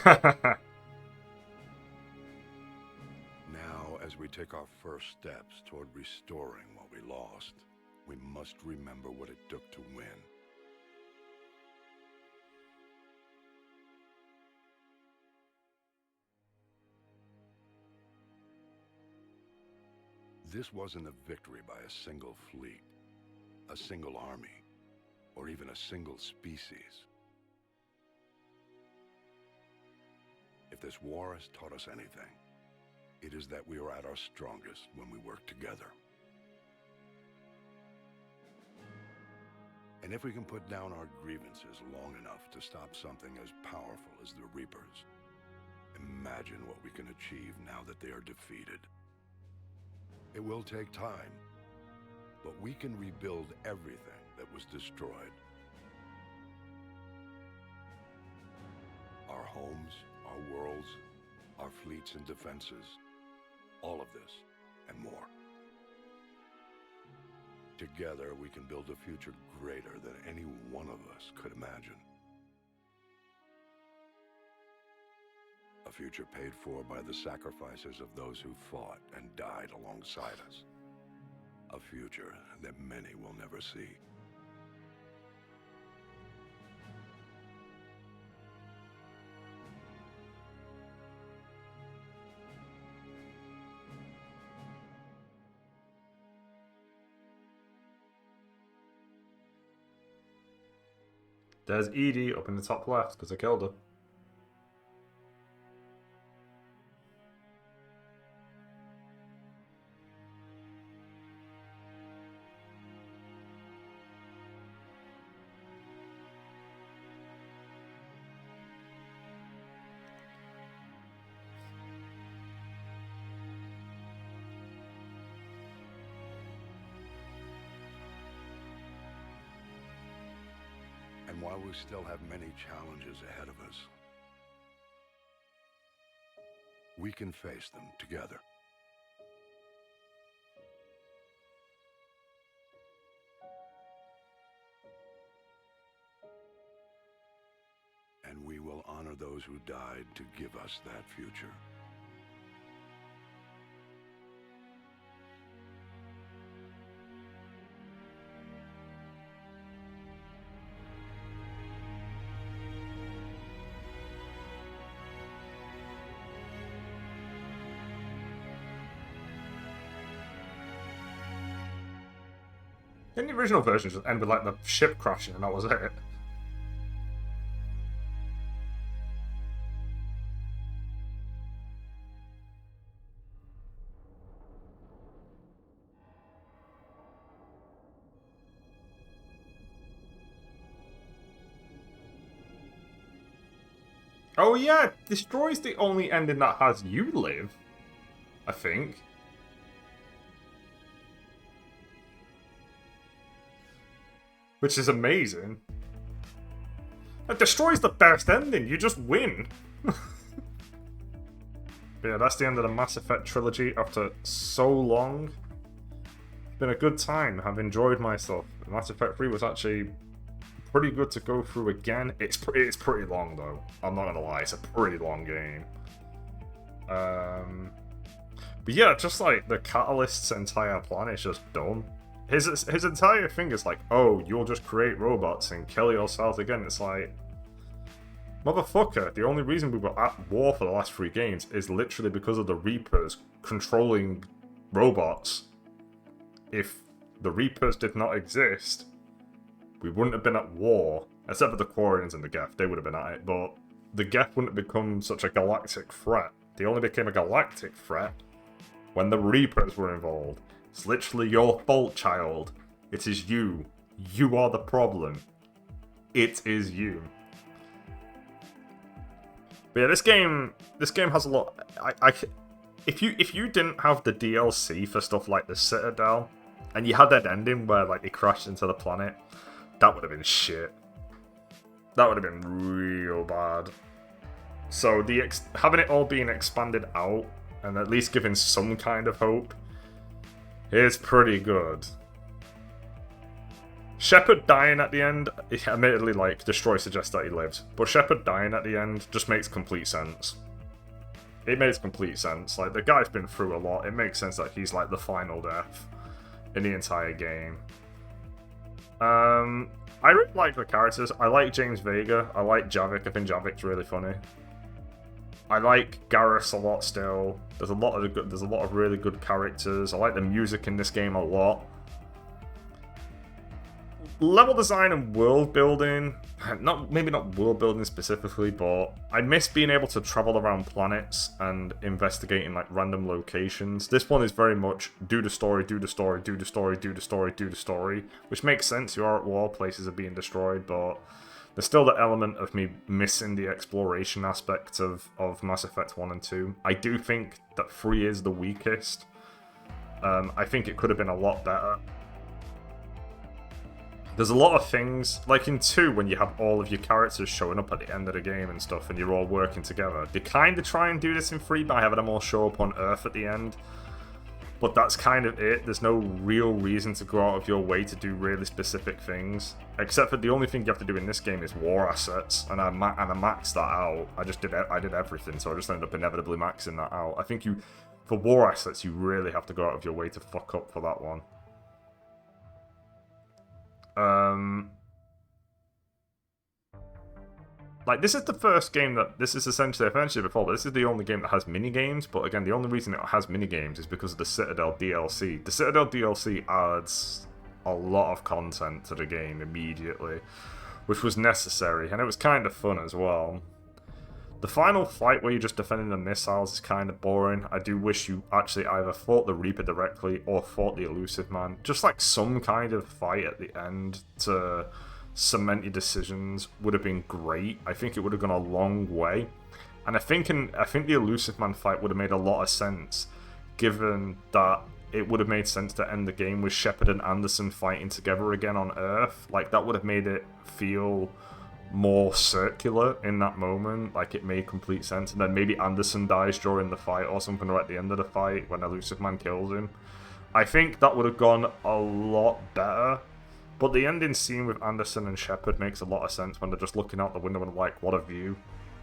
Now, as we take our first steps toward restoring what we lost, we must remember what it took to win. This wasn't a victory by a single fleet, a single army, or even a single species. If this war has taught us anything, it is that we are at our strongest when we work together. And if we can put down our grievances long enough to stop something as powerful as the Reapers, imagine what we can achieve now that they are defeated. It will take time, but we can rebuild everything that was destroyed. Our homes, our worlds, our fleets and defenses, all of this and more. Together, we can build a future greater than any one of us could imagine. A future paid for by the sacrifices of those who fought and died alongside us. A future that many will never see. There's Edie up in the top left because I killed her. And while we still have many challenges ahead of us, we can face them together. And we will honor those who died to give us that future. Didn't the original version just end with like the ship crashing and that was it? Oh yeah, destroy's the only ending that has you live, I think. Which is amazing. It destroys the best ending, you just win. But yeah, that's the end of the Mass Effect trilogy after so long. It's been a good time, I've enjoyed myself. Mass Effect 3 was actually pretty good to go through again. It's pretty long though, I'm not gonna lie, it's a pretty long game. But yeah, just like the Catalyst's entire plan is just done. his entire thing is like, oh, you'll just create robots and kill yourself again. It's like, motherfucker, the only reason we were at war for the last 3 games is literally because of the Reapers controlling robots. If the Reapers did not exist, we wouldn't have been at war. Except for the Quarians and the Geth, they would have been at it, but the Geth wouldn't have become such a galactic threat. They only became a galactic threat when the Reapers were involved. It's literally your fault, child. It is you. You are the problem. It is you. But yeah, this game has a lot. If you didn't have the DLC for stuff like the Citadel, and you had that ending where like it crashed into the planet, that would have been shit. That would have been real bad. So having it all being expanded out and at least giving some kind of hope is pretty good. Shepard dying at the end, admittedly, like, Destroy suggests that he lives, but Shepard dying at the end just makes complete sense. It makes complete sense. Like, the guy's been through a lot. It makes sense that he's, like, the final death in the entire game. I really like the characters. I like James Vega. I like Javik. I think Javik's really funny. I like Garrus a lot still. There's a lot of really good characters. I like the music in this game a lot. Level design and world building, maybe not world building specifically, but I miss being able to travel around planets and investigating like random locations. This one is very much do the story, do the story, do the story, do the story, do the story, which makes sense. You are at war, places are being destroyed, but there's still the element of me missing the exploration aspect of Mass Effect 1 and 2. I do think that 3 is the weakest. I think it could have been a lot better. There's a lot of things, like in 2, when you have all of your characters showing up at the end of the game and stuff, and you're all working together. They kind of try and do this in 3 by having them all show up on Earth at the end. But that's kind of it. There's no real reason to go out of your way to do really specific things. Except for the only thing you have to do in this game is war assets, and I maxed that out. I did everything, so I just ended up inevitably maxing that out. I think for war assets, you really have to go out of your way to fuck up for that one. Like, this is the first game that, this is essentially, I've mentioned it before, but this is the only game that has minigames, but again, the only reason it has minigames is because of the Citadel DLC. The Citadel DLC adds a lot of content to the game immediately, which was necessary, and it was kind of fun as well. The final fight where you're just defending the missiles is kind of boring. I do wish you actually either fought the Reaper directly or fought the Elusive Man. Just like some kind of fight at the end to cement your decisions would have been great. I think it would have gone a long way. And I think the Elusive Man fight would have made a lot of sense, given that it would have made sense to end the game with Shepard and Anderson fighting together again on Earth. Like, that would have made it feel more circular in that moment. Like, it made complete sense. And then maybe Anderson dies during the fight or something, or at the end of the fight when Elusive Man kills him. I think that would have gone a lot better. But the ending scene with Anderson and Shepard makes a lot of sense when they're just looking out the window and like, what a view.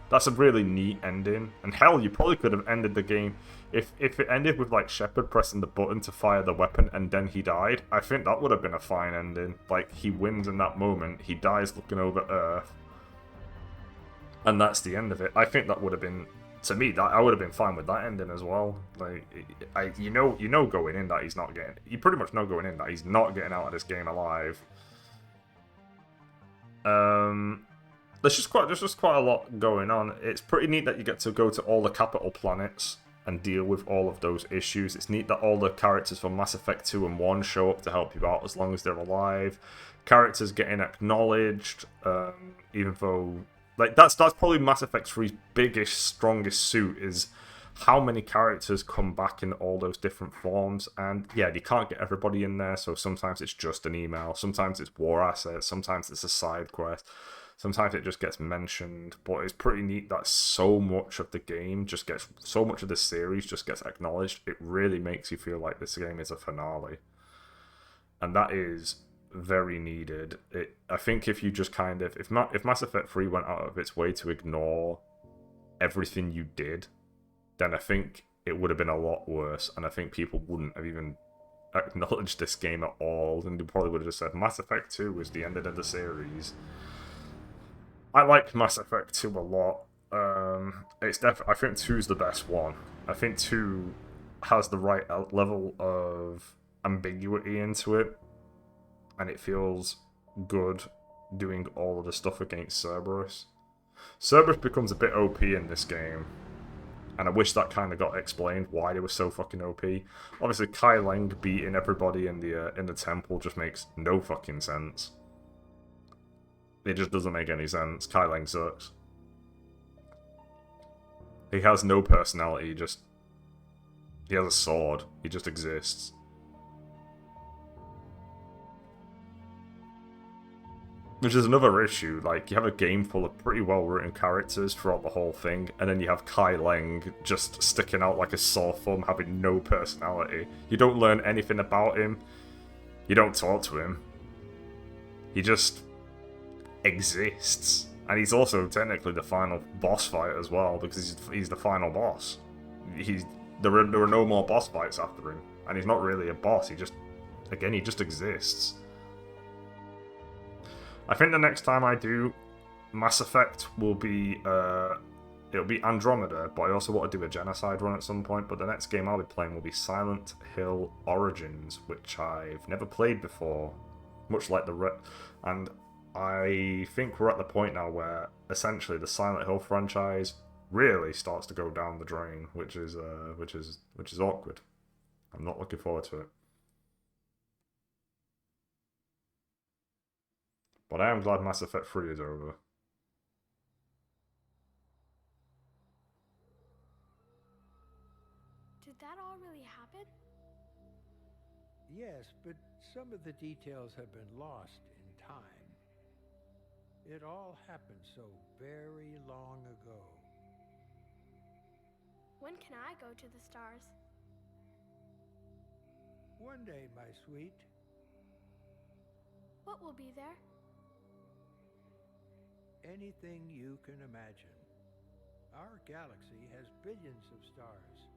That's a really neat ending. And hell, you probably could have ended the game if it ended with like Shepard pressing the button to fire the weapon and then he died. I think that would have been a fine ending. Like, he wins in that moment, he dies looking over Earth, and that's the end of it. I think that would have been, to me, that I would have been fine with that ending as well. Like, you know going in that he's not getting, you pretty much know going in that he's not getting out of this game alive. There's just quite a lot going on. It's pretty neat that you get to go to all the capital planets and deal with all of those issues. It's neat that all the characters from Mass Effect 2 and 1 show up to help you out as long as they're alive. Characters getting acknowledged, even though, like, that's probably Mass Effect 3's biggest, strongest suit, is how many characters come back in all those different forms. And yeah, you can't get everybody in there, so sometimes it's just an email, sometimes it's war assets, sometimes it's a side quest, sometimes it just gets mentioned. But it's pretty neat that so much of the game just gets, so much of the series just gets acknowledged. It really makes you feel like this game is a finale, and that is very needed. I think if you just kind of, if Mass Effect 3 went out of its way to ignore everything you did, then I think it would have been a lot worse, and I think people wouldn't have even acknowledged this game at all, and they probably would have just said Mass Effect 2 was the ending of the series. I like Mass Effect 2 a lot. I think 2 is the best one. I think 2 has the right level of ambiguity into it, and it feels good doing all of the stuff against Cerberus. Cerberus becomes a bit OP in this game, and I wish that kind of got explained why they were so fucking OP. Obviously, Kai Leng beating everybody in the temple just makes no fucking sense. It just doesn't make any sense. Kai Leng sucks. He has no personality. He has a sword. He just exists. Which is another issue. Like, you have a game full of pretty well-written characters throughout the whole thing, and then you have Kai Leng just sticking out like a sore thumb, having no personality. You don't learn anything about him. You don't talk to him. He just exists. And he's also technically the final boss fight as well, because he's the final boss. There are no more boss fights after him, and he's not really a boss. He just exists. I think the next time I do Mass Effect will be it'll be Andromeda, but I also want to do a genocide run at some point. But the next game I'll be playing will be Silent Hill Origins, which I've never played before, much like and I think we're at the point now where essentially the Silent Hill franchise really starts to go down the drain, which is awkward. I'm not looking forward to it. But I am glad Mass Effect 3 is over. Did that all really happen? Yes, but some of the details have been lost in time. It all happened so very long ago. When can I go to the stars? One day, my sweet. What will be there? Anything you can imagine. Our galaxy has billions of stars.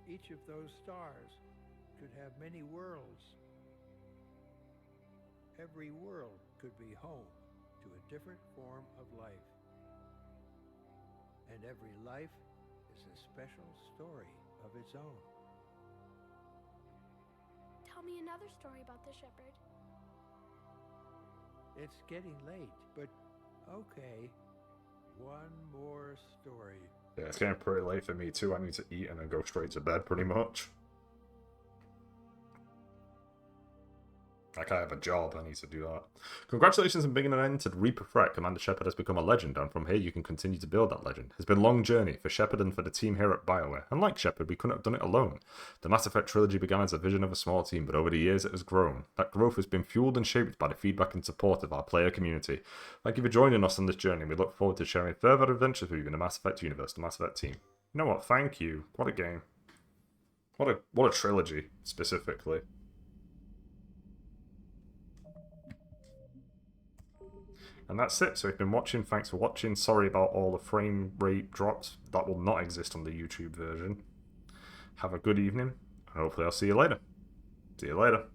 Each of those stars could have many worlds. Every world could be home to a different form of life. And every life is a special story of its own. Tell me another story about the shepherd. It's getting late, but okay. One more story. Yeah, it's getting pretty late for me too. I need to eat and then go straight to bed pretty much. Like, I have a job, I need to do that. Congratulations on bringing an end to the Reaper threat. Commander Shepard has become a legend, and from here you can continue to build that legend. It's been a long journey for Shepard and for the team here at BioWare. And like Shepard, we couldn't have done it alone. The Mass Effect trilogy began as a vision of a small team, but over the years it has grown. That growth has been fueled and shaped by the feedback and support of our player community. Thank you for joining us on this journey. We look forward to sharing further adventures with you in the Mass Effect universe, the Mass Effect team. You know what? Thank you. What a game. What a trilogy, specifically. And that's it. So if you've been watching, thanks for watching. Sorry about all the frame rate drops. That will not exist on the YouTube version. Have a good evening, and hopefully I'll see you later. See you later.